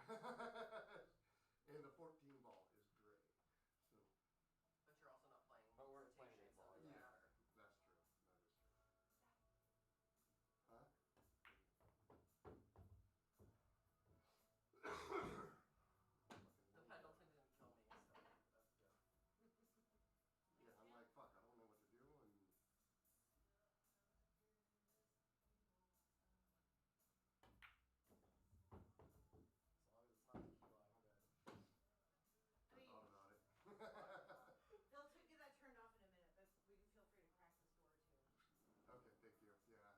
And the 14 ball is great. So. But you're also not playing. But we're playing 8 so ball. it doesn't Yeah, matter. that's true. That is true. Huh? The Pendleton didn't kill me, so that's good. Yeah, I'm like, fuck, I don't know what to do, and As long as it's not tequila, I'm good. I mean, thought about it. they'll get that turned off in a minute, but we can feel free to crack this door too. Okay, thank you. Yeah,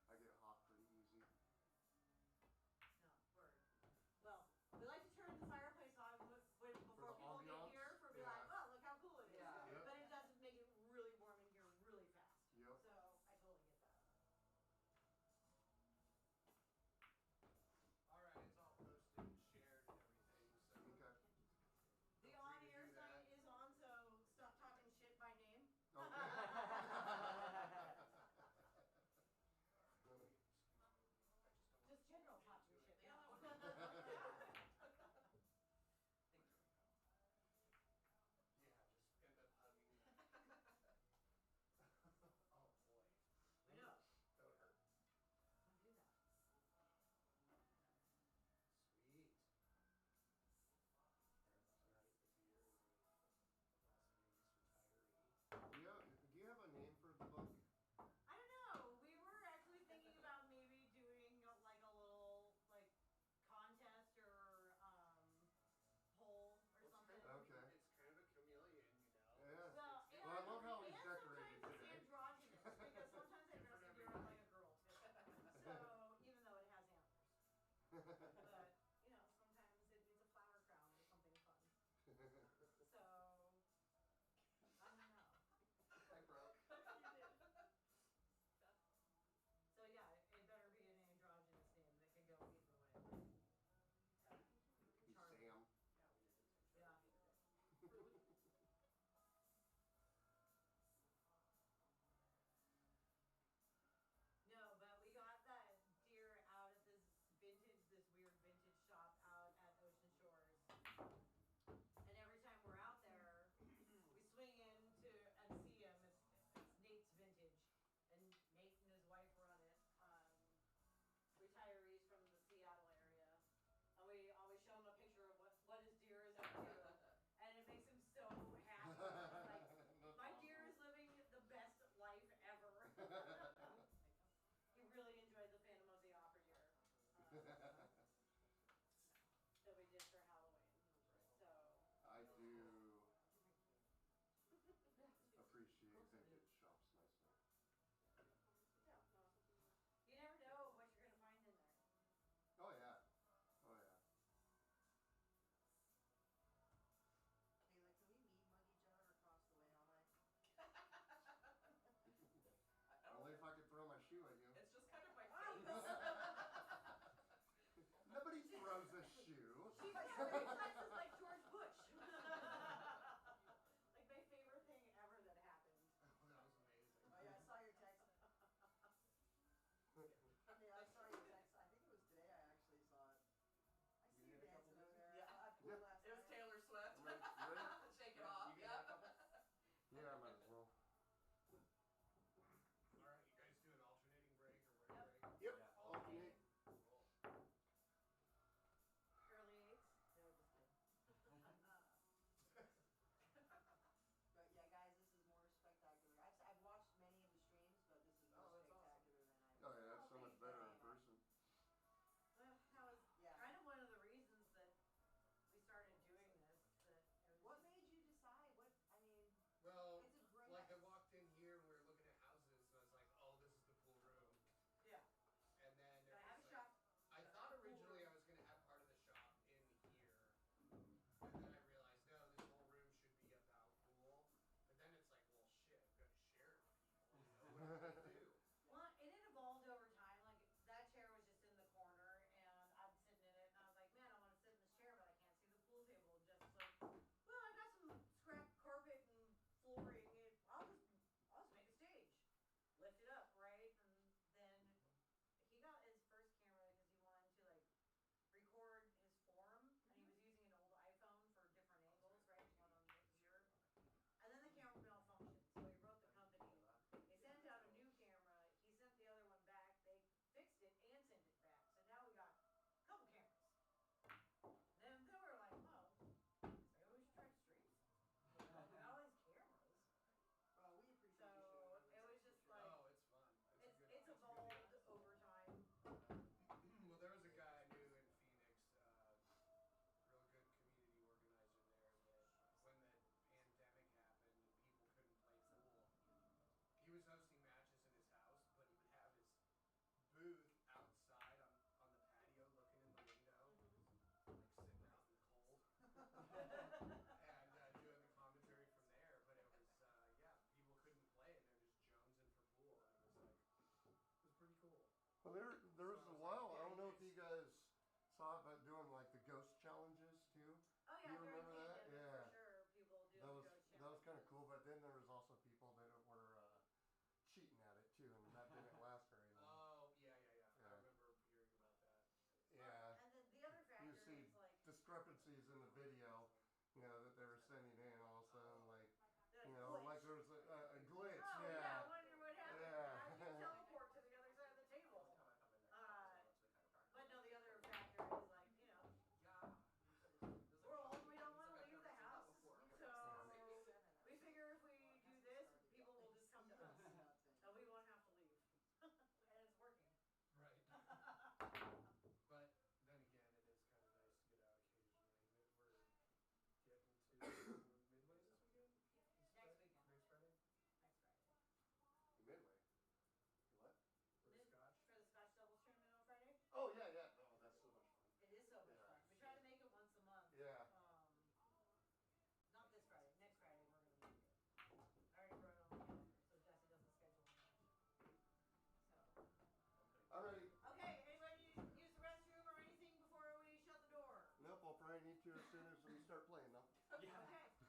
I get hot pretty easy. No, word. Well, we like to turn the fireplace on before people get here for be like, oh, look how cool it is. Yeah. Yep. But it does make it really warm in here really fast. Yep. So I totally get that. Alright, it's all posted and shared and everything, so. Okay. The on-air sign is on, so stop talking shit by name. Okay. Just general talking shit. The other one. Yeah, just end up hugging that. Oh boy. I know. That would hurt. Don't do that. Sweet. Tonight the beer is a Las Vegas retiree. Do you have a name for the book? I don't know. We were actually thinking about maybe doing like a little like contest or poll or something. Okay. It's kind of a chameleon, you know. Yeah. Well, Well, I love how he's and decorated sometimes today. it's androgynous because sometimes I dress the deer up like a girl too. So even though it has antlers, but you know sometimes it needs a flower crown or something fun. So I don't know. I broke. So yeah, it better be an androgynous name that can go either way. Charlie. Sam. Yeah, we did it. Yeah. No, but we got that deer out at this weird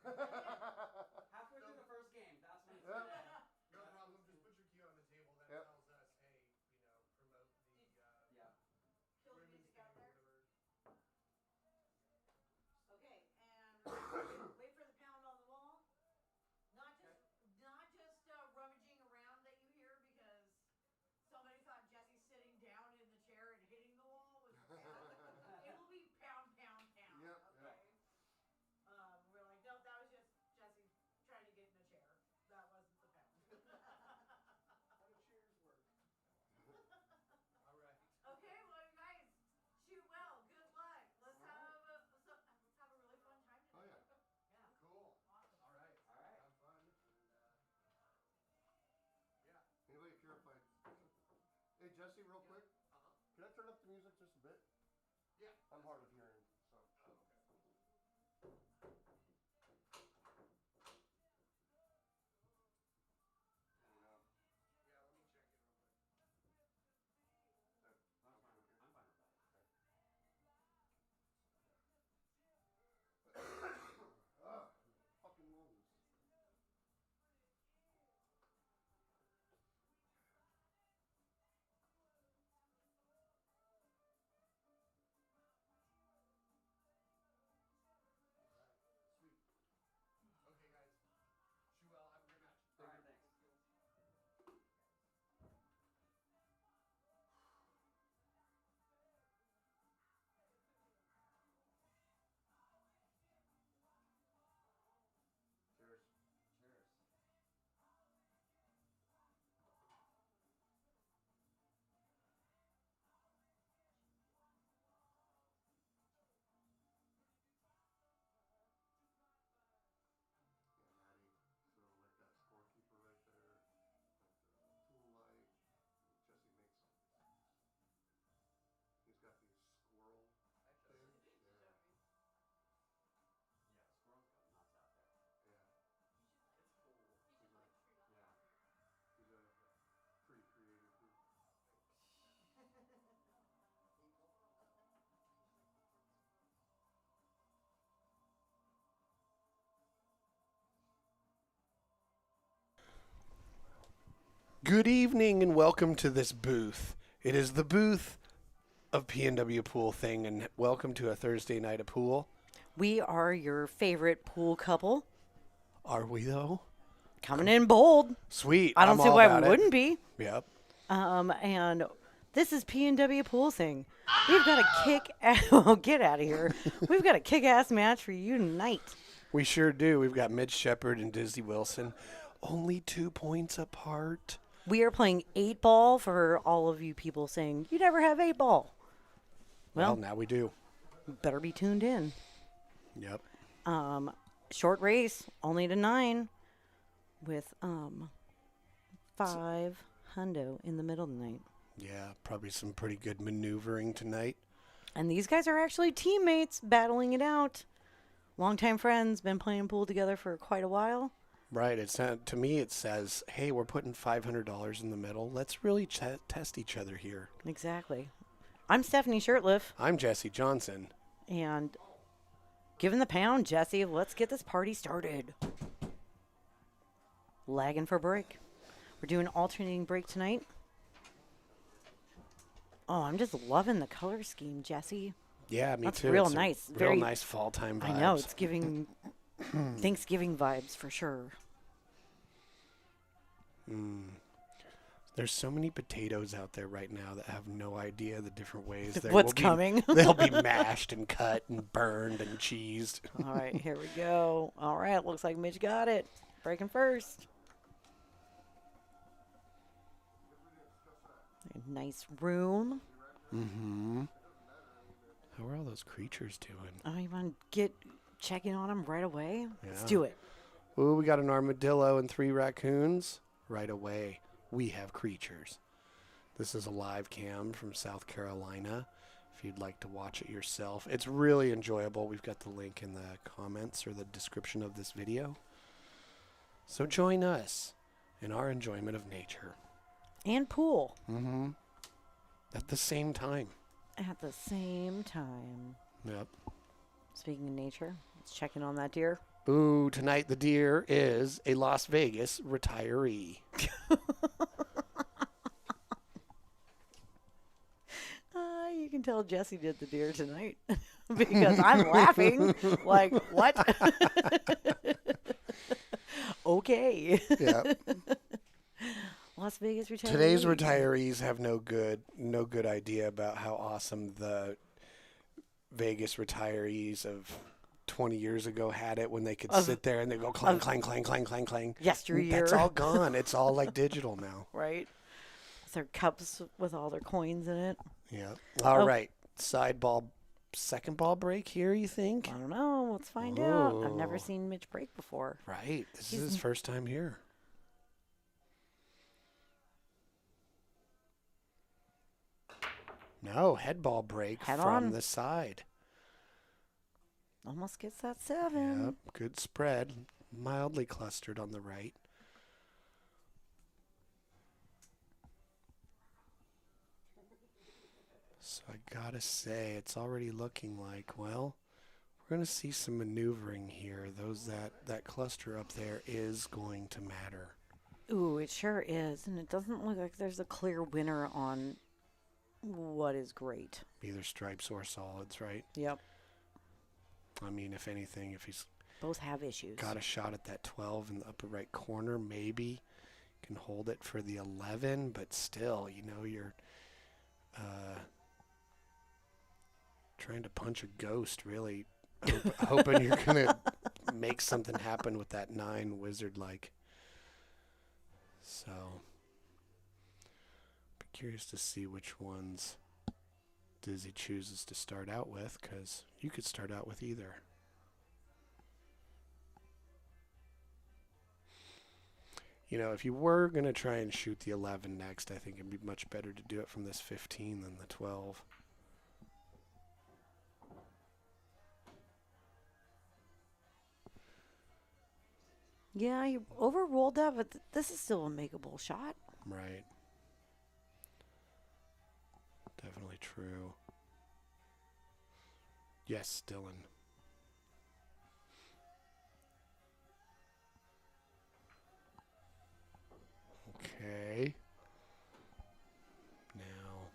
Halfway through the first game, that's when it's Yep. gonna end. No problem. Just put your key on the table. That Yep. tells us, hey, promote the Yeah. Kill the women's music thing out or there. whatever. Okay, and wait for the pound on the wall. Not just rummaging around that you hear because somebody thought Jesse's sitting down in the chair and hitting the wall was the pound. It will be pound, pound, pound. Yep, Okay. yep. We're like, nope, that was just Jesse trying to get in the chair. That wasn't the pound. How do chairs work? All right. Okay, well, you guys shoot well. Good luck. Let's have a really fun time Oh, today. yeah. Yeah. Cool. Awesome. All right. All right. Have fun. And Yeah. Anybody purified? Hey, Jesse, real quick. Can I turn up the music just a bit? Yeah. I'm hard of hearing, so. Oh, okay. You know. Yeah, let me check it real quick. I'm fine with that. Fucking lungs. Sweet. Okay, guys. Shoot well. Have a great match. All right, thanks. Cheers. Cheers. Yeah, Maddie. So like that scorekeeper right there, like the tool light. Jesse makes all these. He's got these squirrel Hi, things. Jesse. Yeah. Yeah, squirrels go nuts out there. Yeah. It's cool. Yeah. He's a pretty creative dude. Good evening and welcome to this booth. It is the booth of PNW Pool Thing, and welcome to a Thursday night of pool. We are your favorite pool couple. Are we though? Coming in bold. Sweet. I don't I'm see all why about we it. wouldn't be. Yep. And this is PNW Pool Thing. We've got a get out of here. We've got a kick-ass match for you tonight. We sure do. We've got Mitch Shepard and Disney Wilson, only 2 points apart. We are playing 8-ball for all of you people saying, you never have 8-ball. Well, Well, now we do. better be tuned in. Yep. Short race, only to 9, with 5 hundo in the middle tonight. Yeah, probably some pretty good maneuvering tonight. And these guys are actually teammates battling it out. Longtime friends, been playing pool together for quite a while. Right. It's to me. It says, "Hey, we're putting $500 in the middle. Let's really test each other here." Exactly. I'm Stephanie Shurtliff, I'm Jesse Johnson. and given the pound, Jesse, let's get this party started. Lagging for break. We're doing alternating break tonight. Oh, I'm just loving the color scheme, Jesse. Yeah, me That's too. real It's a nice. Real Very- nice fall time vibes. I know, it's giving Thanksgiving vibes for sure. There's so many potatoes out there right now that have no idea the different ways they What's will be- coming. They'll be mashed and cut and burned and cheesed. All right, here we go. All right, looks like Mitch got it. Breaking first. A nice room. Mm-hmm. How are all those creatures doing? Oh, you want to get checking on them right away? Let's Yeah. do it. Ooh, we got an armadillo and 3 raccoons. Right away, we have creatures. This is a live cam from South Carolina. If you'd like to watch it yourself, it's really enjoyable. We've got the link in the comments or the description of this video. So join us in our enjoyment of nature. And pool Mm-hmm. At the same time. at the same time. Yep. Speaking of nature, let's check in on that deer. Ooh, tonight the deer is a Las Vegas retiree. You can tell Jesse did the deer tonight because I'm laughing. Like, what? Okay. Yeah. Las Vegas retiree. Today's retirees have no good idea about how awesome the Vegas retirees of 20 years ago had it when they could sit there and they go clang, clang, clang, clang, clang, clang. Yesteryear. That's all gone. It's all like digital now. Right? With their cups with all their coins in it. Yeah. All right. Side ball, second ball break here, you think? I don't know. Let's find out. I've never seen Mitch break before. Right. This is his first time here. No, head ball break Head from on. the side. Almost gets that 7. Yep, good spread. Mildly clustered on the right. So I gotta say, it's already looking like, well, we're gonna see some maneuvering here. That cluster up there is going to matter. Ooh, it sure is. And it doesn't look like there's a clear winner on what is great. Either stripes or solids, right? Yep. I mean, if anything, if he's Both have issues. got a shot at that 12 in the upper right corner, maybe can hold it for the 11, but still, you're trying to punch a ghost, really, hoping you're going to make something happen with that 9 wizard-like. So, be curious to see which ones Dizzy chooses to start out with, because you could start out with either. If you were going to try and shoot the 11 next, I think it'd be much better to do it from this 15 than the 12. Yeah, you overrolled that, but this is still a makeable shot. Right. Definitely true. Yes, Dylan. Okay. Now,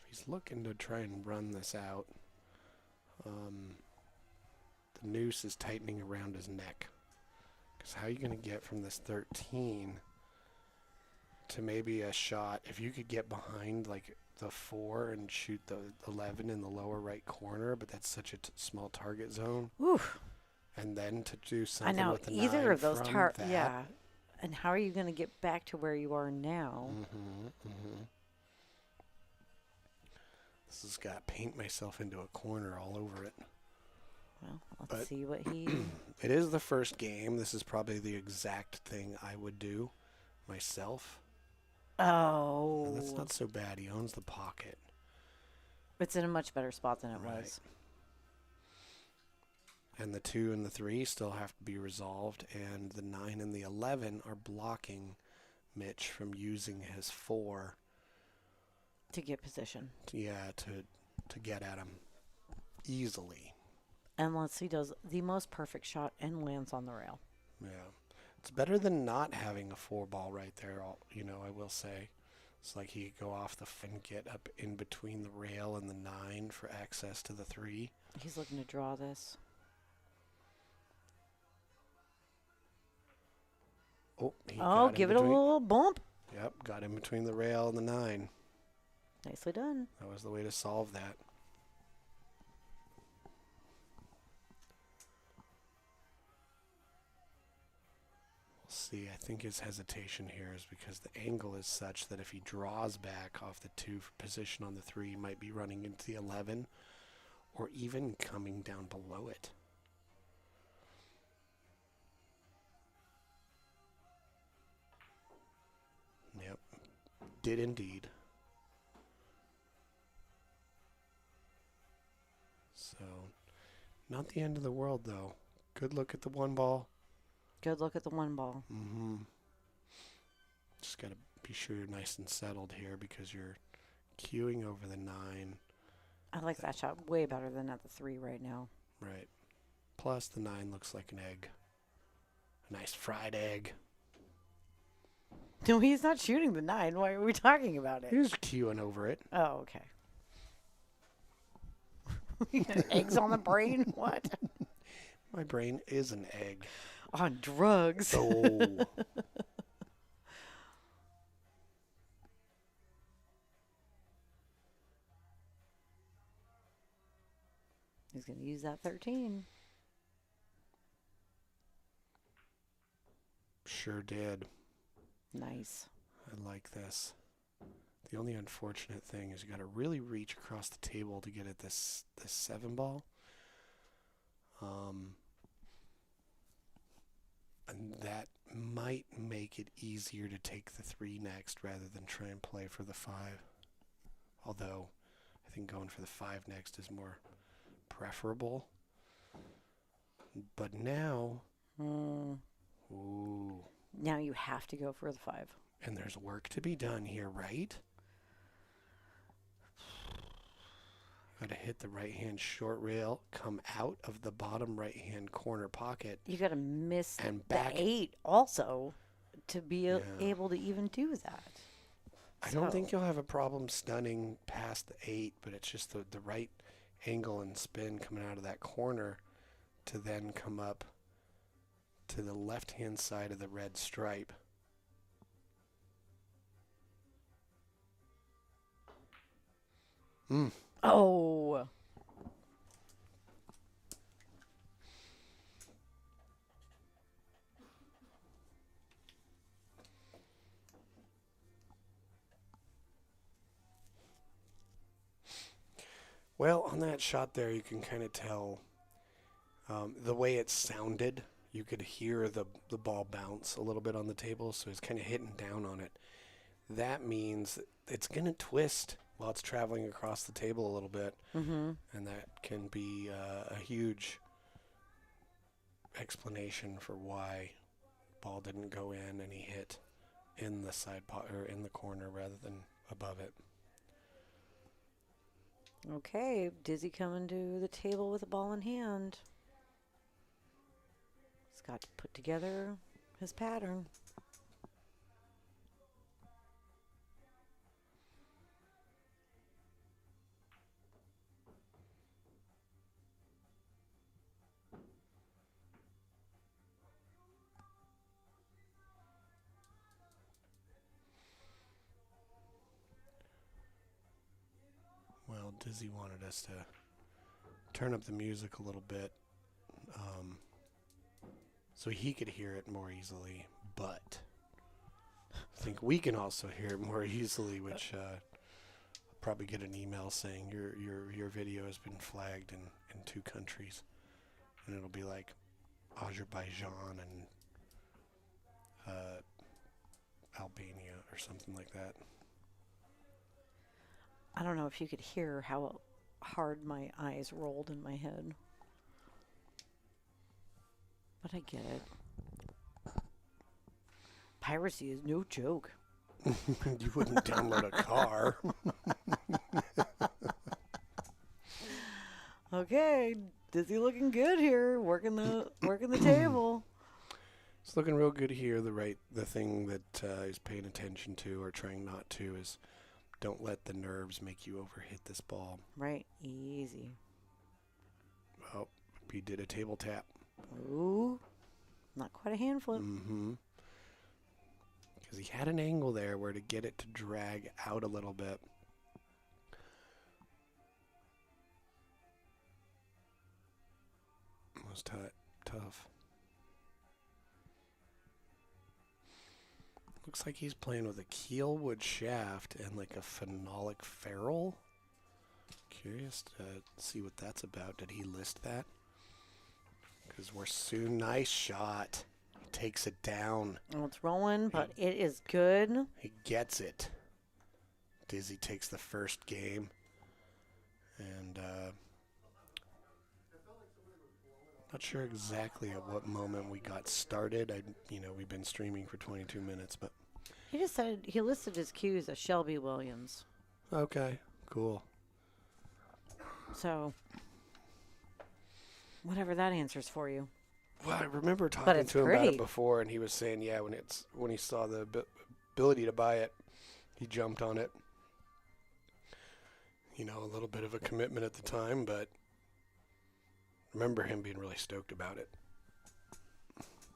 if he's looking to try and run this out, the noose is tightening around his neck. Because how are you going to get from this 13 to maybe a shot? If you could get behind like the 4 and shoot the 11 in the lower right corner, but that's such a small target zone. Oof. And then to do I something know. with the Either 9 of those from that. yeah. And how are you going to get back to where you are now? This has got to paint myself into a corner all over it. Well, let's see what he... It is the first game. This is probably the exact thing I would do myself. Oh. And that's not so bad. He owns the pocket. It's in a much better spot than it Right. was. And the 2 and the 3 still have to be resolved. And the 9 and the 11 are blocking Mitch from using his 4. To get position. To get at him easily. Unless he does the most perfect shot and lands on the rail. Yeah. It's better than not having a 4 ball right there, I will say. It's like he could go off the and get up in between the rail and the 9 for access to the 3. He's looking to draw this. Oh, give it a little bump. Yep, got in between the rail and the 9. Nicely done. That was the way to solve that. We'll see. I think his hesitation here is because the angle is such that if he draws back off the 2 position on the 3, he might be running into the 11 or even coming down below it. Yep, did indeed. So, not the end of the world, though. Good look at the 1 ball. Good look at the 1 ball. Just got to be sure you're nice and settled here because you're queuing over the 9. I like that shot way better than at the 3 right now. Right. Plus, the 9 looks like an egg. A nice fried egg. No, he's not shooting the 9. Why are we talking about it? He's queuing over it. Oh, okay. Eggs on the brain? What? My brain is an egg. On drugs. Oh. He's going to use that 13. Sure did. Nice. I like this. The only unfortunate thing is you got to really reach across the table to get at this 7 ball. And that might make it easier to take the 3 next rather than try and play for the 5. Although I think going for the 5 next is more preferable. But now, ooh, Now you have to go for the 5. and there's work to be done here, right? Got to hit the right-hand short rail, come out of the bottom right-hand corner pocket. You got to miss And the back. 8 also to be Yeah. able to even do that. I don't think So- you'll have a problem stunning past the 8, but it's just the right angle and spin coming out of that corner to then come up to the left-hand side of the red stripe. Oh. Well, on that shot there, you can kind of tell the way it sounded. You could hear the ball bounce a little bit on the table, so it's kind of hitting down on it. That means it's going to twist while it's traveling across the table a little bit, Mm-hmm. and that can be a huge explanation for why ball didn't go in and he hit in the side pot or in the corner rather than above it. Okay, Dizzy coming to the table with a ball in hand. He's got to put together his pattern. Well, Dizzy wanted us to turn up the music a little bit so he could hear it more easily, but I think we can also hear it more easily, which I'll probably get an email saying your video has been flagged in 2 countries, and it'll be like Azerbaijan and Albania or something like that. I don't know if you could hear how hard my eyes rolled in my head. But I get it. Piracy is no joke. You wouldn't download a car. Okay, Dizzy looking good here, working the table. It's looking real good here. The thing that he's paying attention to or trying not to is don't let the nerves make you overhit this ball. Right, easy. Oh, he did a table tap. Ooh, not quite a hand flip. Mm-hmm. Because he had an angle there where to get it to drag out a little bit. It was tough. Looks like he's playing with a keelwood shaft and like a phenolic ferrule. Curious to see what that's about. Did he list that? Because we're soon. Nice shot. He takes it down. Oh, it's rolling, but it is good. He gets it. Dizzy takes the first game. And not sure exactly at what moment we got started. We've been streaming for 22 minutes, but He just said he listed his cues as Shelby Williams. okay, cool. So Whatever that answers for you. Well, I remember talking it's to him about pretty. it before, and he was saying, yeah, when he saw the ability to buy it, he jumped on it. You know, a little bit of a commitment at the time, but remember him being really stoked about it.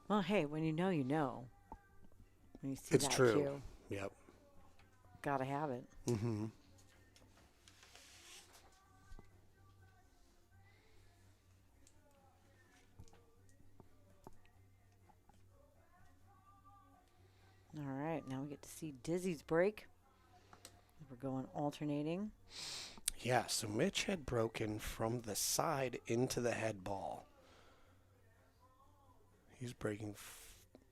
Well, hey, when you know, you know. When you see It's that true. cue, Yep. gotta have it. Mm-hmm. All right, now we get to see Dizzy's break. We're going alternating. Yeah, so Mitch had broken from the side into the head ball. He's breaking.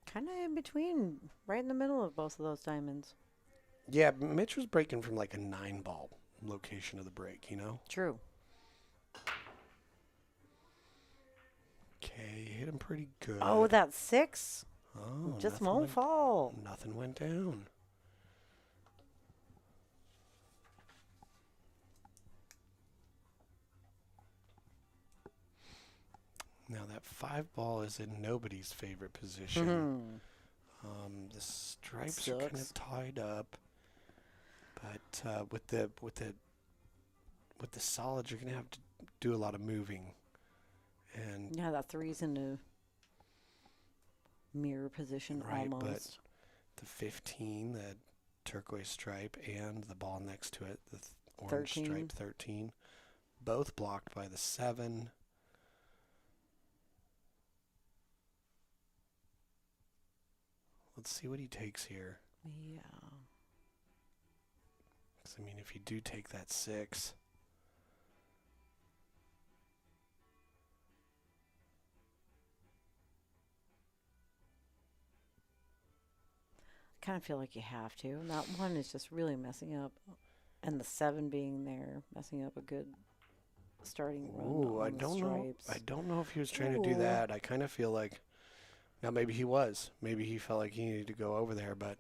Kind of in between, right in the middle of both of those diamonds. Yeah, Mitch was breaking from like a 9-ball location of the break, you know? True. Okay, hit him pretty good. Oh, that's 6. Oh, Just nothing won't went- fall. Nothing went down. Now that 5-ball is in nobody's favorite position. Mhm. The stripes are kind Sucks. of tied up, but with the solids, you're gonna have to do a lot of moving. And Yeah, that 3's in a mirror position Right, but almost. the 15, the turquoise stripe, and the ball next to it, the orange 13. stripe 13, both blocked by the 7. Let's see what he takes here. Yeah. 'Cause, I mean, if you do take that 6, I kind of feel like you have to. That 1 is just really messing up. And the 7 being there, messing up a good starting run ooh, on I the don't know. stripes. I don't know if he was trying to do Ooh. that. I kind of feel like now maybe he was. Maybe he felt like he needed to go over there, but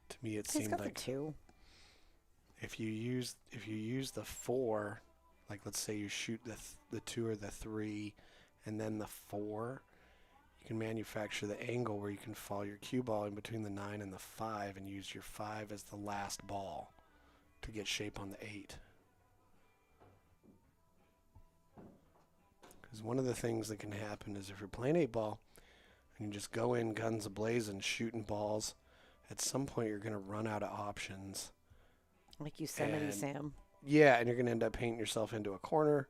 to me it He's seemed got like the 2. if you use the 4, like let's say you shoot the 2 or the 3 and then the 4, you can manufacture the angle where you can fall your cue ball in between the 9 and the 5 and use your 5 as the last ball to get shape on the 8. Because one of the things that can happen is if you're playing 8-ball and you just go in guns a-blazing shooting balls, at some point you're going to run out of options. Like Yosemite And- Sam. Yeah, and you're going to end up painting yourself into a corner,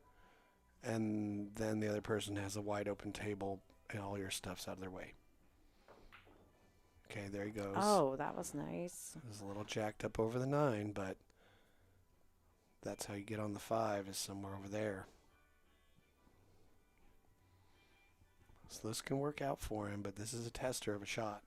and then the other person has a wide open table and all your stuff's out of their way. Okay, there he goes. Oh, that was nice. He's a little jacked up over the 9, but that's how you get on the 5 is somewhere over there. So this can work out for him, but this is a tester of a shot.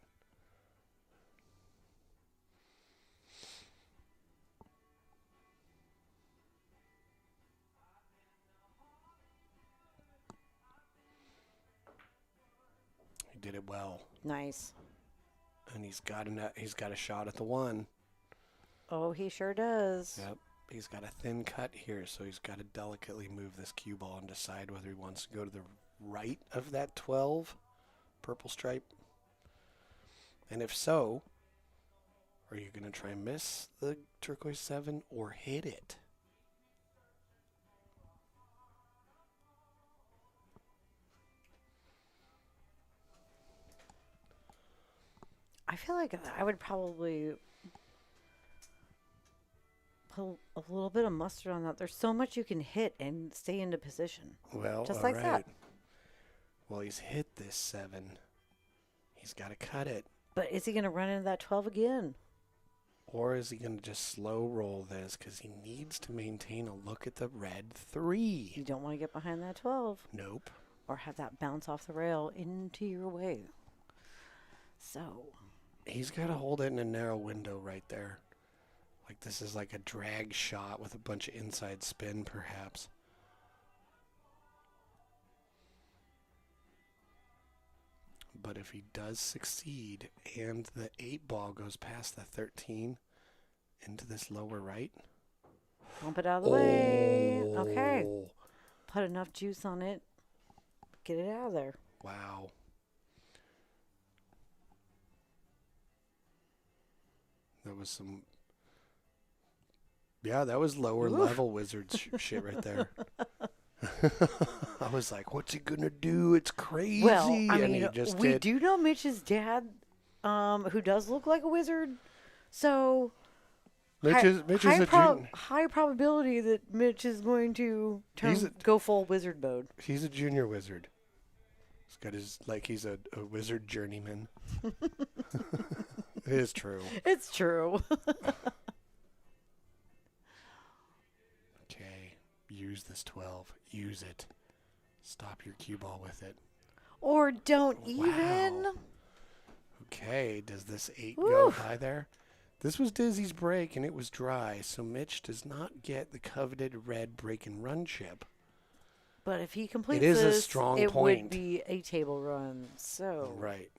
He did it well, Nice. and he's got a shot at the 1. Oh, he sure does. Yep. He's got a thin cut here, so he's got to delicately move this cue ball and decide whether he wants to go to the right of that 12 purple stripe. And if so, are you going to try and miss the turquoise 7 or hit it? I feel like I would probably put a little bit of mustard on that. There's so much you can hit and stay into position. Well, Just all like that. right. Well, he's hit this 7. He's got to cut it. But is he going to run into that 12 again? Or is he going to just slow roll this because he needs to maintain a look at the red 3? You don't want to get behind that 12 Nope. or have that bounce off the rail into your way. So, He's got to hold it in a narrow window right there. Like this is like a drag shot with a bunch of inside spin, perhaps. But if he does succeed and the 8-ball goes past the 13 into this lower right. bump it out of the way. Okay. Oh, Put enough juice on it. Get it out of there. Wow. That was some. Yeah, that was lower Oof. level wizard shit right there. I was like, what's he going to do? It's crazy. Well, I and he mean, just we did. do know Mitch's dad, who does look like a wizard. So Mitch is a junior. high probability that Mitch is going to go full wizard mode. He's a junior wizard. He's got his, like, he's a wizard journeyman. It is true. It's true. Okay. Use this 12. Use it. Stop your cue ball with it. Or don't even. Wow. Okay. Does this 8 Woo. go high there? This was Dizzy's break, and it was dry, so Mitch does not get the coveted red break and run chip. But if he completes It is a this, strong it point. would be a table run. So Right.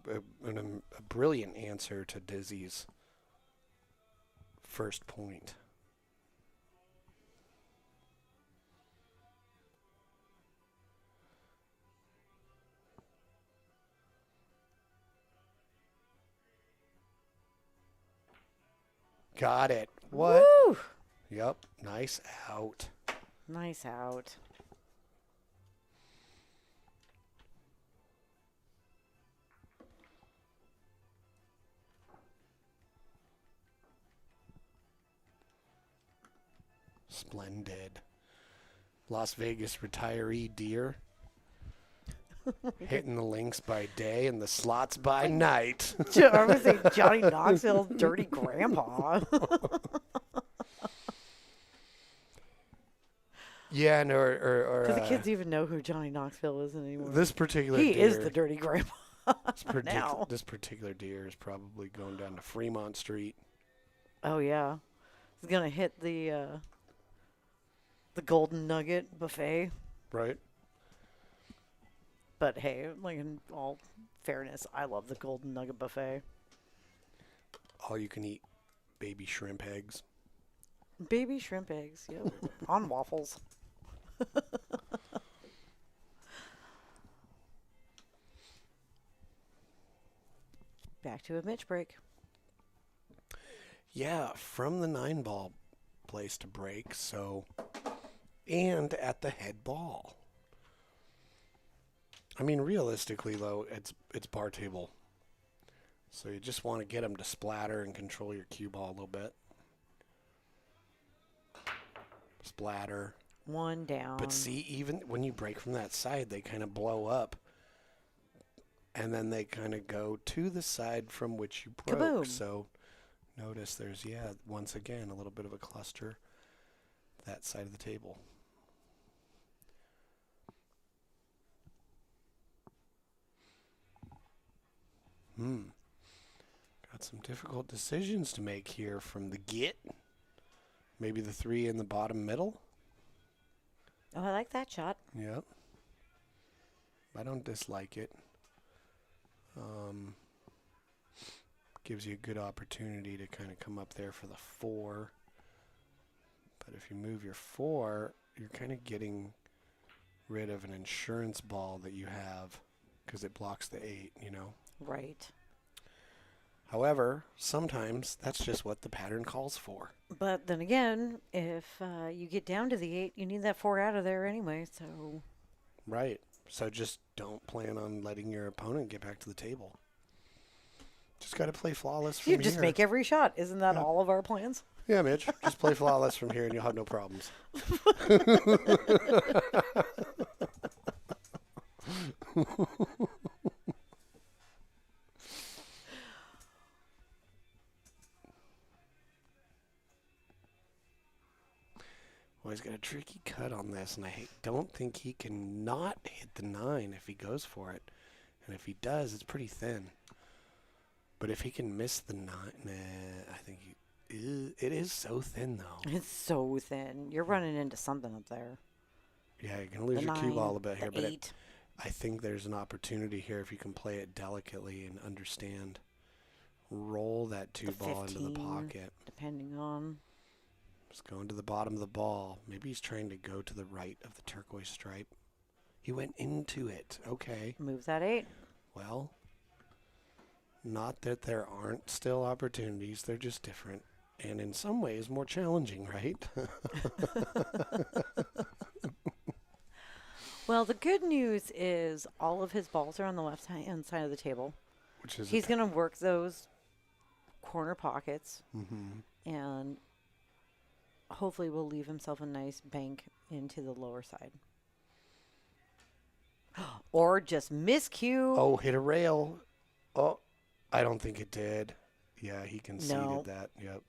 A brilliant answer to Dizzy's first point. Got it. What? Woo! Yep. Nice out. Nice out. Splendid. Las Vegas retiree deer. Hitting the links by day and the slots by night. I would say Johnny Knoxville's dirty grandpa. Yeah, and or Do the kids even know who Johnny Knoxville is anymore? this particular He deer, is the dirty grandpa. now. this particular deer is probably going down to Fremont Street. Oh yeah, he's gonna hit the Golden Nugget buffet. Right? But hey, like in all fairness, I love the Golden Nugget buffet. All you can eat baby shrimp eggs. Baby shrimp eggs, yep, on waffles. Back to a Mitch break. Yeah, from the 9-ball place to break, so, and at the head ball. I mean, realistically, though, it's bar table. So you just want to get them to splatter and control your cue ball a little bit. Splatter. One down. But see, even when you break from that side, they kind of blow up. And then they kind of go to the side from which you broke. Kaboom. So notice there's, once again, a little bit of a cluster that side of the table. Got some difficult decisions to make here from the get. Maybe the 3 in the bottom middle. Oh, I like that shot. Yep. I don't dislike it. Gives you a good opportunity to kind of come up there for the 4. But if you move your 4, you're kind of getting rid of an insurance ball that you have because it blocks the 8, you know. Right. However, sometimes that's just what the pattern calls for. But then again, if you get down to the 8, you need that 4 out of there anyway, so... Right. So just don't plan on letting your opponent get back to the table. Just got to play flawless from You here. just make every shot. Isn't that all of our plans? Yeah, Mitch. Just play flawless from here and you'll have no problems. Well, he's got a tricky cut on this, and I don't think he can not hit the 9 if he goes for it. And if he does, it's pretty thin. But if he can miss the 9, I think it is so thin, though. It's so thin. You're running into something up there. Yeah, you're going to lose The your cue 9, ball a bit here. the But 8. I think there's an opportunity here if you can play it delicately and understand. Roll that 2 ball into the 15, pocket. Depending on... Just going to the bottom of the ball. Maybe he's trying to go to the right of the turquoise stripe. He went into it. Okay. Move that 8. Well, not that there aren't still opportunities. They're just different. And in some ways more challenging, right? Well, the good news is all of his balls are on the left-hand side of the table. Which is He's going to work those corner pockets, Mm-hmm. and hopefully will leave himself a nice bank into the lower side. Or just miscue. Oh, hit a rail. Oh, I don't think it did. Yeah, he conceded No. that. Yep.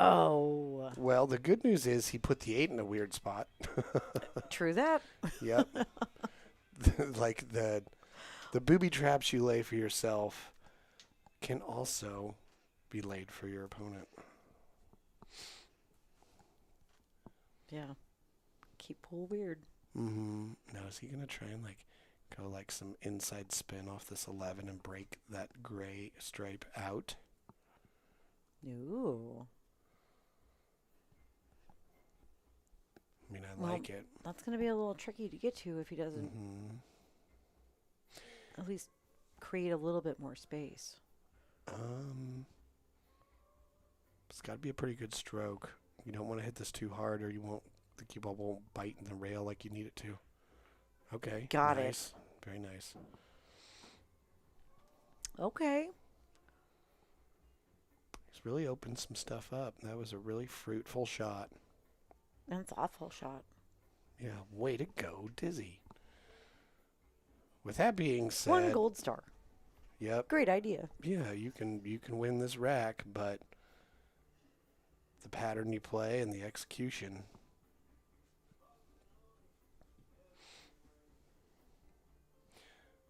Oh, Well, the good news is he put the 8 in a weird spot. true that. Yep. Like the booby traps you lay for yourself can also be laid for your opponent. Yeah. Keep pool weird. Mm-hmm. Now, is he going to try and go some inside spin off this 11 and break that gray stripe out? Ooh. I mean, I Well, like it. That's going to be a little tricky to get to if he doesn't Mm-hmm. at least create a little bit more space. It's got to be a pretty good stroke. You don't want to hit this too hard, or the cue ball won't bite in the rail like you need it to. Okay. Got it. Nice. Very nice. Okay. He's really opened some stuff up. That was a really fruitful shot. That's a thoughtful shot. Yeah, way to go, Dizzy. With that being said, 1 gold star. Yep. Great idea. Yeah, you can win this rack, but the pattern you play and the execution.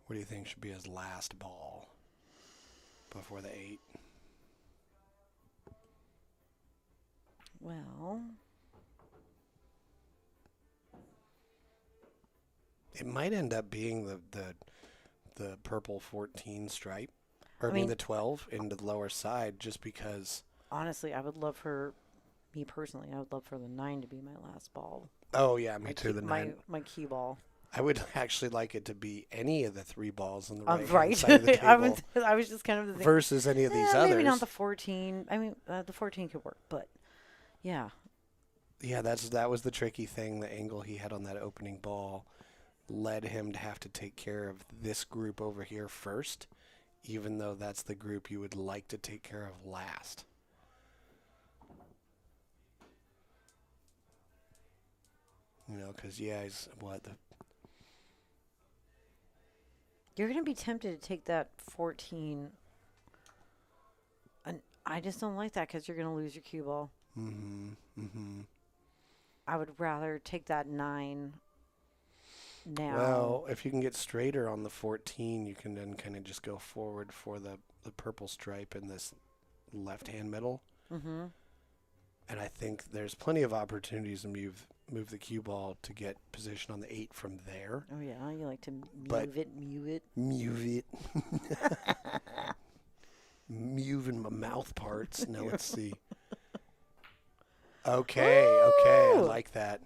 What do you think should be his last ball before the 8? Well, It might end up being the purple 14 stripe, or I mean, the 12 into the lower side, just because. honestly, I would love for me personally, I would love for the 9 to be my last ball. Oh yeah, me too. The my 9. my cue ball. I would actually like it to be any of the 3 balls on the Right. right side of the table I was just kind of thinking, versus any of these others. maybe not the 14. I mean, the 14 could work, but yeah. Yeah, that was the tricky thing. The angle he had on that opening ball led him to have to take care of this group over here first, even though that's the group you would like to take care of last. You know, because he's You're going to be tempted to take that 14. And I just don't like that because you're going to lose your cue ball. Mm-hmm. Mm-hmm. I would rather take that 9 now. Well, if you can get straighter on the 14, you can then kind of just go forward for the purple stripe in this left-hand middle. Mm-hmm. And I think there's plenty of opportunities to move the cue ball to get position on the 8 from there. Oh, yeah. You like to But- move it. Move it. Moving my mouth parts. Now let's see. Okay, I Woo! like that.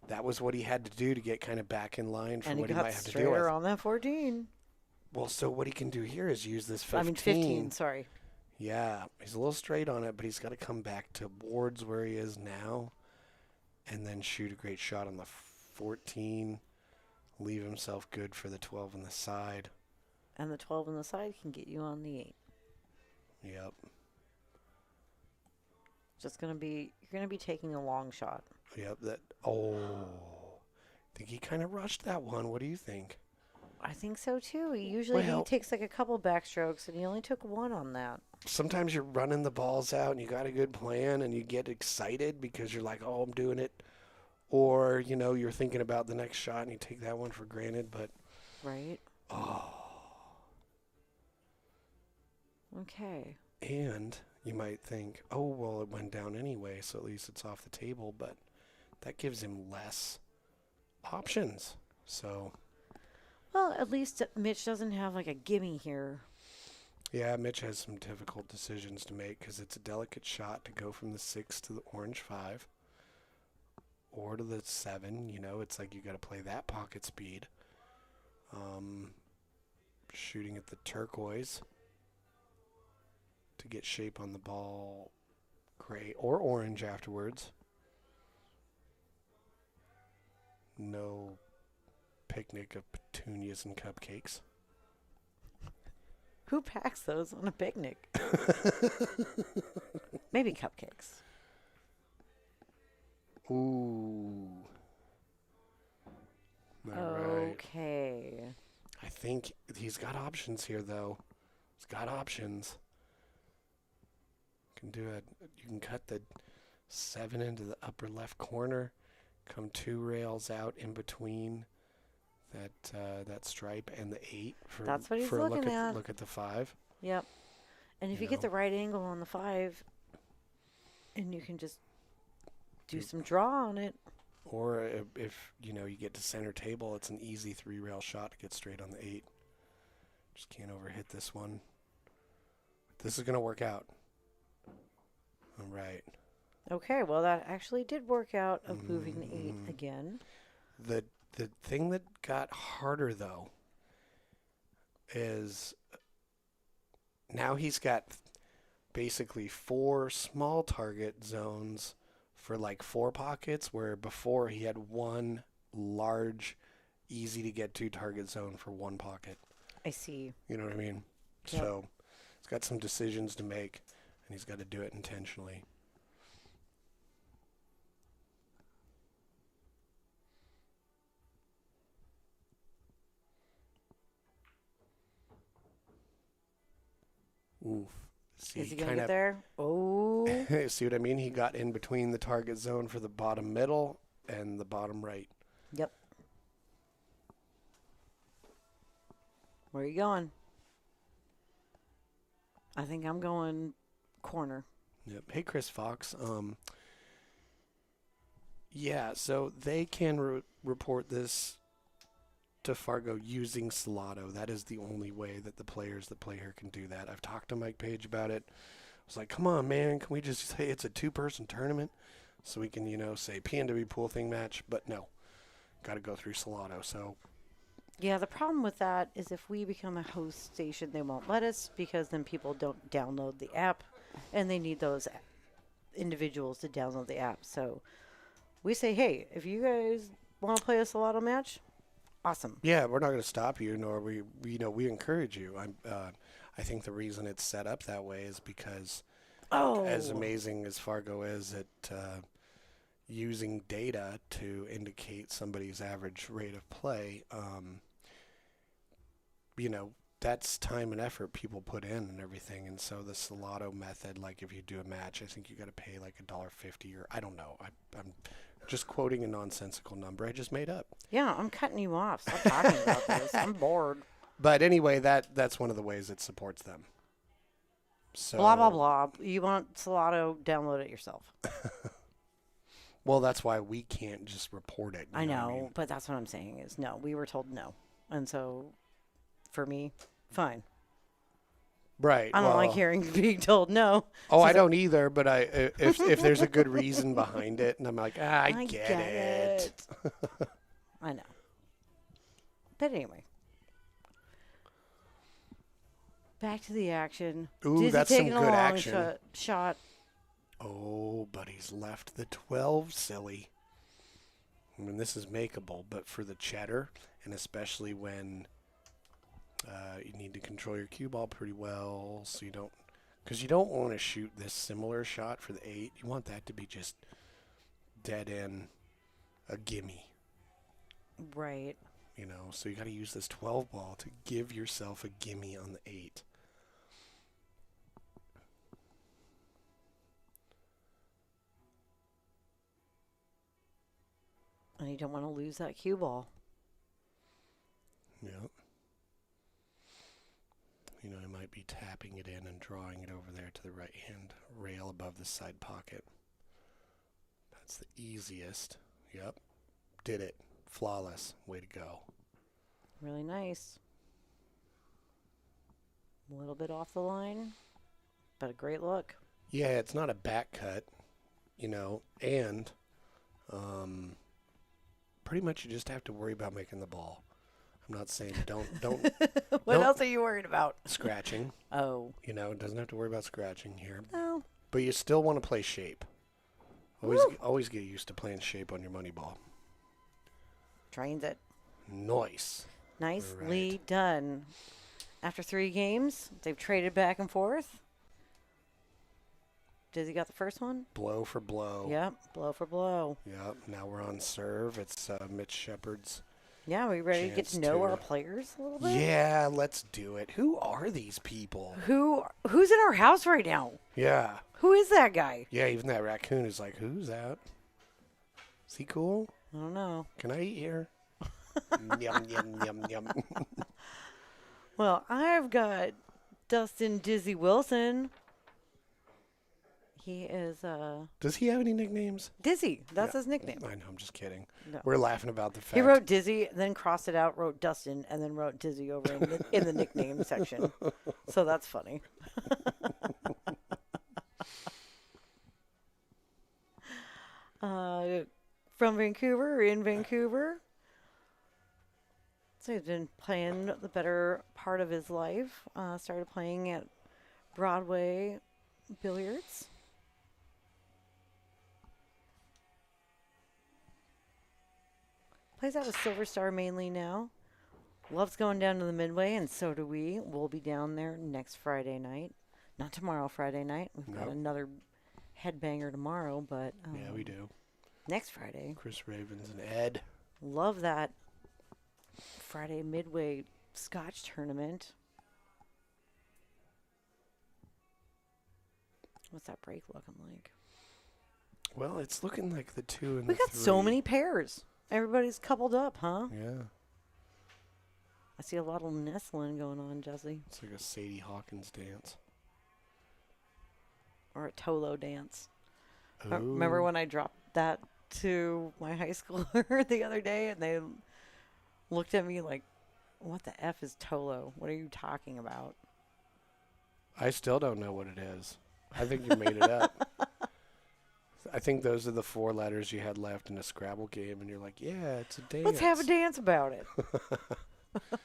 That was what he had to do to get kind of back in line for And he what he got might have to deal straighter with. on that 14. Well, so what he can do here is use this 15. I mean, 15, sorry. Yeah, he's a little straight on it, but he's got to come back towards where he is now and then shoot a great shot on the 14, leave himself good for the 12 on the side. And the 12 on the side can get you on the 8. Yep. Just going to be, you're going to be taking a long shot. Yep. I think he kind of rushed that one. What do you think? I think so too. Usually he Well- takes like a couple backstrokes, and he only took 1 on that. Sometimes you're running the balls out and you got a good plan and you get excited because you're like, oh, I'm doing it. Or, you're thinking about the next shot and you take that one for granted, but, Right? oh. Okay. And you might think, oh, well, it went down anyway, so at least it's off the table, but that gives him less options. So, Well, at least Mitch doesn't have like a gimme here. yeah, Mitch has some difficult decisions to make because it's a delicate shot to go from the 6 to the orange 5 or to the 7. It's like you got to play that pocket speed. Shooting at the turquoise to get shape on the ball, gray or orange afterwards. No picnic of petunias and cupcakes. Who packs those on a picnic? Maybe cupcakes. Ooh. All right. Okay. I think he's got options here, though. He's got options. Can do it. You can cut the 7 into the upper left corner. Come 2 rails out in between that stripe and the 8 for That's what he's for a looking at. Look at the 5. Yep. And if You you get know. the right angle on the 5, and you can just do some draw on it. Or if you get to center table, it's an easy 3-rail shot to get straight on the 8. Just can't overhit this one. This is gonna work out. All right. Okay, well, that actually did work out of moving the 8 again. The thing that got harder, though, is now he's got basically 4 small target zones for like 4 pockets, where before he had 1 large, easy to get to target zone for 1 pocket. I see. You know what I mean? Yep. So he's got some decisions to make, and he's got to do it intentionally. Oof. See, Is he going to get there? Oh. See what I mean? He got in between the target zone for the bottom middle and the bottom right. Yep. Where are you going? I think I'm going corner. Yep. Hey, Chris Fox. Yeah, so they can report this to Fargo using Salado. That is the only way that the players that play here can do that. I've talked to Mike Page about it. I was like, come on, man, can we just say it's a 2-person tournament so we can, say PNW pool thing match? But no, got to go through Salado. So Yeah, the problem with that is if we become a host station, they won't let us because then people don't download the app, and they need those individuals to download the app. So we say, hey, if you guys want to play a Salado match, awesome. yeah, we're not going to stop you, nor we encourage you. I think the reason it's set up that way is because as amazing as Fargo is at using data to indicate somebody's average rate of play, that's time and effort people put in and everything. And so the Salado method, like if you do a match, I think you got to pay like $1.50 or I don't know. I'm just quoting a nonsensical number I just made up. Yeah, I'm cutting you off. Stop talking about this. I'm bored. But anyway, that's one of the ways it supports them. So Blah, blah, blah. You want Salado, download it yourself. Well, that's why we can't just report it. I what know, mean? but that's what I'm saying is no. We were told no. And so for me, fine. Right. I don't like hearing being told no. Oh, I don't either. But if there's a good reason behind it, and I'm like, I get it. I know. But anyway, back to the action. Ooh, Dizzy that's some taking a good long action. shot. Oh, but he's left the 12 silly. I mean, this is makeable, but for the cheddar, and especially when you need to control your cue ball pretty well, so you don't, because you don't want to shoot this similar shot for the 8. You want that to be just dead in a gimme. Right. So you got to use this 12 ball to give yourself a gimme on the 8. And you don't want to lose that cue ball. Yep. I might be tapping it in and drawing it over there to the right hand rail above the side pocket. That's the easiest. Yep. Did it. Flawless. Way to go. Really nice. A little bit off the line, but a great look. Yeah, it's not a back cut, and pretty much you just have to worry about making the ball. I'm not saying don't What Nope. else are you worried about? scratching. Oh, You know, doesn't have to worry about scratching here. no. But you still want to play shape. Woo. Always get used to playing shape on your money ball. Trains it. Nice. Nicely done. After 3 games, they've traded back and forth. Dizzy got the first one? Blow for blow. Yep, blow for blow. Yep. Now we're on serve. It's Mitch Shepard's. Yeah, we ready to get Chance to know to- our players a little bit? Yeah, let's do it. Who are these people? Who's in our house right now? Yeah. Who is that guy? Yeah, even that raccoon is like, who's that? Is he cool? I don't know. Can I eat here? Yum, yum, yum, yum. Well, I've got Dustin Dizzy Wilson. He is Does he have any nicknames? Dizzy. That's Yeah. his nickname. I know, I'm just kidding. No. We're laughing about the fact. He wrote Dizzy, then crossed it out, wrote Dustin, and then wrote Dizzy over in the nickname section. So that's funny. From Vancouver, in Vancouver. So he's been playing the better part of his life. Started playing at Broadway Billiards. Plays out of Silver Star mainly now. Loves going down to the Midway, and so do we. We'll be down there next Friday night. Not tomorrow, Friday night. We've got Nope. another headbanger tomorrow, but Yeah, we do. next Friday. Chris Ravens and Ed. Love that Friday Midway Scotch tournament. What's that break looking like? Well, it's looking like the 2 and We the got 3. so many pairs. Everybody's coupled up, huh? Yeah. I see a lot of nestling going on, Jesse. It's like a Sadie Hawkins dance. Or a Tolo dance. Remember Ooh. when I dropped that to my high schooler the other day and they looked at me like, what the F is Tolo? What are you talking about? I still don't know what it is. I think you made it up. I think those are the 4 letters you had left in a Scrabble game, and you're like, yeah, it's a dance. Let's have a dance about it.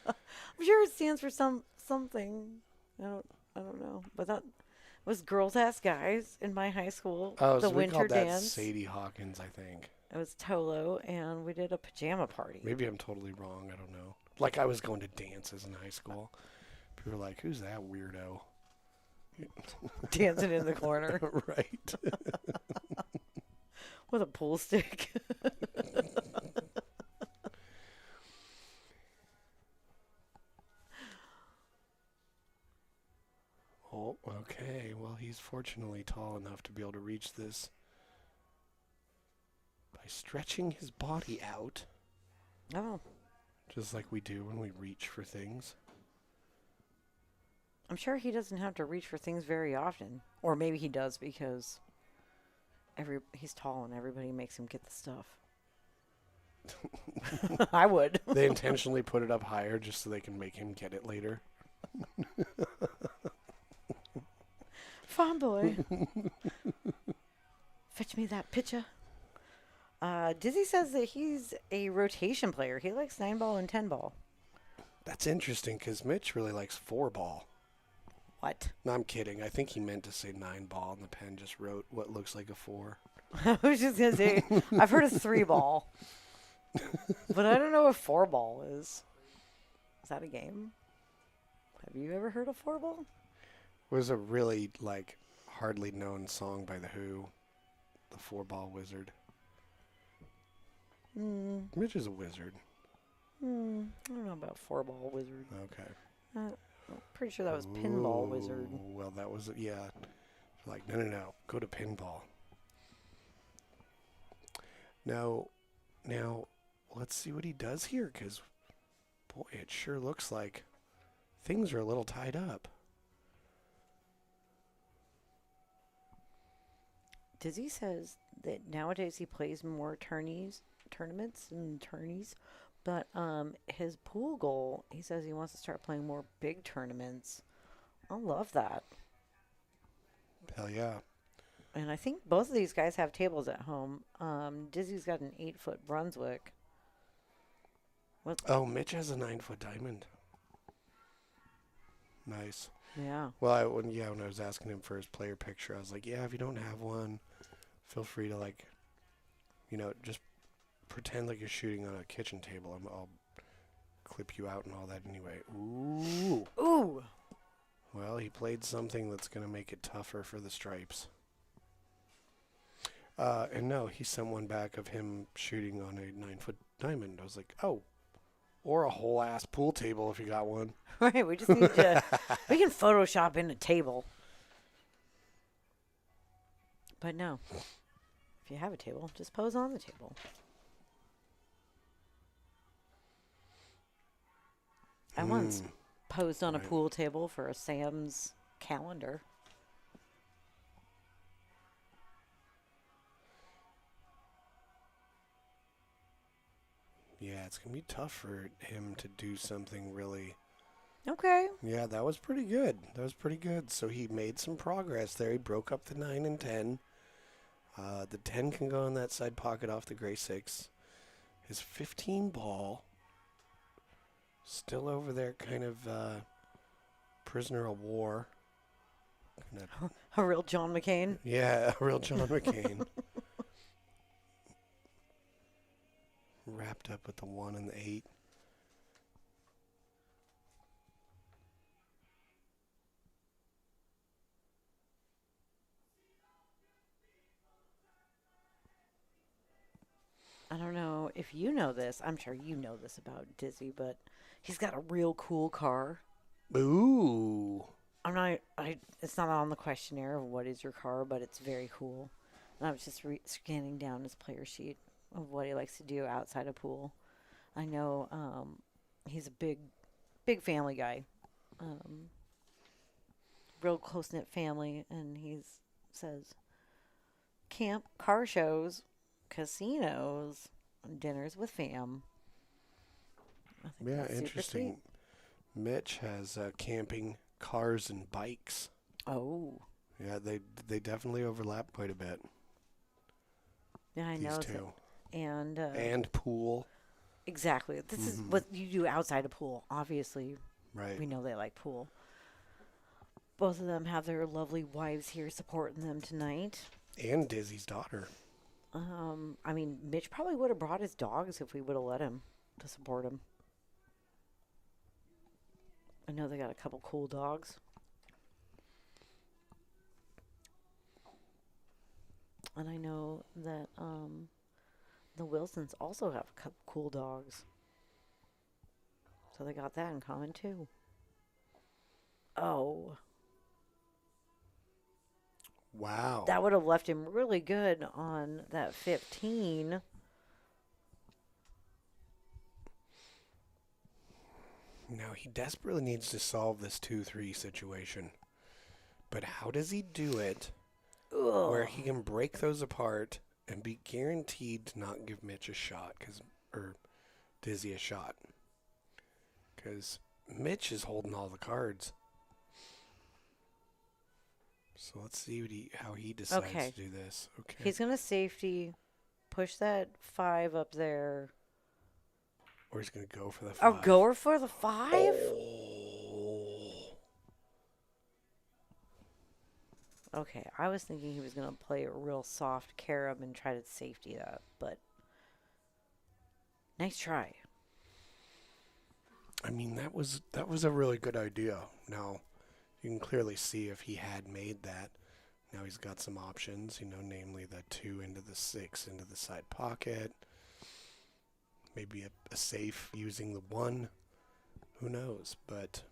I'm sure it stands for something. I don't know. But that was Girls Ask Guys in my high school. Oh, the so we winter called that dance. Sadie Hawkins, I think. It was Tolo, and we did a pajama party. Maybe I'm totally wrong. I don't know. Like, I was going to dances in high school. People were like, who's that weirdo? Dancing in the corner Right. with a pool stick. Oh, okay. Well, he's fortunately tall enough to be able to reach this by stretching his body out, Oh, just like we do when we reach for things. I'm sure he doesn't have to reach for things very often. Or maybe he does because he's tall and everybody makes him get the stuff. I would. They intentionally put it up higher just so they can make him get it later. Fine, boy. Fetch me that picture. Dizzy says that he's a rotation player. He likes 9-ball and 10-ball. That's interesting because Mitch really likes 4-ball. What? No, I'm kidding. I think he meant to say 9-ball, and the pen just wrote what looks like a 4. I was just going to say, I've heard of 3-ball. But I don't know what 4-ball is. Is that a game? Have you ever heard of 4-ball? It was a really, like, hardly known song by The Who, the 4-ball wizard. Mitch is a wizard. I don't know about 4-ball wizard. Okay. I'm pretty sure that was pinball wizard. Ooh, well, that was, yeah. Like, no. Go to pinball. Now, let's see what he does here, because, boy, it sure looks like things are a little tied up. Dizzy says that nowadays he plays more tournaments and tourneys, but his pool goal, he says he wants to start playing more big tournaments. I love that. Hell yeah. And I think both of these guys have tables at home. Dizzy's got an 8-foot Brunswick. Oh, Mitch has a 9-foot diamond. Nice. Yeah. Well, when I was asking him for his player picture, I was like, yeah, if you don't have one, feel free to just pretend like you're shooting on a kitchen table. I'll clip you out and all that anyway. Ooh. Ooh. Well, he played something that's going to make it tougher for the stripes. And no, he sent one back of him shooting on a 9-foot diamond. I was like, oh, or a whole ass pool table if you got one. Right. We just need to. We can Photoshop in a table. But no. If you have a table, just pose on the table. I once posed on a Right. pool table for a Sam's calendar. Yeah, it's going to be tough for him to do something really. Okay. Yeah, that was pretty good. So he made some progress there. He broke up the 9 and 10. The 10 can go in that side pocket off the gray 6. His 15 ball still over there, kind of prisoner of war. Kinda, A real John McCain. yeah, a real John McCain. Wrapped up with the 1 and the 8. I don't know if you know this. I'm sure you know this about Dizzy, but he's got a real cool car. Ooh. It's not on the questionnaire of what is your car, but it's very cool. And I was just scanning down his player sheet of what he likes to do outside of pool. I know he's a big family guy. Real close-knit family, and he says camp, car shows, casinos, dinners with fam. I think Yeah, that's super interesting. Mitch has camping, cars, and bikes. sweet. Oh, Yeah, they definitely overlap quite a bit. yeah, I These know. two. And Pool. exactly. This is what you do outside of pool. Obviously, Right. we know they like pool. Both of them have their lovely wives here supporting them tonight. And Dizzy's daughter. I mean, Mitch probably would have brought his dogs if we would have let him to support him. I know they got a couple cool dogs. And I know that the Wilsons also have a couple cool dogs. So they got that in common too. Oh, Wow. that would have left him really good on that 15. Now he desperately needs to solve this 2-3 situation. But how does he do it where he can break those apart and be guaranteed to not give Mitch a shot, or Dizzy a shot? Because Mitch is holding all the cards. So let's see how he decides Okay. to do this. Okay. He's going to safety, push that 5 up there. Or he's going to go for the 5. Oh, go for the 5? Oh. Okay, I was thinking he was going to play a real soft carom and try to safety that, but nice try. I mean, that was a really good idea. Now, you can clearly see if he had made that. Now he's got some options, namely the 2 into the 6 into the side pocket. Maybe a safe using the 1. Who knows? But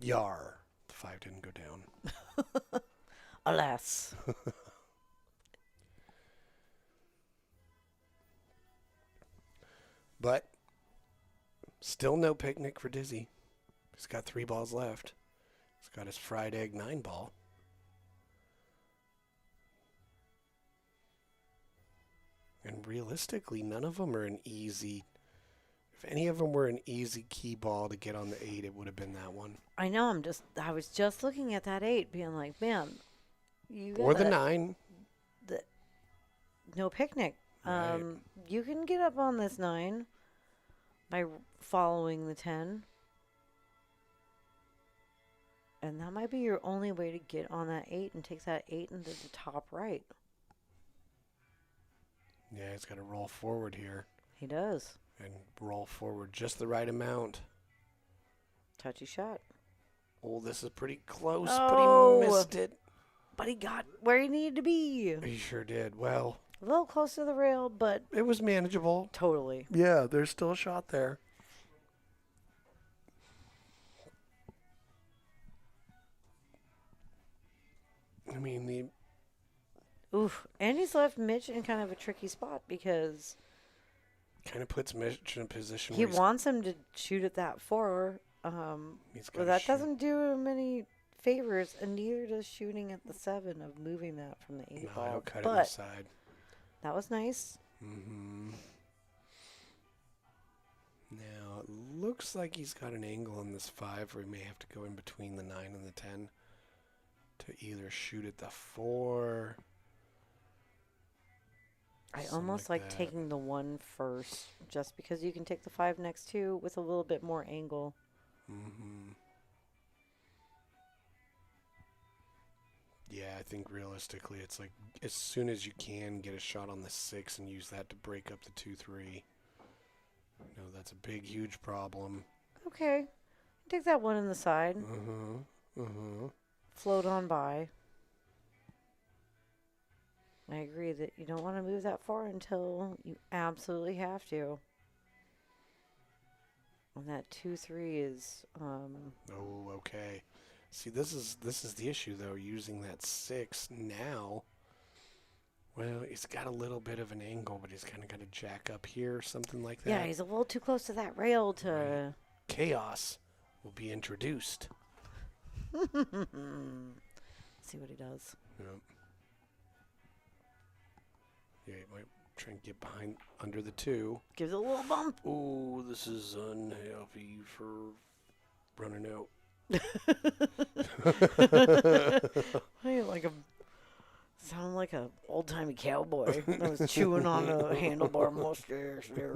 yar, the 5 didn't go down. Alas. But still no picnic for Dizzy. He's got 3 balls left. He's got his fried egg 9 ball. And realistically, none of them are an easy. If any of them were an easy key ball to get on the 8, it would have been that one. I know, I was just looking at that 8 being like, man, you Or the gotta- 9. no picnic. Right. You can get up on this 9, by following the 10. And that might be your only way to get on that 8 and take that 8 into the top right. Yeah, he's got to roll forward here He does. and roll forward just the right amount. Touchy shot. Oh, this is pretty close, Oh. but he missed it. But he got where he needed to be. He sure did. Well, A little close to the rail, but it was manageable. totally. Yeah, there's still a shot there. I mean, Oof. And he's left Mitch in kind of a tricky spot because kind of puts Mitch in a position he where wants him to shoot at that 4. he's But got that doesn't do him any favors, and neither does shooting at the 7 of moving that from the 8 No, ball. he'll cut it But inside. that was nice. Mm-hmm. Now, it looks like he's got an angle on this 5 where he may have to go in between the 9 and the 10 to either shoot at the 4. I something almost like like that. taking the 1 first, just because you can take the 5 next to with a little bit more angle. Mm-hmm. Yeah, I think realistically it's like as soon as you can get a shot on the 6 and use that to break up the 2-3. No, that's a big, huge problem. Okay. Take that 1 in the side. Uh-huh. Uh-huh. Float on by. I agree that you don't want to move that far until you absolutely have to. And that 2-3 is Oh, okay. See, this is the issue though. Using that 6 now. Well, he's got a little bit of an angle, but he's kind of got to jack up here, or something like that. yeah, he's a little too close to that rail to. Chaos will be introduced. See what he does. Yep. Yeah, he might try and get behind under the 2. Gives it a little bump. Oh, this is unhealthy for running out. Like a sound like a old timey cowboy. I was chewing on a handlebar mustache there.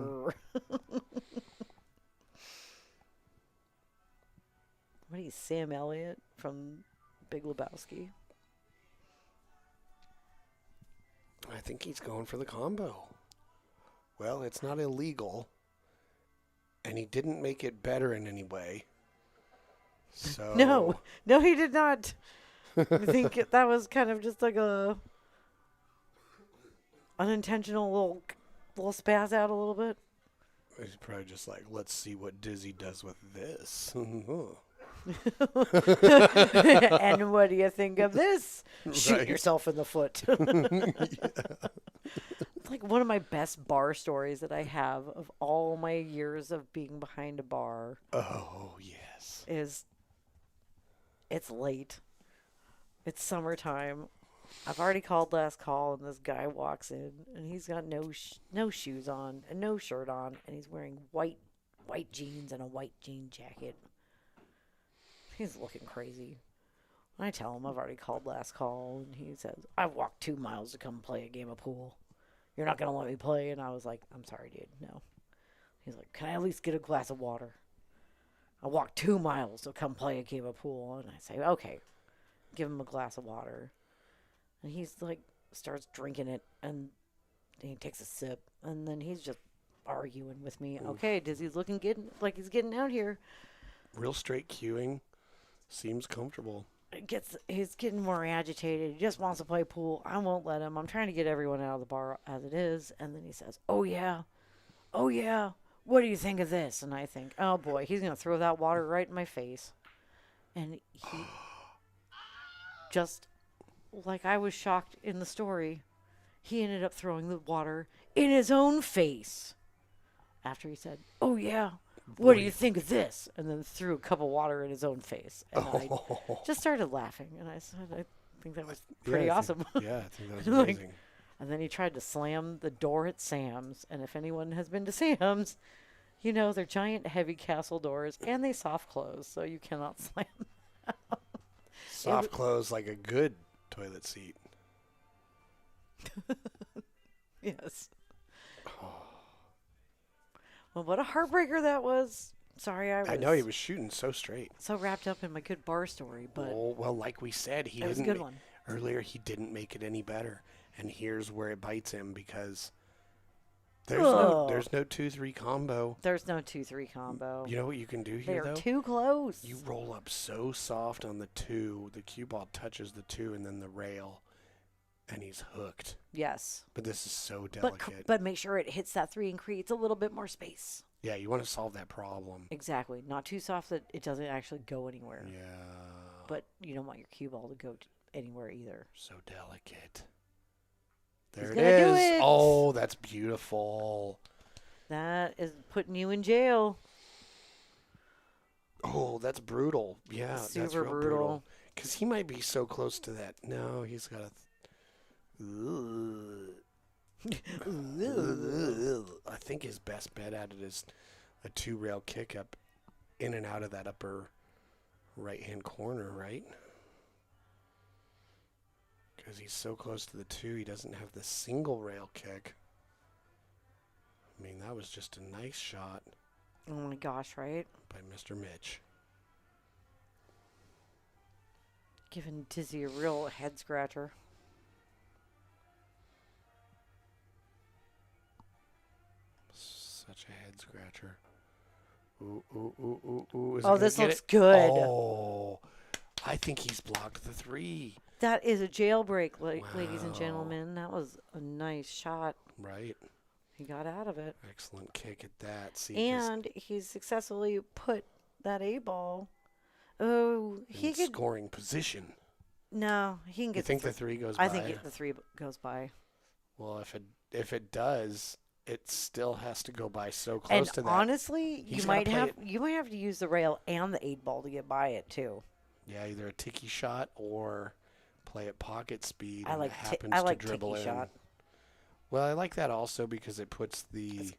What are you, Sam Elliott from Big Lebowski? I think he's going for the combo. Well, it's not illegal, and he didn't make it better in any way. So No, he did not. I think that was kind of just like a unintentional little spaz out a little bit. he's probably just like, let's see what Dizzy does with this. And what do you think of this? Shoot Right. yourself in the foot. It's like one of my best bar stories that I have of all my years of being behind a bar Oh, yes. is it's late. It's summertime. I've already called last call, and this guy walks in, and he's got no shoes on and no shirt on, and he's wearing white jeans and a white jean jacket. He's looking crazy. I tell him I've already called last call, and he says, I walked 2 miles to come play a game of pool. You're not going to let me play? And I was like, I'm sorry, dude, no. He's like, can I at least get a glass of water? I walked 2 miles to come play a game of pool. And I say, okay. Give him a glass of water. And he's like, starts drinking it, and he takes a sip, and then he's just arguing with me. Oof. Okay, Dizzy's looking good, like he's getting out here. Real straight cueing. Seems comfortable. He's getting more agitated. He just wants to play pool. I won't let him. I'm trying to get everyone out of the bar as it is. And then he says, oh yeah, what do you think of this? And I think, oh boy, he's going to throw that water right in my face. And he just, like I was shocked in the story, he ended up throwing the water in his own face after he said, oh yeah, what do you think of this? And then threw a cup of water in his own face. And I just started laughing. And I said, I think that was pretty awesome. I think that was Like- amazing. And then he tried to slam the door at Sam's. And if anyone has been to Sam's, you know they're giant, heavy castle doors, and they soft close, so you cannot slam. Soft close like a good toilet seat. Yes. Well, what a heartbreaker that was. Sorry, I know he was shooting so straight. so wrapped up in my good bar story, but Well, like we said, he it was a didn't good one. earlier. He didn't make it any better, and here's where it bites him because there's no 2-3 combo. There's no 2-3 combo. You know what you can do here They're though? too close. You roll up so soft on the 2, the cue ball touches the 2 and then the rail, and he's hooked. Yes. But this is so But delicate. but make sure it hits that 3 and creates a little bit more space. Yeah, you want to solve that problem. Exactly. Not too soft that it doesn't actually go anywhere. Yeah. But you don't want your cue ball to go anywhere either. So delicate. There He's it gonna do is. it. Oh, that's beautiful. That is putting you in jail. Oh, that's brutal. Yeah, that's Super real brutal. Because he might be so close to that. No, he's got a... I think his best bet at it is a 2-rail kick up in and out of that upper right-hand corner, right? Because he's so close to the 2, he doesn't have the single rail kick. I mean, that was just a nice shot Oh my gosh, right? by Mr. Mitch. Giving Dizzy a real head scratcher. Such a head scratcher. Ooh, ooh, ooh, ooh, ooh. Is he Oh, gonna this get looks it? good. Oh, I think he's blocked the 3. That is a jailbreak, ladies and Wow. gentlemen. That was a nice shot. Right. He got out of it. Excellent kick at that. See, 'cause And he successfully put that A ball. Oh, he in could. scoring position. No, he can You get. think the 3 goes I by? think the 3 goes by. Well, if it does, it still has to go by so close And to that. honestly, He's you gotta might play have it. you might have to use the rail and the 8 ball to get by it too. Yeah, either a tiki shot or play at pocket speed. I and like it ti- happens I like to dribble tiki in. shot. Well, I like that also because it puts the.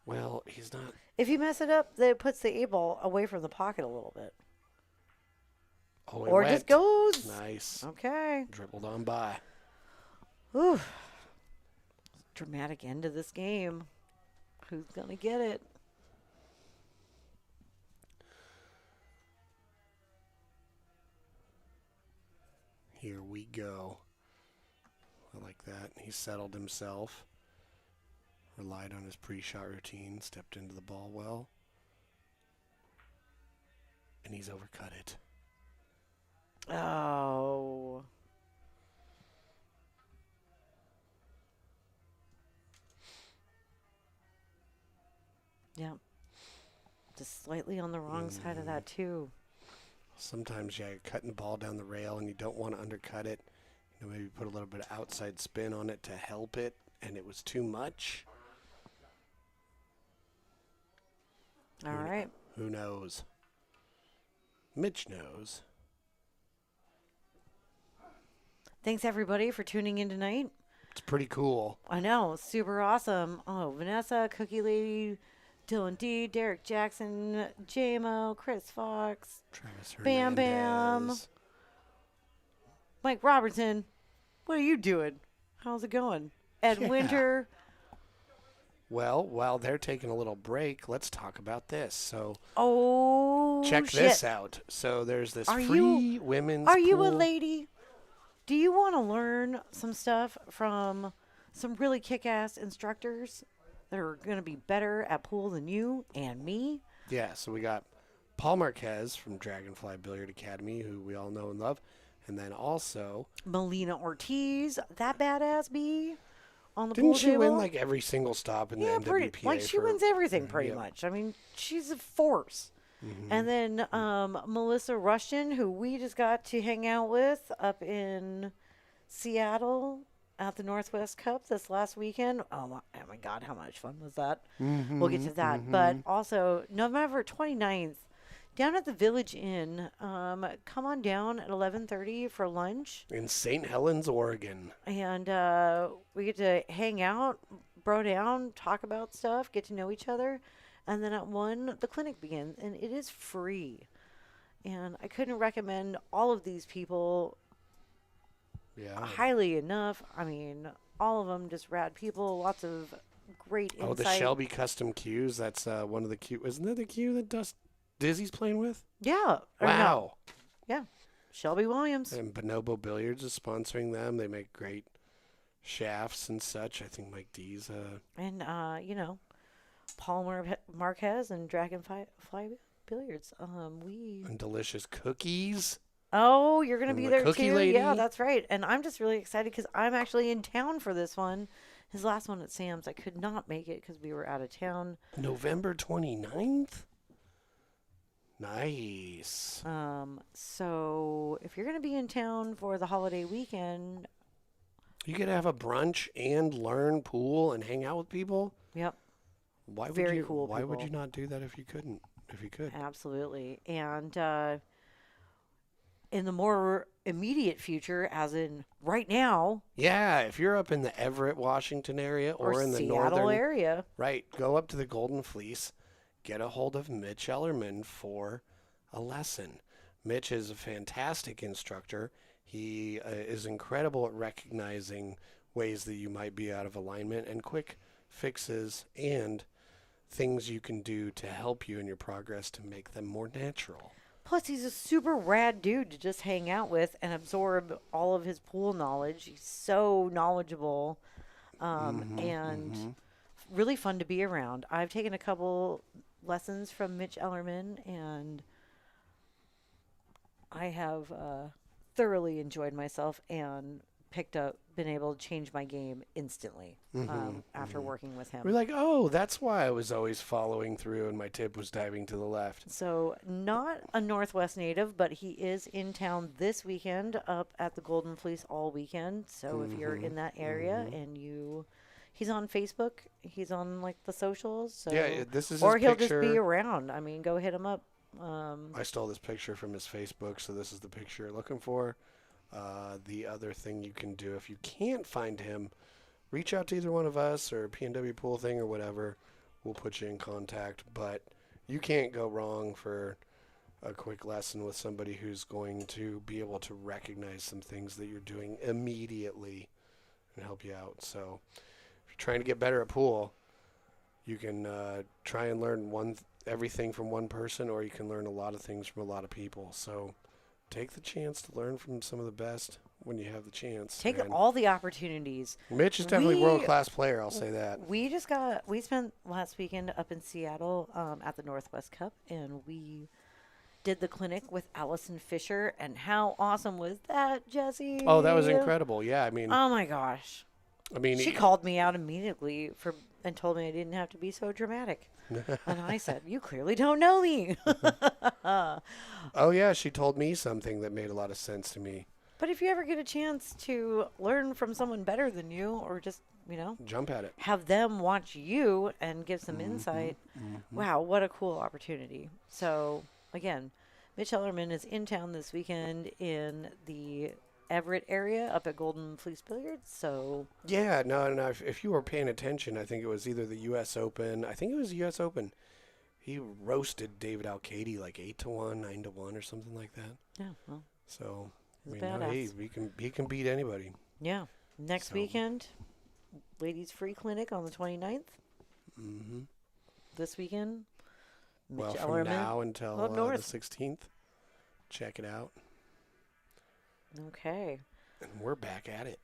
Well, he's not. If you mess it up, then it puts the 8 ball away from the pocket a little bit, Oh, it or went. just goes. Nice. Okay. Dribbled on by. Ooh. Dramatic end to this game. Who's gonna get it? Here we go. I like that. He settled himself. Relied on his pre-shot routine. Stepped into the ball well. And he's overcut it. Oh. Yeah. Just slightly on the wrong side of that too. Sometimes, yeah, you're cutting the ball down the rail and you don't want to undercut it. You know, maybe put a little bit of outside spin on it to help it, and it was too much. All right. Who knows? Mitch knows. Thanks everybody for tuning in tonight. It's pretty cool. I know, super awesome. Oh, Vanessa, Cookie Lady, Dylan D, Derek Jackson, JMO, Chris Fox, Travis Bam Bam. Hernandez. Mike Robertson. What are you doing? How's it going? Ed Yeah. Winter. Well, while they're taking a little break, let's talk about this. So Oh, check shit. this out. So there's this Are free women's Are you a pool. lady? Do you want to learn some stuff from some really kick-ass instructors that are going to be better at pool than you and me? Yeah, so we got Paul Marquez from Dragonfly Billiard Academy, who we all know and love. And then also, Melina Ortiz, that badass bee on the didn't pool she table. win like every single stop in yeah, the pretty NWPA? like she for- wins everything pretty Yep. much. I mean, she's a force. Mhm. And then Melissa Rushton, who we just got to hang out with up in Seattle at the Northwest Cup this last weekend. Oh my God, how much fun was that? We'll get to that. But also, November 29th, down at the Village Inn, come on down at 11:30 for lunch. In St. Helens, Oregon. And we get to hang out, bro down, talk about stuff, get to know each other. And then at 1, the clinic begins, and it is free. And I couldn't recommend all of these people Yeah. highly enough. I mean, all of them just rad people, lots of great Oh, the insight. Shelby custom cues. That's one of the cue. Isn't that the cue that Dizzy's playing with? Yeah. Or no. Wow. Yeah. Shelby Williams. And Bonobo Billiards is sponsoring them. They make great shafts and such. I think Mike D's. And, Paul Marquez and Dragonfly Billiards. And delicious cookies. Oh, you're going to And be the there cookie too? lady. Yeah, that's right. And I'm just really excited because I'm actually in town for this one. His last one at Sam's, I could not make it because we were out of town. November 29th? Nice. So if you're going to be in town for the holiday weekend, You could have a brunch and learn pool and hang out with people. yep, Why would Very you? cool Why would you people. not do that if you couldn't? If you could. absolutely. And in the more immediate future, as in right now, Yeah, if you're up in the Everett, Washington area or in the Seattle northern area, right, go up to the Golden Fleece, get a hold of Mitch Ellerman for a lesson. Mitch is a fantastic instructor. He is incredible at recognizing ways that you might be out of alignment and quick fixes and things you can do to help you in your progress to make them more natural. plus he's a super rad dude to just hang out with and absorb all of his pool knowledge. He's so knowledgeable, and really fun to be around. I've taken a couple lessons from Mitch Ellerman, and I have thoroughly enjoyed myself and been able to change my game instantly after working with him. We're like, oh, that's why I was always following through and my tip was diving to the left. So, not a Northwest native, but he is in town this weekend up at the Golden Fleece all weekend. So, if you're in that area and he's on Facebook, he's on like the socials. So, Yeah, this is or his he'll picture. just be around. I mean, go hit him up. I stole this picture from his Facebook, so this is the picture you're looking for. The other thing you can do, if you can't find him, reach out to either one of us or PNW Pool Thing or whatever. We'll put you in contact. But you can't go wrong for a quick lesson with somebody who's going to be able to recognize some things that you're doing immediately and help you out. So if you're trying to get better at pool, you can try and learn everything from one person, or you can learn a lot of things from a lot of people. So take the chance to learn from some of the best when you have the chance. Take And all the opportunities. Mitch is definitely a We- world-class player, I'll say that. We spent last weekend up in Seattle at the Northwest Cup, and we did the clinic with Allison Fisher. And how awesome was that, Jesse? Oh, that was incredible. Yeah, I mean, Oh my gosh. she She called me out immediately and told me I didn't have to be so dramatic. And I said, "You clearly don't know me." Oh yeah, she told me something that made a lot of sense to me. But if you ever get a chance to learn from someone better than you, or just, Jump at it. have them watch you and give some insight, wow, what a cool opportunity. So, again, Mitch Ellerman is in town this weekend in the Everett area up at Golden Fleece Billiards. So, Yeah, no. If you were paying attention, I think it was either the U.S. Open. I think it was the U.S. Open. He roasted David Alcady like 8-1, 9-1, or something like that. yeah, well, So He's no, badass. he can beat anybody. yeah. Next So- weekend, ladies free clinic on the 29th. Mm-hmm. This weekend, Mitch Well, from Ellerman. now until up the north. 16th, check it out. Okay. And we're back at it.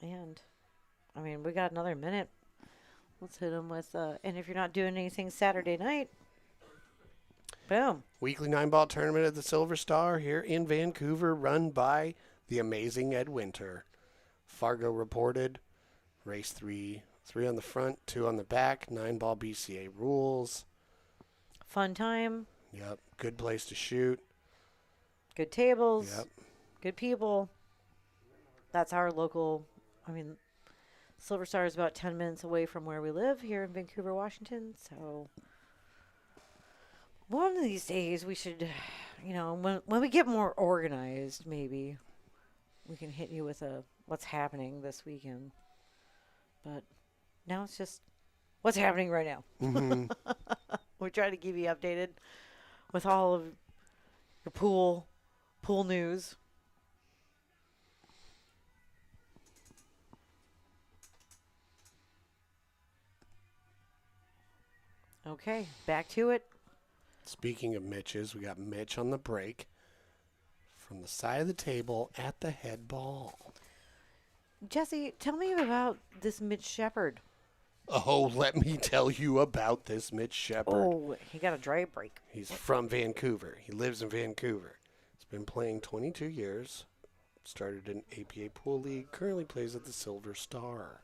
And, I mean, we got another minute. Let's hit them with, and if you're not doing anything Saturday night, boom. Weekly 9-ball tournament at the Silver Star here in Vancouver, run by the amazing Ed Winter. Fargo reported, race 3 on the front, 2 on the back, 9-ball BCA rules. Fun time, Yep, good place to shoot. good tables, Yep. good people. That's our local, I mean, Silver Star is about 10 minutes away from where we live here in Vancouver, Washington. So one of these days we should, when we get more organized, maybe we can hit you with what's happening this weekend. But now it's just what's happening right now. We're trying to keep you updated with all of your pool news. Okay, back to it. Speaking of Mitches, we got Mitch on the break from the side of the table at the head ball. Jesse, tell me about this Mitch Shepard. Oh, let me tell you about this Mitch Shepard. Oh, he got a dry break. He's from Vancouver. He lives in Vancouver. He's been playing 22 years. Started in APA Pool League. Currently plays at the Silver Star.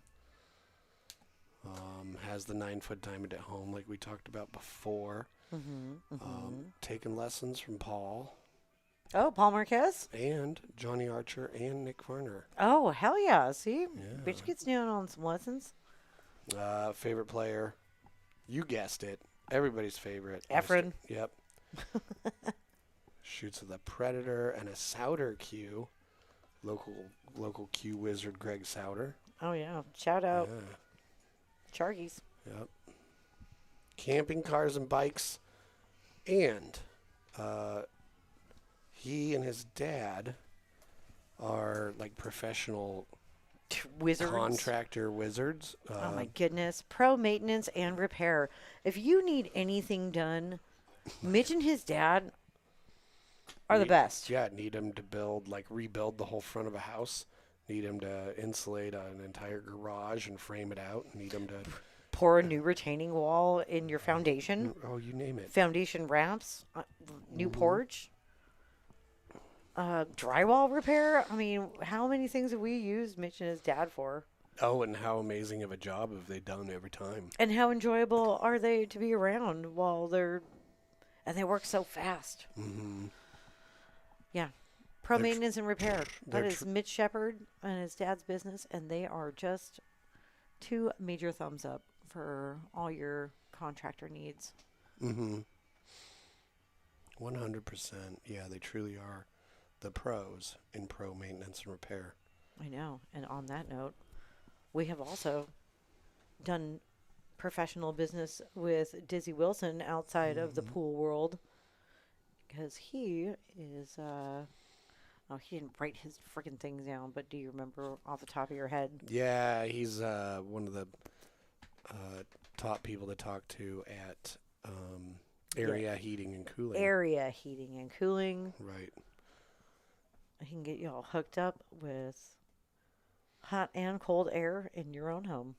Has the 9-foot diamond at home, like we talked about before. Taking lessons from Paul Oh, Paul Marquez? and Johnny Archer and Nick Varner. Oh, hell yeah. See? Yeah. Bitch gets down on some lessons. Favorite player? You guessed it. Everybody's favorite. Efren. Yep. Shoots with a Predator and a Souter Q. Local Q wizard Greg Souter. Oh, yeah. Shout out. Yeah. Chargies. Yep. Camping cars and bikes. And he and his dad are like professional Wizards. contractor wizards. Oh, my goodness. Pro maintenance and repair. If you need anything done, Mitch and his dad are the best. Yeah, need him to rebuild the whole front of a house. Need him to insulate an entire garage and frame it out. Need him to Pour a new retaining wall in your foundation. Oh, you name it. Foundation ramps. New porch. Drywall repair. I mean, how many things have we used Mitch and his dad for? Oh, and how amazing of a job have they done every time? And how enjoyable are they to be around while they're... And they work so fast. Mm-hmm. Yeah. Pro They're maintenance and repair. That they're is Mitch Shepard and his dad's business. And they are just 2 major thumbs up for all your contractor needs. Mm-hmm. 100%. Yeah, they truly are the pros in pro maintenance and repair. I know. And on that note, we have also done professional business with Dizzy Wilson outside of the pool world, because he is he didn't write his freaking things down, but do you remember off the top of your head? Yeah, he's one of the top people to talk to at area heating and cooling. Area heating and cooling. Right. He can get you all hooked up with hot and cold air in your own home.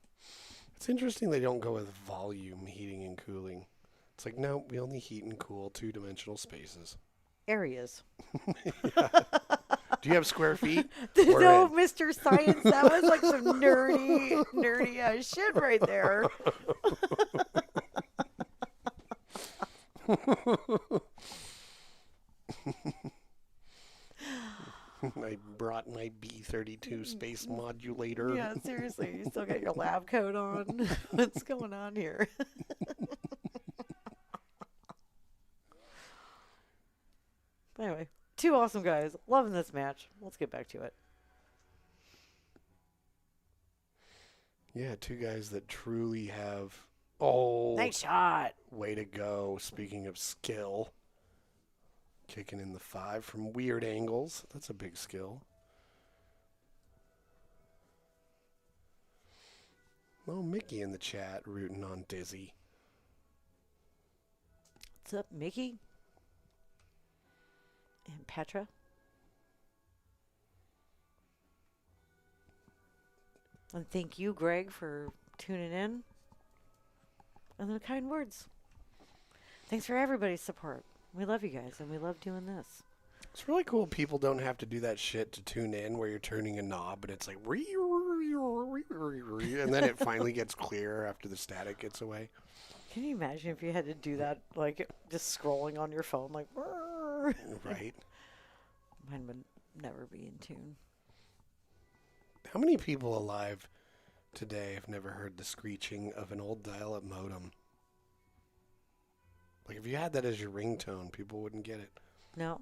It's interesting they don't go with volume heating and cooling. It's like, no, we only heat and cool 2-dimensional spaces. Areas. Do you have square feet? No, Mr. Science, that was like some nerdy ass shit right there. I brought my B-32 space modulator. Yeah, seriously. You still got your lab coat on? What's going on here? Anyway, 2 awesome guys. Loving this match. Let's get back to it. Yeah, 2 guys that truly have... Oh, Nice shot. way to go. Speaking of skill. Kicking in the 5 from weird angles. That's a big skill. Oh, Mickey in the chat rooting on Dizzy. What's up, Mickey? And Petra? And thank you, Greg, for tuning in. And the kind words. Thanks for everybody's support. We love you guys, and we love doing this. It's really cool people don't have to do that shit to tune in where you're turning a knob and it's like... And then it finally gets clear after the static gets away. Can you imagine if you had to do that, like, just scrolling on your phone, like... Right. Mine would never be in tune. How many people alive today have never heard the screeching of an old dial-up modem? Like, if you had that as your ringtone, people wouldn't get it. No,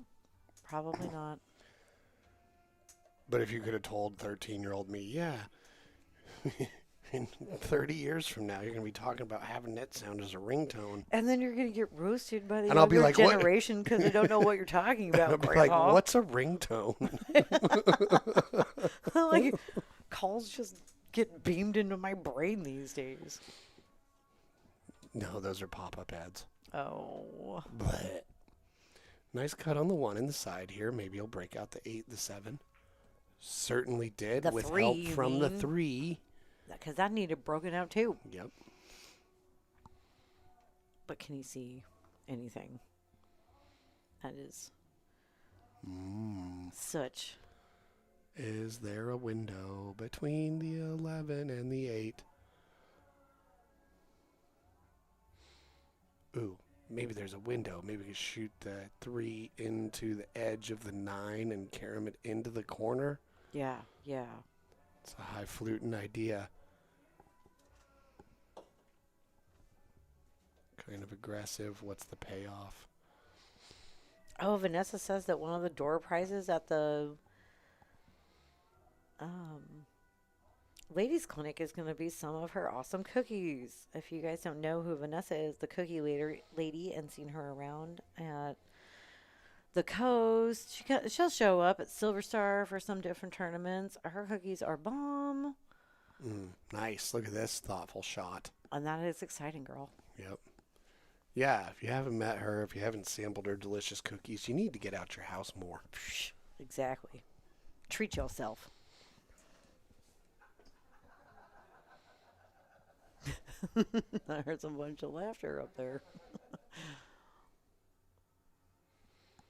probably not. But if you could have told 13-year-old me, yeah, in 30 years from now, you're going to be talking about having that sound as a ringtone. And then you're going to get roasted by the And I'll be younger like, what? generation because they don't know what you're talking about, I'll be Grandpa. like, what's a ringtone? Like, calls just get beamed into my brain these days. No, those are pop-up ads. Oh. But nice cut on the 1 in the side here. Maybe he'll break out the 8, the 7. Certainly did The with 3, help you from the mean? 3. Because that needed broken out too. Yep. But can he see anything? That is such. Is there a window between the 11 and the 8? Ooh, maybe there's a window. Maybe we could shoot the 3 into the edge of the 9 and carom it into the corner. Yeah, yeah. It's a highfalutin idea. Kind of aggressive. What's the payoff? Oh, Vanessa says that one of the door prizes at the ladies' clinic is going to be some of her awesome cookies. If you guys don't know who Vanessa is, the cookie lady, and seen her around at the coast, she'll show up at Silver Star for some different tournaments. Her cookies are bomb. Nice. Look at this thoughtful shot. And that is exciting, girl. Yep. Yeah, if you haven't met her, if you haven't sampled her delicious cookies, you need to get out your house more. Exactly. Treat yourself. I heard some bunch of laughter up there.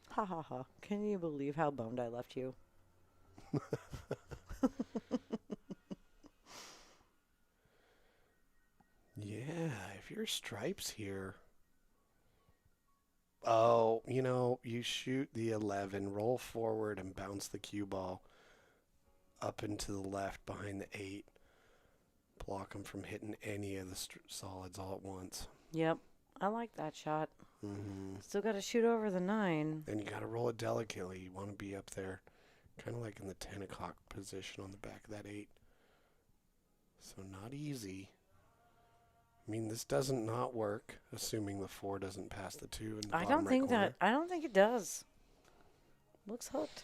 Ha ha ha. Can you believe how bummed I left you? Yeah, if your stripes here. Oh, you shoot the 11, roll forward, and bounce the cue ball up and to the left behind the 8. Block them from hitting any of the solids all at once. Yep. I like that shot. Mm-hmm. Still got to shoot over the 9. And you got to roll it delicately. You want to be up there, kind of like in the 10 o'clock position on the back of that 8. So not easy. I mean, this doesn't not work, assuming the 4 doesn't pass the 2 in the I bottom don't right think corner. that. I don't think it does. Looks hooked.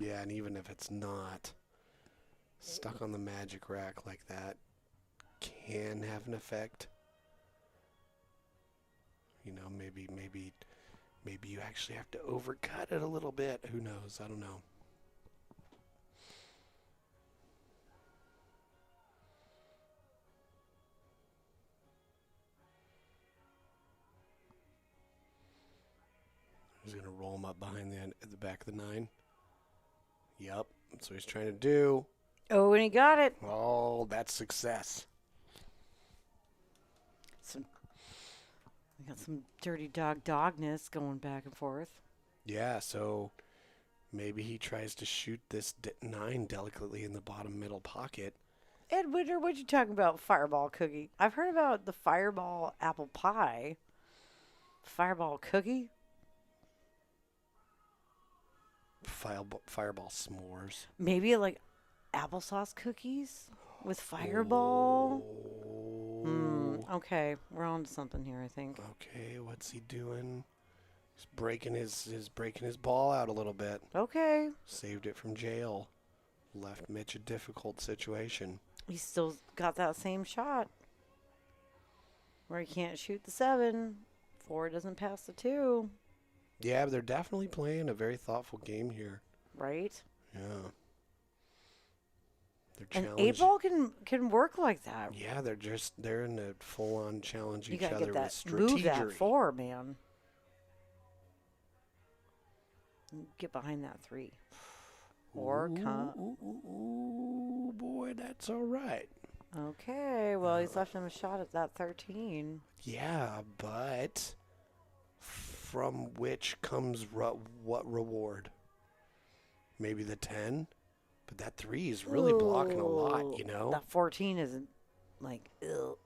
Yeah, and even if it's not stuck on the magic rack like that, can have an effect. Maybe you actually have to overcut it a little bit. Who knows? I don't know. He's going to roll him up behind the back of the 9. Yep, that's what he's trying to do. Oh, and he got it. Oh, that's success. We got some dirty dogness going back and forth. Yeah, so maybe he tries to shoot this 9 delicately in the bottom middle pocket. Ed Winter, what you talking about? Fireball cookie. I've heard about the fireball apple pie. Fireball cookie? Fireball s'mores. Maybe like applesauce cookies with fireball? Okay, we're on to something here, I think. Okay, what's he doing? He's breaking his ball out a little bit. Okay. Saved it from jail. Left Mitch a difficult situation. He's still got that same shot where he can't shoot the 7. 4 doesn't pass the 2. Yeah, but they're definitely playing a very thoughtful game here. Right? Yeah. And 8-ball can work like that. Yeah, they're in a full-on challenge You each gotta other get that, with strategy. move that 4, man. Get behind that 3. Or come. Ooh, boy, that's all right. Okay, well, he's left him a shot at that 13. Yeah, but from which comes what reward? Maybe the 10? But that 3 is really blocking a lot, That 14 isn't like, ugh.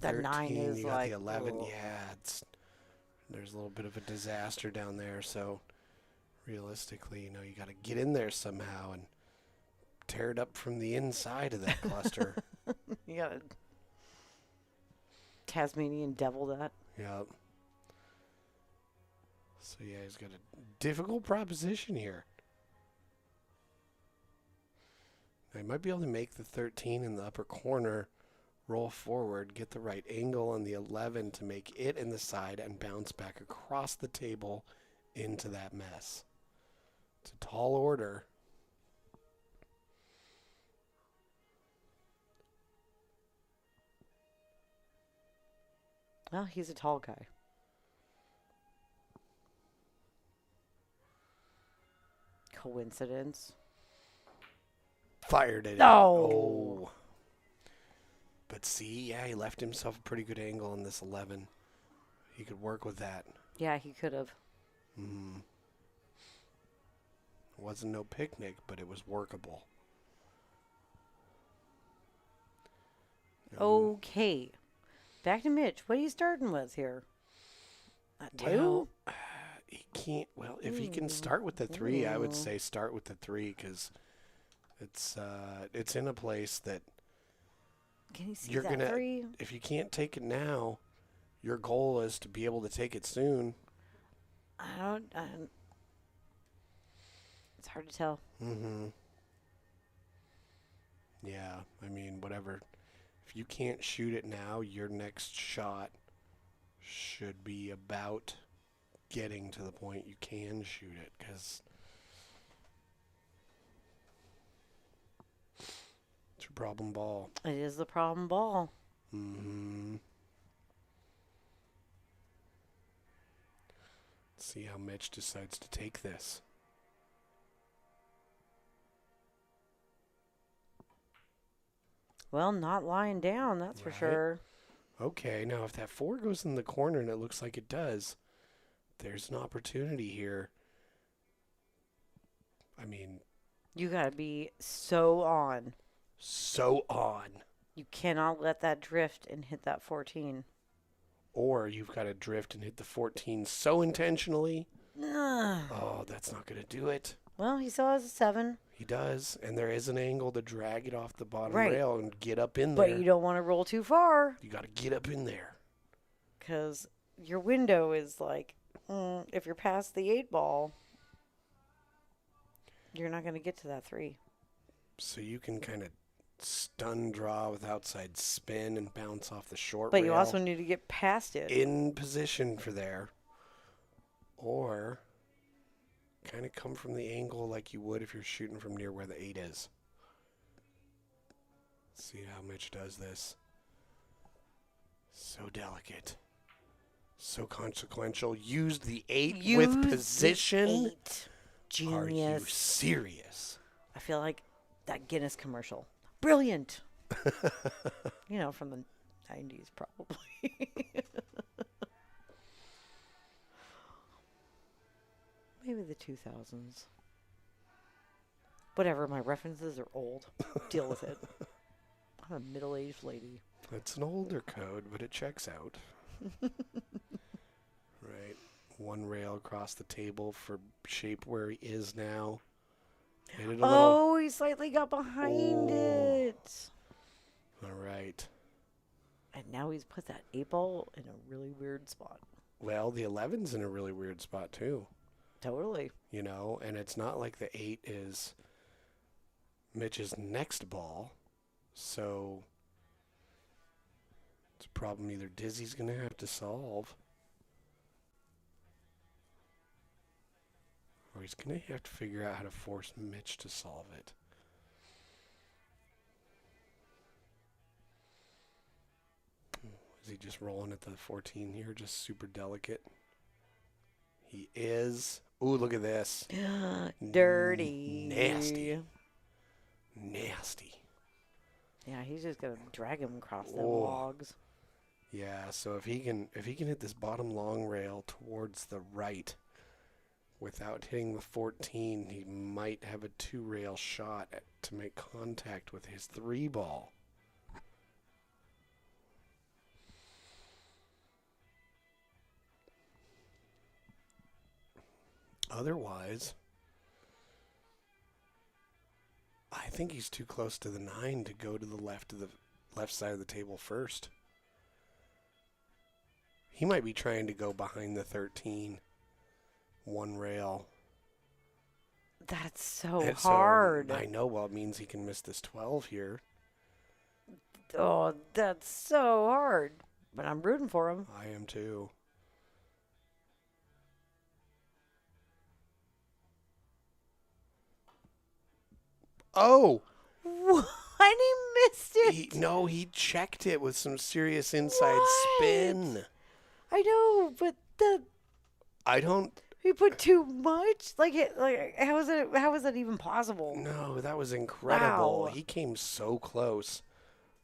That 9 is you got like, the 11. ugh. Yeah, there's a little bit of a disaster down there. So realistically, you got to get in there somehow and tear it up from the inside of that cluster. You got to Tasmanian devil that. Yep. So yeah, he's got a difficult proposition here. Now, he might be able to make the 13 in the upper corner, roll forward, get the right angle on the 11 to make it in the side, and bounce back across the table into that mess. It's a tall order. Well, he's a tall guy. Coincidence? Fired it. No. Oh. But see, yeah, he left himself a pretty good angle on this 11. He could work with that. Yeah, he could have. Mm. It wasn't no picnic, but it was workable. Okay. Back to Mitch. What are you starting with here? A 2? Well, he can't. Well, if he can start with the 3, I would say start with the 3 because it's in a place that Can you see you're that gonna. 3? If you can't take it now, your goal is to be able to take it soon. I don't. It's hard to tell. Mm-hmm. Yeah, I mean, whatever. If you can't shoot it now, your next shot should be about getting to the point you can shoot it, because it's your problem ball. It is the problem ball. Mm-hmm. Let's see how Mitch decides to take this. Well, not lying down, that's for Right. sure. Okay, now if that 4 goes in the corner, and it looks like it does, there's an opportunity here. I mean, You got to be so on. so on. You cannot let that drift and hit that 14. Or you've got to drift and hit the 14 so intentionally. Ugh. Oh, that's not going to do it. Well, he still has a 7, He does, and there is an angle to drag it off the bottom Right. rail and get up in but there. you don't want to roll too far You got to get up in there. because your window is like, if you're past the 8 ball, you're not going to get to that 3. So you can kind of stun draw with outside spin and bounce off the short But rail. you also need to get past it. In position for there. Or kind of come from the angle like you would if you're shooting from near where the 8 is. See how Mitch does this. So delicate. So consequential. Used the 8 Use with the position. 8. Are you Genius. serious? I feel like that Guinness commercial. Brilliant. You know, from the 90s, probably. Maybe the 2000s. Whatever, my references are old. Deal with it. I'm a middle-aged lady. That's an older code, but it checks out. Right. One rail across the table for shape where he is now. Made it a little. Oh, he slightly got behind Oh. it. All right. And now he's put that 8 ball in a really weird spot. Well, the 11's in a really weird spot, too. Totally. You know, and it's not like the 8 is Mitch's next ball. So it's a problem either Dizzy's going to have to solve, or he's going to have to figure out how to force Mitch to solve it. Is he just rolling at the 14 here, just super delicate? He is. Ooh, look at this. Dirty. Nasty. Nasty. Yeah, he's just gonna drag him across the Oh. logs. Yeah, so if he can hit this bottom long rail towards the right without hitting the 14, he might have a 2-rail shot to make contact with his 3 ball. Otherwise, I think he's too close to the 9 to go to the left side of the table first. He might be trying to go behind the 13 one rail. That's so And hard. I know. Well, it means he can miss this 12 here. Oh, that's so hard. But I'm rooting for him. I am too. Oh, What? He missed it. no, he checked it with some serious inside What? spin. I know, but I don't. he put too much. Like how is it? How is that even possible? No, that was incredible. Wow. He came so close.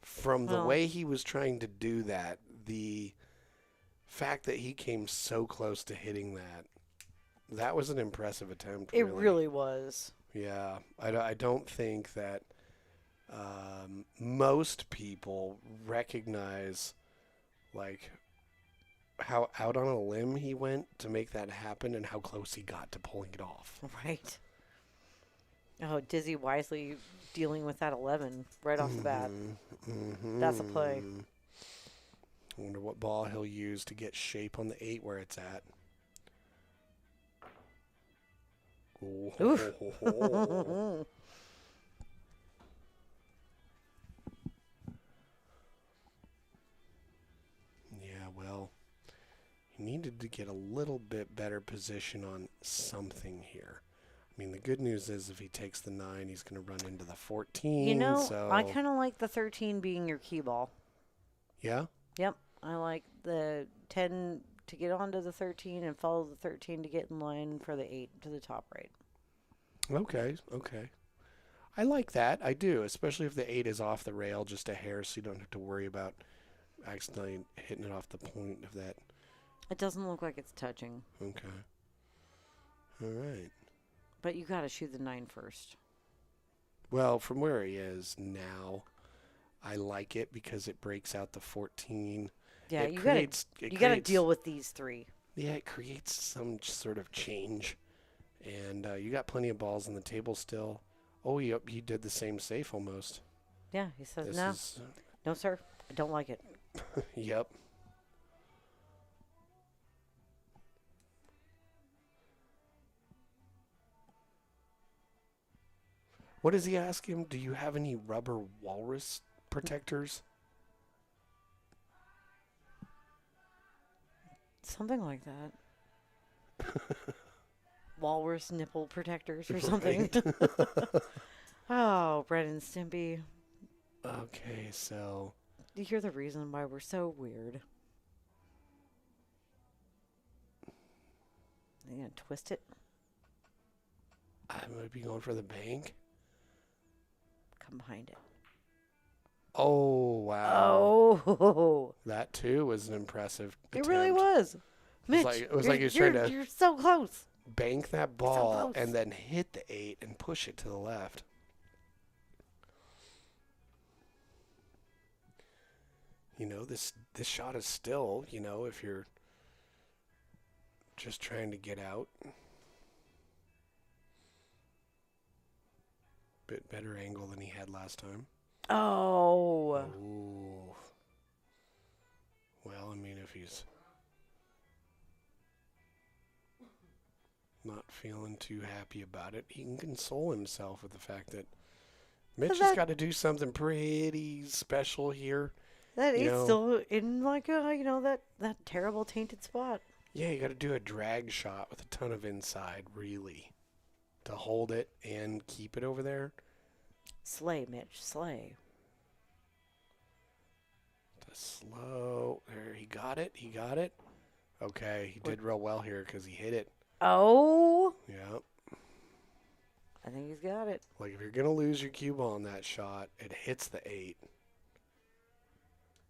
From the Well. way he was trying to do that, the fact that he came so close to hitting that was an impressive attempt. It really was. Yeah, I don't think that most people recognize like how out on a limb he went to make that happen and how close he got to pulling it off. Right. Oh, Dizzy wisely dealing with that 11 right off the bat. Mm-hmm. That's a play. I wonder what ball he'll use to get shape on the 8 where it's at. Oof. Yeah, well, he needed to get a little bit better position on something here. I mean, the good news is if he takes the 9, he's going to run into the 14. You know, so I kind of like the 13 being your key ball. Yeah? Yep. I like the 10 to get onto the 13 and follow the 13 to get in line for the 8 to the top right. Okay. I like that. I do, especially if the 8 is off the rail just a hair so you don't have to worry about accidentally hitting it off the point of that. It doesn't look like it's touching, Okay. All right. but you got to shoot the 9 first. Well, from where he is now, I like it because it breaks out the 14. Yeah, It you creates- got it to creates- deal with these 3. Yeah, it creates some sort of change. And you got plenty of balls on the table still. Oh, yep, he did the same safe almost. Yeah, he says This no. is, No, sir. I don't like it. yep. What does he ask him? Do you have any rubber walrus protectors? Something like that. Walrus nipple protectors or something. Oh, Ren and Stimpy. Okay, so You're the reason why we're so weird. Are you going to twist it? I might be going for the bank. Come behind it. Oh, wow. Oh. That, too, was an impressive It really attempt. was. Mitch, it was like he was trying to you're so close. bank that ball close. and then hit the 8 and push it to the left. You know, this shot is still, you know, if you're just trying to get out. Bit better angle than he had last time. Oh. Ooh. Well, I mean, if he's not feeling too happy about it, he can console himself with the fact that Mitch has got to do something pretty special here. That You is know- still in like a, that terrible tainted spot. Yeah, you got to do a drag shot with a ton of inside, really, to hold it and keep it over there. Slay, Mitch, slay. The slow. There, he got it. He got it. Okay, he did real well here because he hit it. Oh. Yeah. I think he's got it. Like, if you're going to lose your cue ball on that shot, it hits the 8.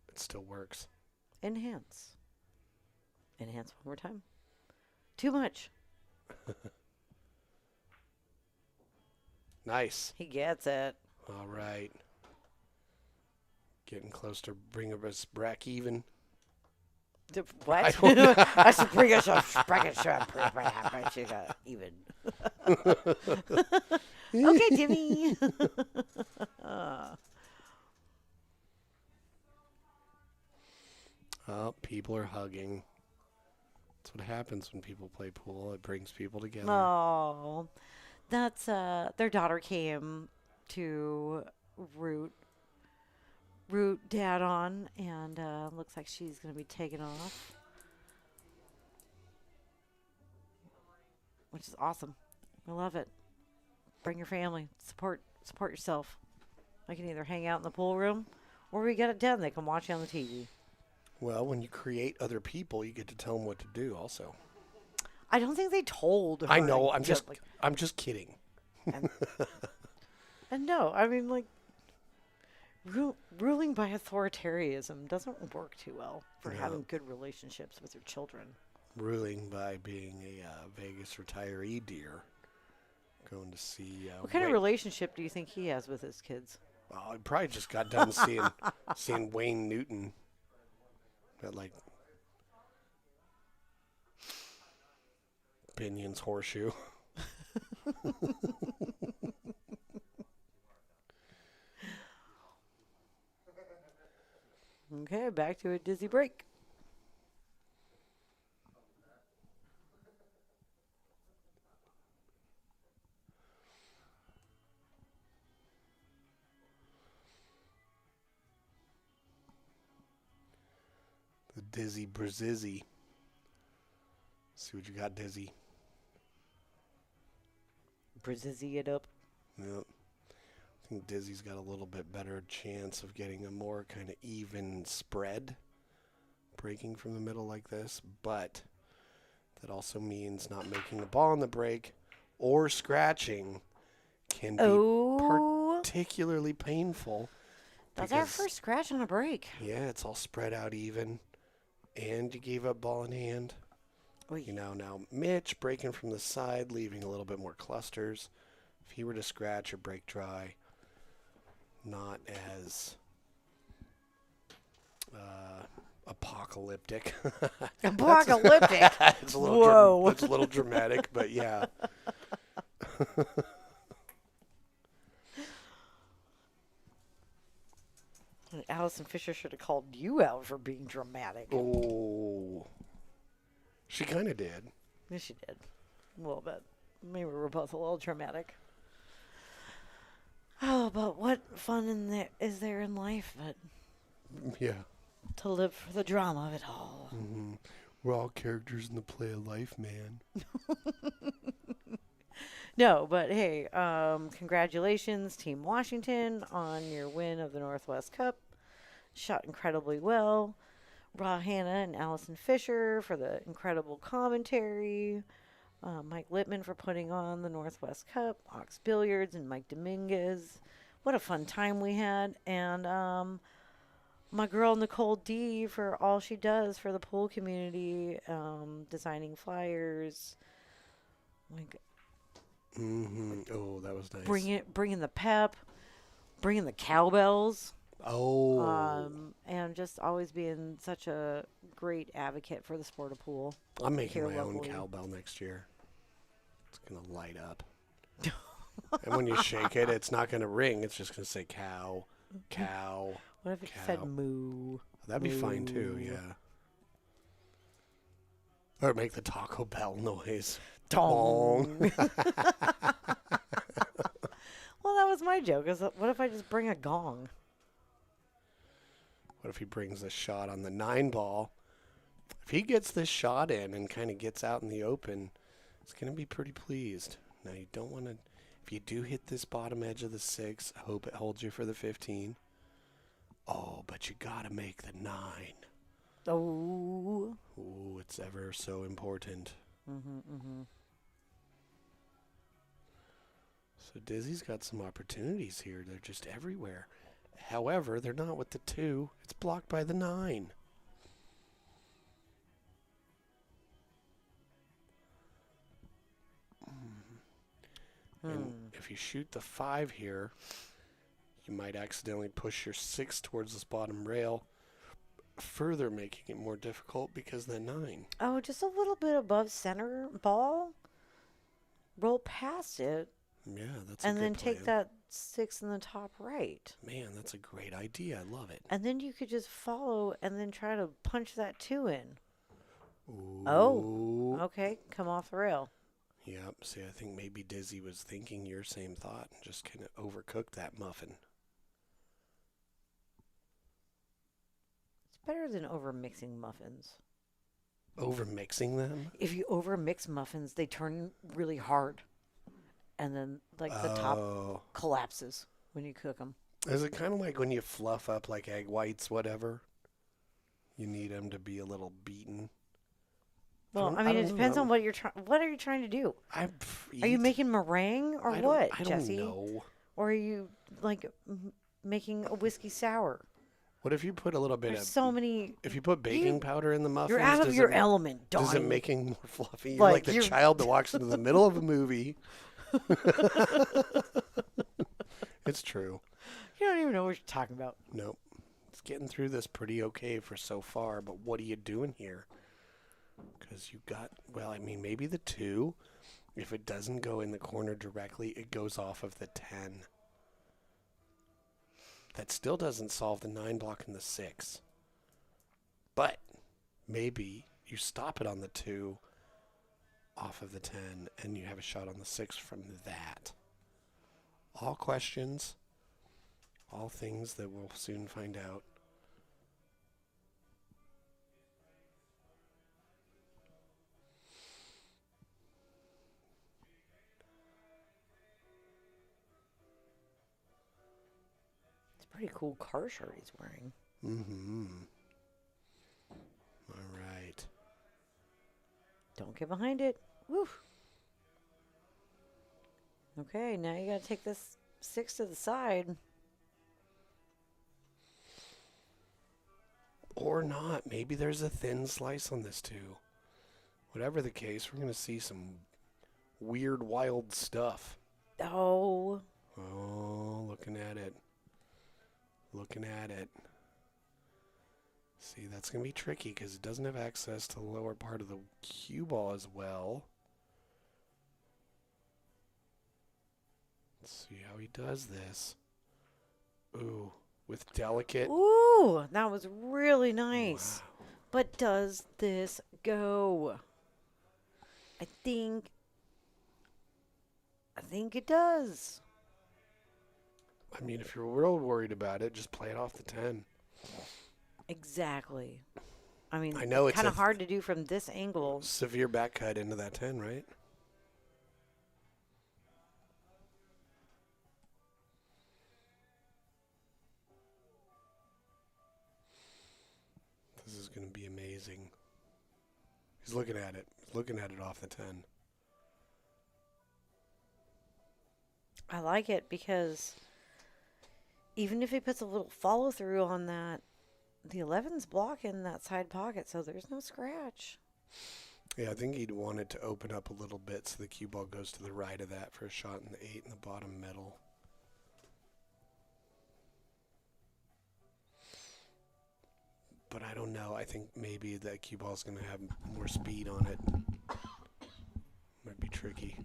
It still works. Enhance. Enhance one more time. Too much. Nice. He gets it. All right. Getting close to bring us back even. What? I don't know. I should bring us a even. Okay, Timmy. Oh, people are hugging. It's That's what happens when people play pool. It brings people together. Oh, that's their daughter came to root dad on, and looks like she's gonna be taking off, which is awesome. I love it. Bring your family. Support yourself. I can either hang out in the pool room, or we got it done. They can watch you on the TV. Well, when you create other people, you get to tell them what to do. Also, I don't think they told her. I know. to I'm just kidding. And no, I mean, like, ruling by authoritarianism doesn't work too well for No. having good relationships with your children. Ruling by being a Vegas retiree deer, going to see. What kind of Wayne- relationship do you think he has with his kids? I probably just got done seeing Wayne Newton at like Binion's Horseshoe. Okay, back to a dizzy break. The Dizzy Brazizzy. See what you got, Dizzy. Brazizzy it up. Yep. I think Dizzy's got a little bit better chance of getting a more kind of even spread breaking from the middle like this, but that also means not making the ball on the break or scratching can be Oh, particularly painful. that's our because- first scratch on a break. Yeah, it's all spread out even, and you gave up ball in hand. Oy. You know, now Mitch breaking from the side, leaving a little bit more clusters. If he were to scratch or break dry, not as apocalyptic. Apocalyptic. It's a little Whoa. it's a little dramatic, but yeah. Allison Fisher should have called you out for being dramatic. Oh, she kind of did. Yes, she did. A little bit. Maybe we were both a little dramatic. Oh, but what fun is there in life but Yeah. to live for the drama of it all? Hmm. We're all characters in the play of life, man. No, but hey, congratulations, Team Washington, on your win of the Northwest Cup. Shot incredibly well. Raw Hannah and Allison Fisher for the incredible commentary. Mike Littman for putting on the Northwest Cup. Ox Billiards and Mike Dominguez. What a fun time we had. And my girl Nicole D for all she does for the pool community, designing flyers. Like, Hmm. Oh, that was nice. bringing the pep, bringing the cowbells, Oh, and just always being such a great advocate for the sport of pool. I'm making here my own locally. cowbell next year. It's gonna light up, and when you shake it, it's not gonna ring. It's just gonna say cow, cow. What if it Cow. said moo? That'd be fine too. Moo. Yeah. Or make the Taco Bell noise. Dong. Well, that was my joke. Is that, what if I just bring a gong? What if he brings a shot on the 9-ball? If he gets this shot in and kind of gets out in the open, it's going to be pretty pleased. Now, you don't want to, if you do hit this bottom edge of the 6, I hope it holds you for the 15. Oh, but you got to make the 9. Oh. Ooh, it's ever so important. So Dizzy's got some opportunities here. They're just everywhere. However, they're not with the 2. It's blocked by the 9. And if you shoot the 5 here, you might accidentally push your 6 towards this bottom rail, further making it more difficult because of the 9. Oh, just a little bit above center ball. Roll past it, Yeah, that's and a then good take plan. that 6 in the top right. Man, that's a great idea. I love it. And then you could just follow and then try to punch that 2 in. Oh. Okay, come off the rail. Yep. See, I think maybe Dizzy was thinking your same thought and just kind of overcooked that muffin. It's better than over mixing muffins. Over mixing them? If you over mix muffins, they turn really hard, and then like the top Oh. collapses when you cook them. Is it kind of like when you fluff up like egg whites, whatever? You need them to be a little beaten. Well, I I mean, don't it know. depends on what you're trying. What are you trying to do? Are you making meringue or what, I don't Jesse? know. Or are you like making a whiskey sour? What if you put a little bit There's of so many. if you put baking powder in the muffins? You're out of does your it, element, Does it Donnie. make it more fluffy? You're like the you're- child that walks into the middle of a movie. It's true. You don't even know what you're talking about. Nope. It's getting through this pretty okay for so far, but what are you doing here? Because you got, well, I mean, maybe the 2. If it doesn't go in the corner directly, it goes off of the 10. That still doesn't solve the 9 block and the 6. But maybe you stop it on the 2 off of the 10 and you have a shot on the 6 from that. All questions, all things that we'll soon find out. It's a pretty cool car shirt he's wearing. Mm-hmm. All right. Don't get behind it. Woo. Okay, now you got to take this 6 to the side. Or not. Maybe there's a thin slice on this too. Whatever the case, we're going to see some weird, wild stuff. Oh. Oh, looking at it. Looking at it. See, that's going to be tricky because it doesn't have access to the lower part of the cue ball as well. Let's see how he does this. Ooh, with delicate. Ooh, that was really nice. Wow. But does this go? I think it does. I mean, if you're real worried about it, just play it off the 10. Exactly. I mean, I know it's kind a of hard to do from this angle. Severe back cut into that 10, right? This is going to be amazing. He's looking at it. He's looking at it off the 10. I like it because even if he puts a little follow through on that, the 11's blocking that side pocket, so there's no scratch. Yeah, I think he'd want it to open up a little bit so the cue ball goes to the right of that for a shot in the 8 in the bottom middle. But I don't know. I think maybe that cue ball is going to have more speed on it. Might be tricky.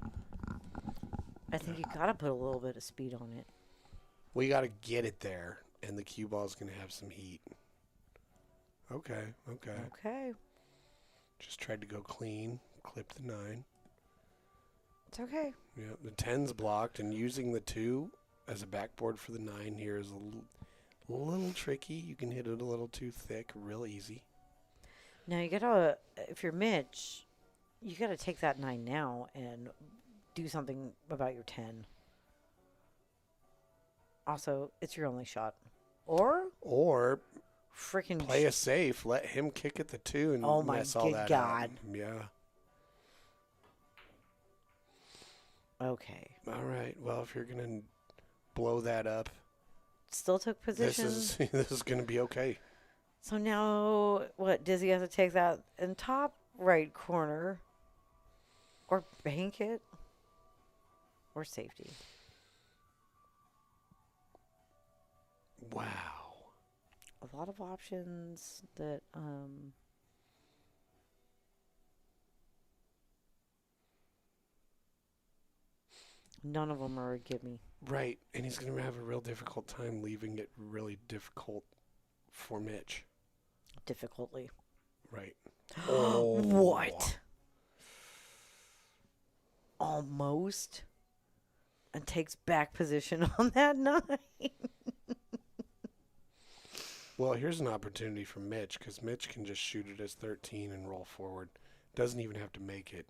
I think you got to put a little bit of speed on it. We got to get it there, and the cue ball is going to have some heat. Okay. Okay. Just tried to go clean, clipped the 9. It's okay. Yeah, the 10's blocked, and using the 2 as a backboard for the 9 here is a little tricky. You can hit it a little too thick, real easy. Now you got to, if you're Mitch, you got to take that 9 now and do something about your 10. Also, it's your only shot. Or freaking play a safe. Let him kick at the 2 and Oh my mess all good that God. up. Yeah. Okay. All right. Well, if you're going to blow that up, Still took position. this is going to be okay. So now, what, Dizzy has to take that in top right corner or bank it or safety. Wow. A lot of options that none of them are a gimme. Right. And he's going to have a real difficult time leaving it really difficult for Mitch. Difficultly. Right. What? Almost. And takes back position on that 9. Well, here's an opportunity for Mitch because Mitch can just shoot it as 13 and roll forward. Doesn't even have to make it,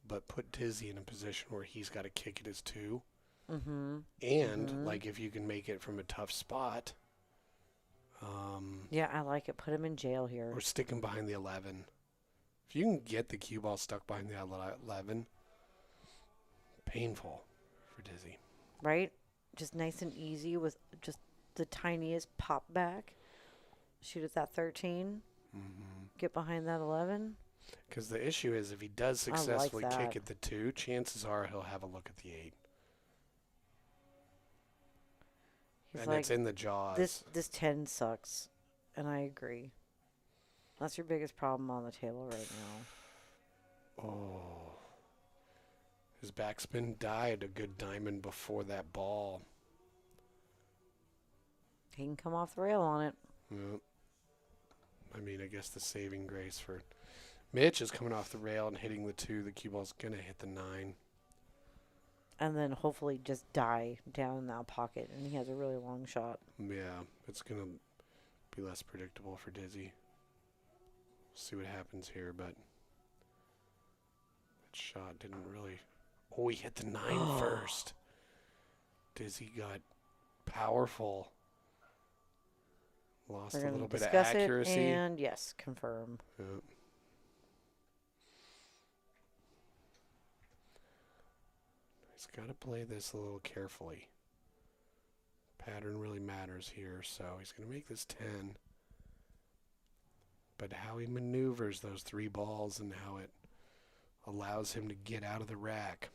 but put Dizzy in a position where he's got to kick it as 2. Mm-hmm. And like if you can make it from a tough spot, Yeah, I like it. Put him in jail here. or stick him behind the 11. If you can get the cue ball stuck behind the 11, painful for Dizzy. Right? Just nice and easy with just the tiniest pop back. Shoot at that 13. Get behind that 11. Because the issue is if he does I like successfully that. kick at the 2, chances are he'll have a look at the 8. He's And like, it's in the jaws. this 10 sucks. And I agree. That's your biggest problem on the table right now. Oh. His backspin died a good diamond before that ball. He can come off the rail on it. Yep. I mean, I guess the saving grace for Mitch is coming off the rail and hitting the 2. The cue ball's going to hit the 9. And then hopefully just die down in that pocket. And he has a really long shot. Yeah, it's going to be less predictable for Dizzy. See what happens here, but that shot didn't really... Oh, he hit the 9 first. Dizzy got powerful. Lost We're a going little to bit of discuss it. accuracy. And yes, confirm. Yep. He's got to play this a little carefully. Pattern really matters here, so he's going to make this 10. But how he maneuvers those 3 balls and how it allows him to get out of the rack.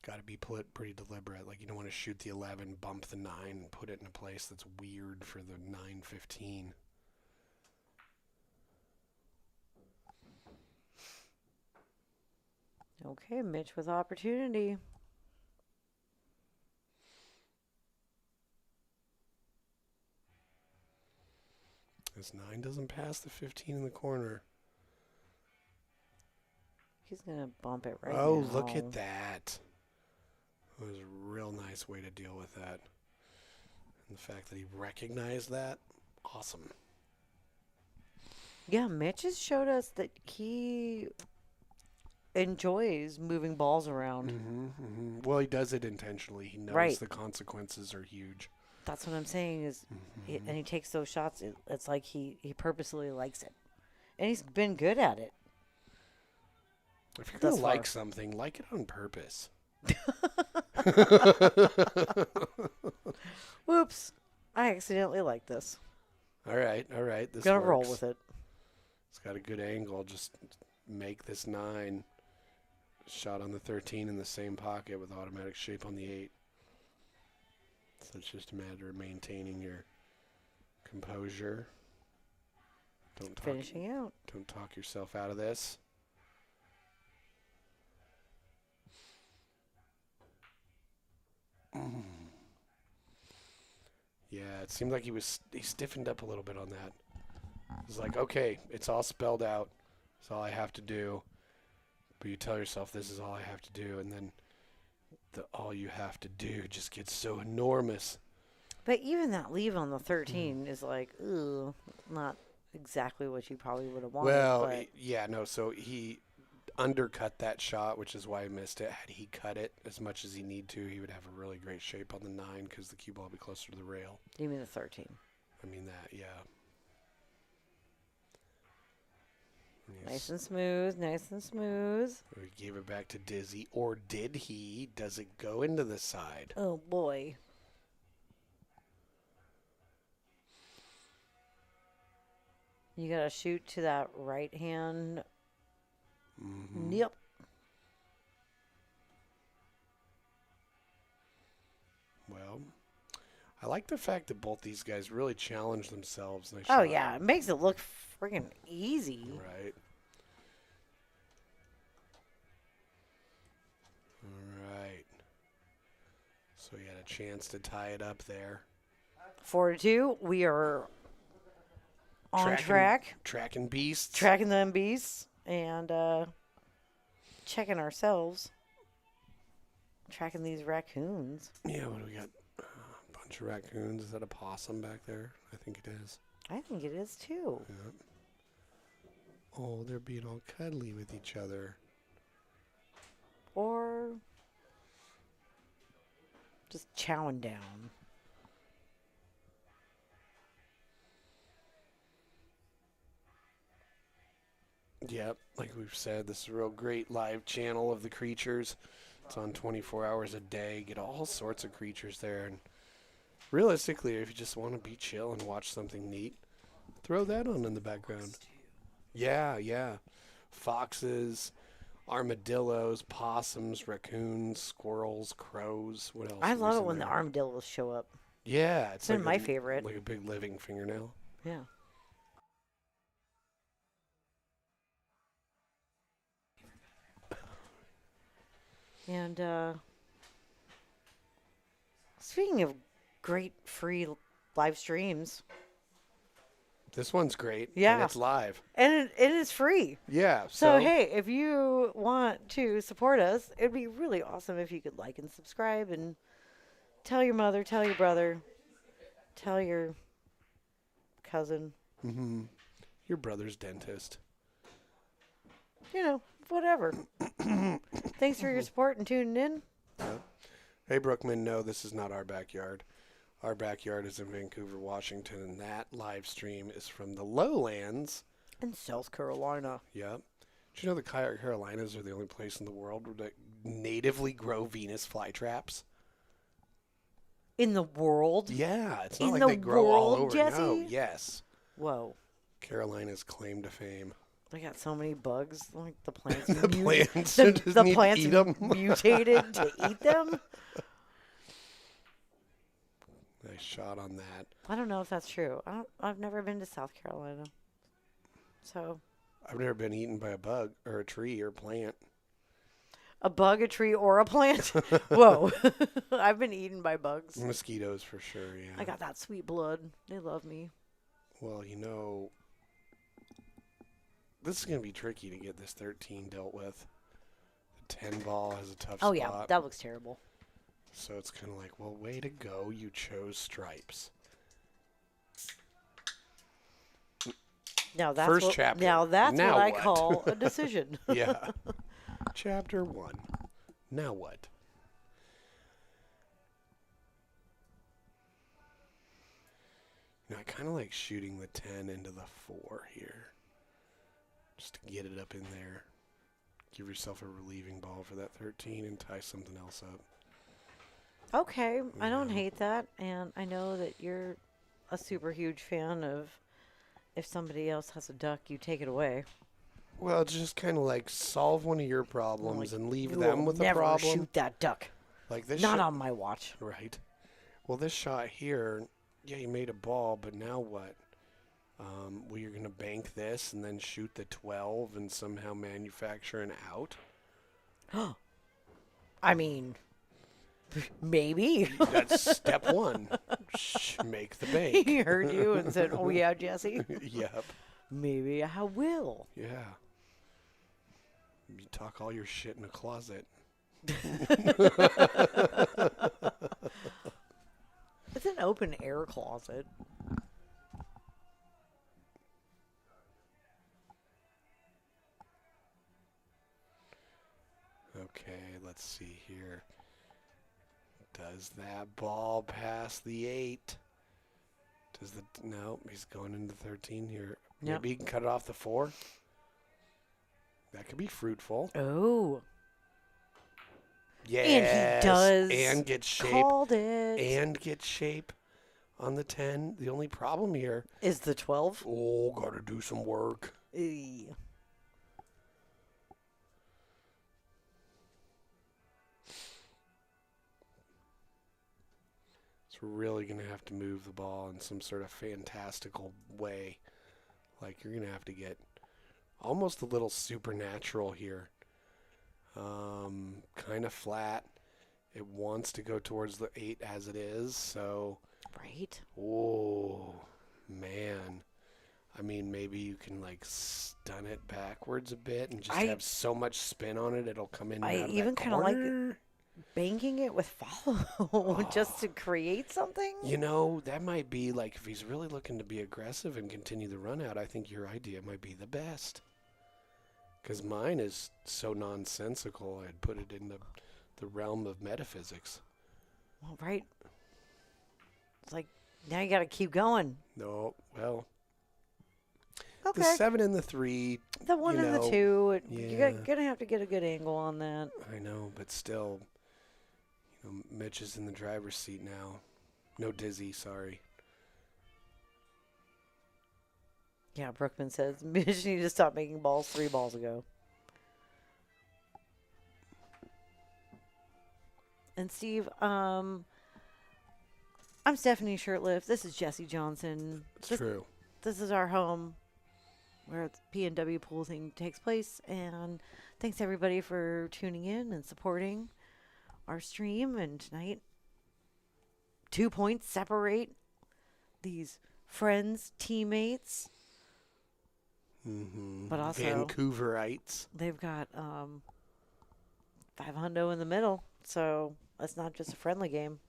Got to be pretty deliberate. Like, you don't want to shoot the 11, bump the 9, and put it in a place that's weird for the 9-15. Okay, Mitch with opportunity. This 9 doesn't pass the 15 in the corner. He's going to bump it right Oh, now. look at that. That was a real nice way to deal with that. And the fact that he recognized that, awesome. Yeah, Mitch has showed us that he enjoys moving balls around. Well, he does it intentionally. He knows Right. the consequences are huge. That's what I'm saying is, and he takes those shots. It's like he purposely likes it. And he's been good at it. If you're Thus going to far. like something, like it on purpose. Whoops. I accidentally like this. All right. This Gonna works. roll with it. It's got a good angle. Just make this 9. Shot on the 13 in the same pocket with automatic shape on the 8. So it's just a matter of maintaining your composure. Finishing out. Don't talk yourself out of this. Yeah, it seemed like he stiffened up a little bit on that. It's like, okay, it's all spelled out. It's all I have to do. But you tell yourself this is all I have to do, and then the all you have to do just gets so enormous. But even that leave on the 13 is like, ooh, not exactly what you probably would have wanted. Well, but so he undercut that shot, which is why he missed it. Had he cut it as much as he need to, he would have a really great shape on the 9 because the cue ball would be closer to the rail. you mean the 13? I mean that, yeah. Nice and smooth, nice and smooth. He gave it back to Dizzy, or did he? Does it go into the side? Oh, boy. You got to shoot to that right hand. Mm-hmm. Yep. Well, I like the fact that both these guys really challenge themselves. Nice Oh, shot. yeah. It makes it look freaking easy. Right. All right. So he had a chance to tie it up there. 4-2. We are on track, Tracking beasts. tracking them beasts, and checking ourselves, tracking these raccoons. Yeah, what do we got? A bunch of raccoons. Is that a possum back there? I think it is. I think it is too. Yep. Oh, they're being all cuddly with each other. Or just chowing down. Yep, like we've said, this is a real great live channel of the creatures. It's on 24 hours a day. Get all sorts of creatures there. And realistically, if you just want to be chill and watch something neat, throw that on in the background. Yeah, yeah. Foxes, armadillos, possums, raccoons, squirrels, crows. What else? I is love it in when the there? armadillos show up. Yeah, It's been like my a- favorite. Like a big living fingernail. Yeah. And speaking of great free live streams, This one's great. Yeah. And it's live. and it is free. Yeah. So, hey, if you want to support us, it'd be really awesome if you could like and subscribe and tell your mother, tell your brother, tell your cousin, Mm-hmm. Your brother's dentist. you know, whatever. Thanks for your support and tuning in. Hey, Brookman, no, this is not our backyard. Our backyard is in Vancouver, Washington, and that live stream is from the lowlands. In South Carolina. Yep. Did you know the Carolinas are the only place in the world that natively grow Venus flytraps? In the world? Yeah, it's In not like the they grow all world, over. No, Jesse? yes. Whoa. Carolina's claim to fame. They got so many bugs. Like the plants. The plants the, just the need to plants eat 'em. mutated to eat them. Nice shot on that. I don't know if that's true. I've never been to South Carolina. So, I've never been eaten by a bug or a tree or plant. a bug, a tree, or a plant? Whoa. I've been eaten by bugs. Mosquitoes for sure, yeah. I got that sweet blood. They love me. Well, you know, this is going to be tricky to get this 13 dealt with. The 10 ball has a tough Oh, spot. yeah. That looks terrible. So it's kind of like, well, way to go. You chose stripes. Now that's First what, chapter. Now that's Now what I what? call a decision. Yeah. Chapter 1. Now what? You know, I kind of like shooting the 10 into the 4 here. Just to get it up in there. Give yourself a relieving ball for that 13 and tie something else up. Okay. I don't Yeah. hate that. And I know that you're a super huge fan of if somebody else has a duck, you take it away. Well, just kind of like solve one of your problems Like, and leave You them will with a never problem. shoot that duck. Like this Not shot, on my watch. right? Well, this shot here, yeah, you made a ball, but now what? Well, you're gonna bank this and then shoot the 12 and somehow manufacture an out. I mean, maybe. That's step 1. Make the bank. He heard you and said, "Oh yeah, Jesse, Yep. maybe I will." Yeah. You talk all your shit in a closet. It's an open air closet. Okay, let's see here. Does that ball pass the 8? Does the no? He's going into 13 here. Yep. Maybe he can cut it off the 4. That could be fruitful. Oh, Yes, and he does. and get shape Called it. and get shape on the 10. The only problem here, Is the 12? oh, gotta do some work. Eh. So we're really gonna have to move the ball in some sort of fantastical way. Like you're gonna have to get almost a little supernatural here. Kind of flat. It wants to go towards the 8 as it is, so Right? oh man. I then maybe you can like stun it backwards a bit and just I- have so much spin on it it'll come in and I out of even that kinda like it. corner. Banking it with follow just to create something. You know, that might be like if he's really looking to be aggressive and continue the run out, I think your idea might be the best. Because mine is so nonsensical, I'd put it in the realm of metaphysics. Well, right. It's like now you got to keep going. No, well, Okay. the 7 and the 3, The 1 you and the know, 2. yeah. You're gonna have to get a good angle on that. I know, but still, you know, Mitch is in the driver's seat now. No Dizzy, sorry. Yeah, Brookman says Mitch need to stop making balls 3 balls ago. And Steve, I'm Stephanie Shurtliff. This is Jesse Johnson. It's This, true. this is our home where the P&W pool thing takes place. And thanks everybody for tuning in and supporting our stream. And tonight, 2 points separate these friends, teammates. Mm-hmm. But also- Vancouverites. They've got 500 in the middle, so that's not just a friendly game.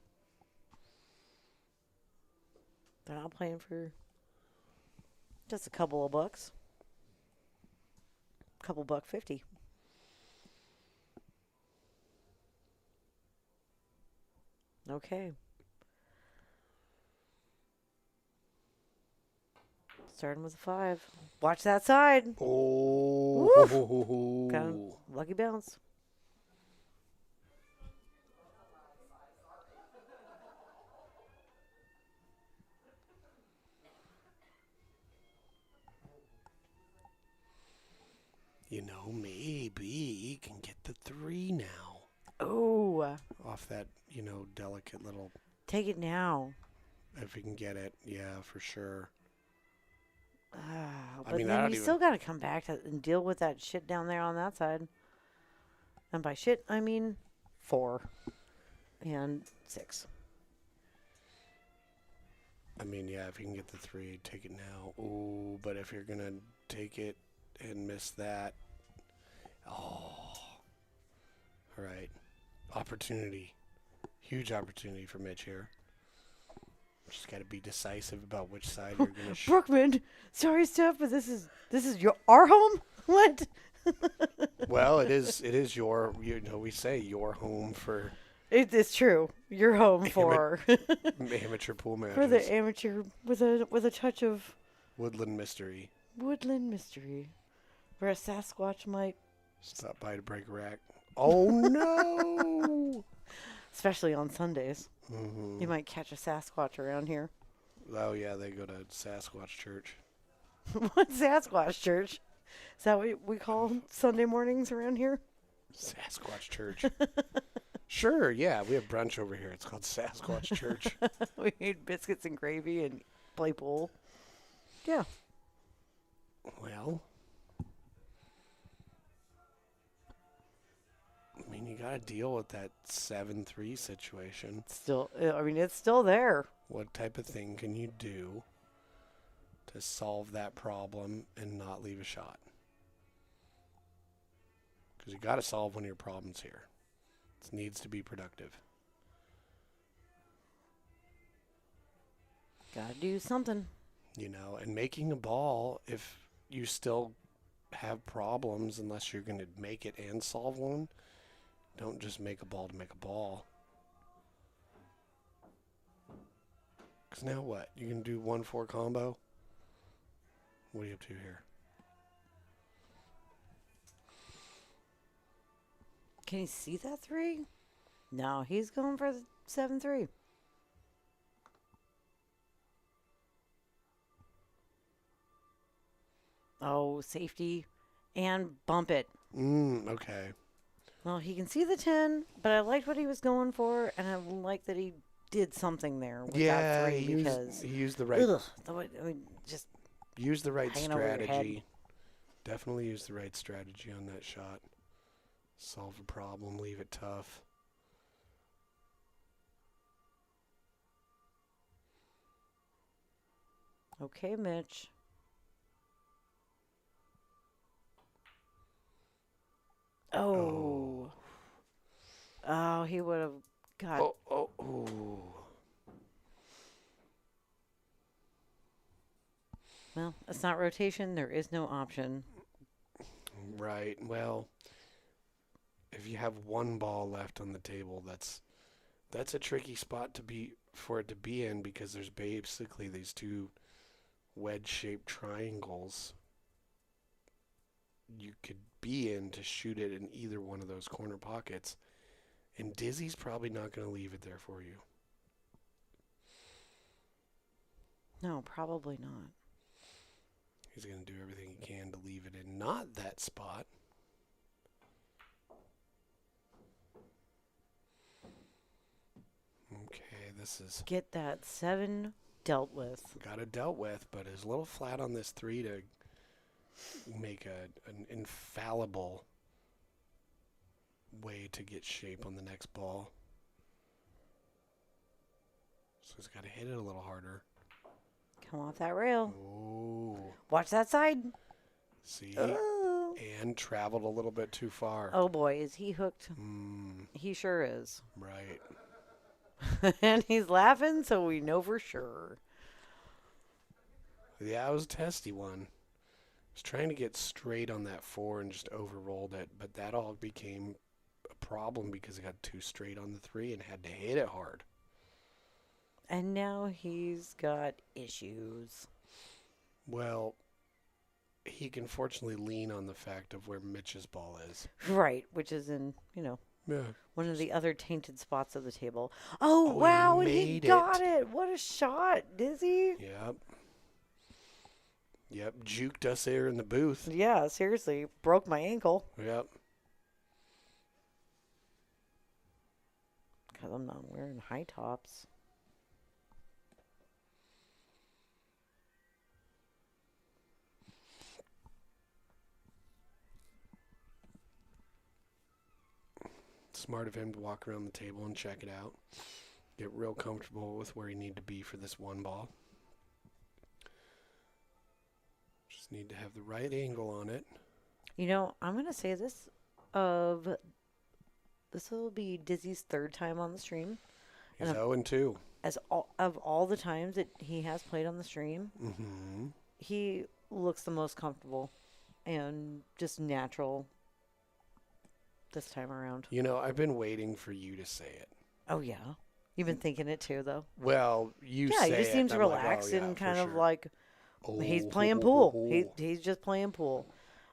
They're not playing for just a couple of bucks. Couple $1.50. Okay. Starting with a 5. Watch that side. Oh. Got a lucky bounce. You know, maybe he can get the 3 now. Oh, Off that, you know, delicate little, take it now. if he can get it. Yeah, for sure. But mean, I then don't you even- still got to come back and deal with that shit down there on that side. And by shit, I mean 4 and 6. I mean, yeah, if you can get the 3, take it now. Ooh, but if you're going to take it and miss that. Oh. All right. Opportunity. Huge opportunity for Mitch here. Just got to be decisive about which side you're going to Brookman, sorry, Steph, but this is our home. What? Well, it is your, you know, we say your home for It's true. You're home for amateur pool matches. for the amateur with a touch of Woodland mystery. woodland mystery, where a Sasquatch might, Stop by to break a rack. Oh no! especially on Sundays, Hmm. you might catch a Sasquatch around here. Oh yeah, they go to Sasquatch Church. What Sasquatch church? Is that what we call Sunday mornings around here? Sasquatch Church. Sure, yeah, we have brunch over here. It's called Sasquatch Church. We eat biscuits and gravy and play pool. Yeah. Well, I mean, you got to deal with that 7-3 situation. Still, I mean, it's still there. What type of thing can you do to solve that problem and not leave a shot? Because you got to solve one of your problems here. It needs to be productive. Gotta do something. You know, and making a ball, if you still have problems, unless you're going to make it and solve one, don't just make a ball to make a ball. Because now what? You can do 1-4 combo? What are you up to here? Can you see that 3? No, he's going for the 7-3. Oh, safety and bump it. Okay. Well, he can see the 10, but I liked what he was going for, and I like that he did something there with Yeah, that 3 he because used the right ugh, I mean, just use the right hanging over your head. strategy. Definitely use the right strategy on that shot. Solve a problem, leave it tough. okay, Mitch. Oh. Oh, he would have got. Oh. Well, it's not rotation. There is no option. Right. Well, if you have one ball left on the table, that's a tricky spot for it to be in, because there's basically these two wedge-shaped triangles you could be in to shoot it in either one of those corner pockets. And Dizzy's probably not going to leave it there for you. No, probably not. He's going to do everything he can to leave it in not that spot. Okay, this is Get that 7 dealt with. got it dealt with, but is a little flat on this 3 to make an infallible way to get shape on the next ball. So he's got to hit it a little harder. Come off that rail. Oh, Watch that side. see? Oh. And traveled a little bit too far. Oh boy, is he hooked? Mm, He sure is. right. And he's laughing, so we know for sure. Yeah, it was a testy one. I was trying to get straight on that 4 and just overrolled it, but that all became a problem because I got too straight on the 3 and had to hit it hard. And now he's got issues. Well, he can fortunately lean on the fact of where Mitch's ball is. Right, which is in, Yeah. one of the other tainted spots of the table. Oh, Oh, he wow, and he made got it. it. What a shot, Dizzy. Yep, juked us there in the booth. Yeah, seriously, broke my ankle. Yep. Because I'm not wearing high tops. Smart of him to walk around the table and check it out. Get real comfortable with where he need to be for this one ball. Just need to have the right angle on it. I'm going to say this will be Dizzy's 3rd time on the stream. He's And 0-2. Of all the times that he has played on the stream, Mm-hmm. he looks the most comfortable and just natural this time around. I've been waiting for you to say it. Oh, yeah. You've been thinking it too, though. Well, you Yeah, say he just it, seems and I'm like, relaxed oh, yeah, and for kind of sure. like he's playing pool. He's just playing pool.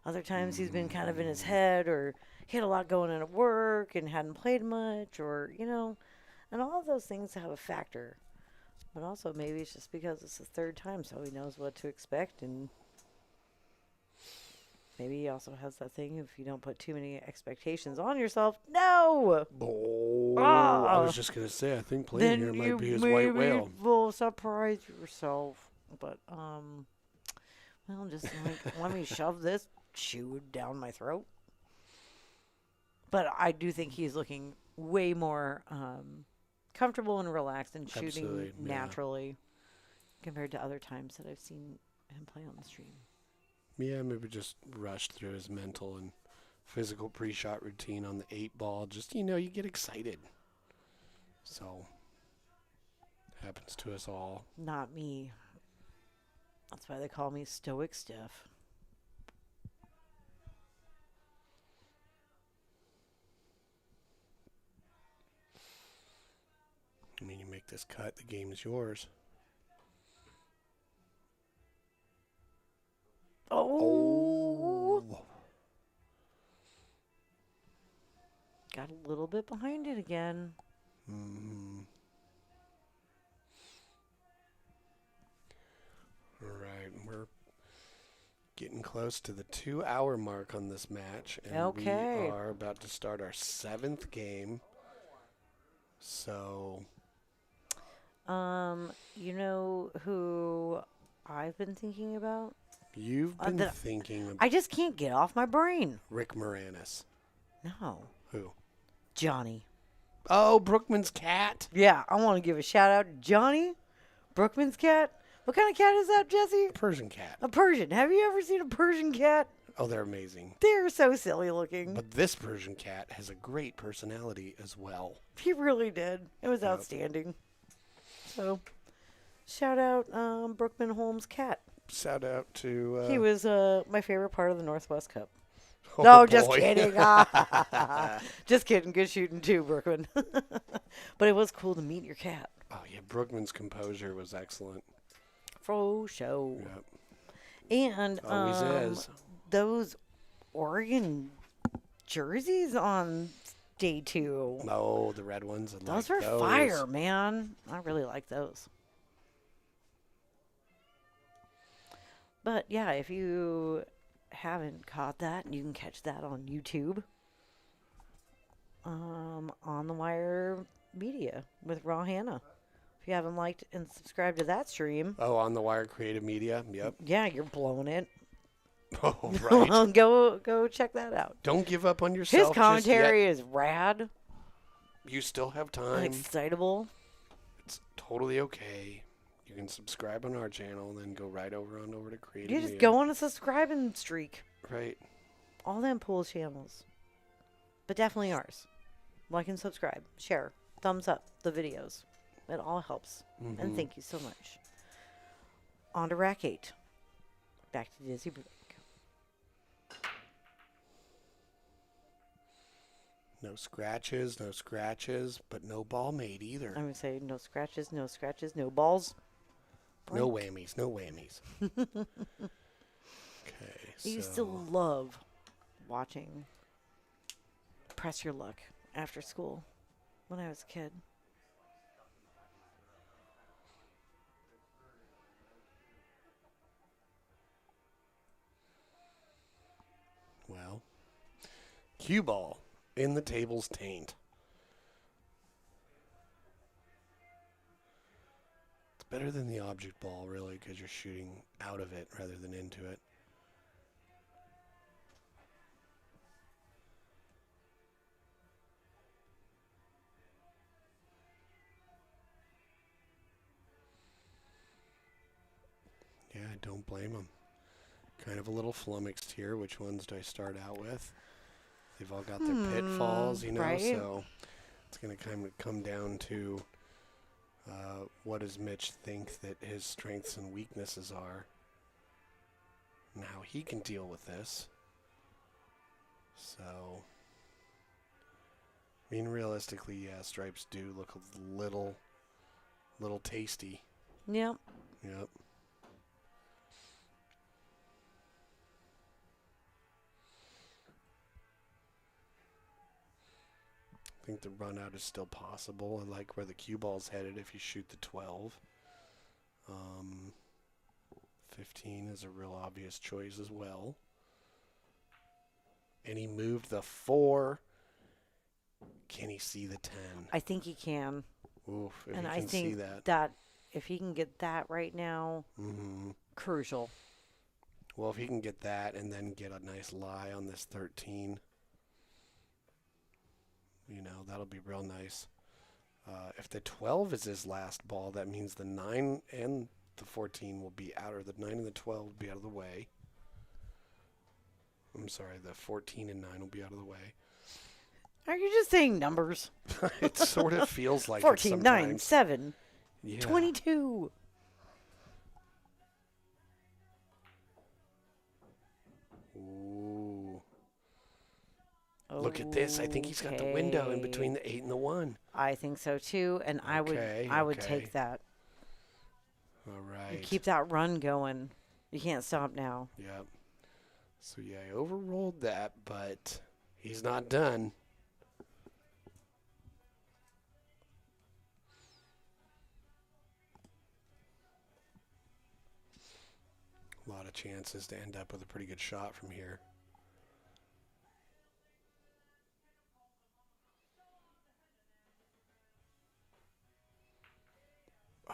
Other times he's been kind of in his head, or he had a lot going on at work and hadn't played much, or, and all of those things have a factor. But also maybe it's just because it's the 3rd time, so he knows what to expect, and maybe he also has that thing, if you don't put too many expectations on yourself. No! Oh, I Ah. was just going to say, I think playing here might be his white maybe whale. will surprise yourself. But, well, just let me shove this shoe down my throat. But I do think he's looking way more comfortable and relaxed and shooting Absolutely, yeah. naturally compared to other times that I've seen him play on the stream. Yeah, maybe just rushed through his mental and physical pre-shot routine on the 8 ball. Just, you get excited. So, happens to us all. Not me. That's why they call me Stoic Steph. I mean, you make this cut, the game is yours. Oh! Got a little bit behind it again. Mm-hmm. All right, we're getting close to the 2-hour mark on this match, and Okay. we are about to start our 7th game. So, You know who I've been thinking about? you've been thinking of I just can't get off my brain. Rick Moranis. No. Who? Johnny. Oh, Brookman's cat. Yeah, I want to give a shout out to Johnny, Brookman's cat. What kind of cat is that, Jesse? Persian cat. A Persian. Have you ever seen a Persian cat? Oh, they're amazing. They're so silly looking. But this Persian cat has a great personality as well. He really did. It was Yep. outstanding. So, shout out Brookman Holmes' cat. Shout out to... He was my favorite part of the Northwest Cup. oh No, just boy. kidding. Just kidding. Good shooting too, Brookman. But it was cool to meet your cat. Oh, yeah, Brookman's composure was excellent. For show. Yep. And Always is. those Oregon jerseys on day 2. Oh, the red ones. I Those like were fire, man. I really like those. But yeah, if you haven't caught that, you can catch that on YouTube. On the Wire Media with Raw Hannah. If you haven't liked and subscribed to that stream, Oh, on the Wire Creative Media. Yep. yeah, you're blowing it. Oh, right. Go check that out. Don't give up on yourself. His just commentary yet. is rad You still have and time. excitable. It's totally okay. You can subscribe on our channel and then go right over to Creative You just Media. go on a subscribing streak. Right. All them pool channels. But definitely ours. Like and subscribe. Share. Thumbs up the videos. It all helps. And thank you so much. On to Rack 8. Back to Dizzy Break. No scratches, but no ball made either. I'm going to say no scratches, no balls. No whammies, no whammies. Okay, I used to love watching Press Your Luck after school when I was a kid. well, cue ball in the table's taint. It's better than the object ball, really, because you're shooting out of it rather than into it. Yeah, I don't blame them. Kind of a little flummoxed here. Which ones do I start out with? They've all got their pitfalls, you know, right. so it's going to kind of come down to what does Mitch think that his strengths and weaknesses are and how he can deal with this. So, I mean, realistically, yeah, stripes do look a little tasty. Yep. Yep. I think the run out is still possible. I like where the cue ball's headed if you shoot the 12. 15 is a real obvious choice as well. And he moved the 4. Can he see the 10? I think he can. Oof, if And he I can see think that. that if he can get that right now, Mm-hmm. crucial. Well, if he can get that and then get a nice lie on this 13, you know, that'll be real nice. If the 12 is his last ball, that means the 9 and the 14 will be out, or the 9 and the 12 will be out of the way. I'm sorry, the 14 and 9 will be out of the way. Are you just saying numbers? It sort of feels like 14, it 9, sometimes. 7, Yeah. 22. Ooh. Look at this. I think he's got the window in between the 8 and the 1. I think so too, and I would Okay. take that. All You right. keep that run going. You can't stop now. Yep. So, yeah, I overrolled that, but he's not done. A lot of chances to end up with a pretty good shot from here.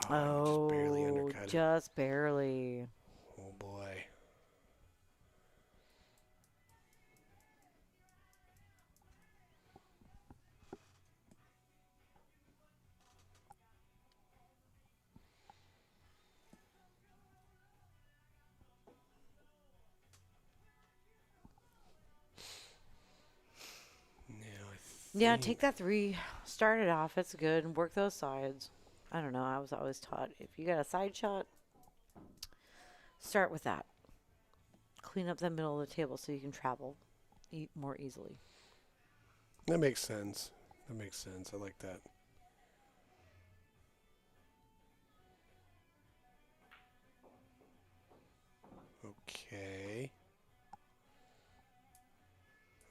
Oh, he just barely undercut it. Just barely. Oh, boy. Yeah, take that 3, start it off. It's good. And work those sides. I don't know. I was always taught if you got a side shot, start with that. Clean up the middle of the table so you can travel more easily. That makes sense. That makes sense. I like that. Okay.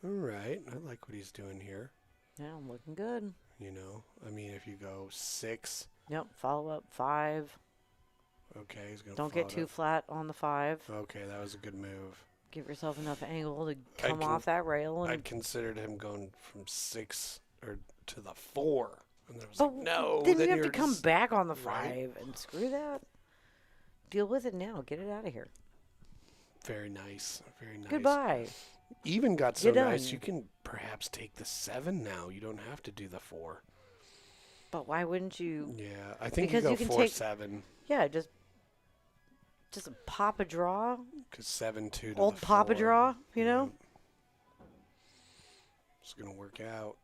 All right. I like what he's doing here. Yeah, I'm looking good. You know, I mean, if you go 6, Yep, follow up 5. okay, he's going to Don't get too flat on the 5. Okay, that was a good move. Give yourself enough angle to come off that rail. And I'd considered him going from 6 or to the 4. And I was but like, no. then you have you're to come back on the 5 right. and screw that. Deal with it now. Get it out of here. Very nice. Very nice. Goodbye. Even got so You're done. nice, you can perhaps take the 7 now. You don't have to do the 4. But why wouldn't you? Yeah, I think Because you you go can 4, take- 7. Yeah, just pop a draw. Because 7, 2 to Old the pop a 4. draw, you know? It's going to work out.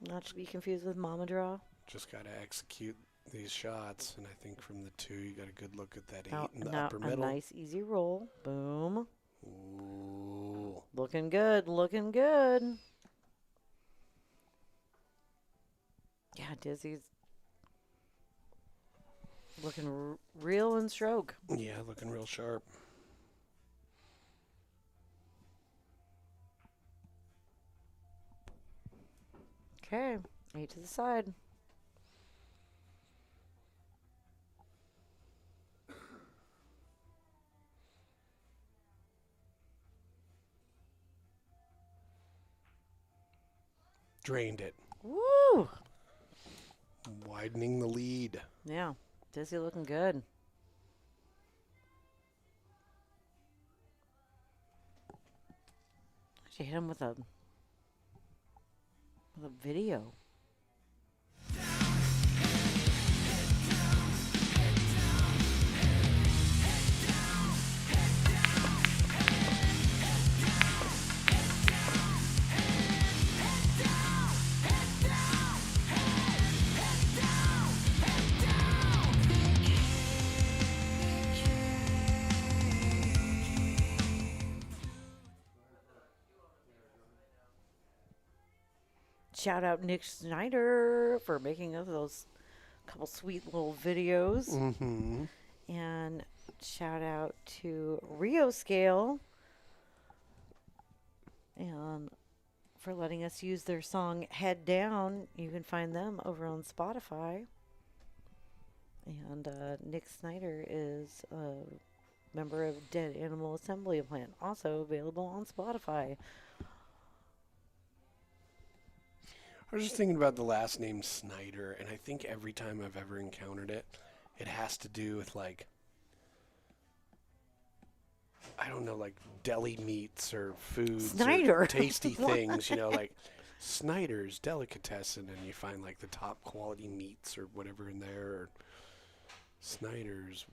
Not to be confused with mama draw. Just got to execute these shots. And I think from the 2, you got a good look at that 8 Now, in the now upper a middle. nice easy roll. Boom. Ooh. Looking good. Looking good. Yeah, Dizzy's looking real in stroke. Yeah, looking real sharp. Okay, 8 to the side. Drained it. Woo! Widening the lead. Yeah, Dizzy looking good. She hit him with a video. Shout out Nick Snyder for making us those couple sweet little videos. Mm-hmm. And shout out to Rio Scale and for letting us use their song Head Down. You can find them over on Spotify. And Nick Snyder is a member of Dead Animal Assembly Plant, also available on Spotify. I was just thinking about the last name Snyder, and I think every time I've ever encountered it, it has to do with, like, I don't know, like deli meats or foods Snyder. or tasty things, you know, like Snyder's Delicatessen, and you find, like, the top quality meats or whatever in there, or Snyder's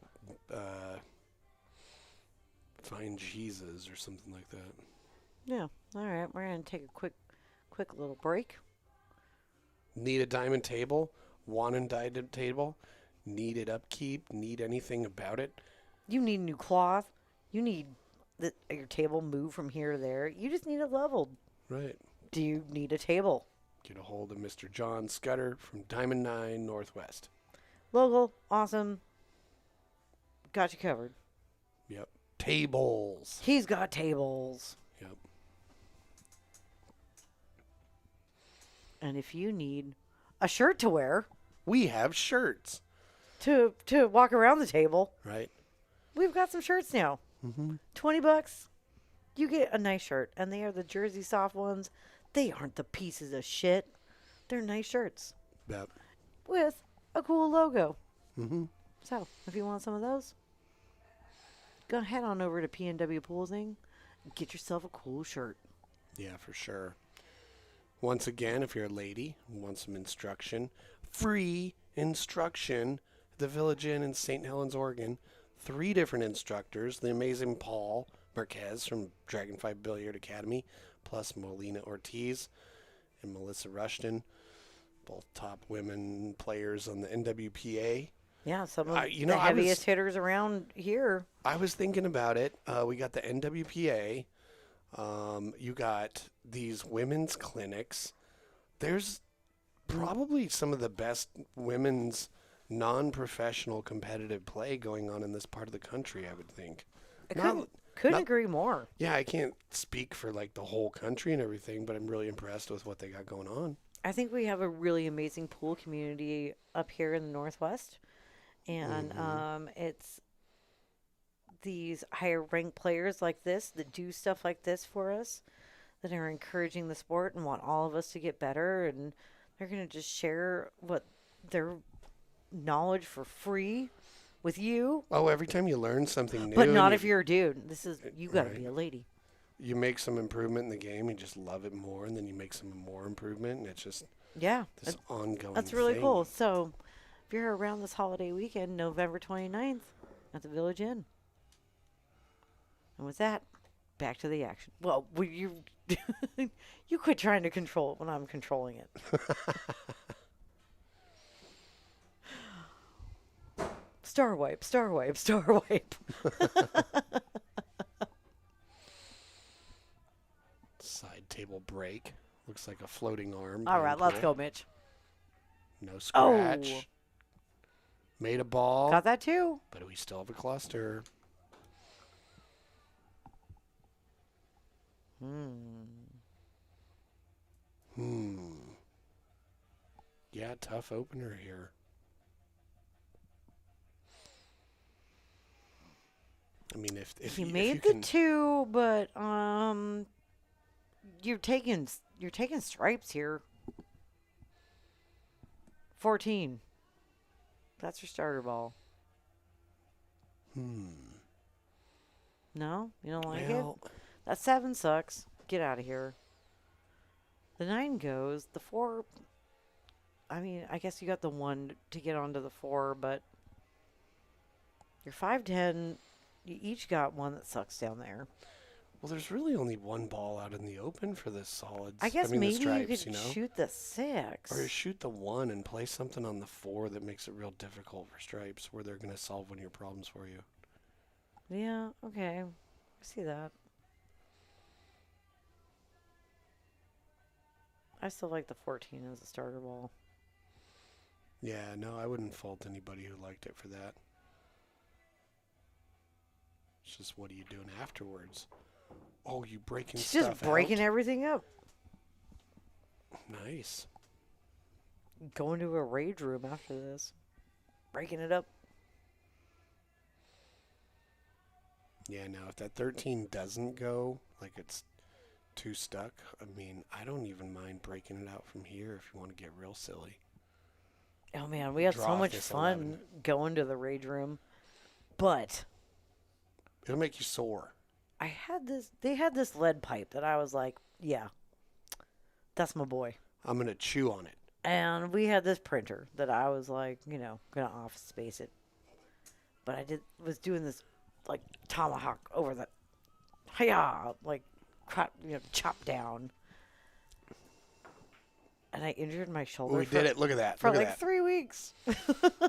fine cheeses or something like that. Yeah. All right. We're going to take a quick little break. Need a diamond table? Want a diamond table? Need it upkeep? Need anything about it? You need new cloth. You need your table moved from here to there. You just need it leveled. Right. Do you need a table? Get a hold of Mr. John Scudder from Diamond 9 Northwest. Local, awesome. Got you covered. Yep. Tables. He's got tables. Yep. And if you need a shirt to wear We have shirts. to walk around the table, Right. we've got some shirts now. Mm-hmm. $20. You get a nice shirt. And they are the Jersey Soft ones. They aren't the pieces of shit. They're nice shirts Yep. with a cool logo. Mm-hmm. So, if you want some of those, go head on over to PNW Poolsing and get yourself a cool shirt. Yeah, for sure. Once again, if you're a lady who wants some instruction, free instruction at the Village Inn in St. Helens, Oregon. 3 different instructors, the amazing Paul Marquez from Dragonfly Billiard Academy, plus Molina Ortiz. and Melissa Rushton, both top women players on the NWPA. Yeah, some of You the know, heaviest hitters around here. I was thinking about it. We got the NWPA. You got these women's clinics. There's probably some of the best women's non-professional competitive play going on in this part of the country, I would think. Couldn't not- agree more. Yeah, I can't speak for like the whole country and everything, but I'm really impressed with what they got going on. I think we have a really amazing pool community up here in the Northwest. And it's these higher ranked players like this that do stuff like this for us, that are encouraging the sport and want all of us to get better. And they're going to just share what their knowledge for free with you. Oh, every time you learn something new. But and not if you're a dude. You got to Right. be a lady. You make some improvement in the game, you just love it more, and then you make some more improvement, and it's just Yeah. this ongoing That's really thing. cool. So if you're around this holiday weekend, November 29th, at the Village Inn. And with that, back to the action. Well, you you quit trying to control it when I'm controlling it. Star wipe, star wipe, star wipe. Side table break. Looks like a floating arm. All right, let's pool. go, Mitch. No scratch. Oh. Made a ball. Got that too? But we still have a cluster. Yeah, tough opener here. I mean, if He you made can, the two, but you're taking stripes here. 14. That's your starter ball. No, you don't like well, it. That 7 sucks. Get out of here. The 9 goes. The 4. I mean, I guess you got the 1 to get onto the 4, but your 5-10. You each got one that sucks down there. well, there's really only one ball out in the open for the solids. I guess mean, maybe the stripes, you could you know? shoot the 6. Or shoot the 1 and play something on the 4 that makes it real difficult for stripes, where they're going to solve one of your problems for you. Yeah, okay. I see that. I still like the 14 as a starter ball. Yeah, no, I wouldn't fault anybody who liked it for that. It's just, what are you doing afterwards? Oh, you breaking It's stuff just breaking out? everything up. Nice. Going to a rage room after this. Breaking it up. Yeah, now if that 13 doesn't go, like it's too stuck, I mean, I don't even mind breaking it out from here if you want to get real silly. Oh, man, we had Draw so off much this fun 11. going to the rage room. But It'll make you sore. they had this lead pipe that I was like, yeah, that's my boy. I'm going to chew on it. And we had this printer that I was like, gonna office space it. But I was doing this like tomahawk over the, hiya, like, chop down. And I injured my shoulder. Oh, we did it. Look at that. For Look at like that. 3 weeks. I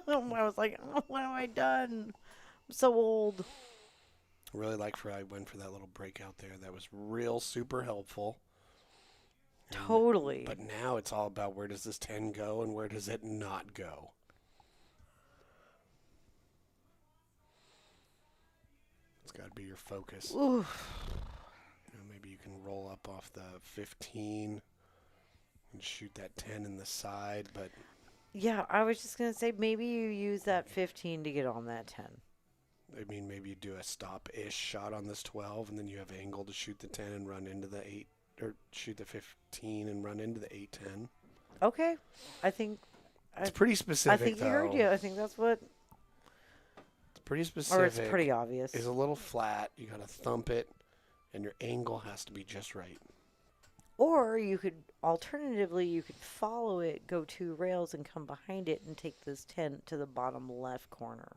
was like, oh, what have I done? I'm so old. I really like I went for that little breakout there. That was real super helpful. Totally. But now it's all about, where does this 10 go and where does it not go? It's got to be your focus. Oof. Maybe you can roll up off the 15 and shoot that 10 in the side, but Yeah, I was just going to say maybe you use that 15 to get on that 10. I mean, maybe you do a stop-ish shot on this 12, and then you have angle to shoot the 10 and run into the 8, or shoot the 15 and run into the 8-10. Okay. I think It's pretty specific, I think though. you heard you. I think that's what, It's pretty specific. or it's pretty obvious. It's a little flat. You got to thump it, and your angle has to be just right. Or you could, alternatively, you could follow it, go 2 rails, and come behind it and take this 10 to the bottom left corner.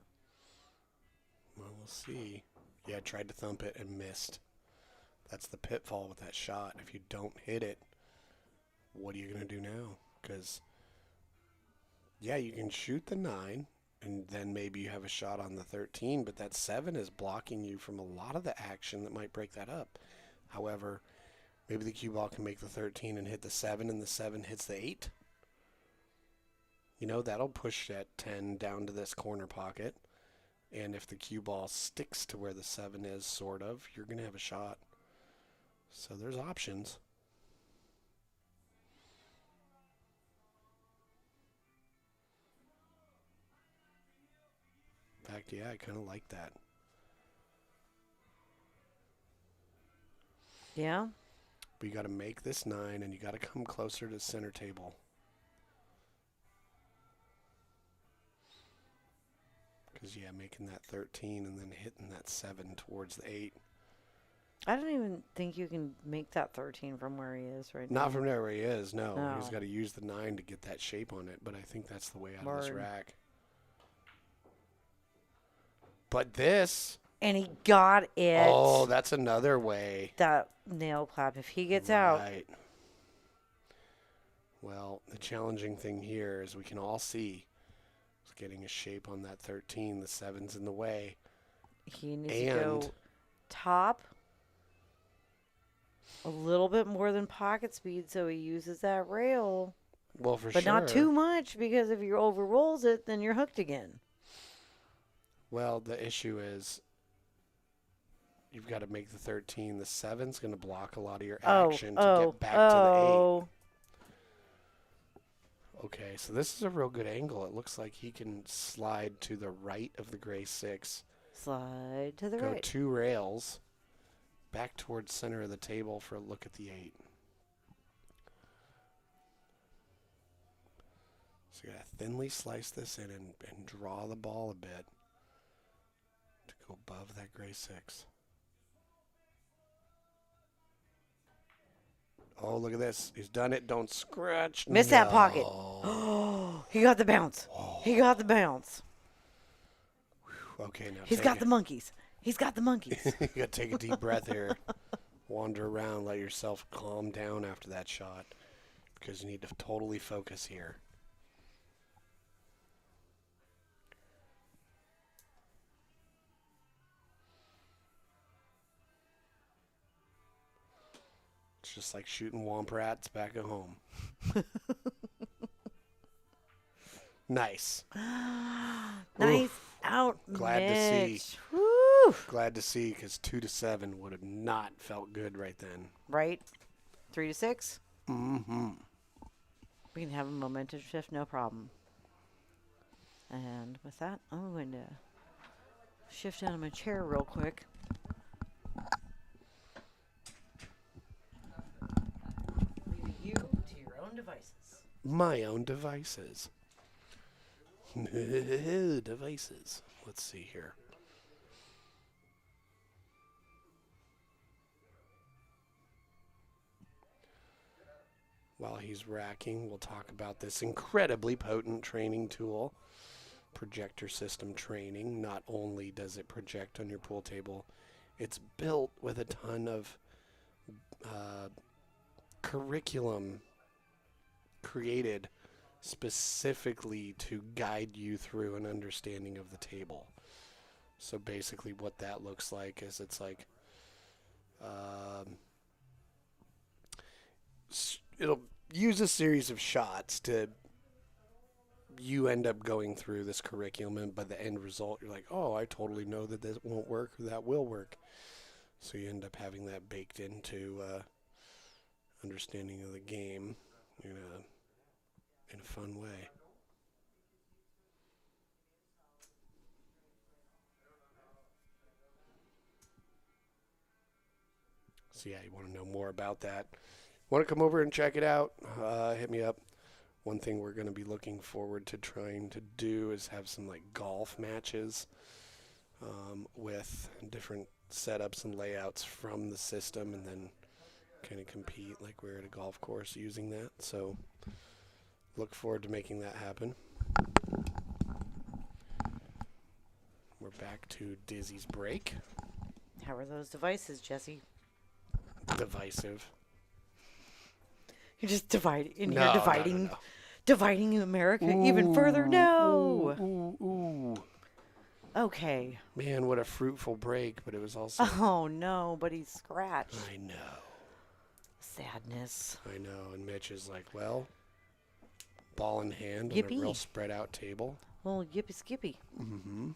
Well, we'll see. Yeah, I tried to thump it and missed. That's the pitfall with that shot. If you don't hit it, what are you going to do now? Because, yeah, you can shoot the 9, and then maybe you have a shot on the 13, but that 7 is blocking you from a lot of the action that might break that up. However, maybe the cue ball can make the 13 and hit the 7, and the 7 hits the 8. You know, that'll push that 10 down to this corner pocket. And if the cue ball sticks to where the 7 is, sort of, you're going to have a shot. So there's options. In fact, yeah, I kind of like that. Yeah. But you got to make this 9, and you got to come closer to the center table. Because, yeah, making that 13 and then hitting that 7 towards the 8. I don't even think you can make that 13 from where he is right now. Not from there where he is, no. No. He's got to use the 9 to get that shape on it, but I think that's the way out of this Word. rack. But this... And he got it. Oh, that's another way. That nail clap. If he gets out. Right. Well, the challenging thing here is we can all see he's getting a shape on that 13. The 7's in the way. He needs to go top a little bit more than pocket speed so he uses that rail. Well, for But sure. not too much, because if he over rolls it, then you're hooked again. Well, the issue is you've got to make the 13. The 7's going to block a lot of your action to get back to the 8. Okay, so this is a real good angle. It looks like he can slide to the right of the gray 6. Slide to the Go right. 2 rails back towards center of the table for a look at the 8. So you got to thinly slice this in and draw the ball a bit to go above that gray 6. Oh, look at this. He's done it. Don't scratch. Miss that pocket. No. He got the bounce. He got the bounce. Okay, now He's got the monkeys. He's got the monkeys. You got to take a deep breath here. Wander around. Let yourself calm down after that shot because you need to totally focus here. It's just like shooting womp rats back at home. Nice. Nice Oof. out, Glad to see. Mitch. Woo. Glad to see because 2-7 would have not felt good right then. Right? 3-6. Mm-hmm. We can have a momentum shift, no problem. And with that, I'm going to shift out of my chair real quick. Leaving you to your own devices. My own devices. Devices. Let's see here. While he's racking, we'll talk about this incredibly potent training tool, projector system training. Not only does it project on your pool table, it's built with a ton of curriculum created specifically to guide you through an understanding of the table. So basically what that looks like is it's like it'll use a series of shots to you end up going through this curriculum, and by the end result you're like, oh, I totally know that this won't work or that will work. So you end up having that baked into understanding of the game in a fun way. So yeah, you want to know more about that, want to come over and check it out, hit me up. One thing we're going to be looking forward to trying to do is have some like golf matches with different setups and layouts from the system, and then kind of compete like we're at a golf course using that. So look forward to making that happen. We're back to Dizzy's break. How are those devices, Jesse? Divisive. You're just dividing, and No, you're no, no, dividing, no. dividing America even further. No. Ooh. Okay. Man, what a fruitful break, but it was also. Oh no, but he's scratched. I know. Sadness. I know. And Mitch is like, well, ball in hand on a Yippee. real spread out table. Well, yippee skippy. Mm-hmm.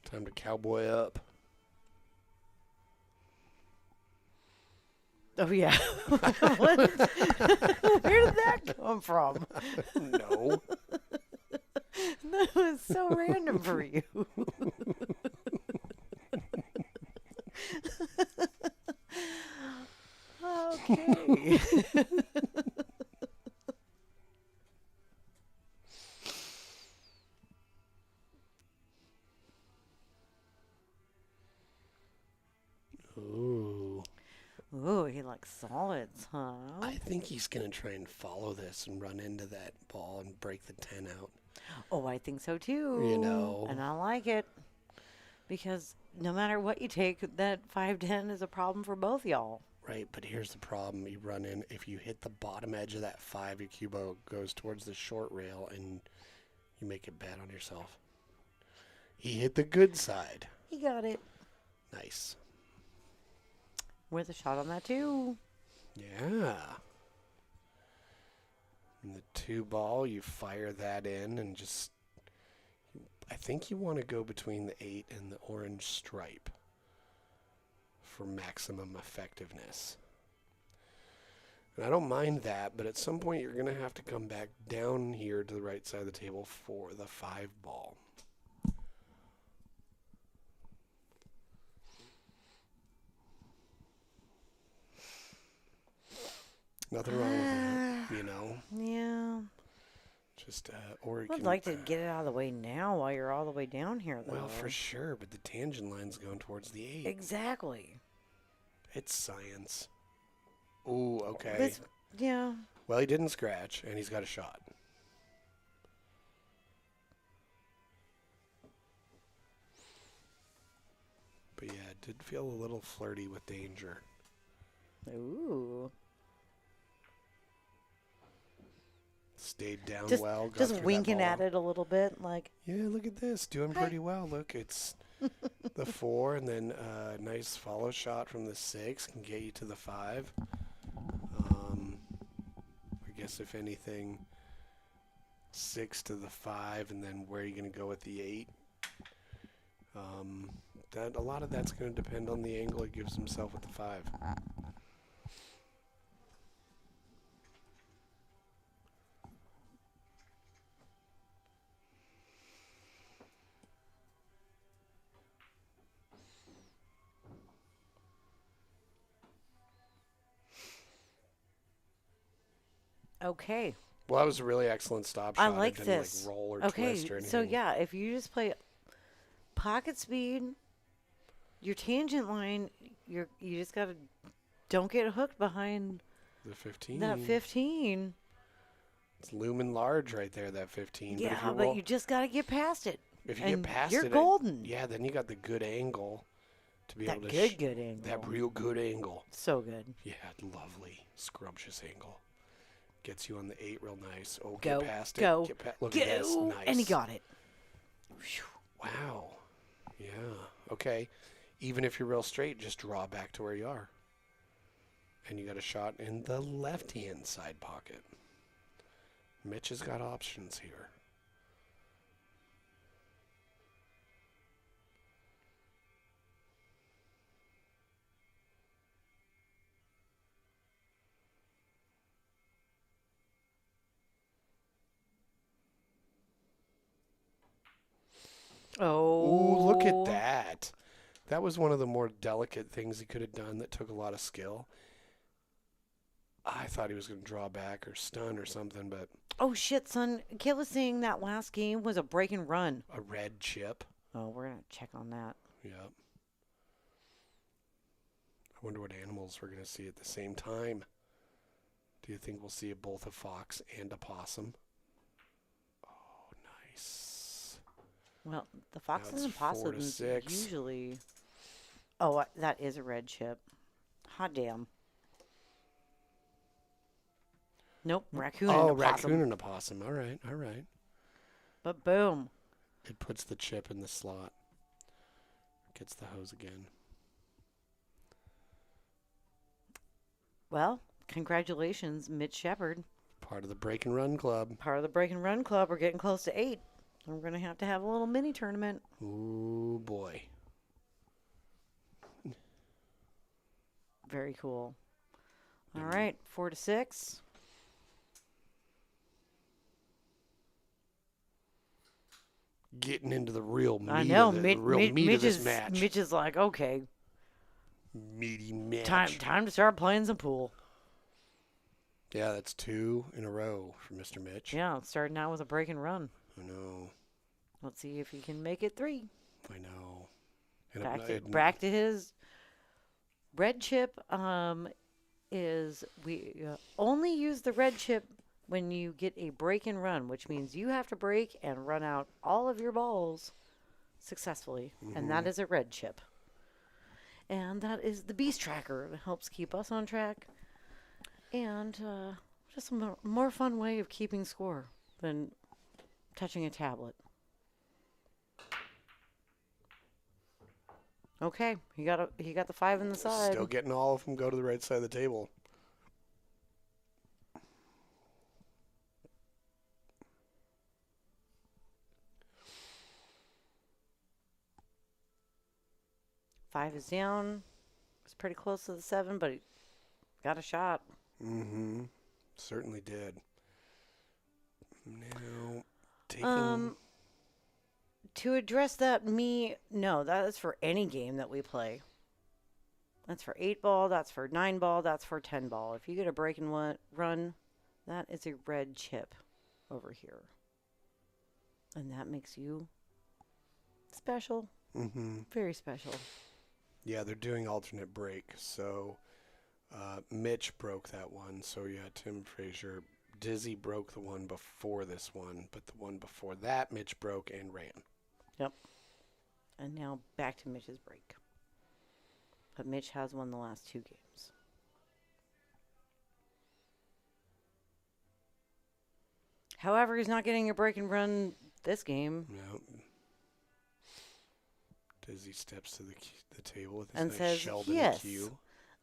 Time to cowboy up. Oh yeah. What? Where did that come from? No. That was so random for you. Okay. Ooh. Ooh, he likes solids, huh? I think he's going to try and follow this and run into that ball and break the 10 out. Oh, I think so too. You know. And I like it. Because no matter what you take, that 5-10 is a problem for both y'all. Right, but here's the problem. You run in, if you hit the bottom edge of that 5, your cubo goes towards the short rail and you make it bad on yourself. He hit the good side. He got it. Nice. Worth a shot on that too. Yeah. And the 2 ball, you fire that in and just, I think you want to go between the 8 and the orange stripe for maximum effectiveness. And I don't mind that, but at some point you're going to have to come back down here to the right side of the table for the 5 ball. Nothing wrong with that, you know. Yeah. Just, or you I'd can, like to get it out of the way now while you're all the way down here, though. well, for sure, but the tangent line's going towards the 8. Exactly. It's science. Ooh, okay. This, yeah. Well, he didn't scratch, and he's got a shot. But yeah, it did feel a little flirty with danger. Ooh. Stayed down Just, well. Got just through that winking ball. at it a little bit, like. Yeah, look at this. Doing pretty well. Look, it's the 4, and then a nice follow shot from the 6 can get you to the 5. I guess if anything, 6 to the 5, and then where are you going to go with the 8? That a lot of that's going to depend on the angle he gives himself with the 5. Okay. Well, that was a really excellent stop shot. I like it didn't, this. Like, roll or Okay, twist or anything. so yeah, if you just play pocket speed, your tangent line, you just gotta don't get hooked behind The 15. that 15. It's looming large right there, that 15. Yeah, but if you, but roll, you just gotta get past it. if you and get past you're it, golden. yeah, then you got the good angle to be That able to good angle. that real good angle. So good. Yeah, lovely, scrumptious angle. Gets you on the 8 real nice. Oh, Go, get past go, it. Look at this. Go! Nice. And he got it. Whew. Wow. Yeah. Okay. Even if you're real straight, just draw back to where you are. And you got a shot in the left-hand side pocket. Mitch has got options here. Oh. Ooh, look at that. That was one of the more delicate things he could have done that took a lot of skill. I thought he was going to draw back or stun or something, but Oh shit, son. Kid was saying that last game was a break and run. a red chip. Oh, we're gonna check on that. Yep. I wonder what animals we're going to see at the same time. Do you think we'll see both a fox and a possum? Oh, nice. Well, the foxes it's and 4 to possums 6. usually. Oh, that is a red chip. Hot damn. Nope, raccoon Oh, and a possum. raccoon and a possum. All right, all right. But boom. It puts the chip in the slot. Gets the hose again. Well, congratulations, Mitch Shepard. Part of the break and run club. Part of the break and run club. We're getting close to 8. We're going to have a little mini tournament. Ooh, boy. Very cool. All right, 4 to 6. Getting into the real meat, I know. of, the real meat of this match. Mitch is like, okay, Meaty match. time to start playing some pool. Yeah, that's 2 in a row for Mr. Mitch. Yeah, starting out with a break and run. I know. Let's see if he can make it 3. I know. And Back to his red chip. Is we only use the red chip when you get a break and run, which means you have to break and run out all of your balls successfully, and that is a red chip. And that is the Beast Tracker. It helps keep us on track, and just a more fun way of keeping score than touching a tablet. Okay, he got the 5 in the side. Still getting all of them go to the right side of the table. Five is down. It's pretty close to the 7, but he got a shot. Mm-hmm. Certainly did. Now, taking... To address that, no, that is for any game that we play. That's for 8 ball, that's for 9 ball, that's for 10 ball. If you get a break and run, that is a red chip over here. And that makes you special. Mm-hmm. Very special. Yeah, they're doing alternate break. So Mitch broke that one. So yeah, Tim Frazier. Dizzy broke the one before this one, but the one before that Mitch broke and ran. Yep. And now back to Mitch's break. But Mitch has won the last 2 games. However, he's not getting a break and run this game. No. Dizzy steps to the table with his And nice says, Sheldon yes, cue.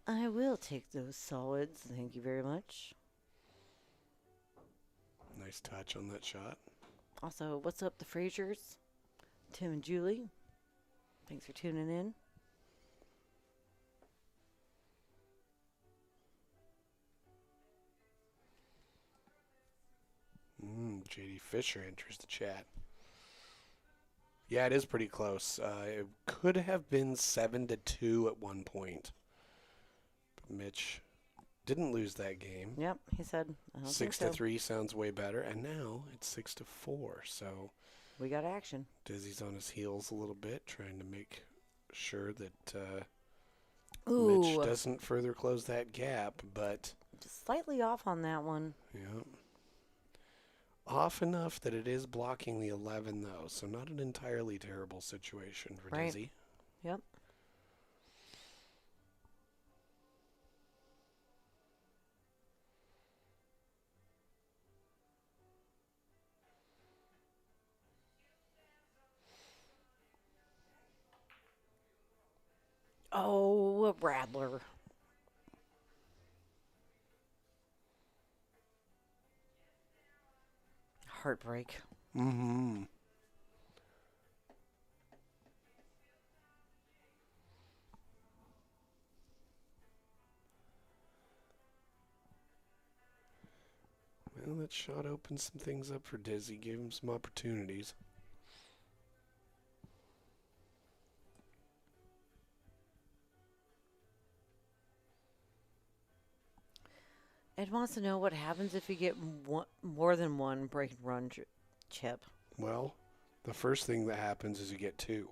I will take those solids. Thank you very much. Nice touch on that shot. Also, what's up, the Fraziers? Tim and Julie. Thanks for tuning in. JD Fisher enters the chat. Yeah, it is pretty close. It could have been 7-2 at one point. But Mitch didn't lose that game. Yep, he said. 6-3 sounds way better, and now it's 6-4. So we got action. Dizzy's on his heels a little bit, trying to make sure that Ooh, Mitch doesn't further close that gap. But just slightly off on that one. yeah, off enough that it is blocking the 11 though, so not an entirely terrible situation for Right. Dizzy. Yep. Oh, a rattler. Heartbreak. Mm-hmm. Well, that shot opened some things up for Dizzy, gave him some opportunities. Ed wants to know what happens if you get more than one break and run chip. Well, the first thing that happens is you get 2.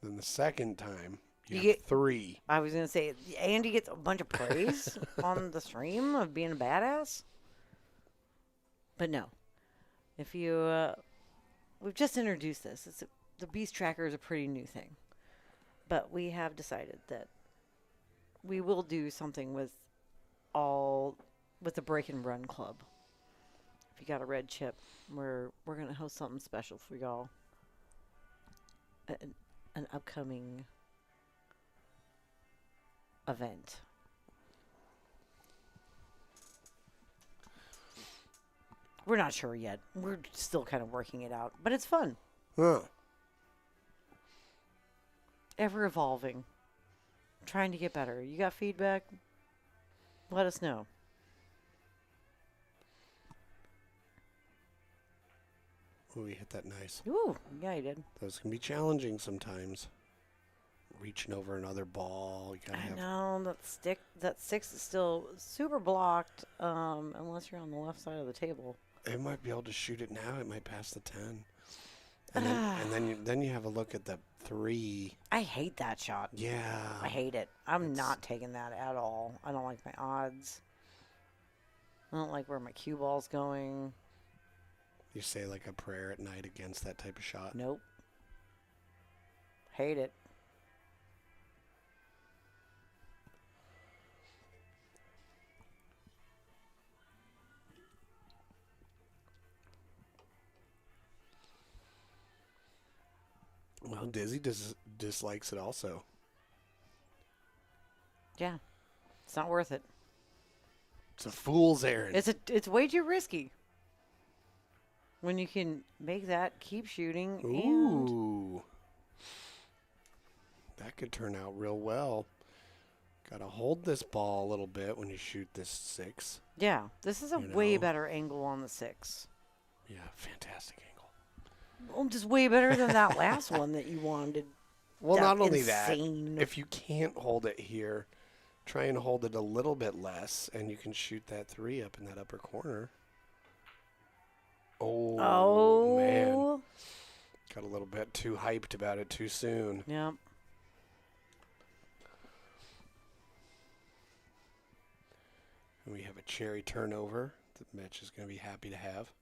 Then the second time, you You get 3. I was going to say, Andy gets a bunch of praise on the stream of being a badass. But no. If you, we've just introduced this. The Beast Tracker is a pretty new thing. But we have decided that we will do something with with the Break and Run Club. If you got a red chip, we're gonna host something special for y'all. An upcoming event. We're not sure yet. We're still kind of working it out, but it's fun. Huh. Ever evolving. Trying to get better. You got feedback? Let us know. Ooh, we hit that nice. Ooh, yeah, you did. Those can be challenging sometimes. Reaching over another ball. You gotta I have. know that 6 is still super blocked, unless you're on the left side of the table. It might be able to shoot it now. It might pass the 10. And then you have a look at the 3. I hate that shot. Yeah. I hate it. I'm It's- not taking that at all. I don't like my odds. I don't like where my cue ball's going. You say like a prayer at night against that type of shot. Nope. Hate it. Well, Dizzy dislikes it also. Yeah. It's not worth it. It's a fool's errand. It's way too risky. When you can make that, keep shooting, and Ooh. That could turn out real well. Got to hold this ball a little bit when you shoot this 6. yeah, this is a You way know. better angle on the 6. Yeah, fantastic angle. Well, just way better than that last one that you wanted. Well, That not only insane. that, if you can't hold it here, try and hold it a little bit less, and you can shoot that 3 up in that upper corner. Oh, man. Got a little bit too hyped about it too soon. Yeah. And we have a cherry turnover that Mitch is going to be happy to have.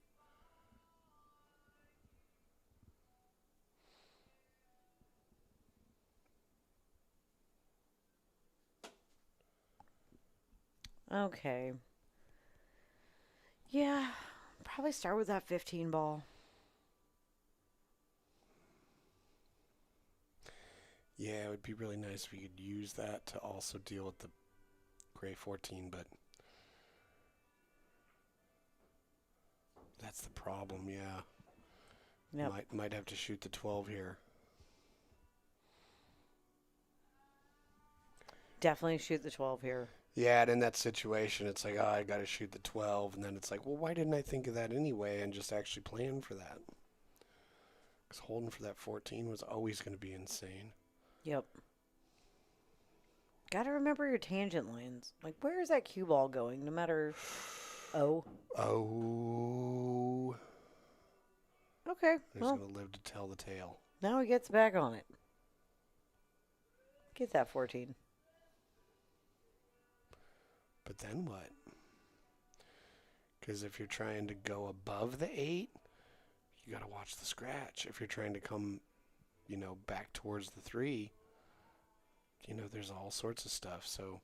Okay. Yeah, probably start with that 15 ball. Yeah, it would be really nice if we could use that to also deal with the gray 14, but that's the problem, yeah. Yep. Might have to shoot the 12 here. Definitely shoot the 12 here. Yeah, and in that situation, it's like, oh, I got to shoot the 12. And then it's like, well, why didn't I think of that anyway and just actually plan for that? Because holding for that 14 was always going to be insane. Yep. Gotta remember your tangent lines. Like, where is that cue ball going? No matter. Oh. Oh. Okay. He's Well, going to live to tell the tale. now he gets back on it. Get that 14. But then what? Because if you're trying to go above the 8, you got to watch the scratch. If you're trying to come, back towards the 3, there's all sorts of stuff. So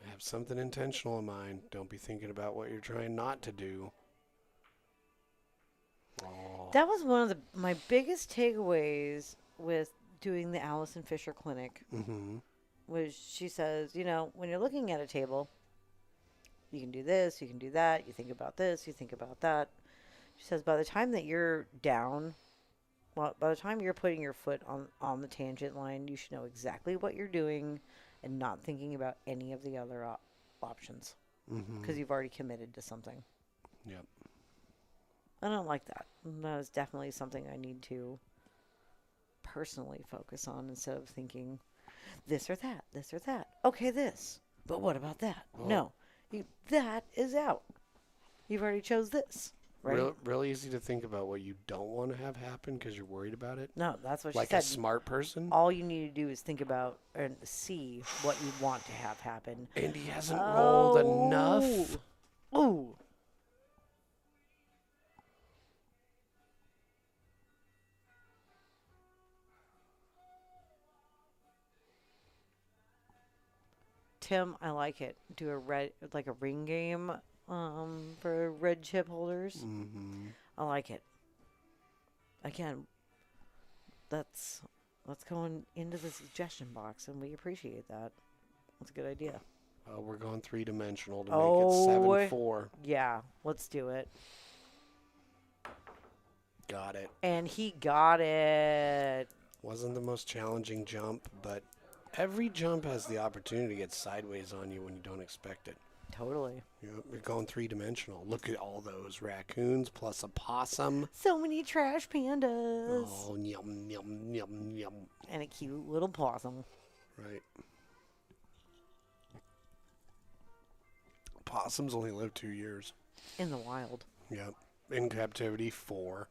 have something intentional in mind. Don't be thinking about what you're trying not to do. Oh. That was one of my biggest takeaways with doing the Allison Fisher Clinic. Mm-hmm. Was she says, when you're looking at a table, you can do this, you can do that, you think about this, you think about that. She says, by the time that you're down, by the time you're putting your foot on the tangent line, you should know exactly what you're doing and not thinking about any of the other options because you've already committed to something. Yep. I don't like that. That is definitely something I need to personally focus on instead of thinking this or that, this or that. Okay, this. But what about that? Oh. No. That is out. You've already chose this, right? Real easy to think about what you don't want to have happen because you're worried about it. No, that's what Like she a said. smart person. All you need to do is think about and see what you want to have happen. And he hasn't rolled enough. Ooh. Tim, I like it. Do a red, like a ring game for red chip holders. Mm-hmm. I like it. Again, that's going into the suggestion box, and we appreciate that. That's a good idea. We're going 3-dimensional to Oh. make it 7-4. Yeah, let's do it. Got it. And he got it. Wasn't the most challenging jump, but every jump has the opportunity to get sideways on you when you don't expect it. Totally. Yep, we're going 3-dimensional. Look at all those raccoons plus a possum. So many trash pandas. Oh, yum, yum, yum, yum. And a cute little possum. Right. Possums only live 2 years. In the wild. Yep. In captivity, 4.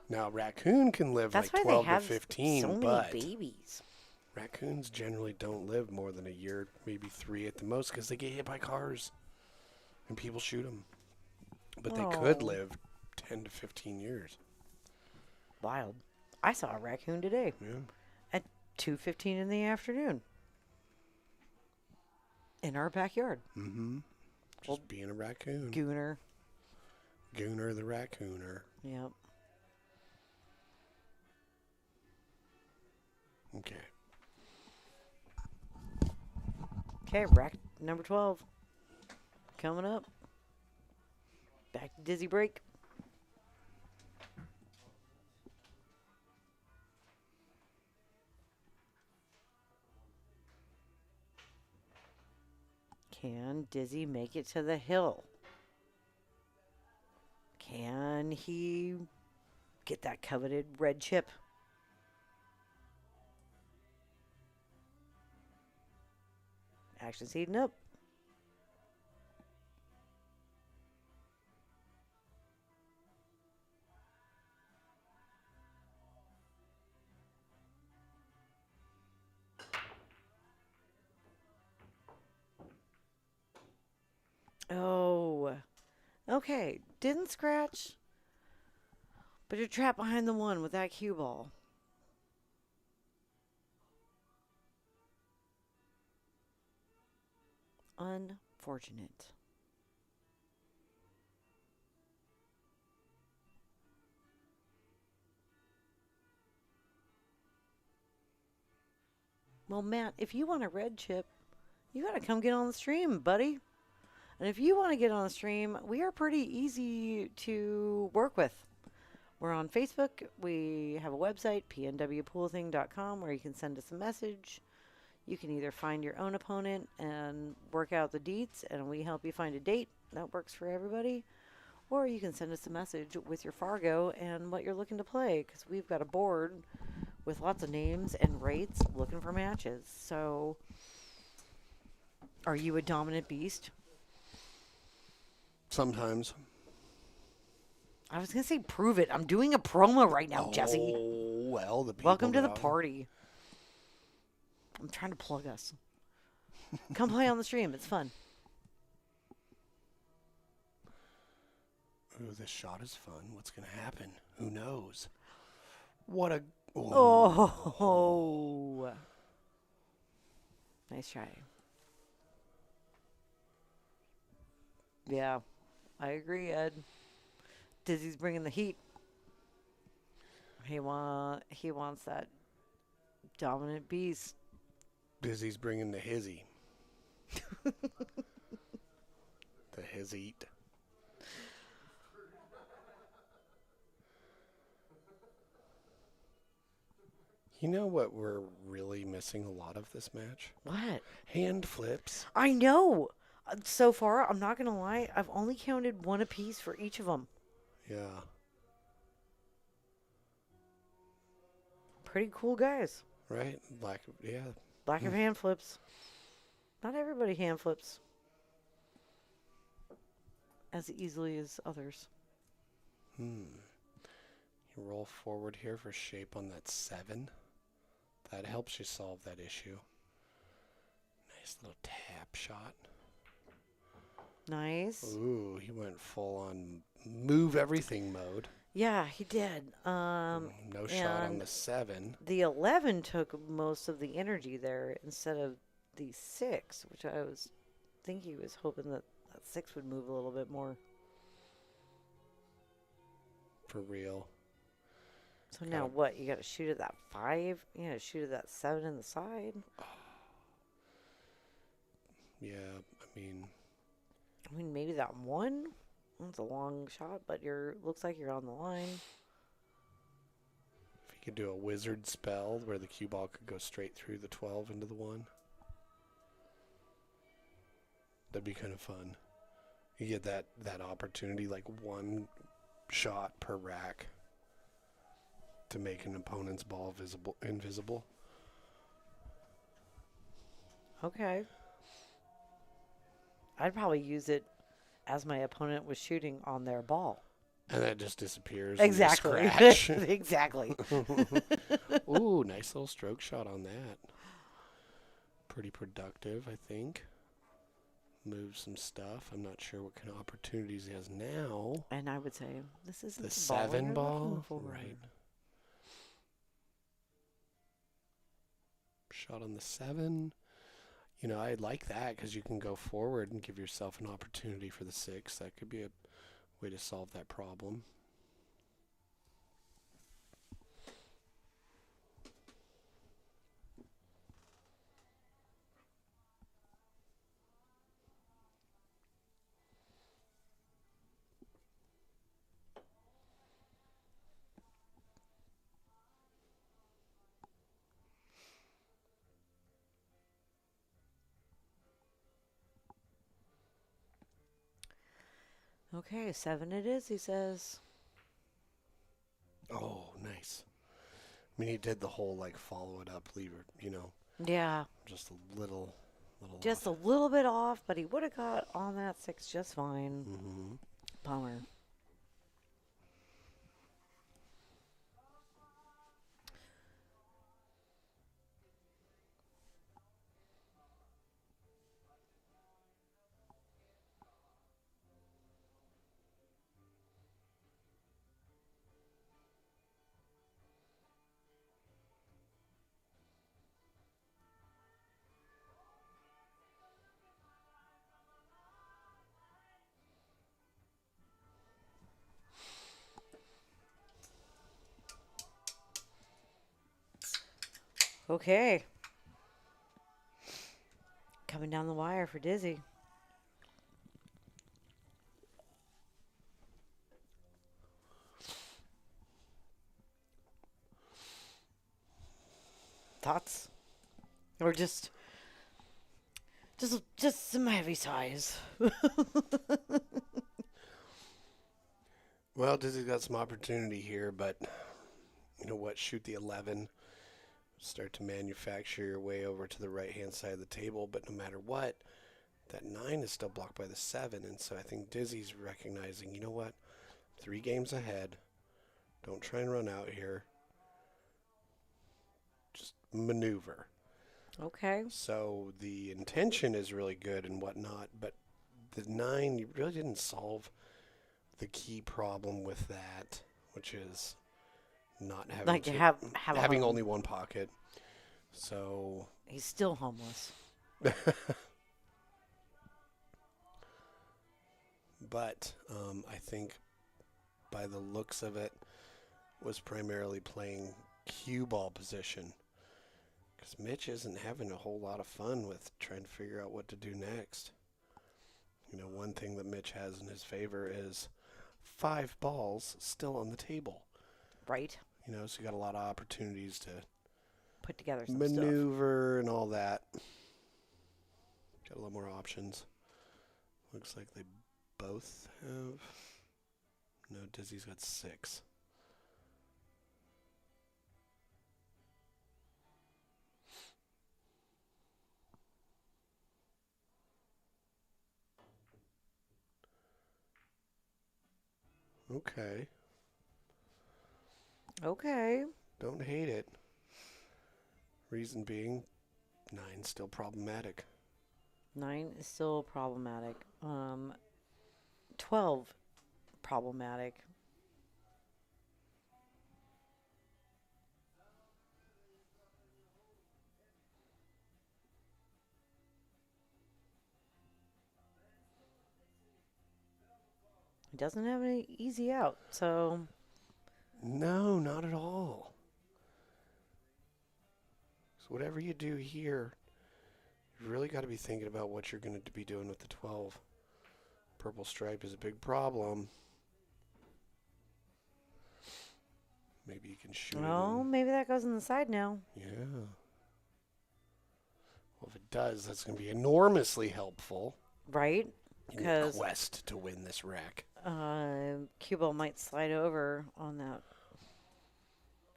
Now, raccoon can live That's like why 12 they have to 15, so many but babies. raccoons generally don't live more than a year, maybe 3 at the most, because they get hit by cars and people shoot them. But they could Oh. live 10 to 15 years. Wild. I saw a raccoon today Yeah. at 2:15 in the afternoon. In our backyard. Mm-hmm. Just being a raccoon. Gooner. Gooner the raccooner. Yep. Okay. Okay, rack number 12. Coming up. Back to dizzy break. Can Dizzy make it to the hill? Can he get that coveted red chip? Action's heating up. Oh. Okay. Didn't scratch. But you're trapped behind the one with that cue ball. Unfortunate. Well, Matt, if you want a red chip, you got to come get on the stream, buddy. And if you want to get on the stream, we are pretty easy to work with. We're on Facebook. We have a website, pnwpoolthing.com, where you can send us a message. You can either find your own opponent and work out the deets, and we help you find a date. That works for everybody. Or you can send us a message with your Fargo and what you're looking to play, because we've got a board with lots of names and rates looking for matches. So, are you a dominant beast? Sometimes. I was going to say prove it. I'm doing a promo right now, Jesse. Oh, well, the people Welcome to the that are- party. I'm trying to plug us. Come play on the stream. It's fun. Ooh, this shot is fun. What's going to happen? Who knows? What a... Oh. Nice try. Yeah, I agree, Ed. Dizzy's bringing the heat. He wants that dominant beast. Dizzy's bringing the hizzy. The his eat. You know what we're really missing a lot of this match? What? Hand flips. I know. So far, I'm not going to lie, I've only counted one apiece for each of them. Yeah. Pretty cool guys. Right? Like, yeah. Lack of hand flips. Not everybody hand flips as easily as others. You roll forward here for shape on that 7. That helps you solve that issue. Nice little tap shot. Nice. Ooh, he went full on move everything mode. Yeah, he did. No shot on and the 7. The 11 took most of the energy there instead of the 6, which I was thinking he was hoping that that 6 would move a little bit more. For real. So now what? You got to shoot at that 5? You got to shoot at that 7 in the side? Yeah, I mean, Maybe that 1? That's a long shot, but looks like you're on the line. if you could do a wizard spell where the cue ball could go straight through the 12 into the 1, that'd be kind of fun. You get that opportunity, like 1 shot per rack to make an opponent's ball invisible. Okay. I'd probably use it as my opponent was shooting on their ball. And that just disappears. Exactly. And you scratch. Exactly. Ooh, nice little stroke shot on that. Pretty productive, I think. Move some stuff. I'm not sure what kind of opportunities he has now. And I would say this isn't The the 7 you're ball? looking for. Right. Shot on the 7. You know, I like that because you can go forward and give yourself an opportunity for the 6. That could be a way to solve that problem. Okay, 7 it is, he says. Oh, nice. I mean, he did the whole, like, follow it up, leave it, you know, Yeah. just a little Just off. a little bit off, but he would have got on that 6 just fine. Mm-hmm. Bummer. Okay. Coming down the wire for Dizzy. Thoughts? Or just some heavy sighs. Well, Dizzy's got some opportunity here, but you know what? Shoot the 11. Start to manufacture your way over to the right-hand side of the table, but no matter what, that 9 is still blocked by the 7, and so I think Dizzy's recognizing, you know what? 3 games ahead. Don't try and run out here. Just maneuver. Okay. So the intention is really good and whatnot, but the 9, you really didn't solve the key problem with that, which is not having Like to to have a having home. only 1 pocket. So He's still homeless. but I think by the looks of it was primarily playing cue ball position because Mitch isn't having a whole lot of fun with trying to figure out what to do next. You know, one thing that Mitch has in his favor is 5 balls still on the table. Right. You know, so you got a lot of opportunities to Put together some stuff. maneuver and all that. Got a lot more options. Looks like they both have. No, Dizzy's got 6. Okay. Okay. Don't hate it. Reason being, 9's still problematic. 9 is still problematic. 12 problematic. He doesn't have any easy out, so No, not at all. So whatever you do here, you really got to be thinking about what you're going to be doing with the 12. Purple stripe is a big problem. Maybe you can shoot it. well, maybe that goes on the side now. Yeah. Well, if it does, that's going to be enormously helpful Right? in your 'Cause- quest to win this rack. Cue ball might slide over on that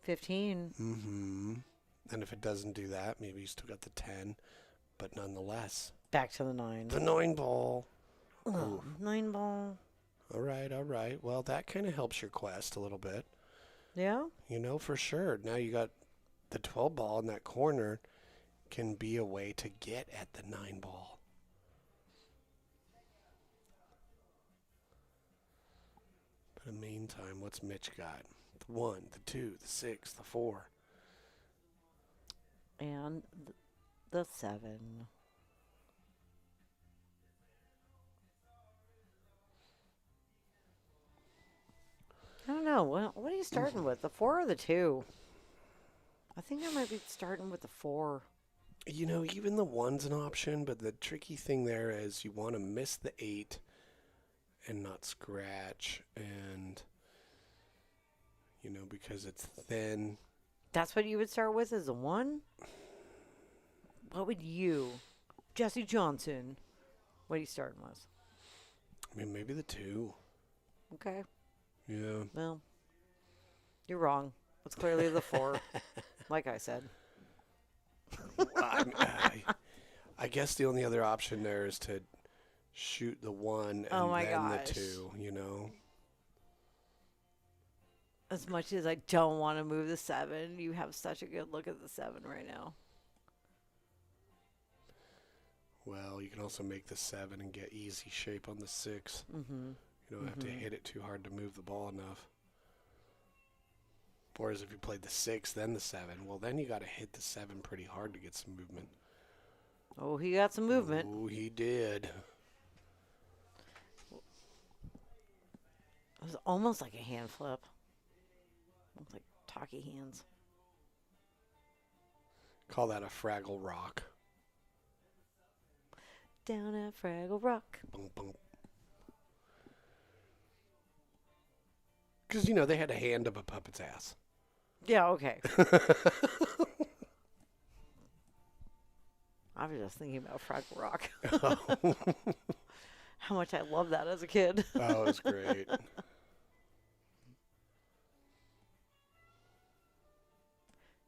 15. Mm-hmm. And if it doesn't do that, maybe you still got the 10. But nonetheless, Back to the 9. the 9 ball. Oh, 9 ball. All right, all right. Well, that kind of helps your quest a little bit. Yeah? You know, for sure. Now you got the 12 ball in that corner can be a way to get at the 9 ball. But in the meantime, what's Mitch got? The 1, the 2, the 6, the 4. And the 7. I don't know. What are you starting with? The 4 or the 2? I think I might be starting with the 4. You know, even the 1's an option, but the tricky thing there is you want to miss the 8 and not scratch. And, you know, because it's thin. That's what you would start with as a 1? What would you, Jesse Johnson, what are you starting with? I mean, maybe the 2. Okay. Yeah. Well, you're wrong. It's clearly the 4, like I said. I guess the only other option there is to shoot the 1 and Oh my then gosh. the 2, you know? As much as I don't want to move the 7, you have such a good look at the 7 right now. Well, you can also make the 7 and get easy shape on the 6. Mm-hmm. You don't have to hit it too hard to move the ball enough. Whereas if you played the 6, then the 7, well, then you got to hit the 7 pretty hard to get some movement. Oh, he got some movement. Oh, he did. It was almost like a hand flip. Almost like talkie hands. Call that a Fraggle Rock. Down at Fraggle Rock. Because, you know, they had a hand up a puppet's ass. Yeah, okay. I was just thinking about Fraggle Rock. How much I loved that as a kid. Oh, it was great.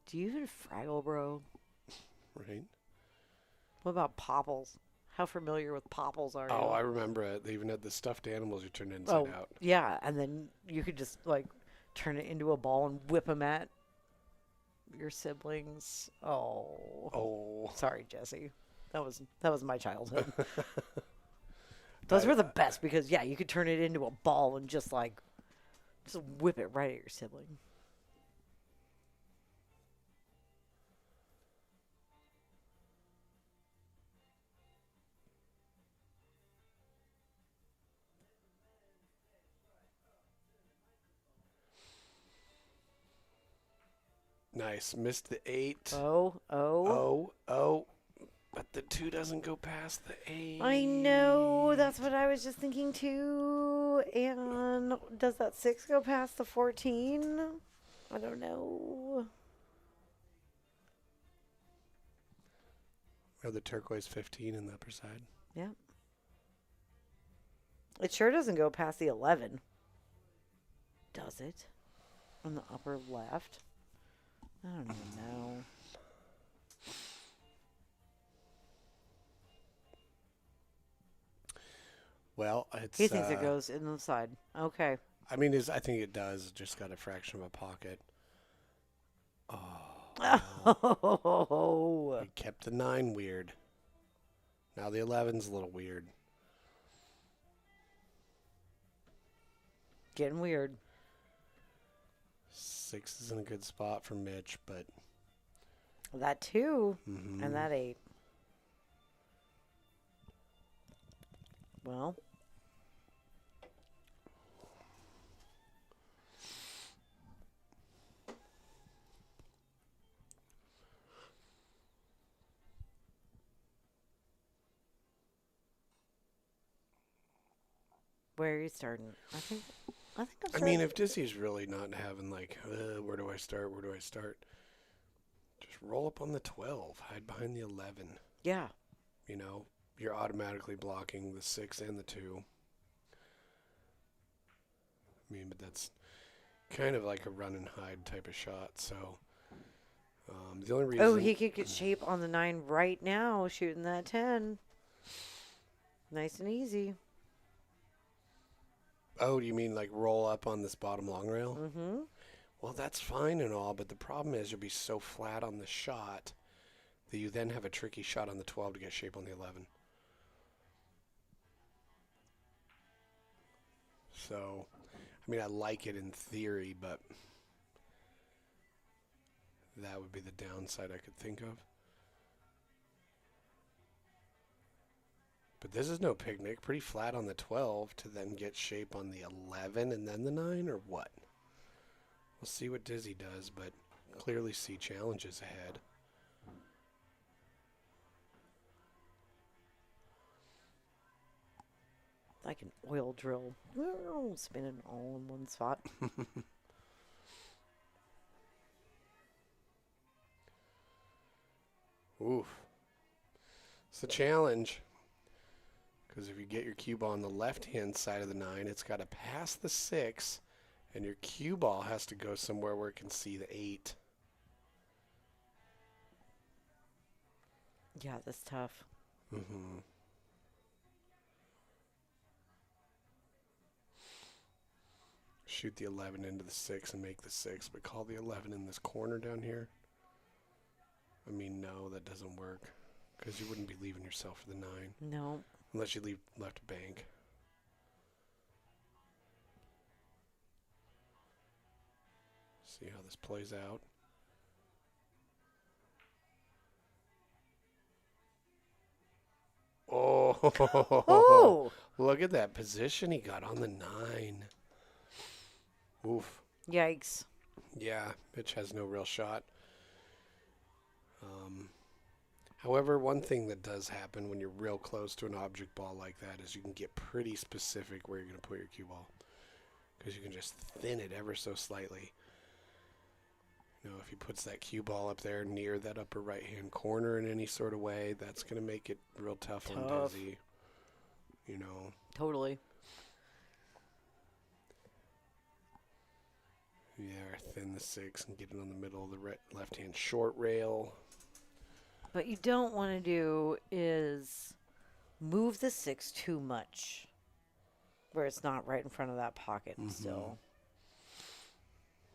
Do you even Fraggle, bro? Right? What about Popples? How familiar with Popples are you? Oh, I remember it. They even had the stuffed animals you turned inside out. Yeah, and then you could just like turn it into a ball and whip them at your siblings. Oh, sorry, Jesse. That was my childhood. Those were the best because yeah, you could turn it into a ball and just whip it right at your sibling. Nice. Missed the 8. Oh. But the 2 doesn't go past the 8. I know. That's what I was just thinking too. And does that 6 go past the 14? I don't know. Or the turquoise 15 in the upper side. Yep. It sure doesn't go past the 11. Does it? On the upper left? I don't even know. Well, it's. He thinks it goes in the side. Okay. I mean, I think it does. Just got a fraction of a pocket. Oh. He kept the 9 weird. Now the 11's a little weird. Getting weird. 6 is in a good spot for Mitch, but That 2 and that 8. Well. Where are you starting? I think I'm I starting. mean, if Dizzy's really not having like, where do I start? Where do I start? Just roll up on the 12. Hide behind the 11. Yeah. You know, you're automatically blocking the 6 and the 2. I mean, but that's kind of like a run and hide type of shot. So the only reason. Oh, he could get shape on the 9 right now, shooting that 10. Nice and easy. Oh, do you mean like roll up on this bottom long rail? Mm-hmm. Well, that's fine and all, but the problem is you'll be so flat on the shot that you then have a tricky shot on the 12 to get shape on the 11. So, I mean, I like it in theory, but that would be the downside I could think of. But this is no picnic. Pretty flat on the 12 to then get shape on the 11 and then the 9, or what? We'll see what Dizzy does, but clearly see challenges ahead. Like an oil drill. Spinning all in one spot. Oof. It's a challenge. Because if you get your cue ball on the left-hand side of the 9, it's got to pass the 6, and your cue ball has to go somewhere where it can see the 8. Yeah, that's tough. Mm-hmm. Shoot the 11 into the 6 and make the 6, but call the 11 in this corner down here. I mean, no, that doesn't work. Because you wouldn't be leaving yourself for the 9. No. Unless you leave left bank. See how this plays out. Oh, Oh! Look at that position he got on the 9. Oof. Yikes. Yeah, Mitch has no real shot. However, one thing that does happen when you're real close to an object ball like that is you can get pretty specific where you're going to put your cue ball. Because you can just thin it ever so slightly. You know, if he puts that cue ball up there near that upper right-hand corner in any sort of way, that's going to make it real tough on Dizzy. You know. Totally. Yeah, thin the 6 and get it on the middle of the left-hand short rail. What you don't want to do is move the 6 too much where it's not right in front of that pocket still.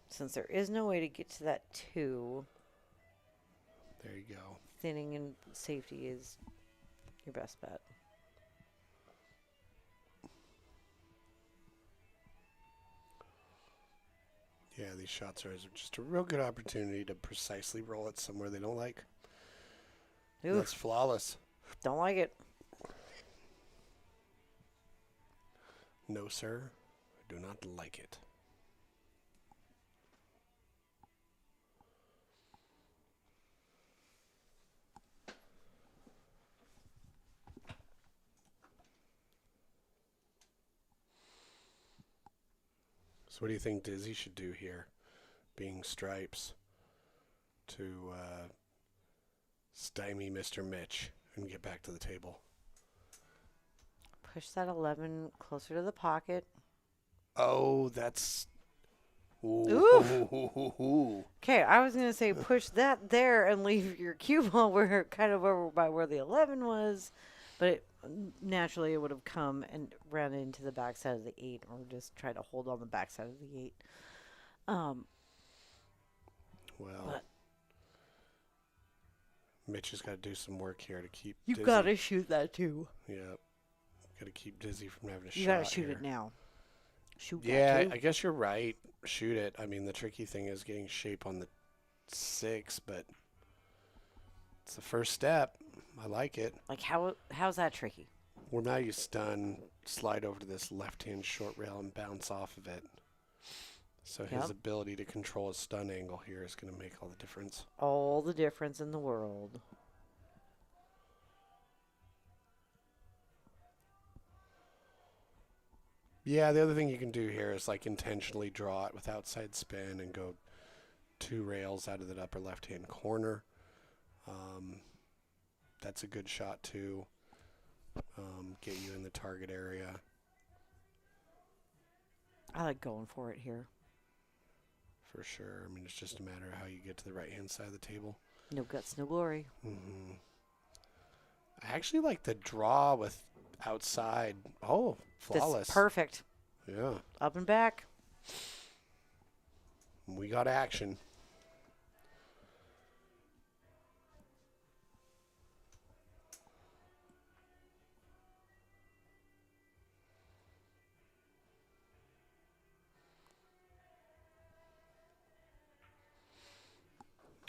Since there is no way to get to that 2, there you go. thinning and safety is your best bet. Yeah, these shots are just a real good opportunity to precisely roll it somewhere they don't like. Oof. That's flawless. Don't like it. No, sir. I do not like it. So what do you think Dizzy should do here, being Stripes, to stymie Mr. Mitch and get back to the table? Push that 11 closer to the pocket. Oh, that's... Oof. Ooh. Okay, I was going to say push that there and leave your cue ball where kind of over by where the 11 was, but naturally it would have come and ran into the backside of the 8 or just try to hold on the backside of the 8. Well, Mitch has got to do some work here to keep You've Dizzy. got to shoot that too. Yeah. Got to keep Dizzy from having a shot. You got to shoot here. it now. Shoot Yeah, that too. I guess you're right. Shoot it. I mean, the tricky thing is getting shape on the 6, but it's the first step. I like it. Like how's that tricky? Well, now you stun, slide over to this left-hand short rail and bounce off of it. So his ability to control his stun angle here is going to make all the difference. All the difference in the world. Yeah, the other thing you can do here is like intentionally draw it with outside spin and go 2 rails out of that upper left-hand corner. That's a good shot too. Get you in the target area. I like going for it here. For sure. I mean, it's just a matter of how you get to the right-hand side of the table. No guts, no glory. Mm-hmm. I actually like the draw with outside. Oh, flawless. This is perfect. Yeah. Up and back. We got action.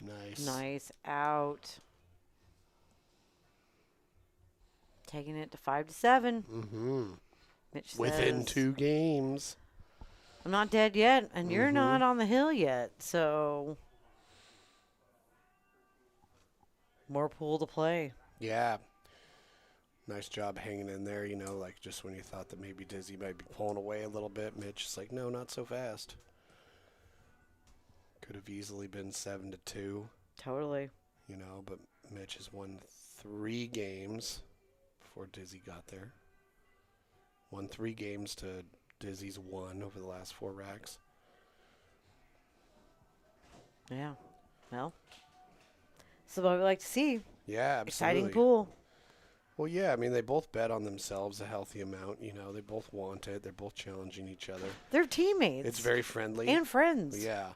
Nice. Nice out. Taking it to 5-7. Mm-hmm. Mitch Within says, 2 games. I'm not dead yet, and you're Mhm. not on the hill yet, so more pool to play. Yeah. Nice job hanging in there, you know, like just when you thought that maybe Dizzy might be pulling away a little bit, Mitch is like, no, not so fast. Could have easily been 7-2, Totally. you know, but Mitch has won 3 games before Dizzy got there. Won 3 games to Dizzy's 1 over the last 4 racks. Yeah. Well, this is what we like to see. Yeah, absolutely. Exciting pool. Well, yeah, I mean, they both bet on themselves a healthy amount. You know, they both want it. They're both challenging each other. They're teammates. It's very friendly. And friends. Yeah.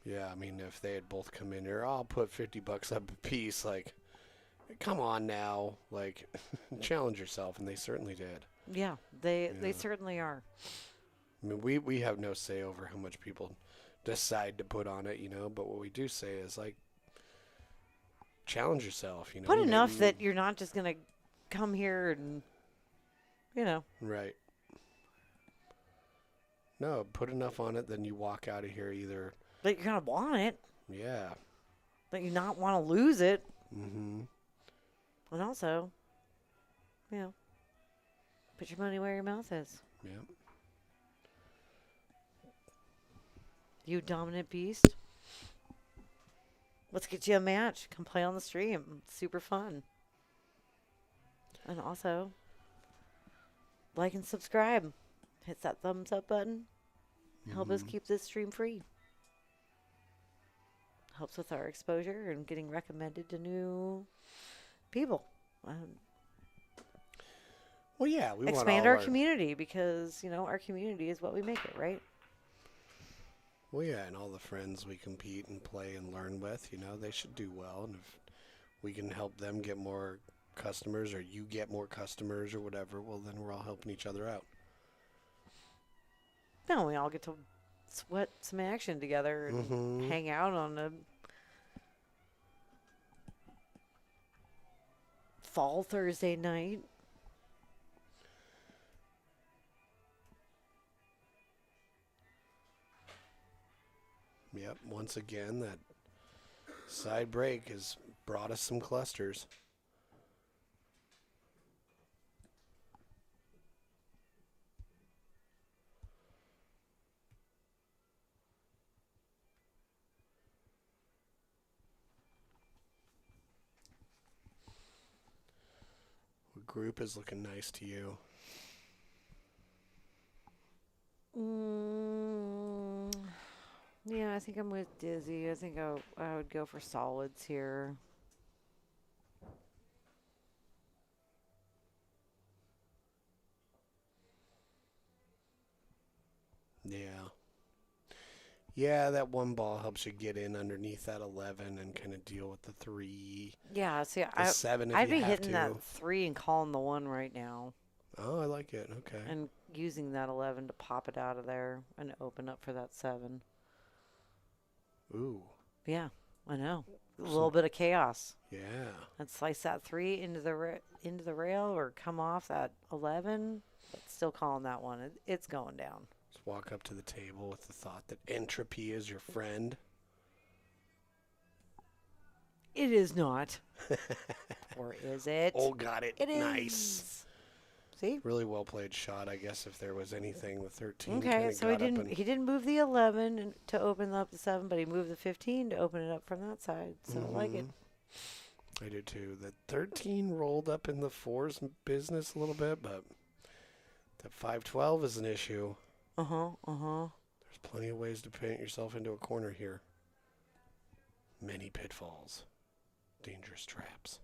Yeah, I mean, if they had both come in here, I'll put $50 up a piece. Like, come on now. Like, challenge yourself. And they certainly did. Yeah, they Yeah. certainly are. I mean, we have no say over how much people decide to put on it, you know. But what we do say is, like, challenge yourself, you know. Put enough that you're not just going to come here and, you know. Right. No, put enough on it, then you walk out of here either. That you're going to want it. Yeah. That you not want to lose it. Mm-hmm. And also, you know, put your money where your mouth is. Yeah. You dominant beast. Let's get you a match. Come play on the stream. It's super fun. And also, like and subscribe. Hit that thumbs up button. Help us keep this stream free. Helps with our exposure and getting recommended to new people. Well, yeah, we want Expand all our community because, you know, our community is what we make it, right? Well, yeah, and all the friends we compete and play and learn with, you know, they should do well. And if we can help them get more customers or you get more customers or whatever, well, then we're all helping each other out. No, we all get to sweat some action together and hang out on a fall Thursday night. Yep, once again, that side break has brought us some clusters. What group is looking nice to you? Yeah, I think I'm with Dizzy. I think I would go for solids here. Yeah. Yeah, that one ball helps you get in underneath that 11 and kind of deal with the 3. Yeah, see, The 7 if I'd you be have hitting to. that 3 and calling the 1 right now. Oh, I like it. Okay. And using that 11 to pop it out of there and open up for that 7. Ooh. Yeah, I know. A little bit of chaos. Yeah. And slice that 3 into the rail or come off that 11. But still calling that 1. It's going down. Just walk up to the table with the thought that entropy is your friend. It is not. Or is it? Oh, got it. It is. Nice. See? Really well played shot, I guess, if there was anything. The 13 Okay, kinda so he got up and... didn't move the 11 to open up the 7, but he moved the 15 to open it up from that side. So I like it. I do too. The 13 rolled up in the 4's business a little bit, but that 512 is an issue. There's plenty of ways to paint yourself into a corner here. Many pitfalls. Dangerous traps.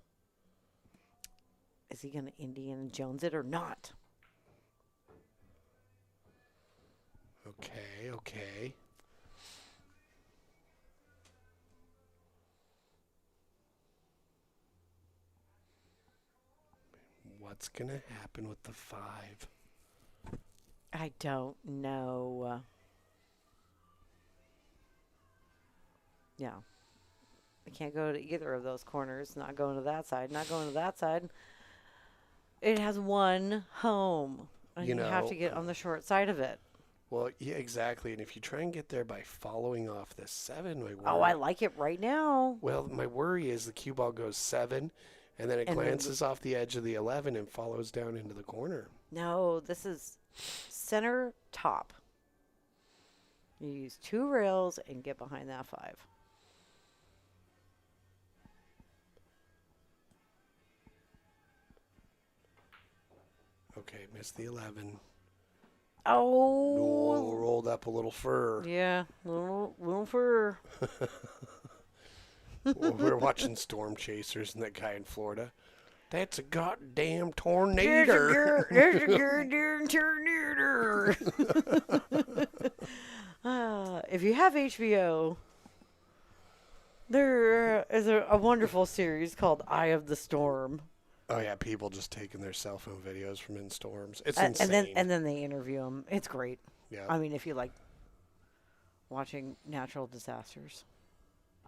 Is he going to Indiana Jones it or not? Okay, okay. What's going to happen with the 5? I don't know. Yeah. I can't go to either of those corners. Not going to that side. Not going to that side. It has one home. And you have to get on the short side of it. Well, yeah, exactly. And if you try and get there by following off the 7, my worry... Oh, I like it right now. Well, my worry is the cue ball goes 7, and then it glances off the edge of the 11 and follows down into the corner. No, this is center top. You use 2 rails and get behind that 5. Okay, missed the 11. Oh. No, rolled up a little fur. Yeah, little fur. We were watching Storm Chasers and that guy in Florida. That's a goddamn tornado. There's a goddamn tornado. If you have HBO, there is a wonderful series called Eye of the Storm. Oh yeah, people just taking their cell phone videos from in storms. It's insane. And then they interview them. It's great. Yeah. I mean, if you like watching natural disasters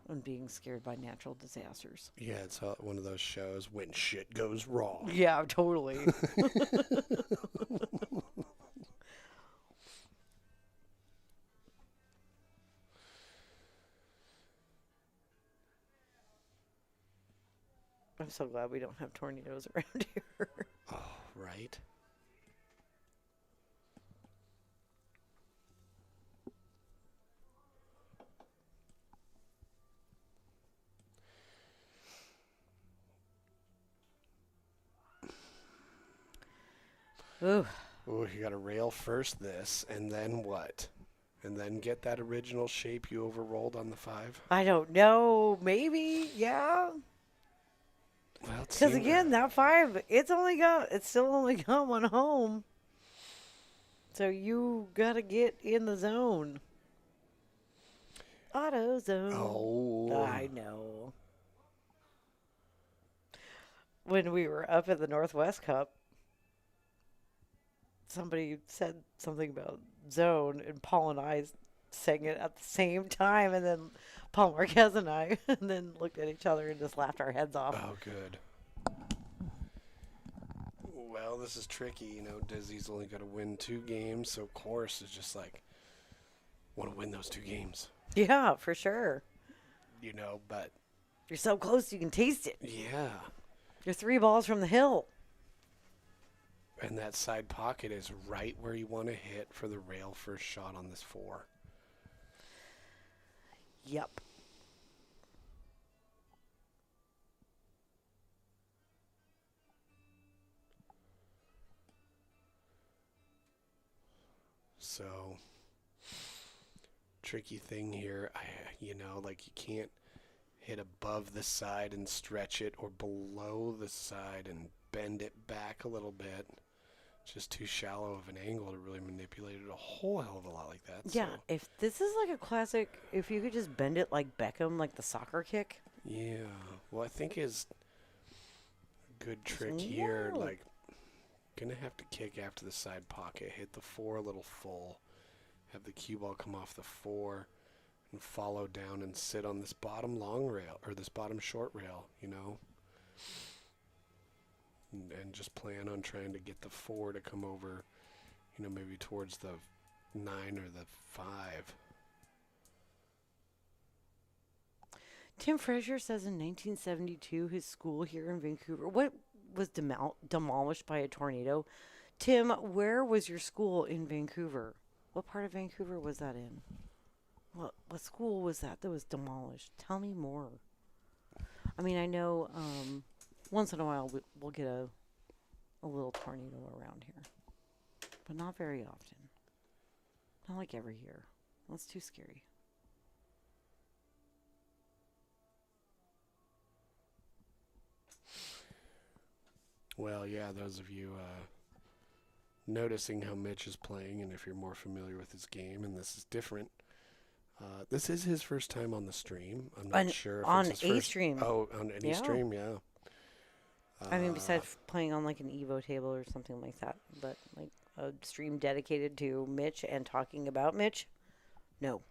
and being scared by natural disasters. Yeah, it's one of those shows when shit goes wrong. Yeah, totally. I'm so glad we don't have tornadoes around here. Oh, right. Ooh. Ooh, you got to rail first this, and then what? And then get that original shape you overrolled on the 5? I don't know. Maybe, yeah. Well, Because again, that 5, it's still only got one home. So you gotta get in the zone. Auto zone. Oh. I know. When we were up at the Northwest Cup, somebody said something about zone, and Paul and I sang it at the same time, and then Paul Marquez and I, and then looked at each other and just laughed our heads off. Oh, good. Well, this is tricky. You know, Dizzy's only got to win 2 games, so course is just like, want to win those 2 games. Yeah, for sure. You know, but... You're so close you can taste it. Yeah. You're 3 balls from the hill. And that side pocket is right where you want to hit for the rail first shot on this 4. Yep. So, tricky thing here, like you can't hit above the side and stretch it or below the side and bend it back a little bit. Just too shallow of an angle to really manipulate it a whole hell of a lot like that. Yeah, so. if this is like a classic, if you could just bend it like Beckham, like the soccer kick. Yeah, well, I think his good trick here, like, gonna have to kick after the side pocket, hit the 4 a little full, have the cue ball come off the 4, and follow down and sit on this bottom long rail, or this bottom short rail, you know? And just plan on trying to get the 4 to come over, you know, maybe towards the 9 or the 5. Tim Frazier says in 1972, his school here in Vancouver. What was demolished by a tornado. Tim, where was your school in Vancouver? What part of Vancouver was that in? What school was that was demolished? Tell me more. I mean, I know once in a while we'll get a little tornado around here, but not very often. Not like every year. That's too scary. Well, yeah, those of you noticing how Mitch is playing, and if you're more familiar with his game, and this is different. This is his first time on the stream. I'm not sure if on it's his a first. stream. Oh, on any Yeah. stream, yeah. I mean, besides playing on like an Evo table or something like that, but like a stream dedicated to Mitch and talking about Mitch, no,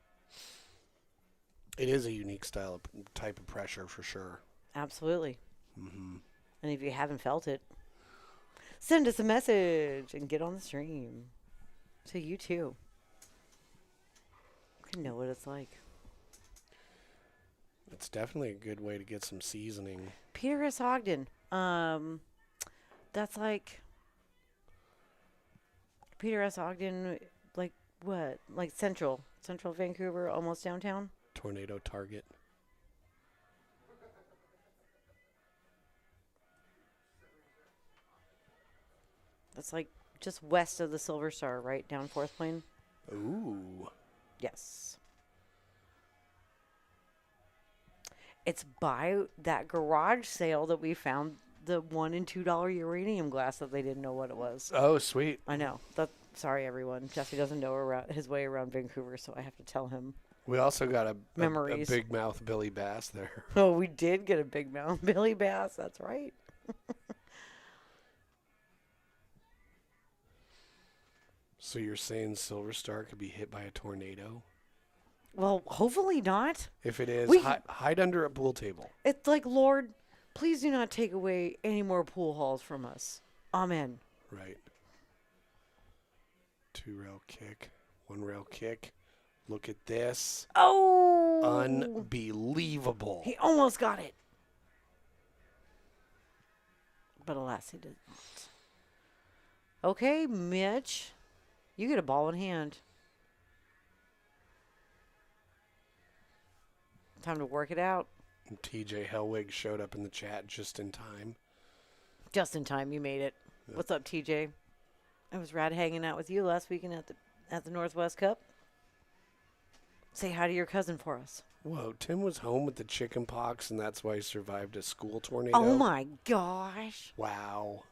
It is a unique type of pressure for sure. absolutely. Mm-hmm. And if you haven't felt it, send us a message and get on the stream. So you too can know what it's like. It's definitely a good way to get some seasoning. Peter S. Ogden. That's like Peter S. Ogden, like what? Like central Vancouver, almost downtown. Tornado target. That's like just west of the Silver Star, right down Fourth Plain. Ooh. Yes. It's by that garage sale that we found the $1 and $2 uranium glass that they didn't know what it was. Oh, sweet. I know. Sorry, everyone. Jesse doesn't know his way around Vancouver, so I have to tell him. We also got a Memories. big mouth Billy Bass there. Oh, we did get a big mouth Billy Bass. That's right. So you're saying Silver Star could be hit by a tornado? Well, hopefully not. If it is, We- hide under a pool table. It's like, Lord, please do not take away any more pool halls from us. Amen. Right. 2-rail kick. 1-rail kick. Look at this. Oh! Unbelievable. He almost got it. But alas, he did not. Okay, Mitch. You get a ball in hand. Time to work it out. And TJ Hellwig showed up in the chat just in time. Just in time, you made it. Yep. What's up, TJ? I was rad hanging out with you last weekend at the Northwest Cup. Say hi to your cousin for us. Whoa, Tim was home with the chicken pox, and that's why he survived a school tornado? Oh my gosh. Wow.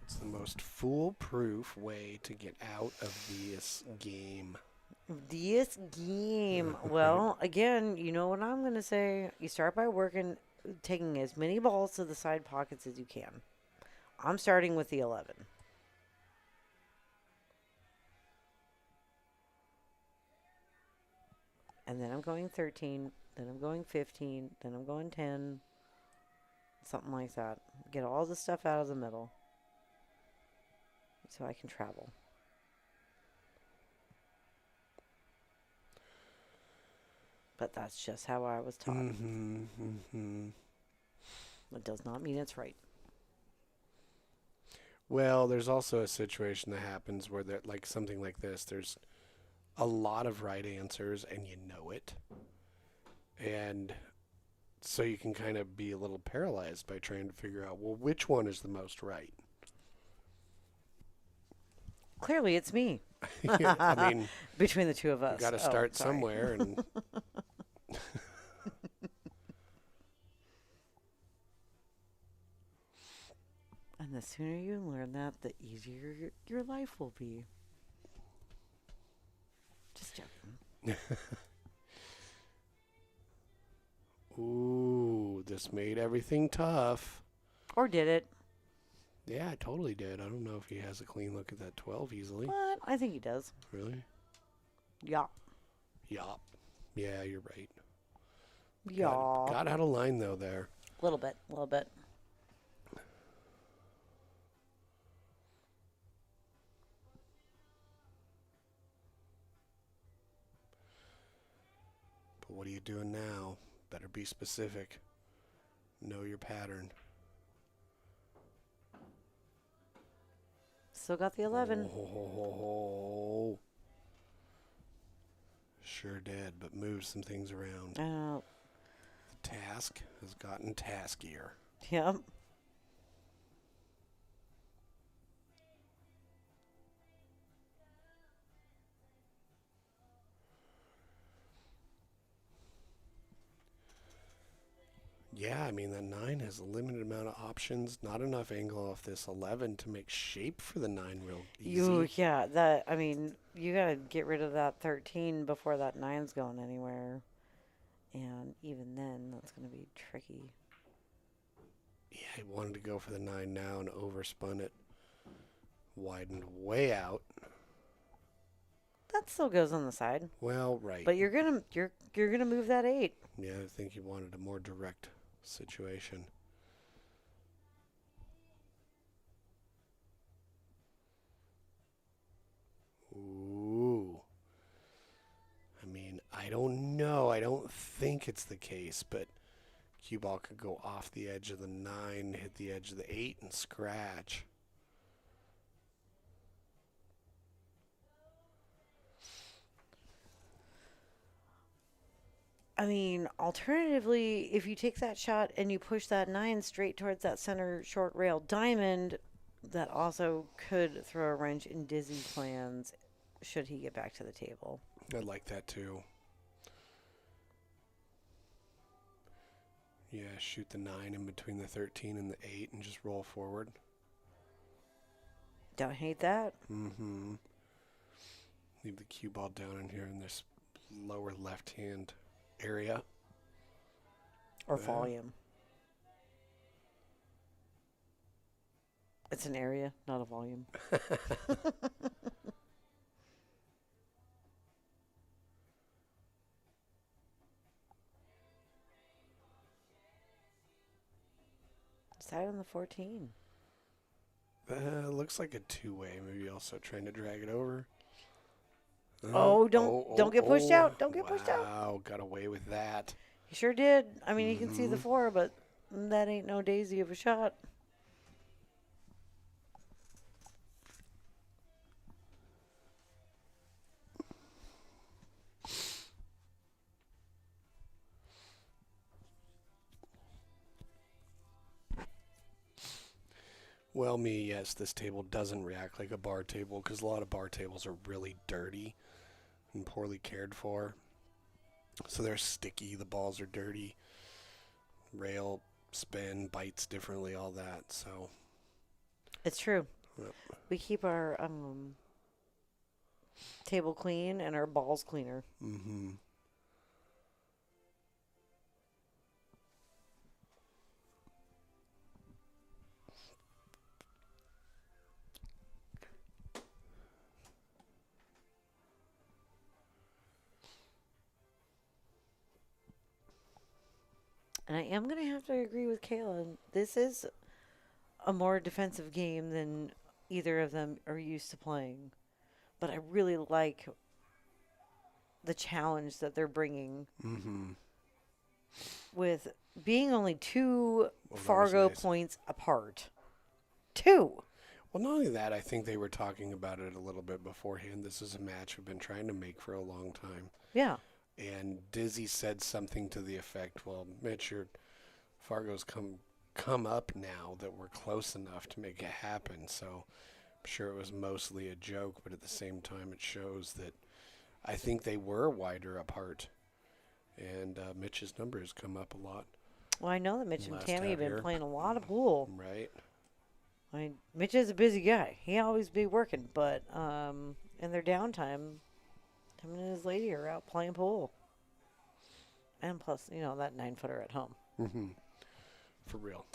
It's the most foolproof way to get out of this game. This game. Well, again, you know what I'm going to say. You start by taking as many balls to the side pockets as you can. I'm starting with the 11. And then I'm going 13. Then I'm going 15. Then I'm going 10. Something like that. Get all the stuff out of the middle so I can travel. But that's just how I was taught. That does not mean it's right. Well, there's also a situation that happens where like something like this, there's a lot of right answers and you know it. And so you can kind of be a little paralyzed by trying to figure out, well, which one is the most right? Clearly, it's me. Yeah, I mean, Between the two of us. you got to Oh, start sorry. somewhere. And And the sooner you learn that, the easier your life will be. Just joking. ooh, this made everything tough. Or did it? Yeah, I totally did. I don't know if he has a clean look at that 12 easily. But I think he does. Really? Yeah. Yup. Yeah, you're right. Yeah. Got out of line, though, there. A little bit. A little bit. But what are you doing now? Better be specific. Know your pattern. Still got the 11. Oh. Sure did, but moved some things around. Oh. The task has gotten taskier. Yep. Yeah, I mean, that 9 has a limited amount of options. Not enough angle off this 11 to make shape for the 9 real easy. I mean, you gotta get rid of that 13 before that 9's going anywhere. And even then, that's gonna be tricky. Yeah, he wanted to go for the 9 now and overspun it. Widened way out. That still goes on the side. Well, right. But you're gonna move that 8. Yeah, I think he wanted a more direct situation. Ooh. I mean, I don't know. I don't think it's the case, but cue ball could go off the edge of the 9, hit the edge of the 8, and scratch. I mean, alternatively, if you take that shot and you push that 9 straight towards that center short rail diamond, that also could throw a wrench in Dizzy's plans should he get back to the table. I like that too. Yeah, shoot the 9 in between the 13 and the 8 and just roll forward. Don't hate that. Mm-hmm. Leave the cue ball down in here in this lower left-hand area. Or volume. It's an area, not a volume. Side on the 14. Looks like a two-way. Maybe also trying to drag it over. Don't get pushed out. Don't get pushed out. Wow, got away with that. He sure did. I mean, you can see the 4, but that ain't no daisy of a shot. Well, yes, this table doesn't react like a bar table because a lot of bar tables are really dirty and poorly cared for. So they're sticky, the balls are dirty, rail spin, bites differently, all that. So It's true. Yep. We keep our table clean and our balls cleaner. Mm-hmm. And I am going to have to agree with Kayla. This is a more defensive game than either of them are used to playing. But I really like the challenge that they're bringing Mm-hmm. with being only 2 Well, that was Fargo nice. points apart. 2. Well, not only that, I think they were talking about it a little bit beforehand. This is a match we've been trying to make for a long time. Yeah. And Dizzy said something to the effect, well, Mitch, your Fargo's come up now that we're close enough to make it happen. So I'm sure it was mostly a joke, but at the same time it shows that I think they were wider apart. And Mitch's number has come up a lot. Well, I know that Mitch and Last Tammy have out been here. playing a lot of pool. Right? I mean, Mitch is a busy guy. He always be working, but in their downtime, him and his lady are out playing pool. And plus, that 9-footer at home. Mm-hmm. For real.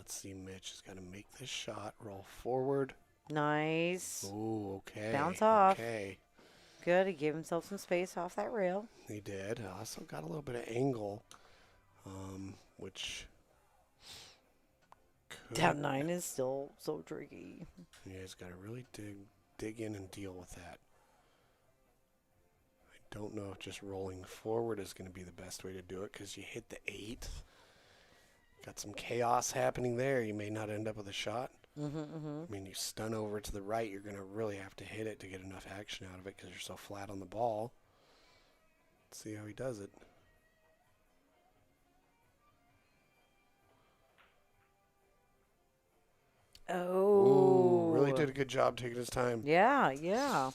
Let's see. Mitch has got to make this shot. Roll forward. Nice. Ooh, okay. Bounce off. Okay. Good. He gave himself some space off that rail. He did. Also got a little bit of angle, which could... That 9 is still so tricky. You guys got to really dig in and deal with that. I don't know if just rolling forward is going to be the best way to do it because you hit the 8. Got some chaos happening there. You may not end up with a shot. I mean, you stun over to the right, you're going to really have to hit it to get enough action out of it because you're so flat on the ball. Let's see how he does it. Oh. Ooh, really did a good job taking his time. Yeah, yeah.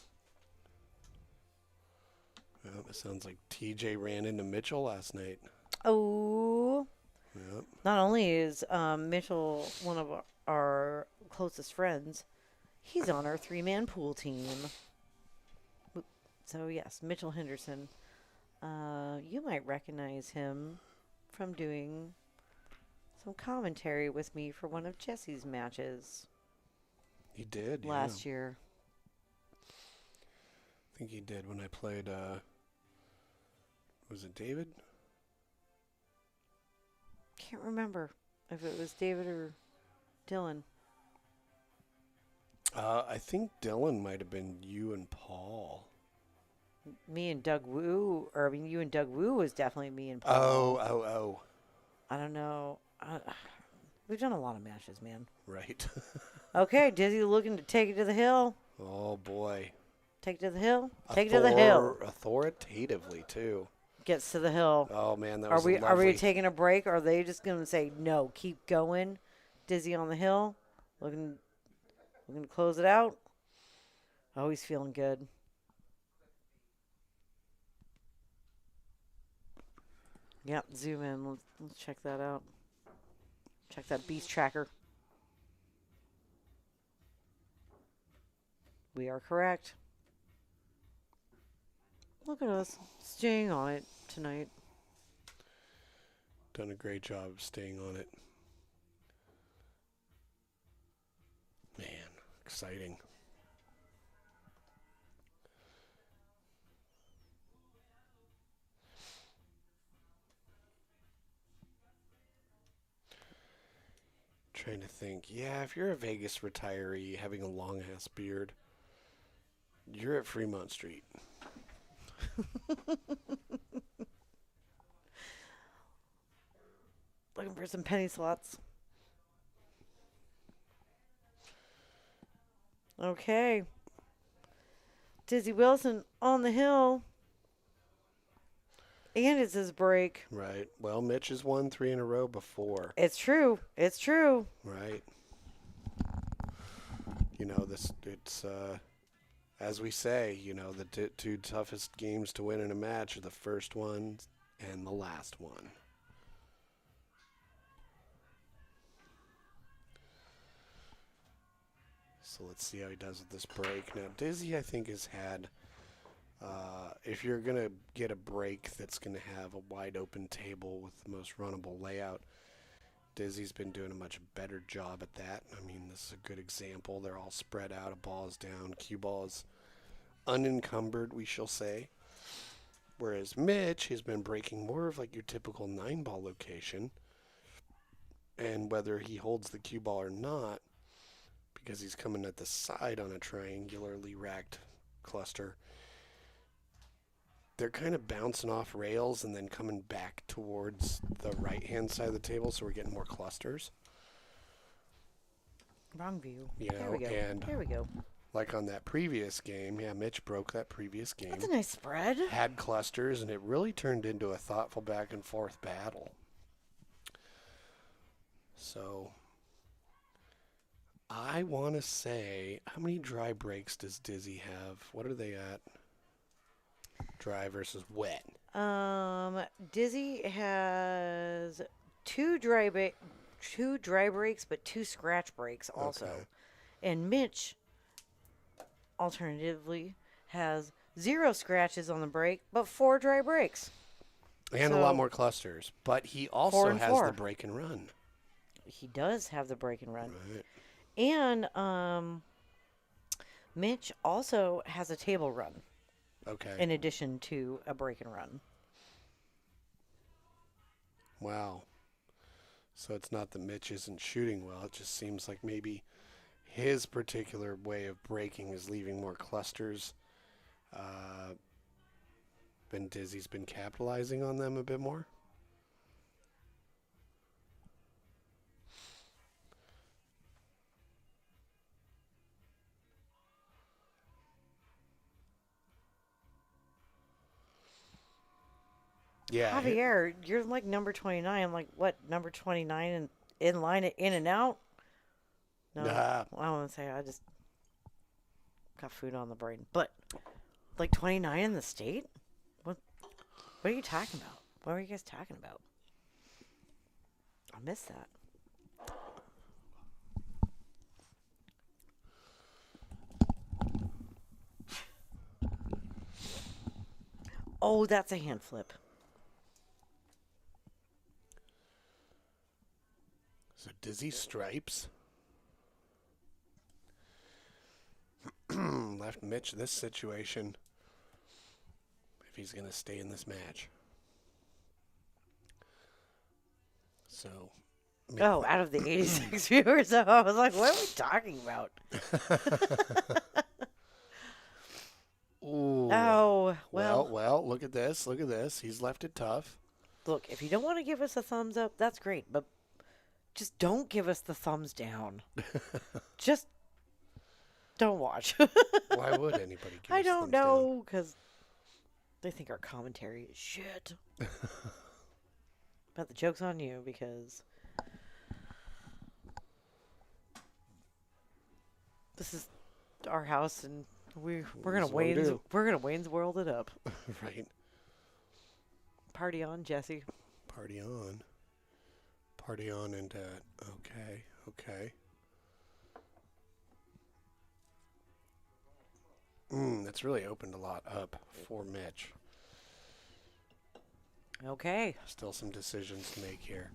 Well, it sounds like TJ ran into Mitchell last night. Oh. Yep. Not only is Mitchell one of our closest friends, he's on our 3-man pool team. So, yes, Mitchell Henderson. You might recognize him from doing some commentary with me for one of Jesse's matches He did, last year. I think he did when I played, was it David? Can't remember if it was David or Dylan. I think Dylan might have been you and Paul. Me and Doug Wu, or I mean, you and Doug Wu was definitely me and Paul. Oh. I don't know. We've done a lot of matches, man. Right. Okay, Dizzy looking to take it to the hill. Oh, boy. Take it to the hill. Take it to the hill. Authoritatively, too. Gets to the hill. Oh, man, that Are was we lovely. taking a break? Or are they just going to say no? Keep going. Dizzy on the hill. Looking to close it out. Oh, he's feeling good. Yep, zoom in. Let's check that out. Check that beast tracker. We are correct. Look at us staying on it tonight. Done a great job of staying on it. Man, exciting. Trying to think. Yeah, if you're a Vegas retiree having a long ass beard, you're at Fremont Street. Looking for some penny slots. Okay. Dizzy Wilson on the hill. And it's his break. Right. Well, Mitch has won 3 in a row before. It's true. It's true. Right. You know, it's as we say, you know, the two toughest games to win in a match are the first one and the last one. So let's see how he does with this break. Now, Dizzy, I think, has had, if you're going to get a break that's going to have a wide open table with the most runnable layout, Dizzy's been doing a much better job at that. I mean, this is a good example. They're all spread out. A ball is down. Cue ball is unencumbered, we shall say. Whereas Mitch has been breaking more of like your typical 9-ball location. And whether he holds the cue ball or not, because he's coming at the side on a triangularly racked cluster, they're kind of bouncing off rails and then coming back towards the right-hand side of the table, so we're getting more clusters. Wrong view. You know, there we go. and There we go. like on that previous game, yeah, Mitch broke that previous game. That's a nice spread. Had clusters, and it really turned into a thoughtful back-and-forth battle. So I want to say, how many dry breaks does Dizzy have? What are they at? Dry versus wet. Dizzy has two dry breaks, but 2 scratch breaks also. Okay. And Mitch, alternatively, has 0 scratches on the break, but 4 dry breaks. And a lot more clusters. But he 4 also and has 4. the break and run. he does have the break and run. Right. And Mitch also has a table run Okay. in addition to a break and run. Wow. So it's not that Mitch isn't shooting well. It just seems like maybe his particular way of breaking is leaving more clusters. And Dizzy's been capitalizing on them a bit more. Yeah. Javier, you're like number 29. I'm like, what, number 29 and in line in and out? No, Nah. I don't want to say. I just got food on the brain. But like 29 in the state? What are you talking about? What were you guys talking about? I missed that. Oh, that's a hand flip. So Dizzy stripes. Left Mitch this situation if he's going to stay in this match. So. Oh, out of the 86 viewers, I was like, what are we talking about? Ooh. Oh, well. Well, look at this. Look at this. He's left it tough. Look, if you don't want to give us a thumbs up, that's great. But just don't give us the thumbs down. Just don't watch. Why would anybody give I us don't thumbs down? know, because they think our commentary is shit. But the joke's on you, because this is our house, and we're gonna That's what we do. Wayne's World it up. Right. Party on, Jesse. Party on. Party on and okay. That's really opened a lot up for Mitch. Okay. Still some decisions to make here.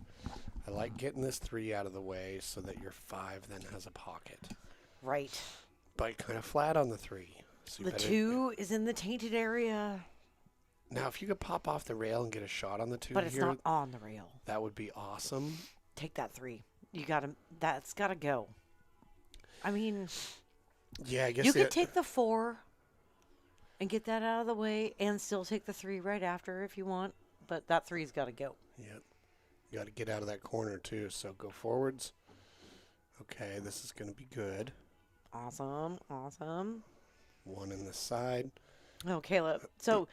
I like getting this 3 out of the way so that your 5 then has a pocket. Right. But kind of flat on the 3. So you The better- 2 is in the tainted area, Now, if you could pop off the rail and get a shot on the 2 but it's here, not on the rail. that would be awesome. Take that 3. That's gotta go. I mean, Yeah, I guess you could take the 4 and get that out of the way and still take the 3 right after if you want, but that 3's gotta go. Yep. You got to get out of that corner, too. So go forwards. Okay, this is going to be good. Awesome. 1 in the side. Oh, Caleb. So,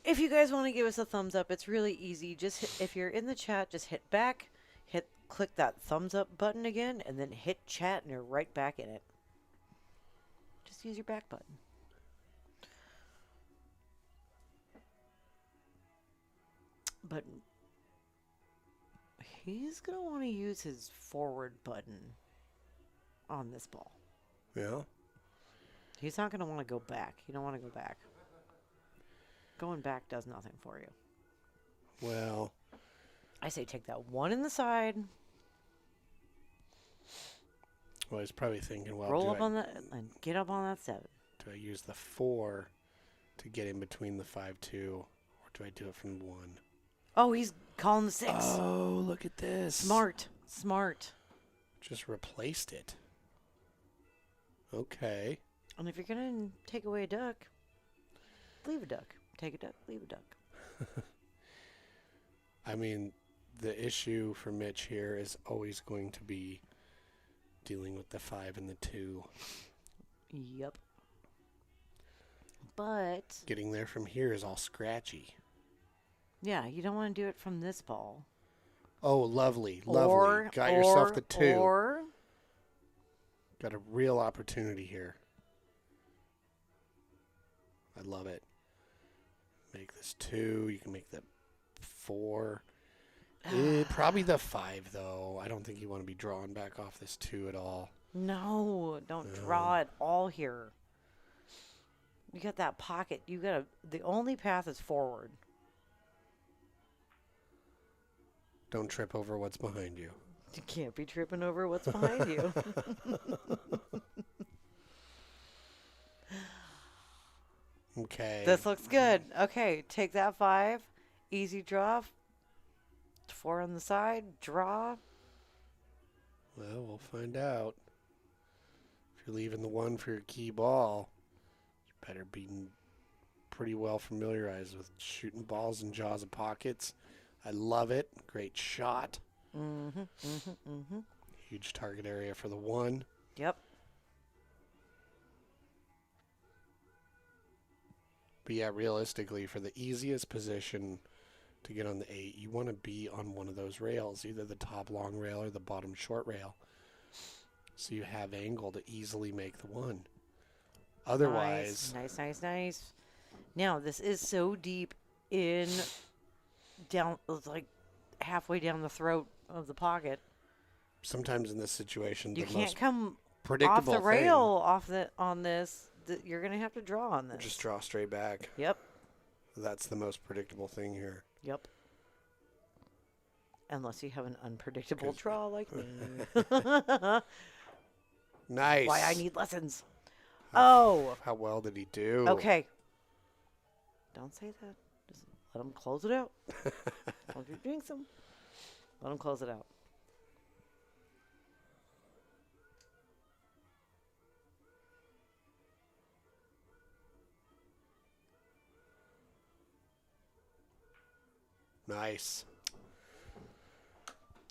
if you guys want to give us a thumbs up, it's really easy. Just if you're in the chat, just hit back, click that thumbs up button again, and then hit chat, and you're right back in it. Just use your back button. But he's going to want to use his forward button on this ball. Yeah. He's not going to want to go back. You don't want to go back. Going back does nothing for you. Well, I say take that 1 in the side, he's probably thinking, well, roll up on that, and get up on that 7. do I use the 4 to get in between the 5-2, or do I do it from 1? Oh, he's calling the 6. Oh, look at this. Smart. Just replaced it. Okay. And if you're going to take away a duck, leave a duck. Take a duck, leave a duck. I mean, the issue for Mitch here is always going to be dealing with the 5 and the 2. Yep. But, Getting there from here is all scratchy. yeah, you don't want to do it from this ball. Oh, lovely. Or, Got yourself the 2. Or, Got a real opportunity here. I love it. Make this 2. You can make that 4. Probably the 5, though. I don't think you want to be drawing back off this 2 at all. no, don't draw it all here. You got that pocket. The only path is forward. Don't trip over what's behind you. You can't be tripping over what's behind you. Okay. This looks good. Okay, take that 5. Easy draw. 4 on the side. Draw. Well, we'll find out. If you're leaving the 1 for your key ball, you better be pretty well familiarized with shooting balls in jaws of pockets. I love it. Great shot. Huge target area for the 1. Yep. But yeah, realistically, for the easiest position to get on the 8, you want to be on one of those rails, either the top long rail or the bottom short rail. So you have angle to easily make the 1. Otherwise, Nice. Now, this is so deep in down, like halfway down the throat of the pocket. sometimes in this situation, You the can't most come off predictable the rail on this. You're going to have to draw on thing, this. just draw straight back. Yep. That's the most predictable thing here. Yep. Unless you have an unpredictable 'Cause- draw like me. Nice. Why I need lessons. Oh. How well did he do? Okay. Don't say that. Just let him close it out. Don't you jinx him. Let him close it out. Nice.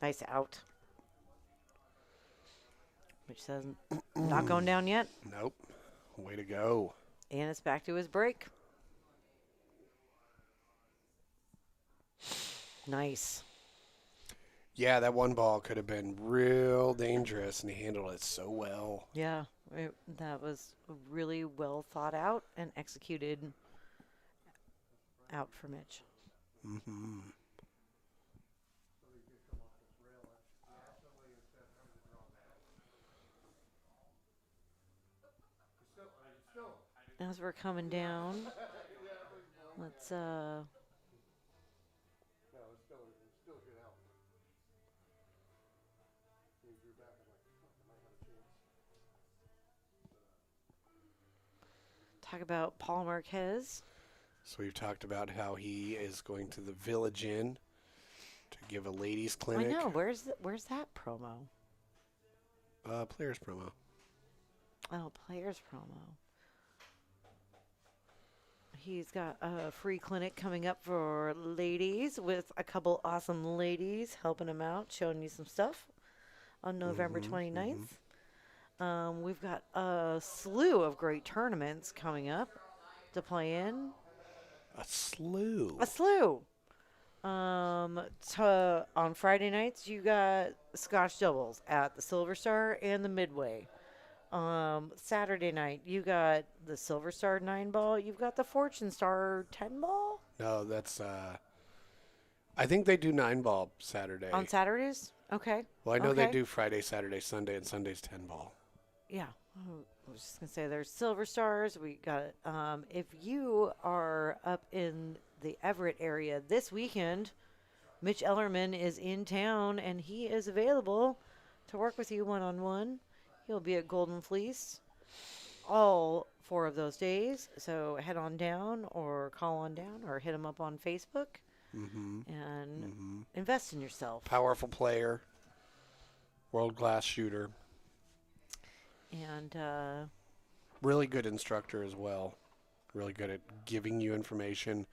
Nice out. Which says, not going down yet. Nope. Way to go. And it's back to his break. Nice. Yeah, that 1 ball could have been real dangerous, and he handled it so well. Yeah, that was really well thought out and executed out for Mitch. Mm-hmm. As we're coming down, let's No, it's still a good help. He drew back. I'm like, fuck, I might have a chance. talk about Paul Marquez. So we've talked about how he is going to the Village Inn to give a ladies' clinic. I know. Where's that promo? Players promo. Oh, players promo. He's got a free clinic coming up for ladies with a couple awesome ladies helping him out, showing you some stuff on November 29th. We've got a slew of great tournaments coming up to play in. A slew. A slew. On Friday nights, you got Scotch doubles at the Silver Star and the Midway. Saturday night, you got the Silver Star 9-ball. You've got the Fortune Star 10-ball. No, that's. I think they do 9-ball Saturday. On Saturdays? Okay. Well, I know they Okay. do Friday, Saturday, Sunday, and Sunday's 10-ball. Yeah. I was just going to say there's Silver Stars. We got it. If you are up in the Everett area this weekend, Mitch Ellerman is in town, and he is available to work with you one-on-one. He'll be at Golden Fleece all 4 of those days. So head on down or call on down or hit him up on Facebook and invest in yourself. Powerful player. World-class shooter. And Really good instructor as well. Really good at giving you information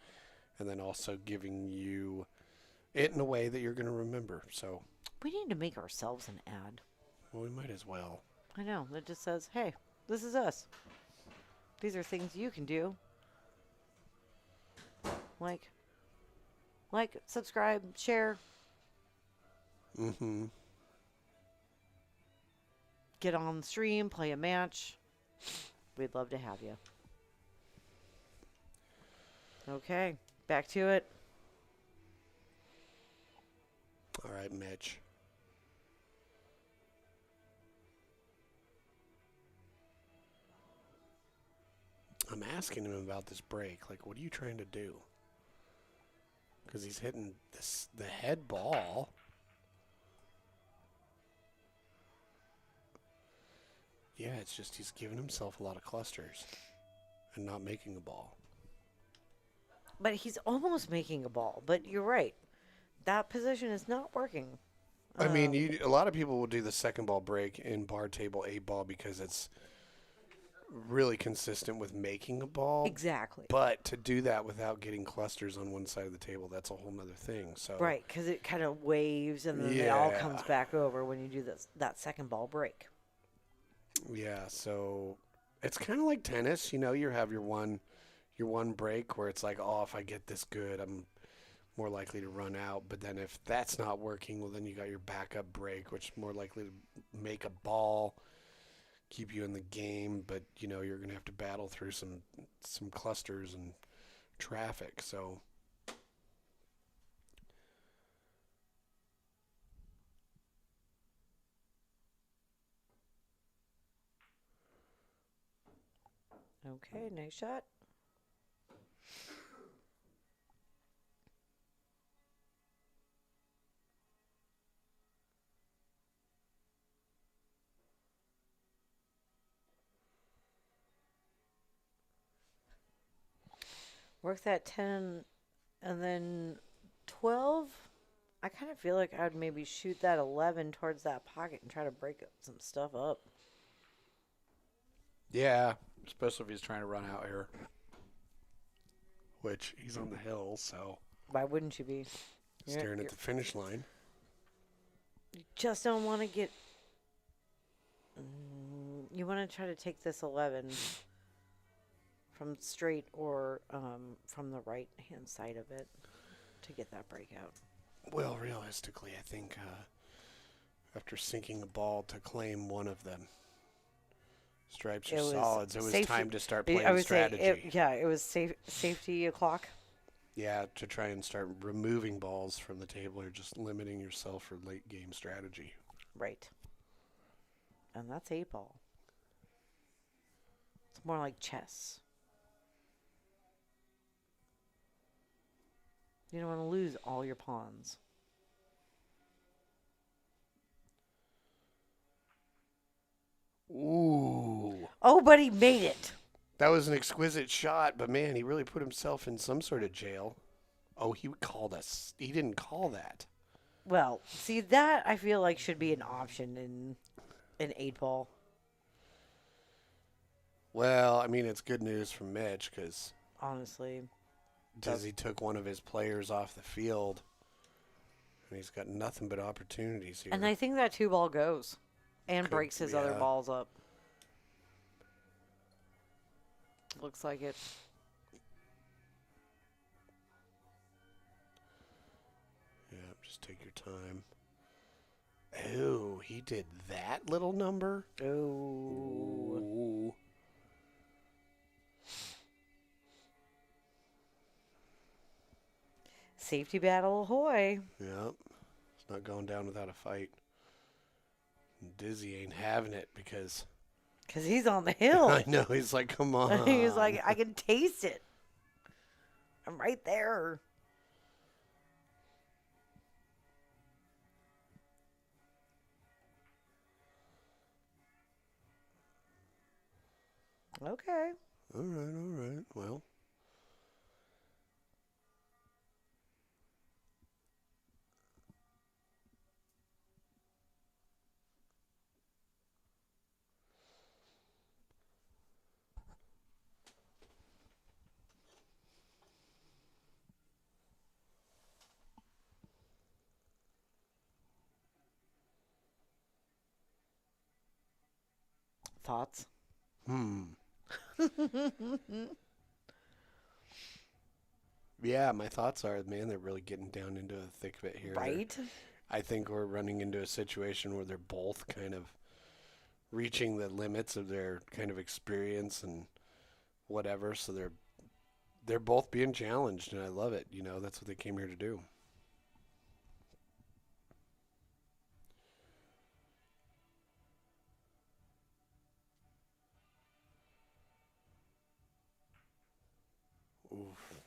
and then also giving you it in a way that you're going to remember. So, we need to make ourselves an ad. well, we might as well. I know. That just says, hey, this is us. These are things you can do. Like, subscribe, share, Mm-hmm. get on the stream, play a match. We'd love to have you. Okay, back to it. All right, Mitch. I'm asking him about this break. Like, what are you trying to do? Because he's hitting the head ball. Yeah, it's just he's giving himself a lot of clusters and not making a ball. But he's almost making a ball. But you're right. That position is not working. I mean, a lot of people will do the second ball break in bar table 8-ball because it's really consistent with making a ball. Exactly. But to do that without getting clusters on one side of the table, that's a whole nother thing. So Right, because it kind of waves and then it all Yeah. comes back over when you do that second ball break. Yeah, so it's kind of like tennis. You know, you have your one break where it's like, oh, if I get this good, I'm more likely to run out. But then if that's not working, well, then you got your backup break, which is more likely to make a ball, keep you in the game. But you know, you're gonna have to battle through some clusters and traffic. So Okay, nice shot. Work that 10 and then 12. I kind of feel like I'd maybe shoot that 11 towards that pocket and try to break some stuff up. yeah, especially if he's trying to run out here, which he's on the hill, so Why wouldn't you be? staring at the finish line. You just don't want to get. You want to try to take this 11 from straight or from the right hand side of it to get that breakout. Well, realistically, I think after sinking a ball to claim one of them stripes or It was solids, it was safety- time to start I playing would strategy. say, it was safety o'clock. Yeah, to try and start removing balls from the table or just limiting yourself for late game strategy. Right. And that's 8-ball. It's more like chess. You don't want to lose all your pawns. Ooh. Oh, but he made it. That was an exquisite shot, but man, he really put himself in some sort of jail. Oh, he called us. He didn't call that. Well, see, that I feel like should be an option in an 8-ball. Well, I mean, it's good news from Mitch because Honestly. Dizzy took one of his players off the field, and he's got nothing but opportunities here. And I think that 2-ball goes and Could- breaks his other yeah. balls up. Looks like it. Yeah, just take your time. Oh, he did that little number? Oh. Ooh. Safety battle, ahoy. Yep. It's not going down without a fight. Dizzy ain't having it because Because he's on the hill. I know he's like, come on. He's like, I can taste it. I'm right there. Okay. All right. Well, Thoughts? Yeah, my thoughts are, man, they're really getting down into the thick of it here. Right? I think we're running into a situation where they're both kind of reaching the limits of their kind of experience and whatever. So they're both being challenged, and I love it. You know, that's what they came here to do. Oof.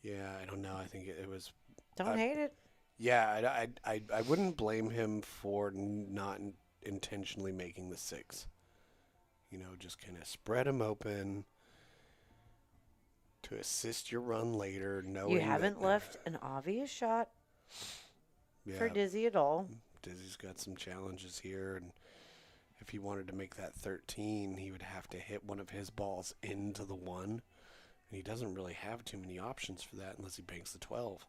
Yeah, I don't know. I think it was. Don't hate it. Yeah, I wouldn't blame him for not intentionally making the 6. You know, just kind of spread them open to assist your run later, knowing You haven't that, left an obvious shot for yeah, Dizzy at all. Dizzy's got some challenges here, and if he wanted to make that 13, he would have to hit one of his balls into the 1, and he doesn't really have too many options for that unless he banks the 12.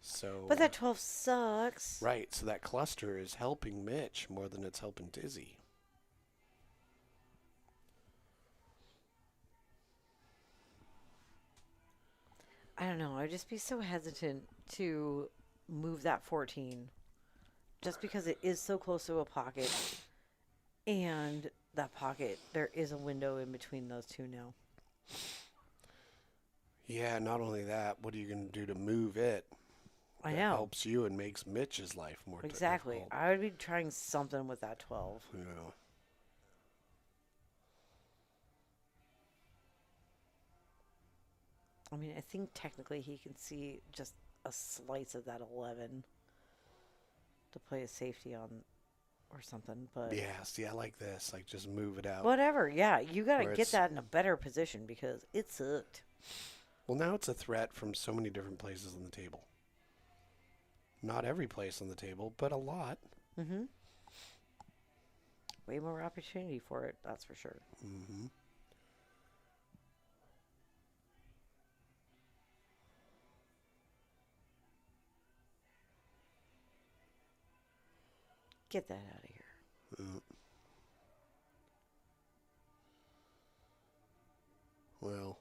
So, But that 12 sucks. right, so that cluster is helping Mitch more than it's helping Dizzy. I don't know. I'd just be so hesitant to move that 14 just because it is so close to a pocket. And that pocket, there is a window in between those two now. Yeah, not only that, what are you going to do to move it? I That know. helps you and makes Mitch's life more Exactly. difficult. I would be trying something with that 12. You know. I mean, I think technically he can see just a slice of that 11 to play a safety on or something, but Yeah, see, I like this. Like, just move it out. whatever. Yeah, you got to Where get it's- that in a better position because it sucked. Well, now it's a threat from so many different places on the table. Not every place on the table, but a lot. Mm-hmm. Way more opportunity for it, that's for sure. Mm-hmm. Get that out of here. Well,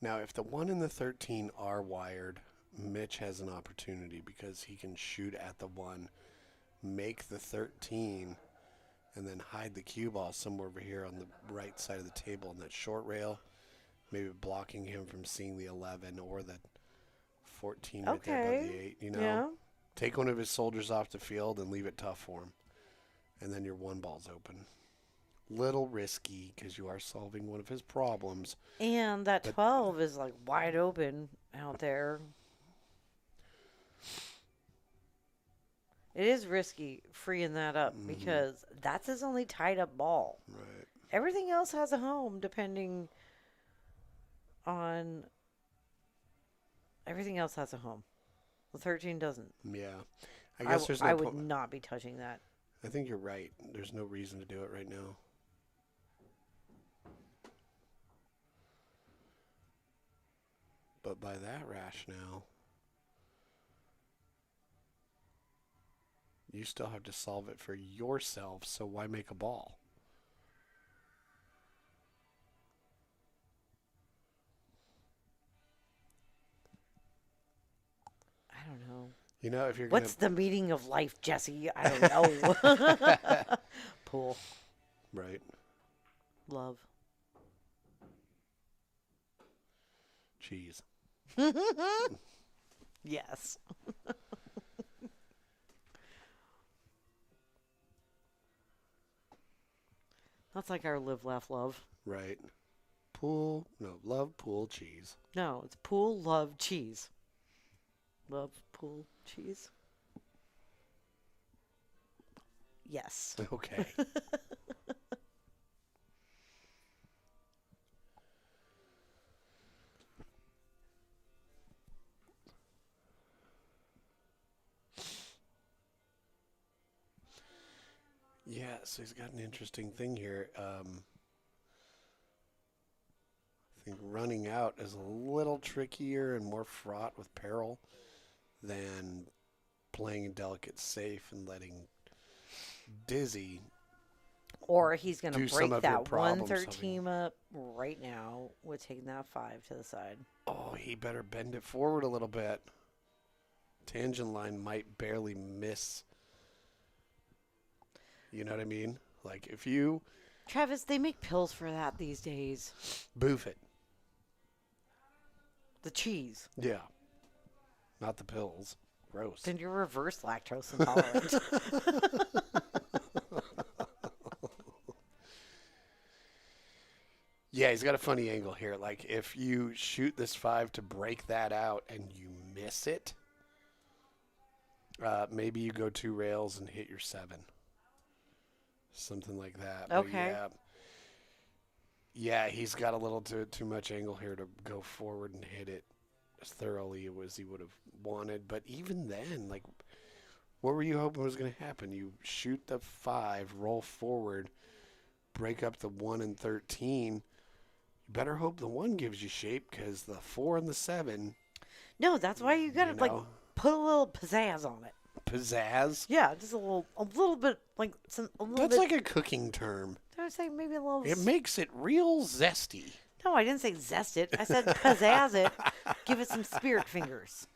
now if the 1 and the 13 are wired, Mitch has an opportunity because he can shoot at the 1, make the 13, and then hide the cue ball somewhere over here on the right side of the table on that short rail, maybe blocking him from seeing the 11 or the 14 right there above the Okay. 8, you know? Yeah. Take one of his soldiers off the field and leave it tough for him. And then your 1 ball's open. Little risky because you are solving one of his problems. And that But- 12 is like wide open out there. It is risky freeing that up because that's his only tied up ball. Right. Everything else has a home depending on. Everything else has a home. The 13 doesn't. Yeah. I guess there's no I would point. not be touching that. I think you're right. There's no reason to do it right now. But by that rationale, you still have to solve it for yourself, so why make a ball? I don't know. You know, if you're What's the meaning of life, Jesse? I don't know. Pool. right, Love. cheese. Yes. That's like our live, laugh, love. Right. Pool, no, love, pool, cheese. No, it's pool, love, cheese. Love, pool, cheese. Yes. Okay. Yeah, so he's got an interesting thing here. I think running out is a little trickier and more fraught with peril than playing delicate safe and letting Dizzy. Or he's going Do to some break of your that problem 113 up right now with taking that 5 to the side. Oh, he better bend it forward a little bit. Tangent line might barely miss. You know what I mean? Like if you Travis, they make pills for that these days. boof it. The cheese. Yeah. Not the pills. Gross. Then you're reverse lactose intolerant. Yeah, he's got a funny angle here. Like, if you shoot this 5 to break that out and you miss it, Maybe you go 2 rails and hit your 7. Something like that. But Okay. yeah, he's got a little too much angle here to go forward and hit it as thoroughly as he would have wanted. But even then, like, what were you hoping was going to happen? You shoot the 5, roll forward, break up the 1 and 13. You better hope the 1 gives you shape, because the 4 and the 7, No, that's why you gotta you like know, put a little pizzazz on it. pizzazz. Yeah, just a little bit like a little That's bit. like a cooking term. I would say maybe a little. It makes it real zesty. No, I didn't say zest it. I said pizzazz it. Give it some spirit fingers.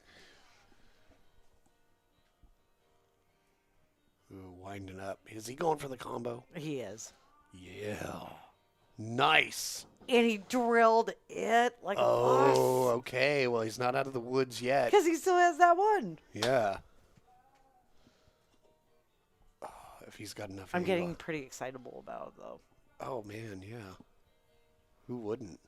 Ooh, winding up. Is he going for the combo? He is. Yeah. Nice. And he drilled it like a boss. Oh, okay. Well, he's not out of the woods yet. Because he still has that one. Yeah. Oh, if he's got enough I'm angle. getting pretty excitable about it, though. Oh, man, yeah. Who wouldn't?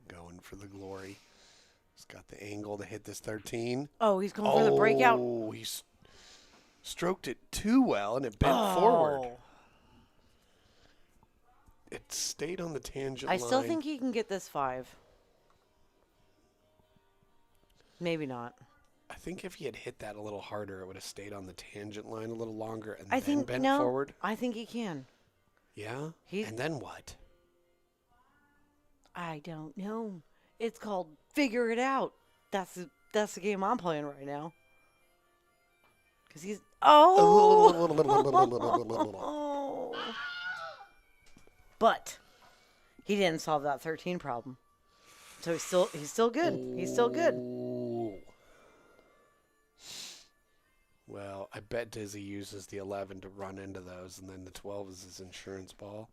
Going for the glory. He's got the angle to hit this 13. Oh, he's going for the breakout. Oh, he's stroked it too well, and it bent forward. Oh. It stayed on the tangent I line. still think he can get this 5. Maybe not. I think if he had hit that a little harder, it would have stayed on the tangent line a little longer and I then think bent no. forward. I think he can. Yeah? He- And then what? I don't know. It's called figure it out. That's the game I'm playing right now. Because he's oh. But he didn't solve that 13 problem. So he's still good. He's still good. Ooh. Well, I bet Dizzy uses the 11 to run into those, and then the 12 is his insurance ball.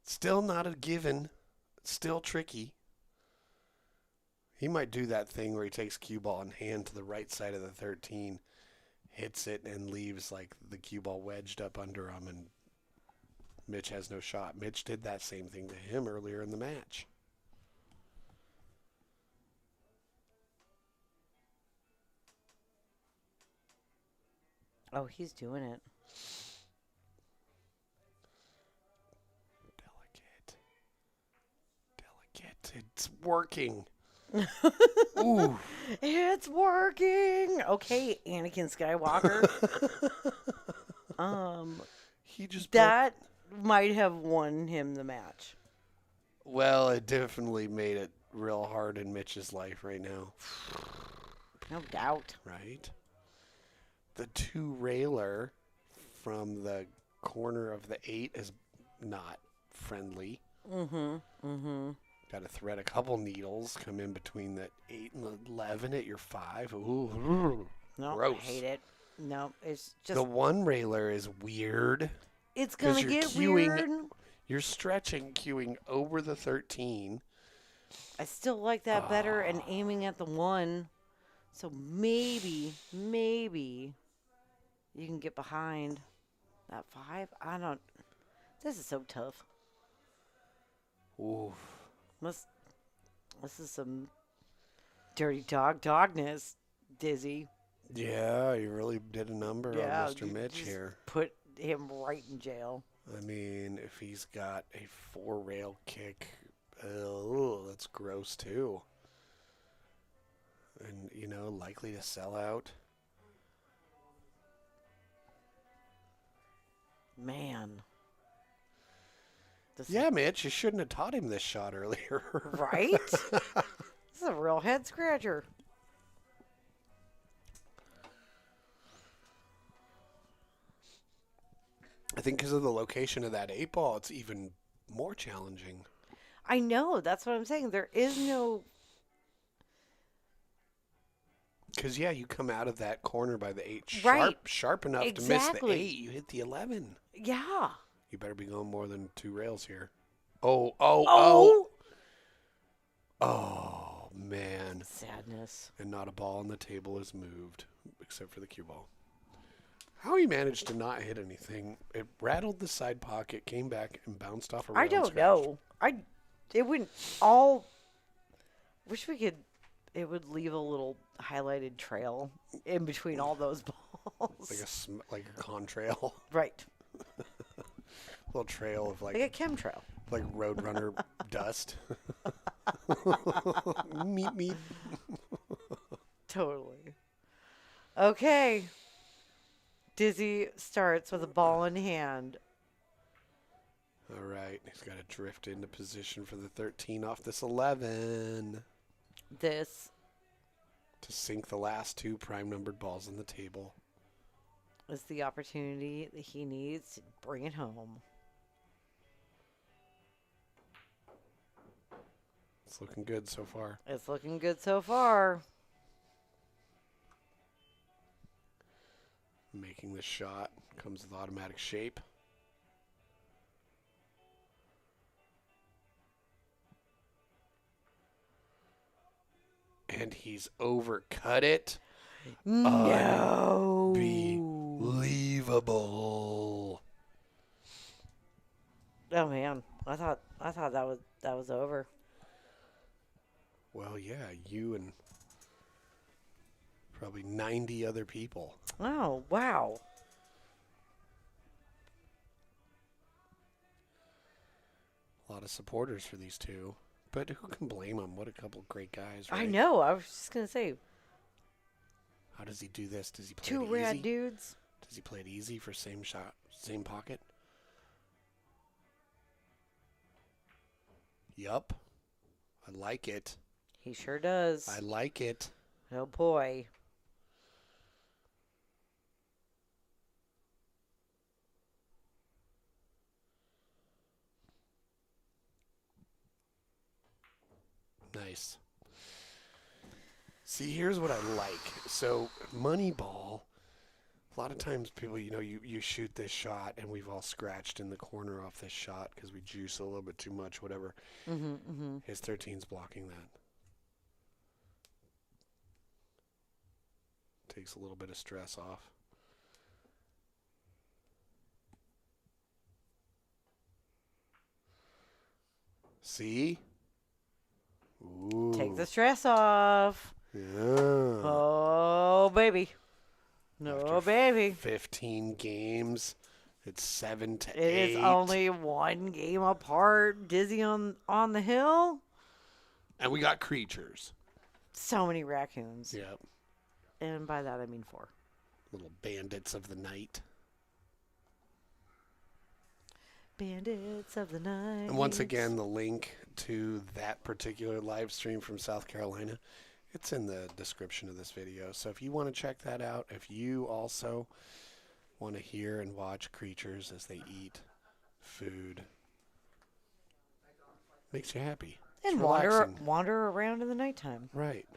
Still not a given. Still tricky. He might do that thing where he takes cue ball and hand to the right side of the 13, hits it, and leaves like the cue ball wedged up under him, and Mitch has no shot. Mitch did that same thing to him earlier in the match. Oh, he's doing it. Delicate. It's working. Ooh. It's working. Okay, Anakin Skywalker. He just That might have won him the match. Well, it definitely made it real hard in Mitch's life right now. No doubt. Right? The 2 railer from the corner of the 8 is not friendly. Mm-hmm. Got to thread a couple needles, come in between the 8 and the 11 at your 5. Ooh. No, Gross. I hate it. No, it's just The 1 railer is weird. it's 'cause gonna you're get queuing- weird. You're stretching, queuing over the 13. I still like that better and aiming at the 1. So maybe you can get behind that 5. I don't. This is so tough. Ooh. This is some dirty dogness, Dizzy. Yeah, you really did a number Yeah, on Mr. you Mitch just here. Put him right in jail. I mean, if he's got a 4-rail kick, that's gross too. And, likely to sell out. Man. This Yeah, Mitch, you shouldn't have taught him this shot earlier. Right? This is a real head scratcher. I think because of the location of that 8-ball, it's even more challenging. I know. That's what I'm saying. There is no. Because, you come out of that corner by the 8 Right. sharp enough to miss the Exactly. 8. You hit the 11. Yeah. You better be going more than 2 rails here. Oh. Oh, man. Sadness. And not a ball on the table is moved, except for the cue ball. How he managed to not hit anything. It rattled the side pocket, came back, and bounced off a I round don't scratch. know. It went all. Wish we could. It would leave a little highlighted trail in between all those balls. Like a contrail. Right. Little trail of Like a chemtrail. like Roadrunner dust. Meep meep. Totally. Okay. Dizzy starts with a ball in hand. All right, he's got to drift into position for the 13 off this 11 This to sink the last 2 prime numbered balls on the table. is the opportunity that he needs to bring it home. It's looking good so far. It's looking good so far. Making the shot comes with automatic shape. And he's overcut it. No. Unbelievable. Oh man, I thought that was over. Well, yeah, you and probably 90 other people. Oh wow. A lot of supporters for these two. But who can blame them? What a couple great guys, right? I know. I was just gonna say, How does he do this? Does he play two it rad easy? dudes. Does he play it easy for same shot, same pocket? Yup. I like it. He sure does. I like it. Oh boy. Nice. See, here's what I like. So, Moneyball, a lot of times people, you shoot this shot, and we've all scratched in the corner off this shot because we juice a little bit too much, whatever. His 13's blocking that. Takes a little bit of stress off. See? Ooh. Take the stress off. Yeah. Oh baby. No After baby. 15 games. It's 7 to 8. It is only one game apart. Dizzy on the hill. And we got creatures. So many raccoons. Yep. And by that I mean 4. Little bandits of the night. Bandits of the night. And once again, the link to that particular live stream from South Carolina, it's in the description of this video. So if you want to check that out, if you also want to hear and watch creatures as they eat food, makes you happy. It's And relaxing. wander around in the nighttime. Right.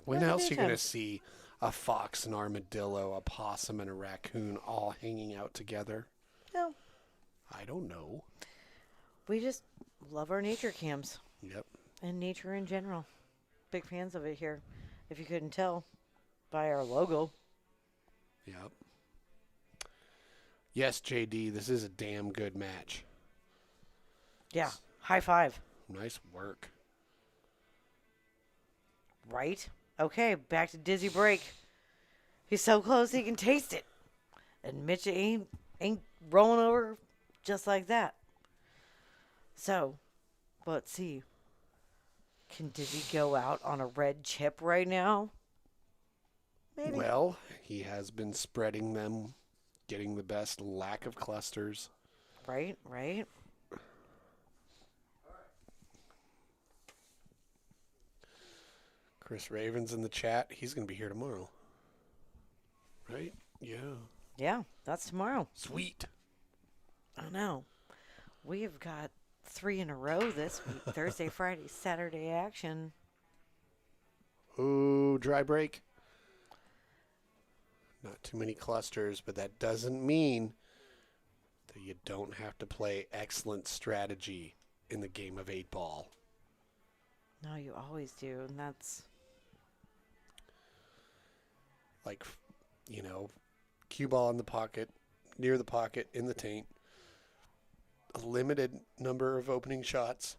When Have a else good are you going to time. see a fox, an armadillo, a possum, and a raccoon all hanging out together? No. I don't know. We just love our nature cams Yep. and nature in general. Big fans of it here. If you couldn't tell by our logo. Yep. Yes, JD, this is a damn good match. Yeah. High five. Nice work. Right? Okay, back to Dizzy break. He's so close he can taste it. And Mitch ain't rolling over just like that. So, let's see. Can Dizzy go out on a red chip right now? Maybe. Well, he has been spreading them, getting the best lack of clusters. Right. Chris Raven's in the chat. He's going to be here tomorrow. Right? Yeah. Yeah, that's tomorrow. Sweet. I know. We have got 3 in a row this week. Thursday, Friday, Saturday action. Ooh, dry break. Not too many clusters, but that doesn't mean that you don't have to play excellent strategy in the game of 8-ball. No, you always do, and that's... Like, cue ball in the pocket, near the pocket, in the taint. A limited number of opening shots,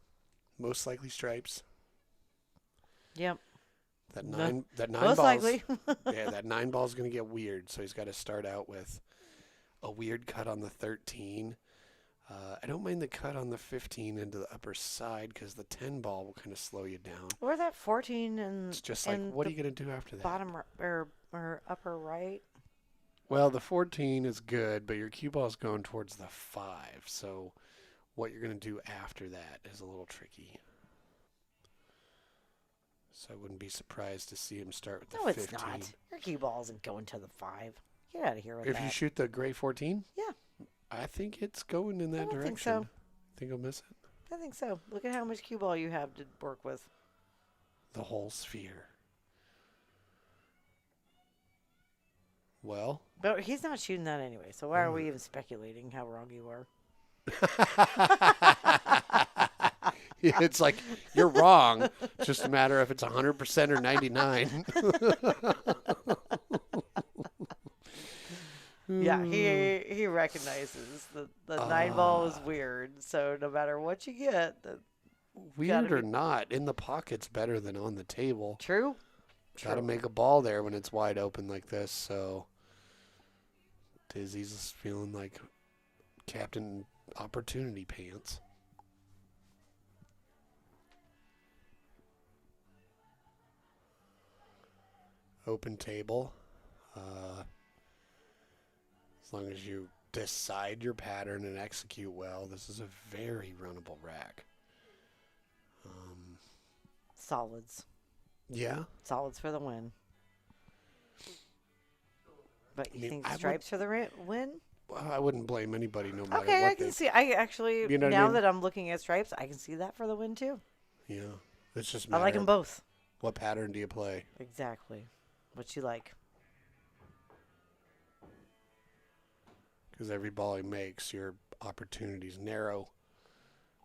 most likely stripes. Yep. That No- nine Most balls. likely. Yeah, that 9 ball is going to get weird. So he's got to start out with a weird cut on the 13. I don't mind the cut on the 15 into the upper side because the 10 ball will kind of slow you down. Or that 14 and It's just like, and what are the you going to do after that? bottom or upper right. Well, the 14 is good, but your cue ball is going towards the 5. So what you're going to do after that is a little tricky. So I wouldn't be surprised to see him start with the No, 15. it's not. Your cue ball isn't going to the 5. Get out of here with If that. you shoot the gray 14? Yeah. I think it's going in that I don't direction. think so. Think he'll miss it? I think so. Look at how much cue ball you have to work with. The whole sphere. Well, But he's not shooting that anyway, so why are we even speculating how wrong you are? it's like you're wrong. It's just a matter if it's 100% or 99. Yeah, he recognizes the 9 ball is weird, so no matter what you get, Weird gotta or be- not, in the pocket's better than on the table. true. Got to make a ball there when it's wide open like this. So Dizzy's feeling like Captain Opportunity Pants. Open table. As long as you decide your pattern and execute well, this is a very runnable rack. Solids. Yeah. Solids for the win. But you mean, think I would- stripes for the win? Well, I wouldn't blame anybody no matter Okay, what I can they... see. I actually, You know what I now mean? that I'm looking at stripes, I can see that for the win too. Yeah. It's just I like matter them both. what pattern do you play? Exactly. What you like. Because every ball he makes, your opportunity's narrow.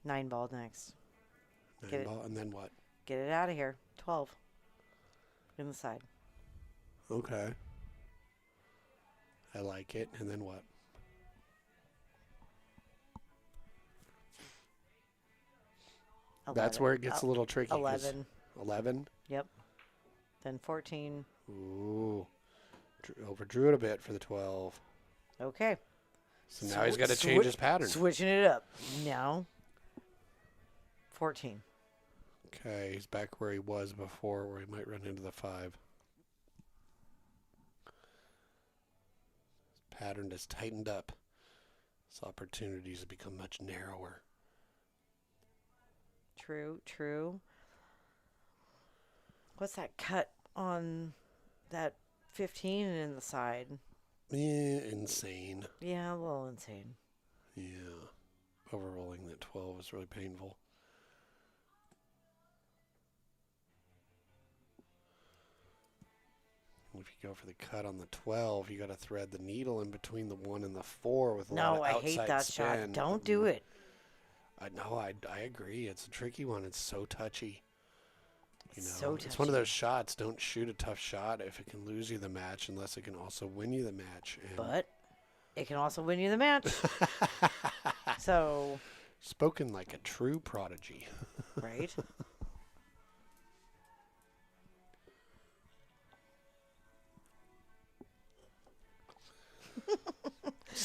9 ball next. Nine Get it. ball, and then what? Get it out of here. 12. In the side. Okay. I like it. And then what? That's where it gets a little tricky. 'cause 11. 11? Yep. Then 14. Ooh. Overdrew it a bit for the 12. Okay. So now he's got to change his pattern. Switching it up. Now. 14. Okay, he's back where he was before, where he might run into the 5. His pattern has tightened up. His opportunities have become much narrower. True, true. What's that cut on that 15 and in the side? Yeah, insane. Yeah, a little insane. Yeah. Overrolling that 12 is really painful. If you go for the cut on the 12, you got to thread the needle in between the 1 and the 4 with a lot No, of I outside hate that spin. shot. Don't do it. I agree. It's a tricky one. It's so touchy. You know, It's so it's one of touchy. those shots. Don't shoot a tough shot if it can lose you the match, unless it can also win you the match. And But it can also win you the match. So, spoken like a true prodigy. right?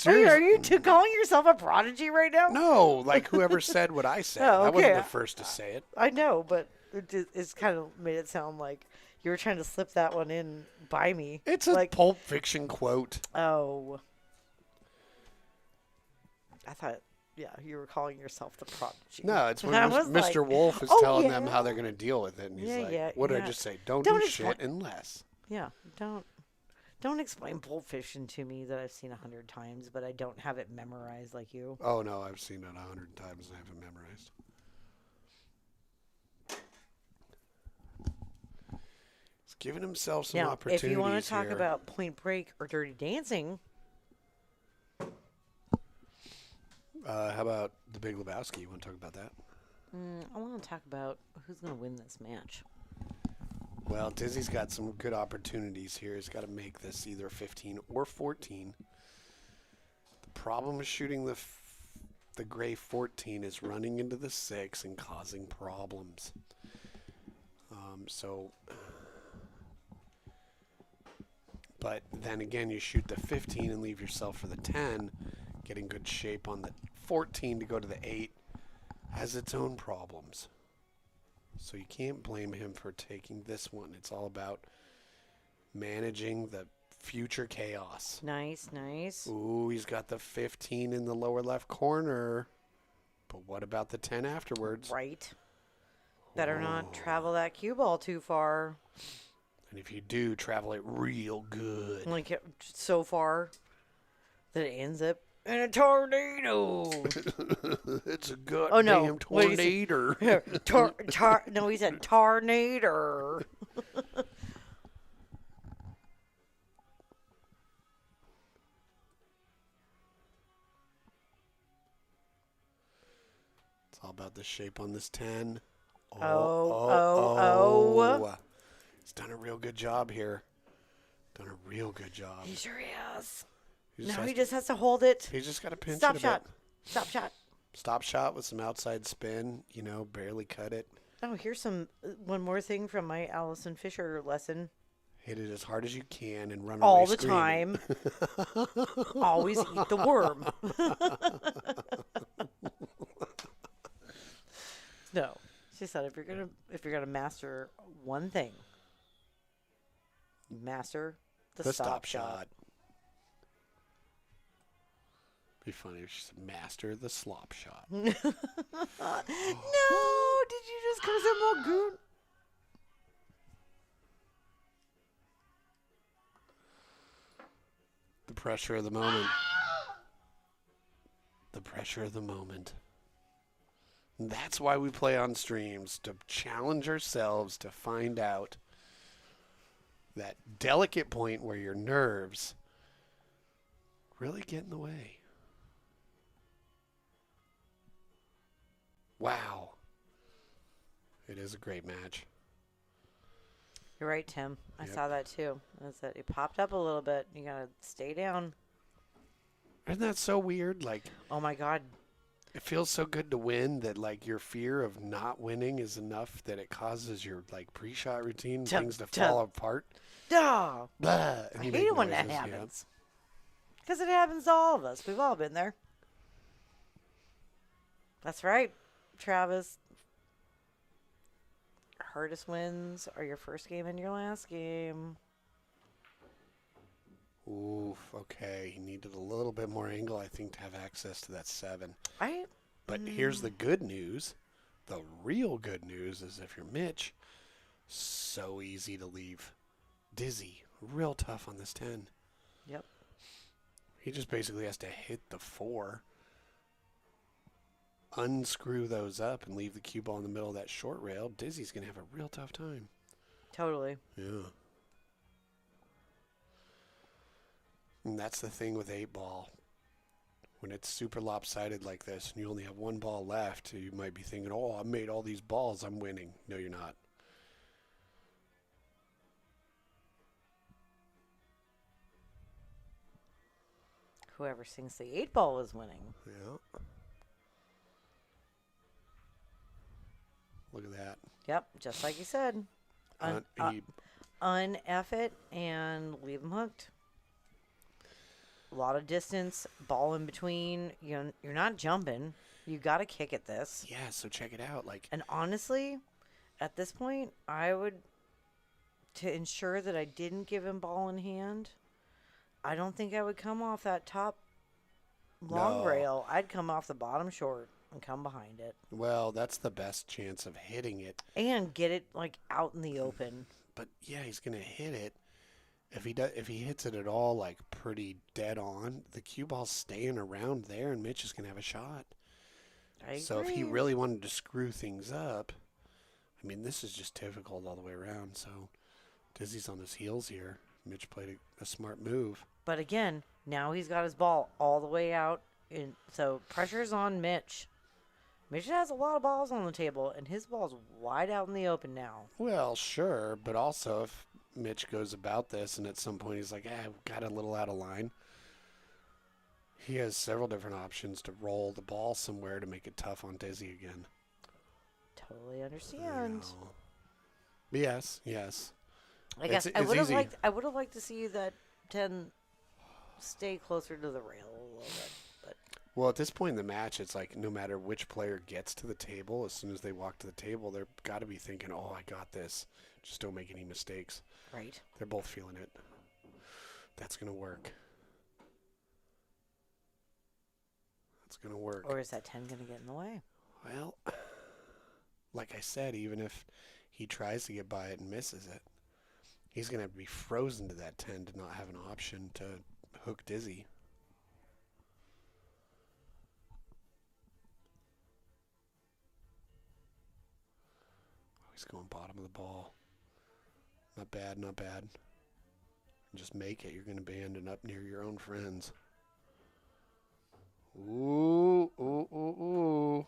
Are you calling yourself a prodigy right now? No, like whoever said what I said. Oh, I wasn't okay. the first to say it. I know, but it's kind of made it sound like you were trying to slip that one in by me. It's a like, Pulp Fiction quote. oh. I thought, yeah, you were calling yourself the prodigy. No, it's when I was Mr. like, Wolf is "Oh, telling them yeah." how they're going to deal with it. And he's Yeah, like, yeah, what did yeah. I just say? Don't Don't do explain- shit unless. Yeah, don't explain Pulp Fiction to me that I've seen 100 times, but I don't have it memorized like you. Oh, no, I've seen it 100 times and I haven't memorized. He's giving himself some Now, opportunities if you want to talk here. about Point Break or Dirty Dancing, How about The Big Lebowski? You want to talk about that? I want to talk about who's going to win this match. Well, Dizzy's got some good opportunities here. He's got to make this either 15 or 14. The problem with shooting the gray 14 is running into the 6 and causing problems. So, but then again, you shoot the 15 and leave yourself for the 10. Getting good shape on the 14 to go to the 8 has its own problems. So you can't blame him for taking this one. It's all about managing the future chaos. Nice, nice. Ooh, he's got the 15 in the lower left corner. But what about the 10 afterwards? Right. Better not travel that cue ball too far. And if you do, travel it real good. Like so far that it ends up in a tornado. It's a goddamn Oh, no. What did he say? tornado. No, he said tornado. It's all about the shape on this 10. Oh. He's done a real good job here. Done a real good job. He sure is. He just Now has he to- just has to hold it. He's just got to pinch Stop it a shot. bit. Stop shot. Stop shot with some outside spin. Barely cut it. Oh, here's one more thing from my Allison Fisher lesson. Hit it as hard as you can and run All away the screaming. time. Always eat the worm. No, she said if you're gonna master one thing, master the stop shot. Be funny if she said, master the slop shot. No, did you just curse him all goon? The pressure of the moment. The pressure of the moment. And that's why we play on streams, to challenge ourselves to find out that delicate point where your nerves really get in the way. Wow. It is a great match. You're right, Tim. I Yep. saw that too. That's it. It popped up a little bit. You gotta stay down. Isn't that so weird? Like, Oh my God. it feels so good to win that, like, your fear of not winning is enough that it causes your, like, pre-shot routine things to fall apart. Duh. Blah, and I you hate make it when that noises, yeah. happens. Because it happens to all of us. We've all been there. That's right, Travis. Hardest wins are your first game and your last game. Oof, okay. He needed a little bit more angle, I think, to have access to that 7. But here's the good news. The real good news is if you're Mitch, so easy to leave dizzy. Real tough on this 10. Yep. He just basically has to hit the 4, unscrew those up, and leave the cue ball in the middle of that short rail. Dizzy's going to have a real tough time. Totally. Yeah. And that's the thing with 8-ball. When it's super lopsided like this and you only have one ball left, you might be thinking, oh, I made all these balls, I'm winning. No, you're not. Whoever sings the 8-ball is winning. Yeah. Look at that. Yep, just like you said. He Un-F it and leave them hooked. A lot of distance, ball in between. You're not jumping. You got to kick at this. Yeah, so check it out. Like, And honestly, at this point, I would, to ensure that I didn't give him ball in hand, I don't think I would come off that top long No. rail. I'd come off the bottom short and come behind it. well, that's the best chance of hitting it. And get it, like, out in the open. But yeah, he's gonna hit it. If he hits it at all, like, pretty dead on, the cue ball's staying around there, and Mitch is gonna have a shot. So if he agree. really wanted to screw things up, I mean, this is just difficult all the way around. So Dizzy's on his heels here. Mitch played a smart move. But again, now he's got his ball all the way out. And so pressure's on Mitch. Mitch has a lot of balls on the table, and his ball's wide out in the open now. Well, sure, but also if Mitch goes about this and at some point he's like, I've got a little out of line, he has several different options to roll the ball somewhere to make it tough on Dizzy again. Totally I understand. know. Yes, yes. I guess It's I would have easy. liked. I would have liked to see that 10 stay closer to the rail a little bit. But Well, at this point in the match, it's like no matter which player gets to the table, as soon as they walk to the table, they're got to be thinking, "Oh, I got this. Just don't make any mistakes." right. They're both feeling it. That's gonna work. That's gonna work. Or is that 10 going to get in the way? Well, like I said, even if he tries to get by it and misses it, he's gonna have to be frozen to that 10 to not have an option to hook Dizzy. Oh, he's going bottom of the ball. Not bad, not bad. Just make it. You're going to be ending up near your own friends. Ooh, ooh, ooh,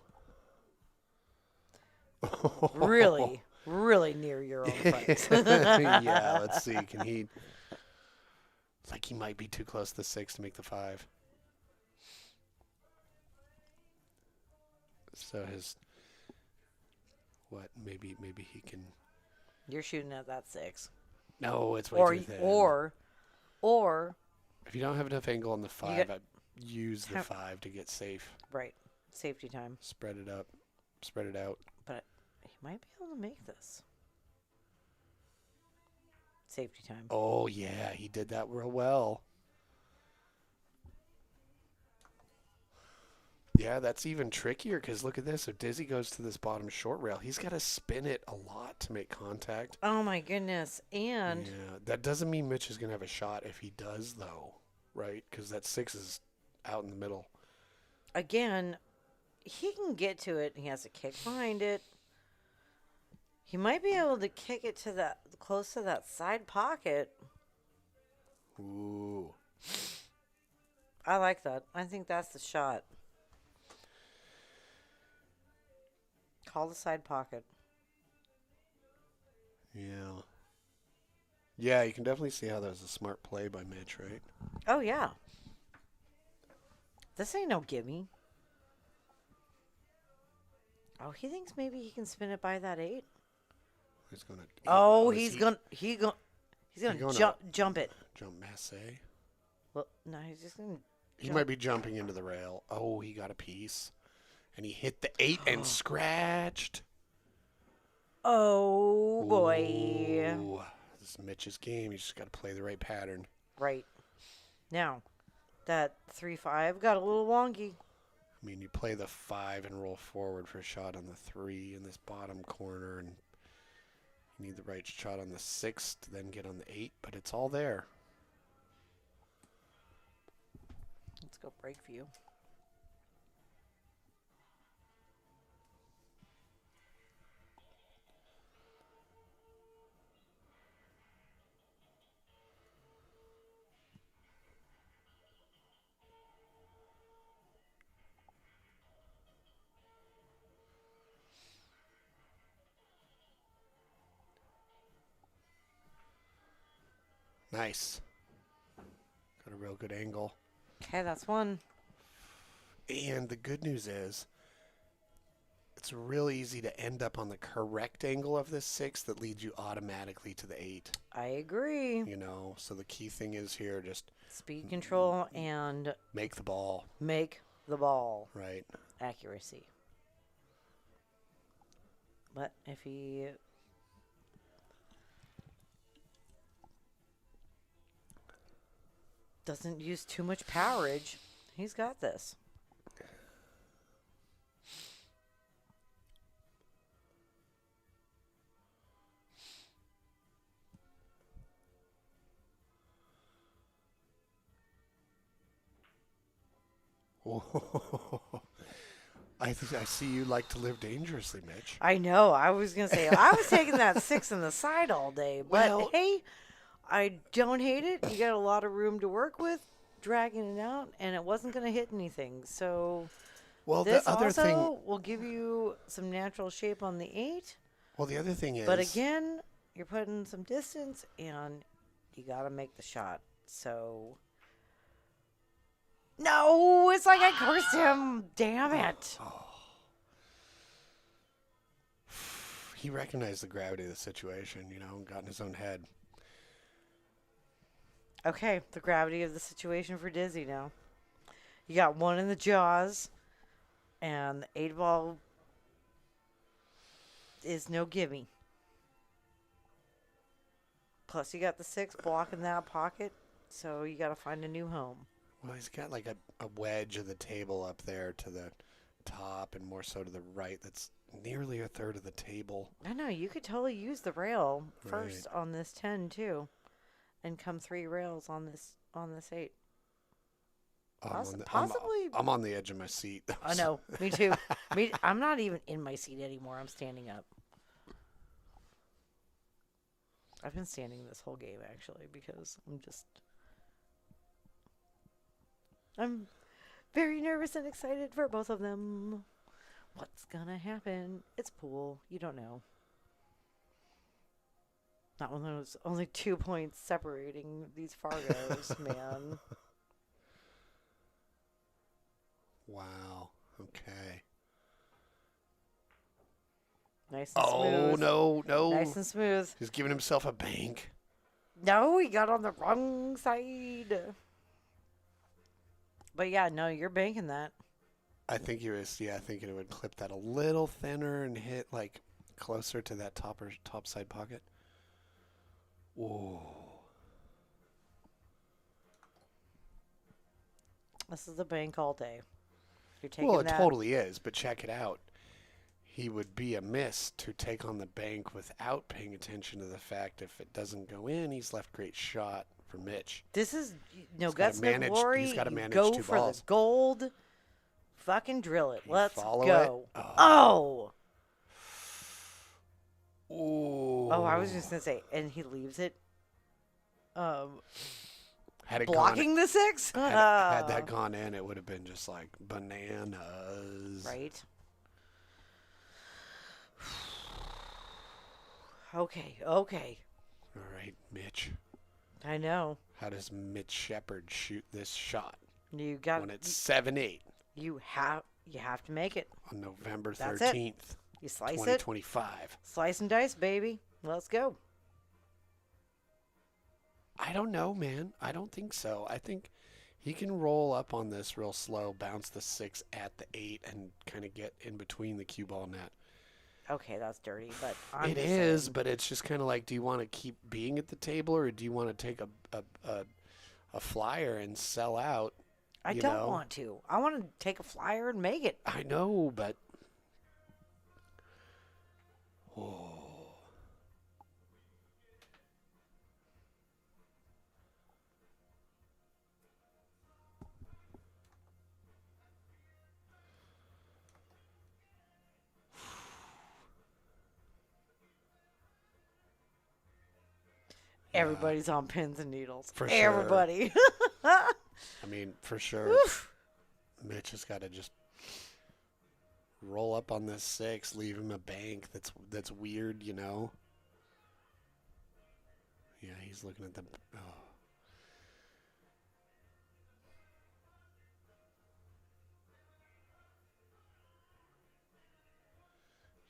ooh. Really, really near your own friends. Yeah, let's see. Can he... It's like he might be too close to the 6 to make the 5. So his... What? Maybe he can... You're shooting at that 6. No, it's way too thin. Or If you don't have enough angle on the 5, I'd use the 5 to get safe. right, safety time. Spread it up. Spread it out. But he might be able to make this. Safety time. Oh, yeah, he did that real well. Yeah, that's even trickier because look at this. If Dizzy goes to this bottom short rail, he's got to spin it a lot to make contact. Oh my goodness! And Yeah, that doesn't mean Mitch is going to have a shot if he does, though, right? Because that 6 is out in the middle. again, he can get to it. He has a kick behind it. He might be able to kick it to that close to that side pocket. Ooh. I like that. I think that's the shot. Call the side pocket. Yeah. Yeah, you can definitely see how that was a smart play by Mitch, right? Oh yeah. This ain't no gimme. Oh, he thinks maybe he can spin it by that 8. He's going to... Oh, he's gonna gonna- jump it. Jump masse. Well, no, he's just gonna. He might be jumping into the rail. Oh, he got a piece. And he hit the 8 and scratched. Oh boy! Ooh, this is Mitch's game. You just got to play the right pattern. Right now, that 3-5 got a little wonky. I mean, you play the 5 and roll forward for a shot on the 3 in this bottom corner, and you need the right shot on the 6 to then get on the 8, but it's all there. Let's go break view. Nice. Got a real good angle. Okay, that's one. And the good news is, it's real easy to end up on the correct angle of this 6 that leads you automatically to the 8. I agree. You know, so the key thing is here, just Speed control and make the ball, make the ball. right? Accuracy. But if he doesn't use too much powerage, he's got this. I see you like to live dangerously, Mitch. I know. I was going to say, I was taking that 6 in the side all day. But Well- hey, I don't hate it. You got a lot of room to work with, dragging it out, and it wasn't going to hit anything. So Well, this the other also thing. will give you some natural shape on the 8. Well, the other thing is. But again, you're putting some distance, and you got to make the shot. So, no, it's like I cursed him. Damn it. He recognized the gravity of the situation, and got in his own head. Okay, the gravity of the situation for Dizzy now. You got one in the jaws, and the 8-ball is no gimme. Plus, you got the 6 blocking that pocket, so you got to find a new home. Well, he's got like a wedge of the table up there to the top and more so to the right. That's nearly a third of the table. I know, you could totally use the rail Right. first on this 10, too, and come 3 rails on this 8. Possibly. I'm on the edge of my seat. I know, me too. I'm not even in my seat anymore. I'm standing up. I've been standing this whole game, actually, because I'm very nervous and excited for both of them. What's gonna happen? It's pool. You don't know. Not when there's only 2 points separating these Fargos, man. Wow. Okay. Nice and Oh, smooth. no. Nice and smooth. He's giving himself a bank. No, he got on the wrong side. But yeah, no, you're banking that. I think he was, thinking it would clip that a little thinner and hit like closer to that top side pocket. Whoa. This is the bank all day. You're taking Well, it that. totally is, but check it out. He would be amiss to take on the bank without paying attention to the fact if it doesn't go in, he's left great shot for Mitch. This is no He's gotta guts, no manage- glory. he's gotta You manage go 2 for balls. the gold. Fucking drill it. You Let's follow go. it? Oh. Ooh. Oh, I was just gonna say, and he leaves it. Had it Blocking the 6. had that gone in, it would have been just like bananas. Right. Okay. All right, Mitch. I know. How does Mitch Shepard shoot this shot You got. when it's 7-8 You have to make it. on November That's 13th, You slice it. 2025? Slice and dice, baby. Let's go. I don't know, man. I don't think so. I think he can roll up on this real slow, bounce the 6 at the 8, and kind of get in between the cue ball net. Okay, that's dirty, but It is, but it's just kind of like, do you want to keep being at the table, or do you want to take a flyer and sell out? I you don't know? want to. I want to take a flyer and make it. I know, but oh. Everybody's on pins and needles. For sure. Everybody. I mean, for sure. Mitch has got to just roll up on this 6, leave him a bank. That's weird, you know. Yeah, he's looking at the. Oh.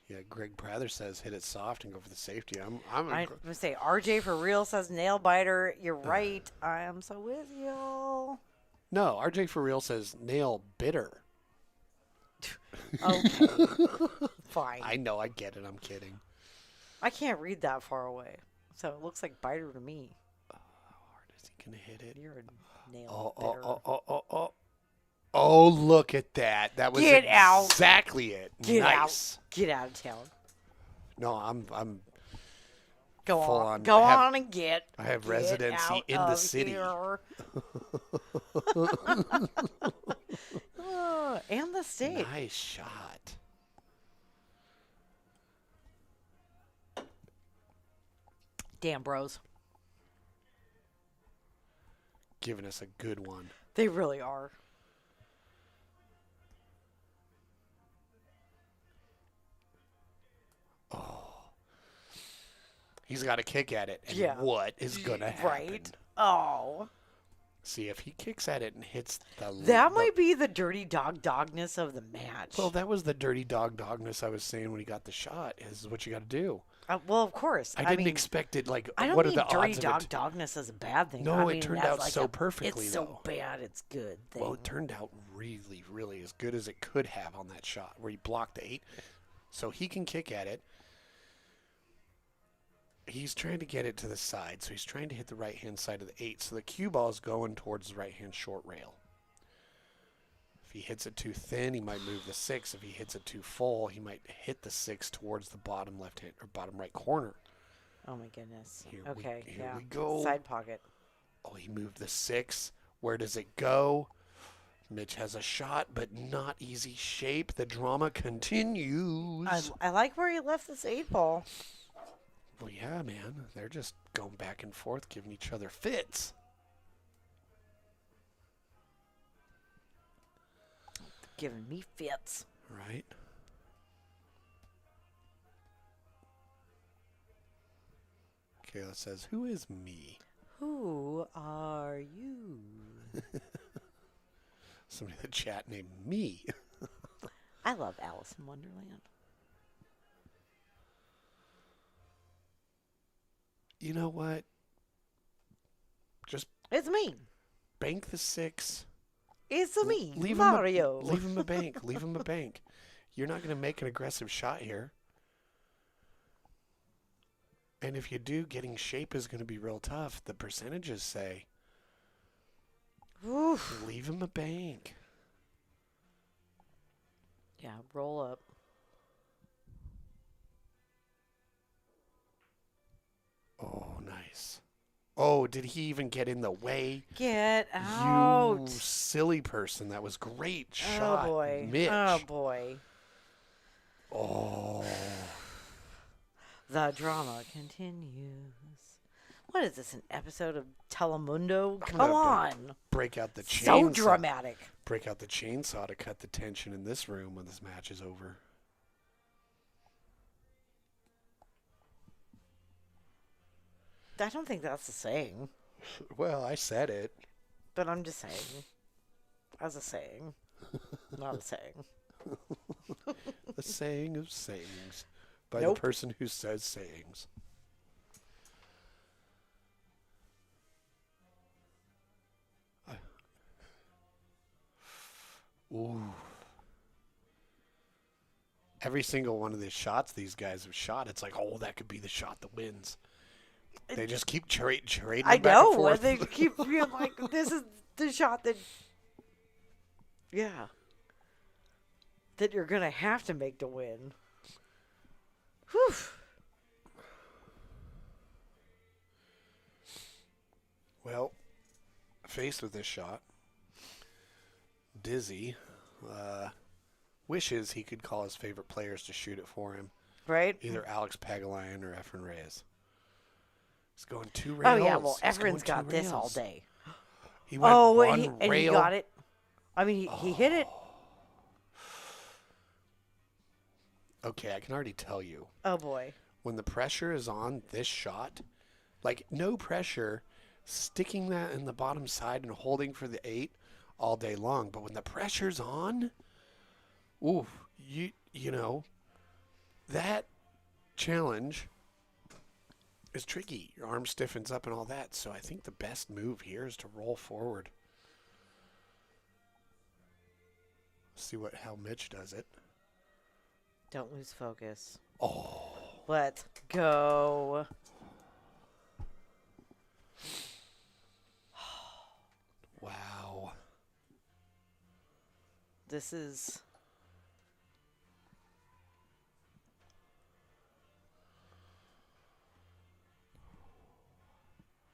Yeah, Greg Prather says hit it soft and go for the safety. I'm I'm going to say RJ for real says nail biter. You're right. I am so with you. No, RJ for real says nail bitter. Okay. Fine. I know, I get it. I'm kidding. I can't read that far away. So it looks like biter to me. How hard is he gonna hit it? You're a nail Oh! Oh! Look at that. That was Get out. exactly it. Get nice. out. Get out of town. No, I'm Go full on. on. Go I have- on and get. I have Get residency out in the of city. here. And the state. Nice shot. Damn, bros. Giving us a good one. They really are. He's got a kick at it. And Yeah. what is gonna happen? Right. Oh. See, if he kicks at it and hits That might be the dirty dogness of the match. Well, that was the dirty dogness I was saying when he got the shot. Is what you got to do. Well, of course. I didn't mean, expect it. Like, I don't what are mean the dirty odds of it? dogness as a bad thing. No, I it mean, turned as out like so perfectly, It's so though. bad, it's good. Thing. Well, it turned out really, really as good as it could have on that shot where he blocked the 8. So he can kick at it. He's trying to get it to the side, so he's trying to hit the right-hand side of the 8. So the cue ball is going towards the right-hand short rail. If he hits it too thin, he might move the 6. If he hits it too full, he might hit the 6 towards the bottom left-hand or bottom right corner. Oh my goodness. Here Yeah. we go. Side pocket. Oh, he moved the 6. Where does it go? Mitch has a shot, but not easy shape. The drama continues. I like where he left this 8 ball. Well, yeah, man. They're just going back and forth, giving each other fits. Giving me fits. Right? Kayla says, who is me? Who are you? Somebody in the chat named me. I love Alice in Wonderland. You know what? Just It's me. bank the 6. It's me, Leave Mario. Leave him a bank. Leave him a bank. You're not going to make an aggressive shot here. And if you do, getting shape is going to be real tough. The percentages say. Oof. Leave him a bank. Yeah, roll up. Oh, nice. Oh, did he even get in the way? Get out. You silly person. That was great shot. Oh, boy. Mitch. Oh, boy. Oh. The drama continues. What is this, an episode of Telemundo? I'm Come gonna on. Break out the chainsaw. So dramatic. Break out the chainsaw to cut the tension in this room when this match is over. I don't think that's a saying, Well, I said it. but I'm just saying. As a saying. Not a saying. The saying of sayings by Nope. the person who says sayings. Ooh. Every single one of these shots these guys have shot, it's like, oh, that could be the shot that wins. They just keep trading I back and know. forth. They keep being like, this is the shot that. Yeah. That you're going to have to make to win. Whew. Well, faced with this shot, Dizzy wishes he could call his favorite players to shoot it for him. Right? Either Alex Pagulayan or Efren Reyes. He's going 2 rails. Oh, yeah. Well, He's going Efren's got 2 this all rails. day. He went Oh, one and he rail. got it. I mean, he hit it. Okay, I can already tell you. Oh, boy. When the pressure is on this shot, like no pressure, sticking that in the bottom side and holding for the 8 all day long. But when the pressure's on, ooh, you know, that challenge is tricky. Your arm stiffens up and all that. So I think the best move here is to roll forward. See how Mitch does it. Don't lose focus. Oh. Let's go. Wow. This is.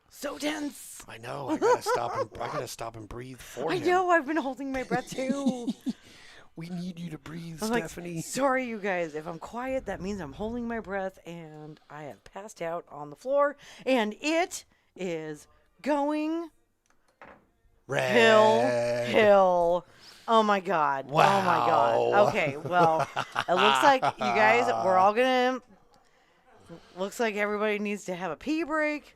So tense. I know. I gotta stop and breathe for I him. know. I've been holding my breath too. We need you to breathe, I'm like, Stephanie. sorry, you guys. If I'm quiet, that means I'm holding my breath, and I have passed out on the floor, and it is going hill. Oh my god. Oh my god. Wow. Okay. Well, it looks like you guys. We're all gonna. Looks like everybody needs to have a pee break.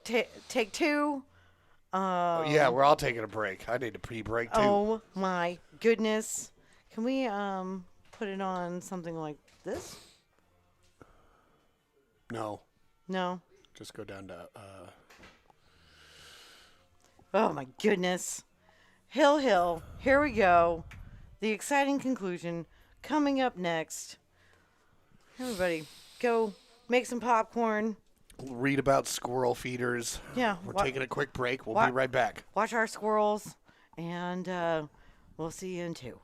Take 2. Oh, yeah, we're all taking a break. I need a pre-break too. Oh my goodness. Can we put it on something like this? No, No. just go down to. Oh my goodness. Hill. Here we go. The exciting conclusion coming up next. Everybody, go make some popcorn. Read about squirrel feeders. Yeah, We're taking a quick break. We'll What? be right back. Watch our squirrels, and we'll see you in 2.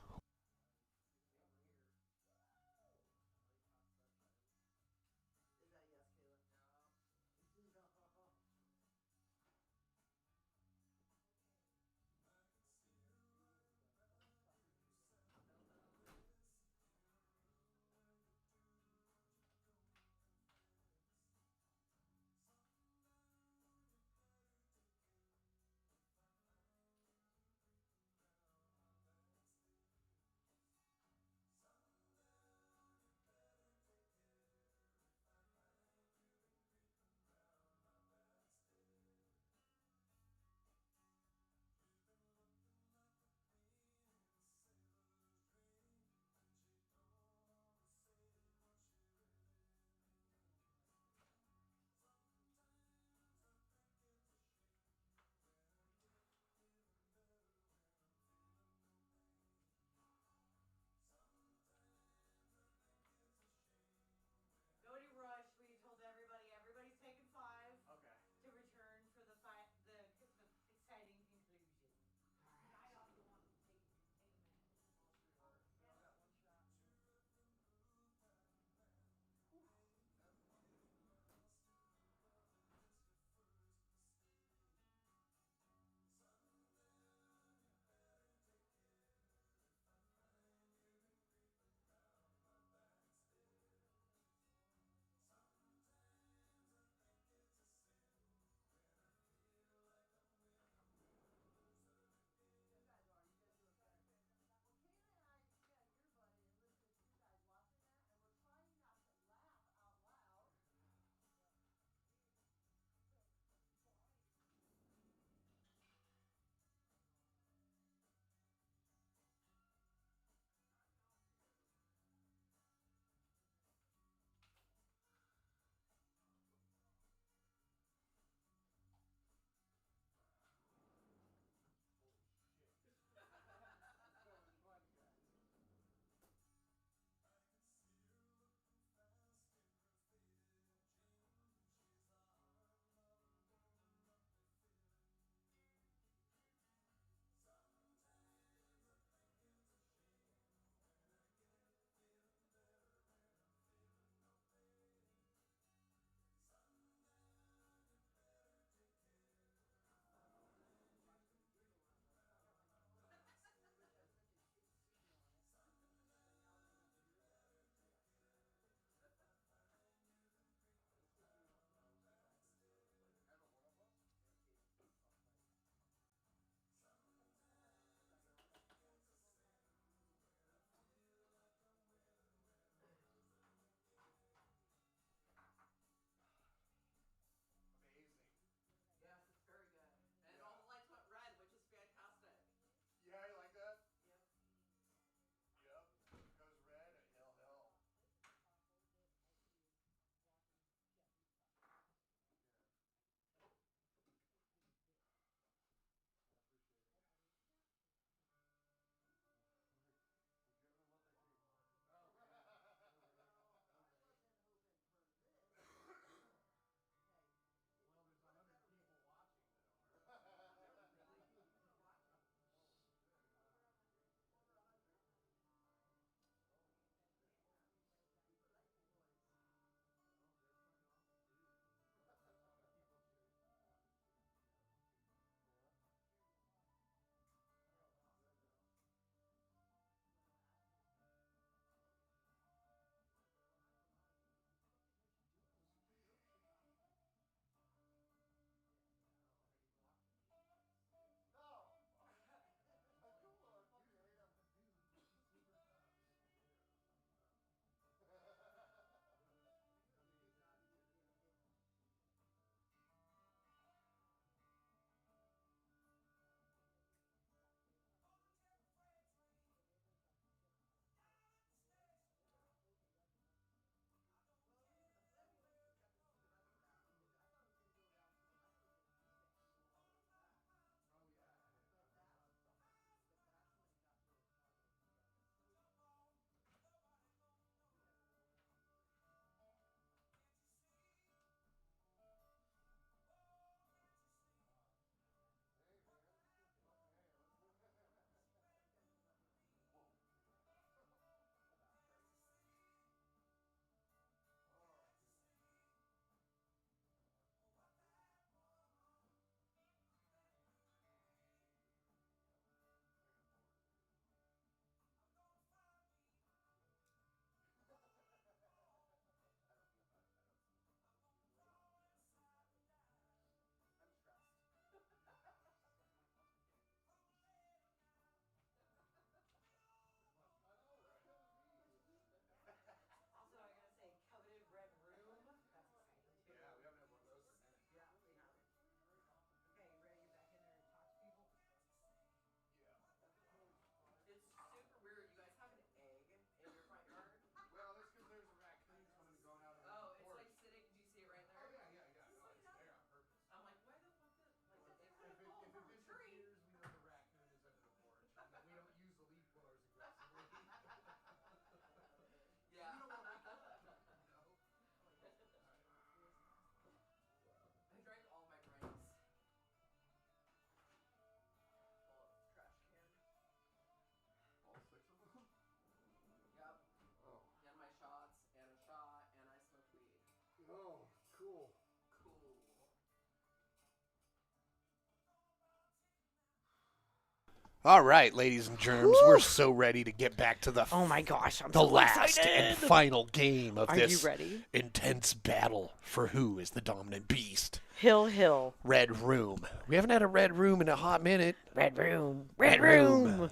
All right, ladies and germs, we're so ready to get back to the Oh my gosh, I'm the so last excited. and final game of Are you this ready? intense battle for who is the dominant beast. Hill. Red Room. We haven't had a Red Room in a hot minute. Red Room. Red Red Room.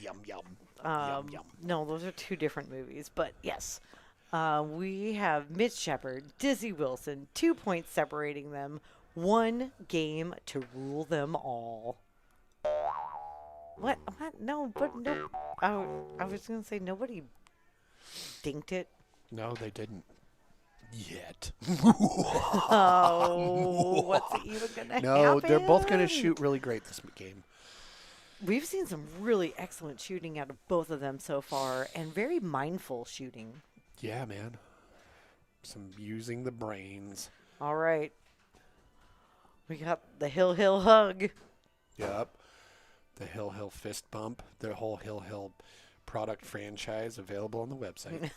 Yum, yum. Yum, yum. No, those are two different movies, but yes. We have Mitch Shepard, Dizzy Wilson, 2 points separating them, 1 game to rule them all. What? No, but no. I was going to say nobody dinked it. No, they didn't. Yet. Oh, what's even going to happen? No, they're both going to shoot really great this game. We've seen some really excellent shooting out of both of them so far, and very mindful shooting. Yeah, man. Some using the brains. All right. We got the Hill hug. Yep. The Hill fist bump. The whole Hill product franchise available on the website.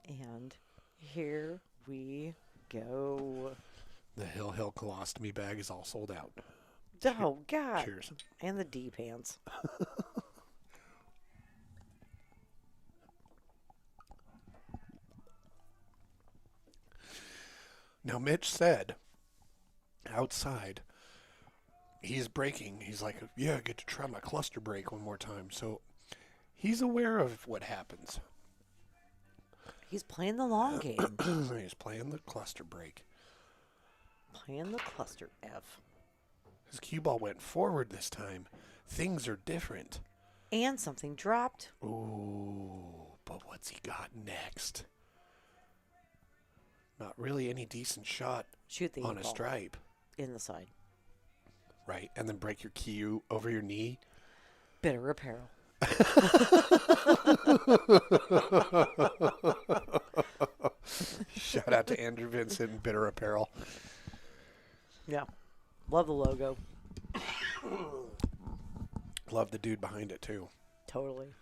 And here we go. The Hill colostomy bag is all sold out. Oh, God. Cheers. And the D pants. Now, Mitch said outside, he's braking. He's like, yeah, I get to try my cluster brake one more time. So he's aware of what happens. He's playing the long game. He's playing the cluster brake. Playing the cluster F. His cue ball went forward this time. Things are different. And something dropped. Ooh, but what's he got next? Not really any decent shot Shoot the on a ball stripe. in the side. Right, and then break your cue over your knee. Bitter apparel. Shout out to Andrew Vincent and Bitter Apparel. Yeah. Love the logo. Love the dude behind it, too. Totally.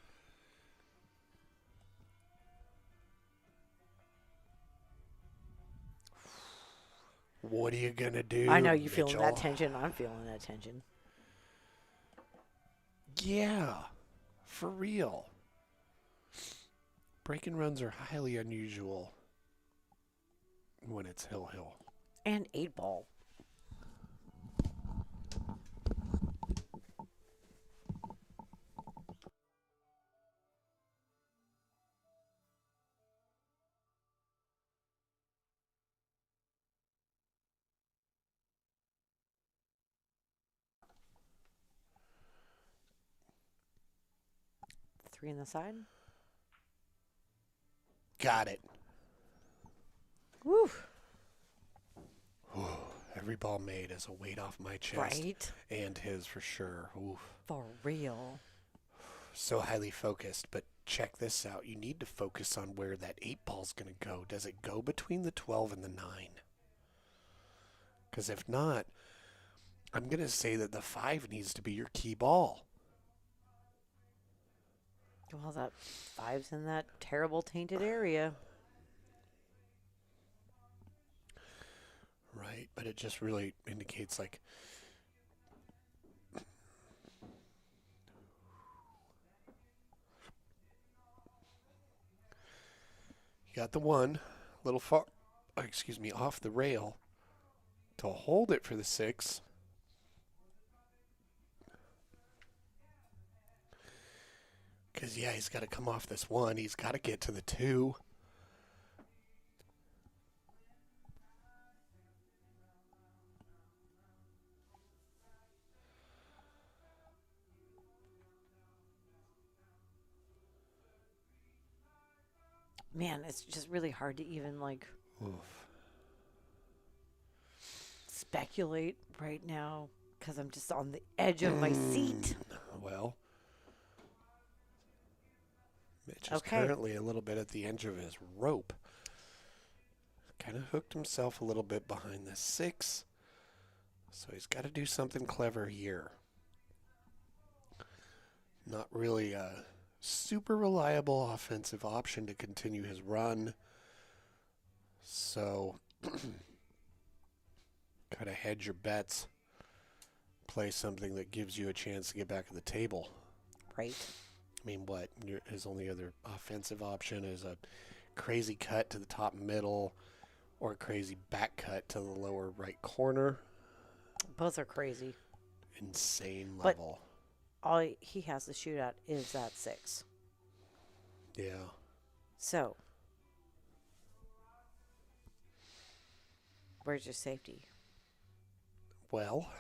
What are you going to do? I know you feeling that Mitchell? tension. I'm feeling that tension. Yeah, for real. Break and runs are highly unusual when it's Hill. And 8-ball. Three in the side. Got it. Woo. Every ball made is a weight off my chest. Right? And his for sure. Oof. For real. So highly focused, but check this out. You need to focus on where that 8-ball's going to go. Does it go between the 12 and the 9? Because if not, I'm going to say that the 5 needs to be your key ball. Well, that 5's in that terrible tainted area. Right, but it just really indicates like you got the 1 little far, off the rail to hold it for the 6. Because, yeah, he's got to come off this 1. He's got to get to the 2. Man, it's just really hard to even, like, Oof. speculate right now because I'm just on the edge of my seat. Well, Mitch is Okay. currently a little bit at the edge of his rope. Kind of hooked himself a little bit behind the 6. So he's got to do something clever here. Not really a super reliable offensive option to continue his run. So Kind of hedge your bets. Play something that gives you a chance to get back at the table. Right. I mean, what? His only other offensive option is a crazy cut to the top middle or a crazy back cut to the lower right corner. Both are crazy. Insane But- level. All he has to shoot at is that 6. Yeah. So, where's your safety? Well,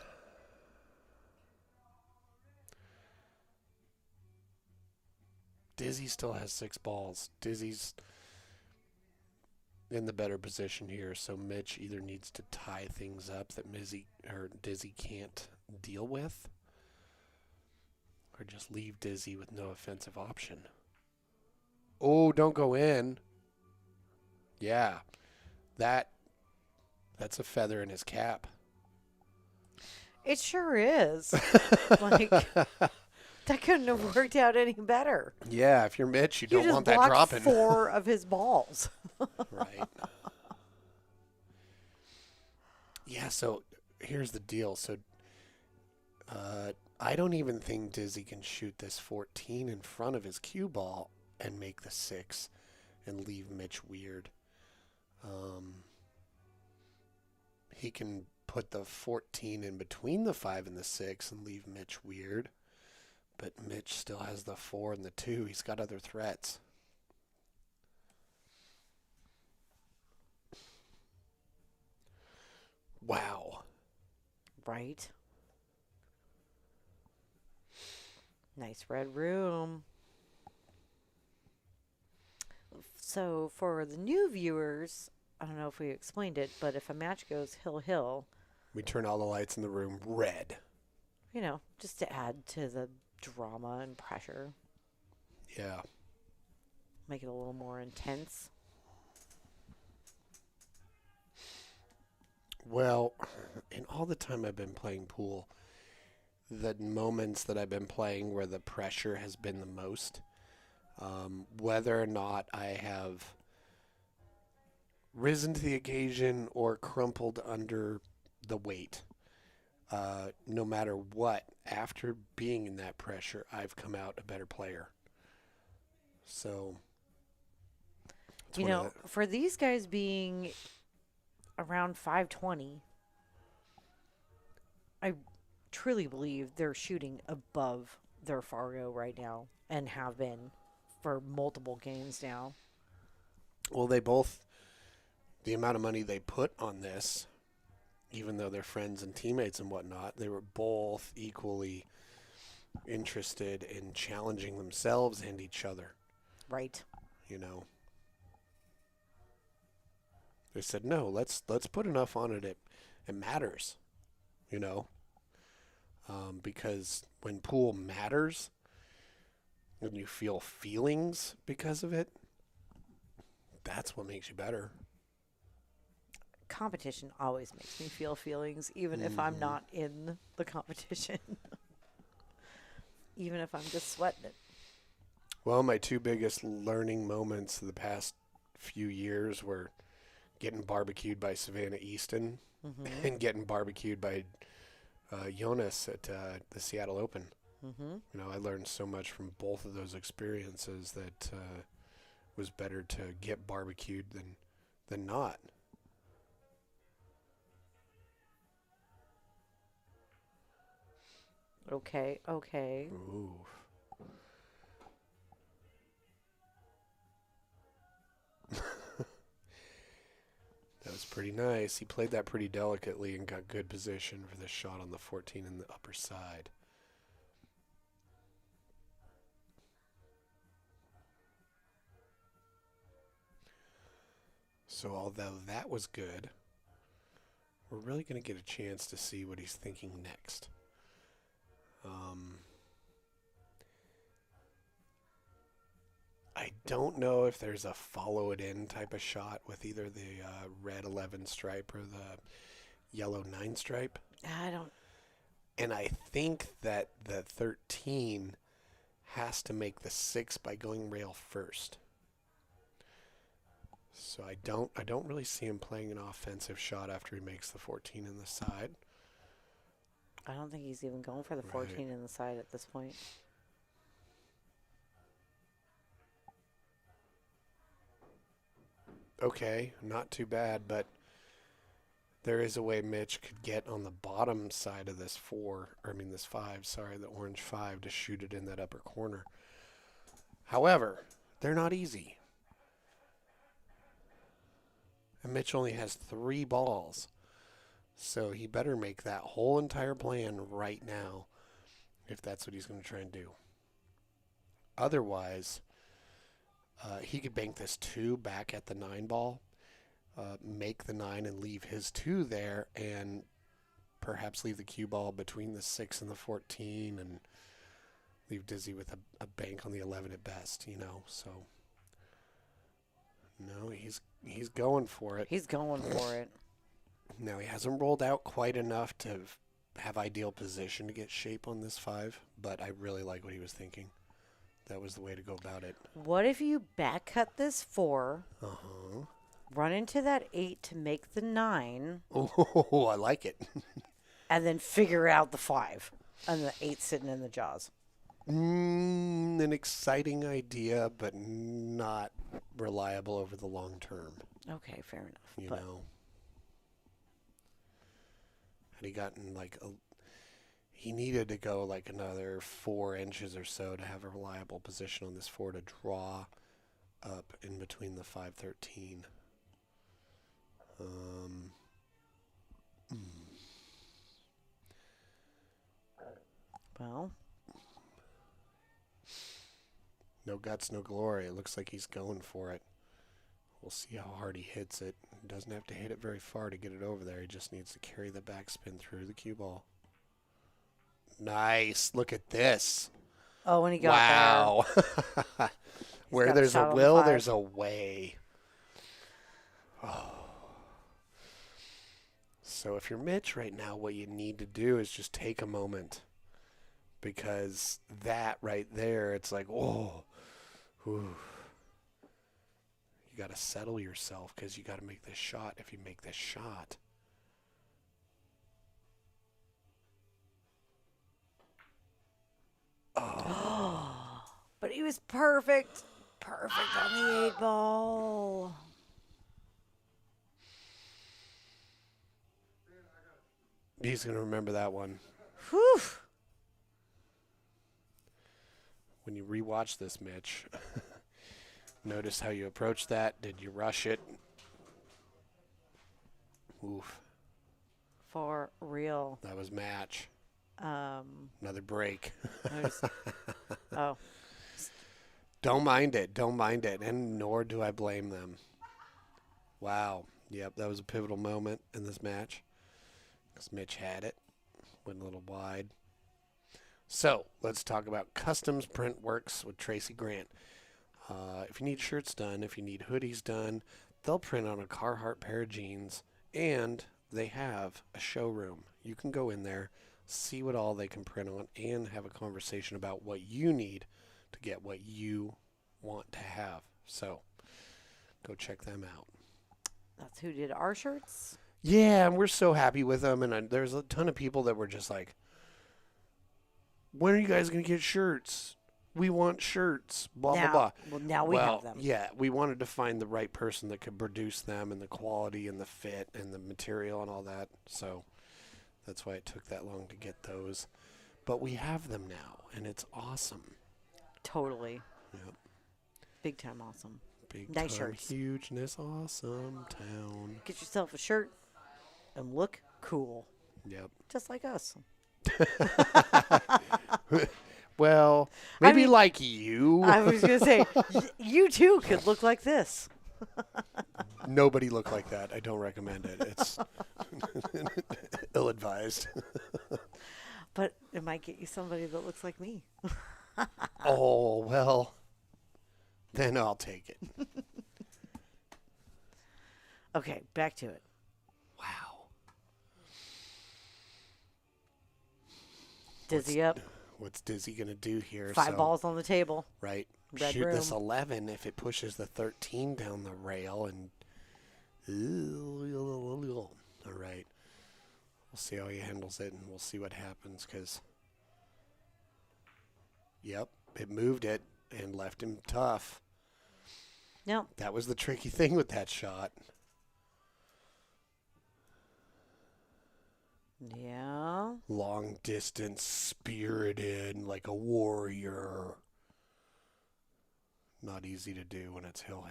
Dizzy still has 6 balls. Dizzy's in the better position here, so Mitch either needs to tie things up that Dizzy can't deal with, or just leave Dizzy with no offensive option. Oh, don't go in. Yeah. That's a feather in his cap. It sure is. Like, that couldn't have worked out any better. Yeah, if you're Mitch, you You don't just want that blocked dropping. 4 of his balls. Right. Yeah, so here's the deal. So I don't even think Dizzy can shoot this 14 in front of his cue ball and make the 6 and leave Mitch weird. He can put the 14 in between the 5 and the 6 and leave Mitch weird. But Mitch still has the 4 and the 2. He's got other threats. Wow. Right. Nice red room. So for the new viewers, I don't know if we explained it, but if a match goes hill-hill, We turn all the lights in the room red. you know, just to add to the drama and pressure, Yeah. make it a little more intense. Well, in all the time I've been playing pool, the moments that I've been playing where the pressure has been the most, whether or not I have risen to the occasion or crumpled under the weight, no matter what, after being in that pressure, I've come out a better player. So, it's You one of know, for these guys being around 520, I truly believe they're shooting above their Fargo right now and have been for multiple games now. Well, they both, the amount of money they put on this, even though they're friends and teammates and whatnot, they were both equally interested in challenging themselves and each other, Right. you know. They said, no, let's put enough on it. It matters, you know, because when pool matters, when you feel feelings because of it, that's what makes you better. Competition always makes me feel feelings, even if I'm not in the competition. Even if I'm just sweating it. Well, my 2 biggest learning moments of the past few years were getting barbecued by Savannah Easton and getting barbecued by Jonas at the Seattle Open. Mm-hmm. You know, I learned so much from both of those experiences that was better to get barbecued than not. Okay. Ooh. That was pretty nice. He played that pretty delicately and got good position for the shot on the 14 in the upper side. So although that was good, we're really going to get a chance to see what he's thinking next. I don't know if there's a follow it in type of shot with either the red 11 stripe or the yellow 9 stripe. I don't. And I think that the 13 has to make the 6 by going rail first. So I don't really see him playing an offensive shot after he makes the 14 in the side. I don't think he's even going for the 14 in the side at this point. Okay, not too bad, but there is a way Mitch could get on the bottom side of this this 5, the orange 5, to shoot it in that upper corner. However, they're not easy. And Mitch only has 3 balls. So he better make that whole entire plan right now if that's what he's going to try and do. Otherwise, he could bank this 2 back at the 9 ball, make the 9 and leave his 2 there, and perhaps leave the cue ball between the 6 and the 14 and leave Dizzy with a bank on the 11 at best, So, no, he's going for it. He's going for it. Now, he hasn't rolled out quite enough to have ideal position to get shape on this 5, but I really like what he was thinking. That was the way to go about it. What if you back cut this 4, run into that 8 to make the 9, Oh, I like it. and then figure out the 5 and the 8 sitting in the jaws? An exciting idea, but not reliable over the long term. Okay, fair enough. You know. Had he gotten he needed to go another 4 inches or so to have a reliable position on this 4 to draw up in between the 5-13. Well, no guts, no glory. It looks like he's going for it. We'll see how hard he hits it. He doesn't have to hit it very far to get it over there. He just needs to carry the backspin through the cue ball. Nice. Look at this. oh, when he got Wow. Where got a there's shot a on the will, 5. there's a way. Oh. So if you're Mitch right now, what you need to do is just take a moment. Because that right there, it's like, oh. Whew. You got to settle yourself because you got to make this shot. If you make this shot. there. But he was perfect. Perfect on the 8 ball. He's going to remember that one. Whew. When you rewatch this, Mitch, notice how you approached that. Did you rush it? Oof. For real. That was match. Another break. Oh. Don't mind it. Don't mind it. And nor do I blame them. Wow. Yep, that was a pivotal moment in this match. Because Mitch had it. Went a little wide. So, let's talk about Customs Print Works with Tracy Grant. If you need shirts done, if you need hoodies done, they'll print on a Carhartt pair of jeans. And they have a showroom. You can go in there, see what all they can print on, and have a conversation about what you need to get what you want to have. So, go check them out. That's who did our shirts? Yeah, and we're so happy with them. And there's a ton of people that were just like, when are you guys going to get shirts? We want shirts, blah, blah, blah. Well, now we have them. Yeah, we wanted to find the right person that could produce them and the quality and the fit and the material and all that. So that's why it took that long to get those. But we have them now, and it's awesome. Totally. Yep. Big time awesome. Big Nice time shirts. hugeness, awesome town. Get yourself a shirt and look cool. Yep. Just like us. Well, I maybe mean, like you. I was going to say, you too could look like this. Nobody look like that. I don't recommend it. It's ill-advised. But it might get you somebody that looks like me. Oh, well, then I'll take it. Okay, back to it. Wow. Dizzy up. What's Dizzy going to do here? 5 balls on the table. Right. Red Shoot this room. 11 if it pushes the 13 down the rail and All right. We'll see how he handles it, and we'll see what happens, because, yep, it moved it and left him tough. No. That was the tricky thing with that shot. Yeah. Long distance, spirited, like a warrior. Not easy to do when it's hill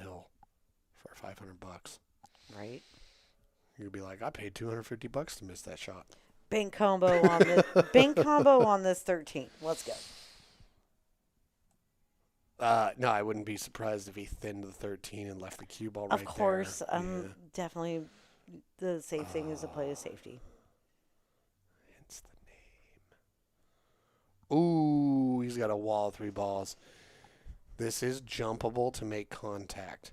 for $500. Right. You'd be like, I paid $250 to miss that shot. Bank combo on this. Bank combo on this 13. Let's go. No, I wouldn't be surprised if he thinned the 13 and left the cue ball right Of there. course, Yeah. definitely the safe thing is to play a safety. Hence the name. Ooh, he's got a wall of 3 balls. This is jumpable to make contact.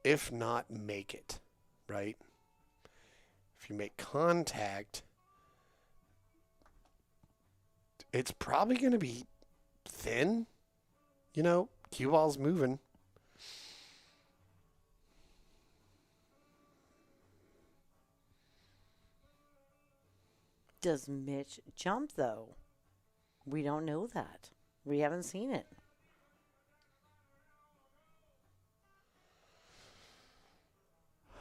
If not, make it, right? If you make contact, it's probably going to be thin. You know, cue ball's moving. Does Mitch jump, though? We don't know that. We haven't seen it.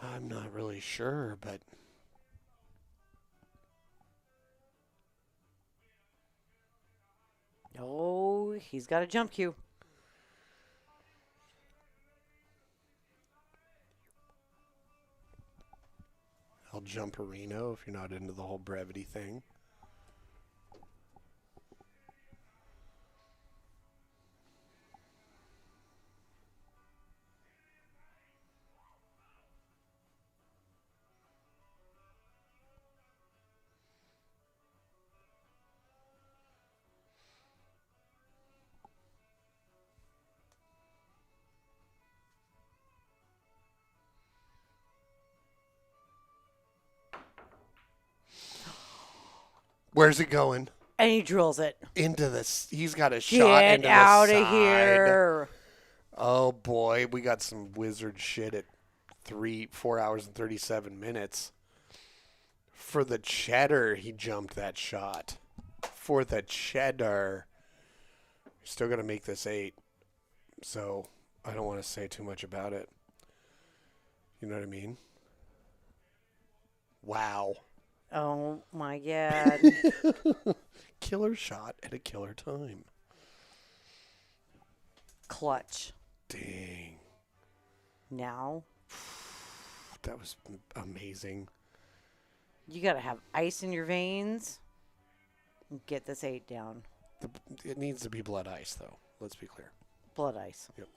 I'm not really sure, but Oh, he's got a jump cue. I'll jump a Reno if you're not into the whole brevity thing. Where's it going? And he drills it. Into this. He's got a shot Get into out the of side. here. Oh boy, we got some wizard shit at 4 hours and 37 minutes. For the cheddar, he jumped that shot. For the cheddar. Still got to make this 8. So I don't want to say too much about it. You know what I mean? Wow. Oh, my God. Killer shot at a killer time. Clutch. Dang. Now, That was amazing. you got to have ice in your veins. Get this 8 down. It needs to be blood ice, though. Let's be clear. Blood ice. Yep.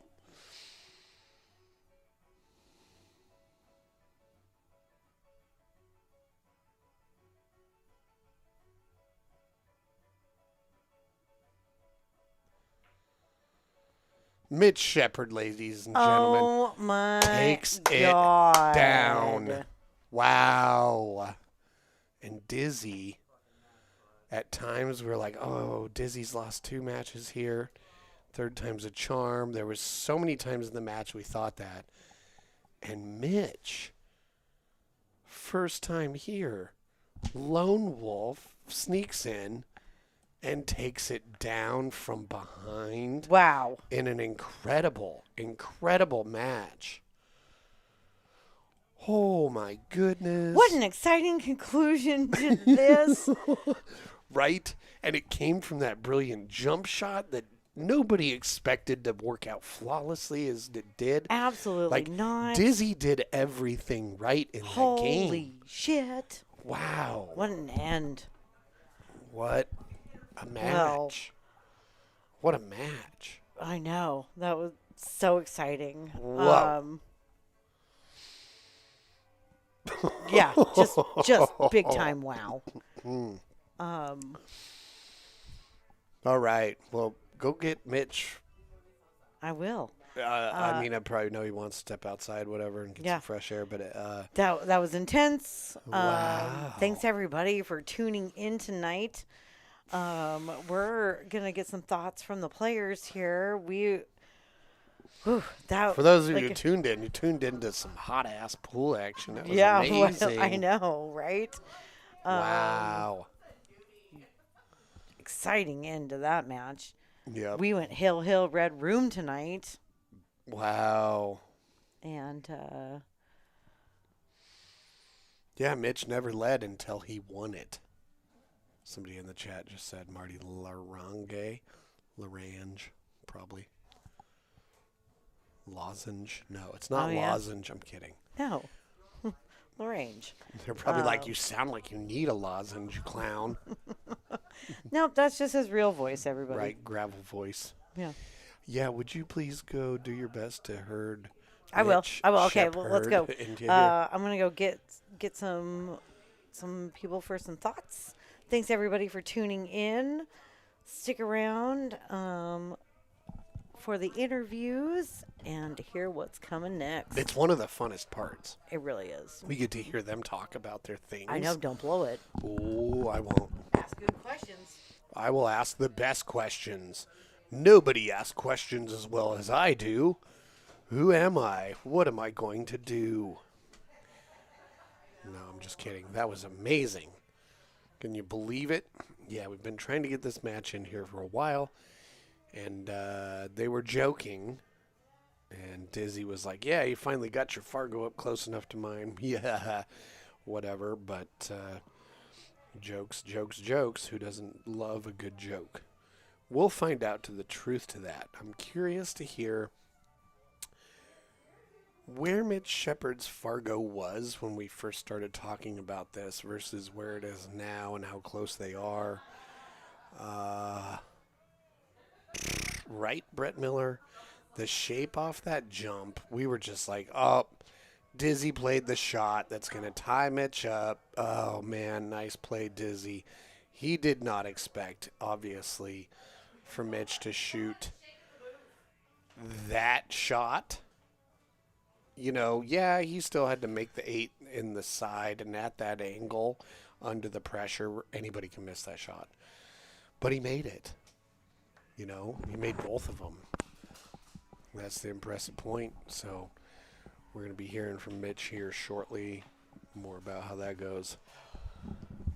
Mitch Shepard, ladies and gentlemen, Oh, my takes it God. down. Wow. And Dizzy, at times we're like, oh, Dizzy's lost 2 matches here. Third time's a charm. There was so many times in the match we thought that. And Mitch, first time here, Lone Wolf sneaks in and takes it down from behind Wow. in an incredible, incredible match. Oh my goodness. What an exciting conclusion to this. Right? And it came from that brilliant jump shot that nobody expected to work out flawlessly as it did. Absolutely Like, not. Dizzy did everything right in that game. Holy shit. Wow. What an end. What a match. Well- What a match. I know. That was so exciting. Whoa. Yeah, just big time wow. All right. Well, go get Mitch. I will. I mean, I probably know he wants to step outside, whatever, and get Yeah. some fresh air, but That was intense. Wow. Thanks everybody for tuning in tonight. We're gonna get some thoughts from the players here. Whew, that For those of you like, who tuned into some hot ass pool action. That was yeah, amazing. well, I know, right? Wow. Exciting end to that match. Yep. We went Hill Red Room tonight, Wow. and Yeah, Mitch never led until he won it. Somebody in the chat just said Marty Larange, probably. Lozenge. No, it's not Oh, yeah? lozenge. I'm kidding. no, Lagrange. They're probably like, you sound like you need a lozenge, you clown. Nope, that's just his real voice, everybody. Right, gravel voice. Yeah. Yeah, would you please go do your best to herd? I will. Mitch I will. Okay, well, let's go. Shepherd into here? I'm gonna go get some people for some thoughts. Thanks everybody for tuning in. Stick around for the interviews and to hear what's coming next. It's one of the funnest parts. It really is. We get to hear them talk about their things. I know. Don't blow it. Oh, I won't. Ask good questions. I will ask the best questions. Nobody asks questions as well as I do. Who am I? What am I going to do? No, I'm just kidding. That was amazing. Can you believe it? Yeah, we've been trying to get this match in here for a while. And they were joking. And Dizzy was like, yeah, you finally got your Fargo up close enough to mine. Yeah, whatever. But jokes. Who doesn't love a good joke? We'll find out to the truth to that. I'm curious to hear where Mitch Shepard's Fargo was when we first started talking about this versus where it is now and how close they are. Right, Brett Miller? The shape off that jump, we were just like, oh, Dizzy played the shot that's going to tie Mitch up. Oh, man, nice play, Dizzy. He did not expect, obviously, for Mitch to shoot that shot. You know, yeah, he still had to make the 8 in the side and at that angle under the pressure. Anybody can miss that shot. But he made it. You know, he made both of them. That's the impressive point. So we're going to be hearing from Mitch here shortly. More about how that goes.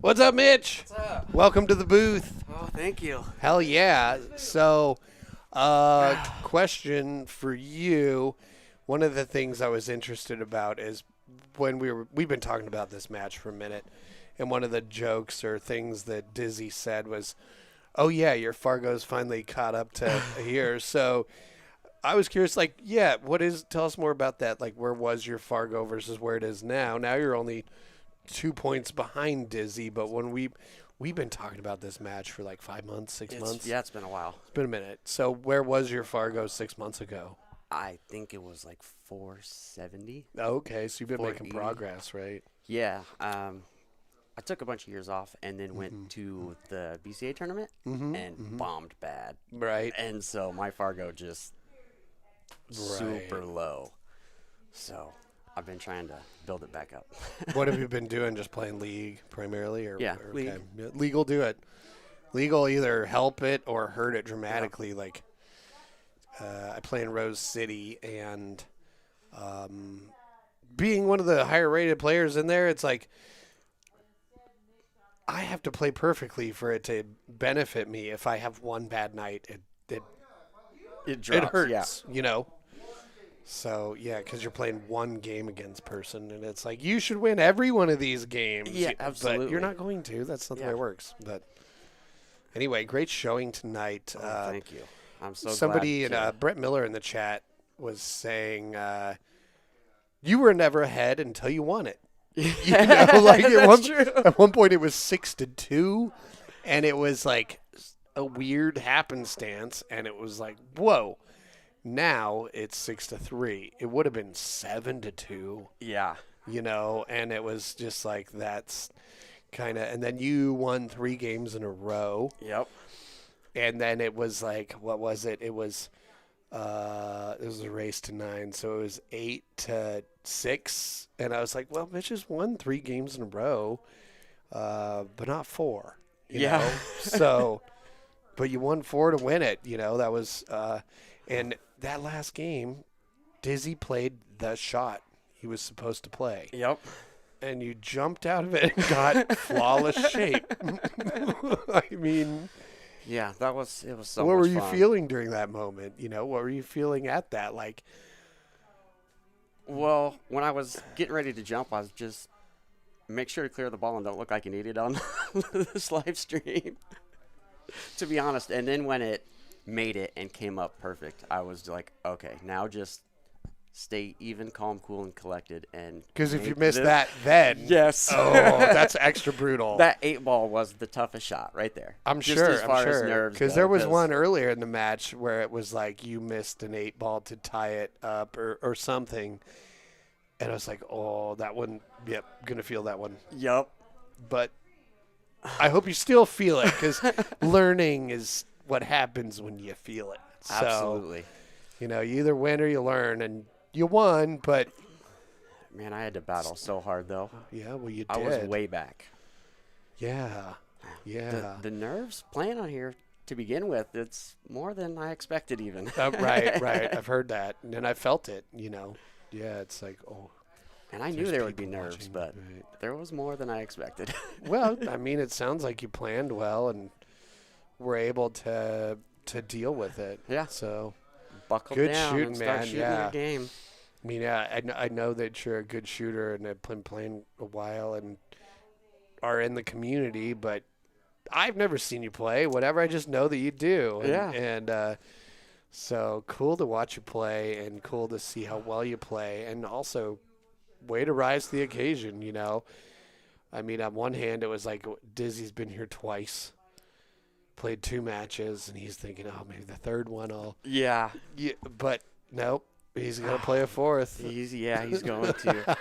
What's up, Mitch? What's up? Welcome to the booth. Oh, thank you. Hell yeah. So, question for you. One of the things I was interested about is when we've been talking about this match for a minute, and one of the jokes or things that Dizzy said was, oh yeah, your Fargo's finally caught up to here. So I was curious, like, yeah, tell us more about that. Like, where was your Fargo versus where it is now? Now you're only 2 points behind Dizzy, but when we've been talking about this match for like 5 months, 6 months. Yeah, it's been a while. It's been a minute. So where was your Fargo 6 months ago? I think it was like 470. Okay, so you've been making 480. progress, right? Yeah. I took a bunch of years off and then went to the BCA tournament and bombed bad. Right. And so my Fargo just super low. So I've been trying to build it back up. What have you been doing? Just playing League primarily? Yeah, League. Okay. Yeah, League will do it. League will either help it or hurt it dramatically. Yeah. Like, I play in Rose City, and being one of the higher rated players in there, it's like I have to play perfectly for it to benefit me. If I have one bad night, It drops, it hurts, you know? So, yeah, because you're playing one game against person, and it's like, you should win every one of these games. Yeah, absolutely. But you're not going to. That's not the way it works. But anyway, great showing tonight. Oh, thank you. I'm so somebody, glad. Brett Miller in the chat was saying, you were never ahead until you won it. You know, like at one point it was 6-2, and it was like a weird happenstance, and it was like, whoa. Now it's 6-3. It would have been 7-2. Yeah. You know, and it was just like that's kind of, and then you won 3 games in a row. Yep. And then it was like, what was it? It was a race to 9, so it was 8-6, and I was like, well, Mitch just won 3 games in a row, but not 4. You know? So, but you won 4 to win it. You know, that was. And that last game, Dizzy played the shot he was supposed to play. Yep. And you jumped out of it and got flawless shape. I mean, Yeah, it was so what much were you fun. feeling during that moment? What were you feeling at that? Like, Well, when I was getting ready to jump, I was just make sure to clear the ball and don't look like an idiot on this live stream, to be honest. And then when it made it and came up perfect, I was like, okay, now just stay even, calm, cool, and collected. And because if you make missed this- that, then yes, oh, that's extra brutal. that 8-ball was the toughest shot right there. I'm Just sure. as far I'm as sure. nerves Because go, there was 'cause- one earlier in the match where it was like you missed an 8-ball to tie it up or something, and I was like, oh, that one. Yep, gonna feel that one. Yup. But I hope you still feel it because learning is what happens when you feel it. So, Absolutely. you either win or you learn, and you won, but Man, I had to battle so hard though. yeah, well, you did. I was way back. Yeah. The nerves playing on here to begin with, it's more than I expected even. Right. I've heard that, and then I felt it. Yeah, it's like, oh. And I knew There's there would be people nerves, watching, but right. there was more than I expected. Well, I mean, it sounds like you planned well and were able to deal with it. Yeah. So, Buckle Good down shooting, and start man, shooting yeah. your game. I mean, yeah, I know that you're a good shooter and have been playing a while and are in the community, but I've never seen you play. Whatever, I just know that you do. Yeah. And so cool to watch you play and cool to see how well you play, and also way to rise to the occasion. I mean, on one hand, it was like Dizzy's been here twice, played 2 matches, and he's thinking, oh, maybe the third one I'll. Yeah. Yeah, but nope, he's gonna play a fourth. He's going to.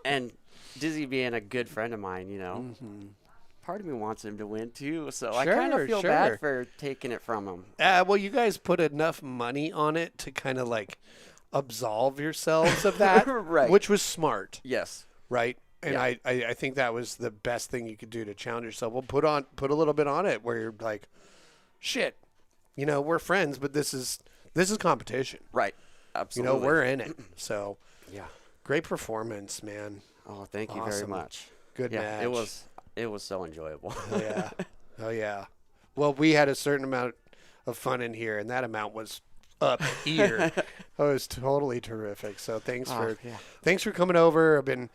And Dizzy being a good friend of mine, part of me wants him to win too. So I kind Sure, of feel sure. bad for taking it from him. Well, you guys put enough money on it to kind of like absolve yourselves of that, Right. Which was smart, Yes. right? And Yeah. I think that was the best thing you could do to challenge yourself. Well, put a little bit on it where you're like, shit, we're friends, but this is competition. Right. Absolutely. We're in it. So Yeah. great performance, man. Oh, thank you very Awesome. much. Good Yeah, match. it was so enjoyable. Oh, yeah. Oh, yeah. Well, we had a certain amount of fun in here, and that amount was up here. It was totally terrific. So thanks for coming over. I've been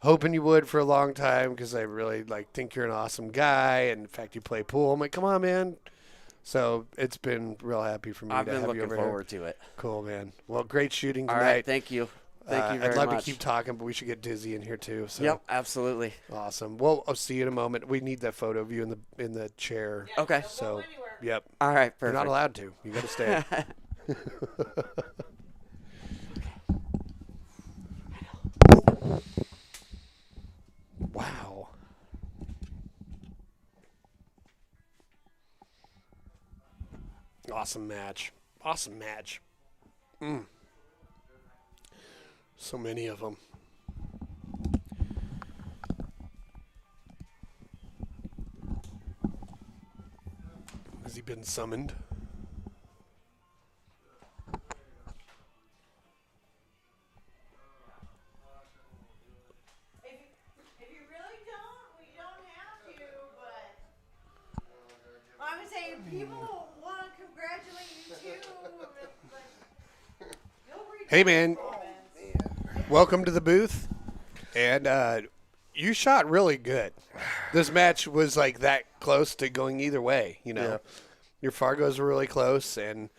hoping you would for a long time because I really think you're an awesome guy. And in fact, you play pool. I'm like, come on, man. So it's been real happy for me I've to been have you looking over forward to it. here. Cool, man. Well, great shooting All tonight. right, thank you. Thank you very I'd love much. to keep talking, but we should get Dizzy in here too. So. Yep, absolutely. Awesome. Well, I'll see you in a moment. We need that photo of you in the chair. Okay. So, yep. All right, perfect. You're not allowed to. You got to stay. Wow. Awesome match. Awesome match. So many of them. Has he been summoned? If you really don't, we don't have to, but I would say people want to congratulate you too, but you'll read Hey, the man. comments. Welcome to the booth. And you shot really good. This match was like that close to going either way, Yeah. Your Fargos were really close, and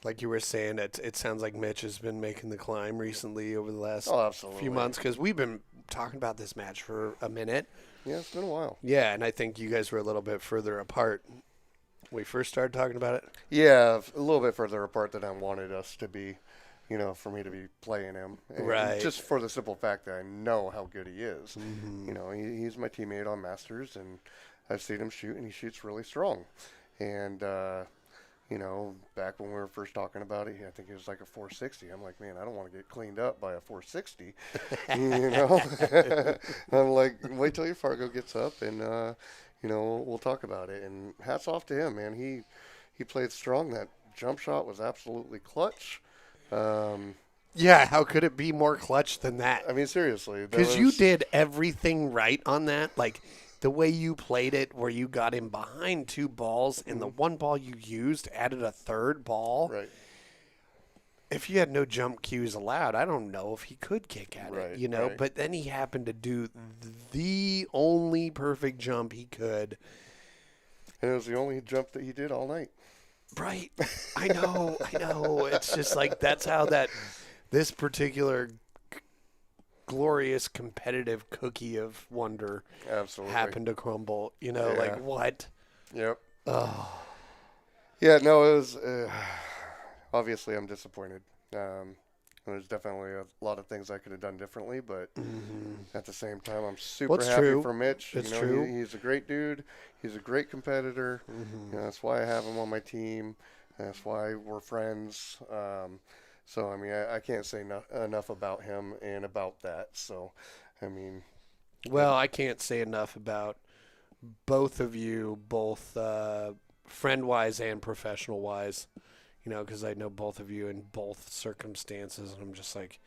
like you were saying, it sounds like Mitch has been making the climb recently over the last Oh, absolutely. few months because we've been talking about this match for a minute. Yeah, it's been a while. Yeah, and I think you guys were a little bit further apart when we first started talking about it. Yeah, a little bit further apart than I wanted us to be, for me to be playing him. And Right. Just for the simple fact that I know how good he is. He's my teammate on Masters, and I've seen him shoot, and he shoots really strong. And, back when we were first talking about it, I think it was like a 460. I'm like, man, I don't want to get cleaned up by a 460. I'm like, wait till your Fargo gets up, and, we'll talk about it. And hats off to him, man. He played strong jump shot was absolutely clutch. Yeah, how could it be more clutch than that? I mean, seriously. Because you did everything right on that. Like, the way you played it, where you got him behind 2 balls, and the one ball you used added a 3rd ball. Right. If you had no jump cues allowed, I don't know if he could kick at Right, it, you know. right. But then he happened to do the only perfect jump he could. And it was the only jump that he did all night. Right. I know. It's just like that's how this particular glorious competitive cookie of wonder Absolutely. happened to crumble. You know, Yeah. like what? Yep. Oh, Yeah, no, it was. Obviously, I'm disappointed. There's definitely a lot of things I could have done differently, but at the same time, I'm super it's happy true. for Mitch. It's you know, true. He's a great dude. He's a great competitor. You know, that's why I have him on my team. That's why we're friends. So, I mean, I can't say enough about him and about that. So, I mean, well, I can't say enough about both of you, both friend-wise and professional-wise. You know, because I know both of you in both circumstances, and I'm just like,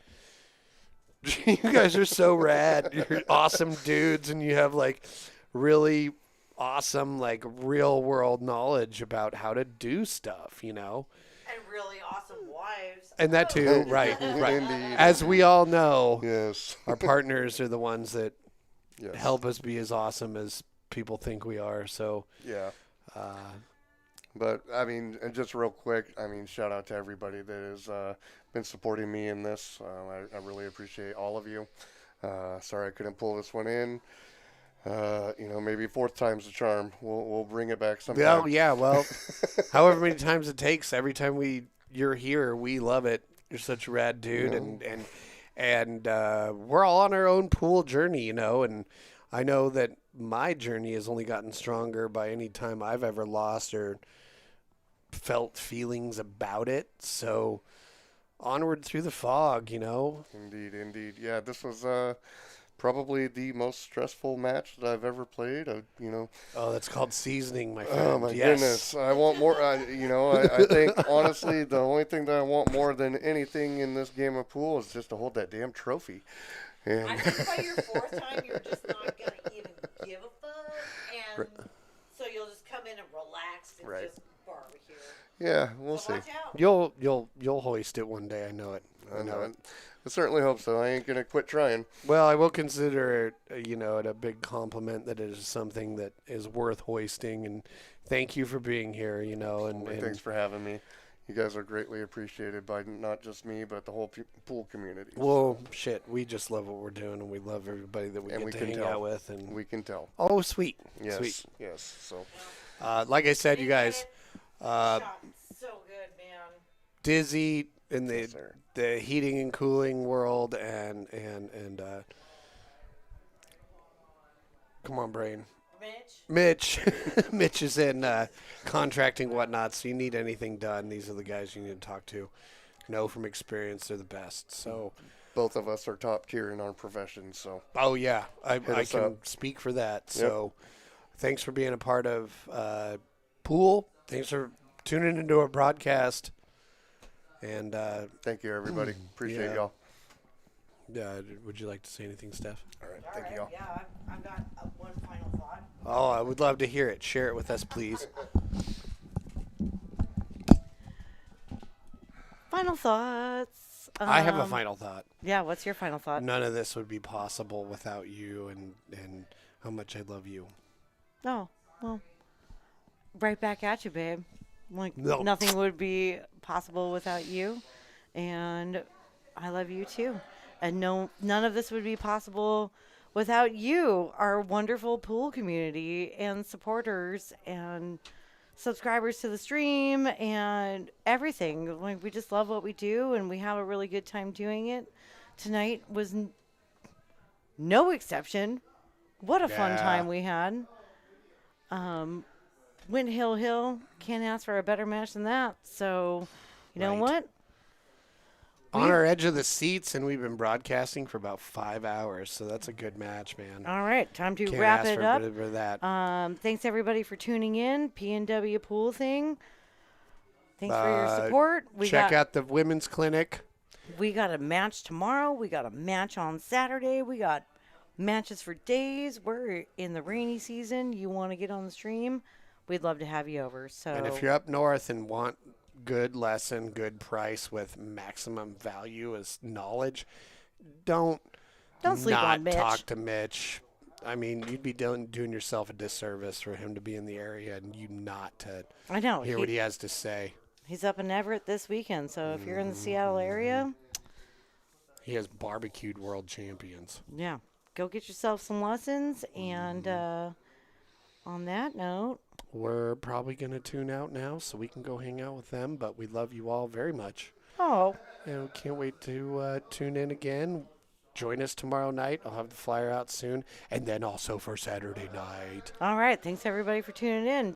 you guys are so rad. You're awesome dudes, and you have like really awesome, like real world knowledge about how to do stuff, you know? And really awesome wives. And that too, right. Indeed. As we all know, Yes. our partners are the ones that Yes. help us be as awesome as people think we are. So, Yeah. But, I mean, and just real quick, I mean, shout out to everybody that has been supporting me in this. I really appreciate all of you. Sorry I couldn't pull this one in. You know, maybe 4th time's the charm. We'll bring it back sometime. oh, yeah, well, however many times it takes, every time you're here, we love it. You're such a rad dude, and we're all on our own pool journey, you know, and I know that my journey has only gotten stronger by any time I've ever lost or felt feelings about it. So onward through the fog, you know. Indeed. Yeah, this was probably the most stressful match that I've ever played. You know. Oh, that's called seasoning, my friend. Oh my Yes. goodness! I want more. I think honestly, the only thing that I want more than anything in this game of pool is just to hold that damn trophy. And I think by your 4th time, you're just not going to even give a fuck. And so you'll just come in and relax and Right. just barbecue. yeah, we'll So see. watch out. You'll hoist it one day. I know it. I know it. I certainly hope so. I ain't gonna quit trying. Well, I will consider it, you know, it a big compliment that it is something that is worth hoisting. And thank you for being here, you know. And Thanks for having me. You guys are greatly appreciated by not just me, but the whole pool community. well, shit, we just love what we're doing, and we love everybody that we And get we to can hang tell. out with. And We can tell. oh, sweet, Yes. sweet. Yes. So. Like I said, you guys, Shot so good, man. Dizzy in Yes, sir. the heating and cooling world, and come on, brain. Mitch. Mitch is in contracting whatnot. So you need anything done, these are the guys you need to talk to. Know from experience, they're the best. So, Both of us are top tier in our profession. So. oh yeah, I us can up. speak for that. So, thanks for being a part of Pool. Thanks for tuning into our broadcast. And Thank you, everybody. Appreciate Yeah. y'all. would you like to say anything, Steph? All right. All Thank you, right, y'all. yeah, I've got one final thought. Oh, I would love to hear it. Share it with us, please. Final thoughts. I have a final thought. Yeah, what's your final thought? None of this would be possible without you and how much I love you. Oh, well, right back at you, babe. Like, No. nothing would be possible without you. And I love you too. And none of this would be possible without you, our wonderful pool community and supporters and subscribers to the stream and everything. Like, we just love what we do and we have a really good time doing it. Tonight was no exception. What a fun Yeah. time we had. Went Hill. Can't ask for a better match than that. So, you know Right. what? On our edge of the seats, and we've been broadcasting for about 5 hours, so that's a good match, man. All right, time to Can't wrap ask it for up. better than that. Thanks everybody for tuning in. PNW Pool thing. Thanks for your support. Check out the women's clinic. We got a match tomorrow. We got a match on Saturday. We got matches for days. We're in the rainy season. You want to get on the stream? We'd love to have you over. So, And if you're up north and want good lesson, good price with maximum value as knowledge, don't sleep not on Mitch. talk to Mitch. I mean, you'd be doing yourself a disservice for him to be in the area and you not to I know hear what he has to say. he's up in Everett this weekend. So if you're in the Seattle area, He has barbecued world champions. yeah, go get yourself some lessons. And on that note, We're probably going to tune out now so we can go hang out with them, but we love you all very much. oh, And we can't wait to tune in again. Join us tomorrow night. I'll have the flyer out soon. And then also for Saturday night. all right. Thanks everybody for tuning in.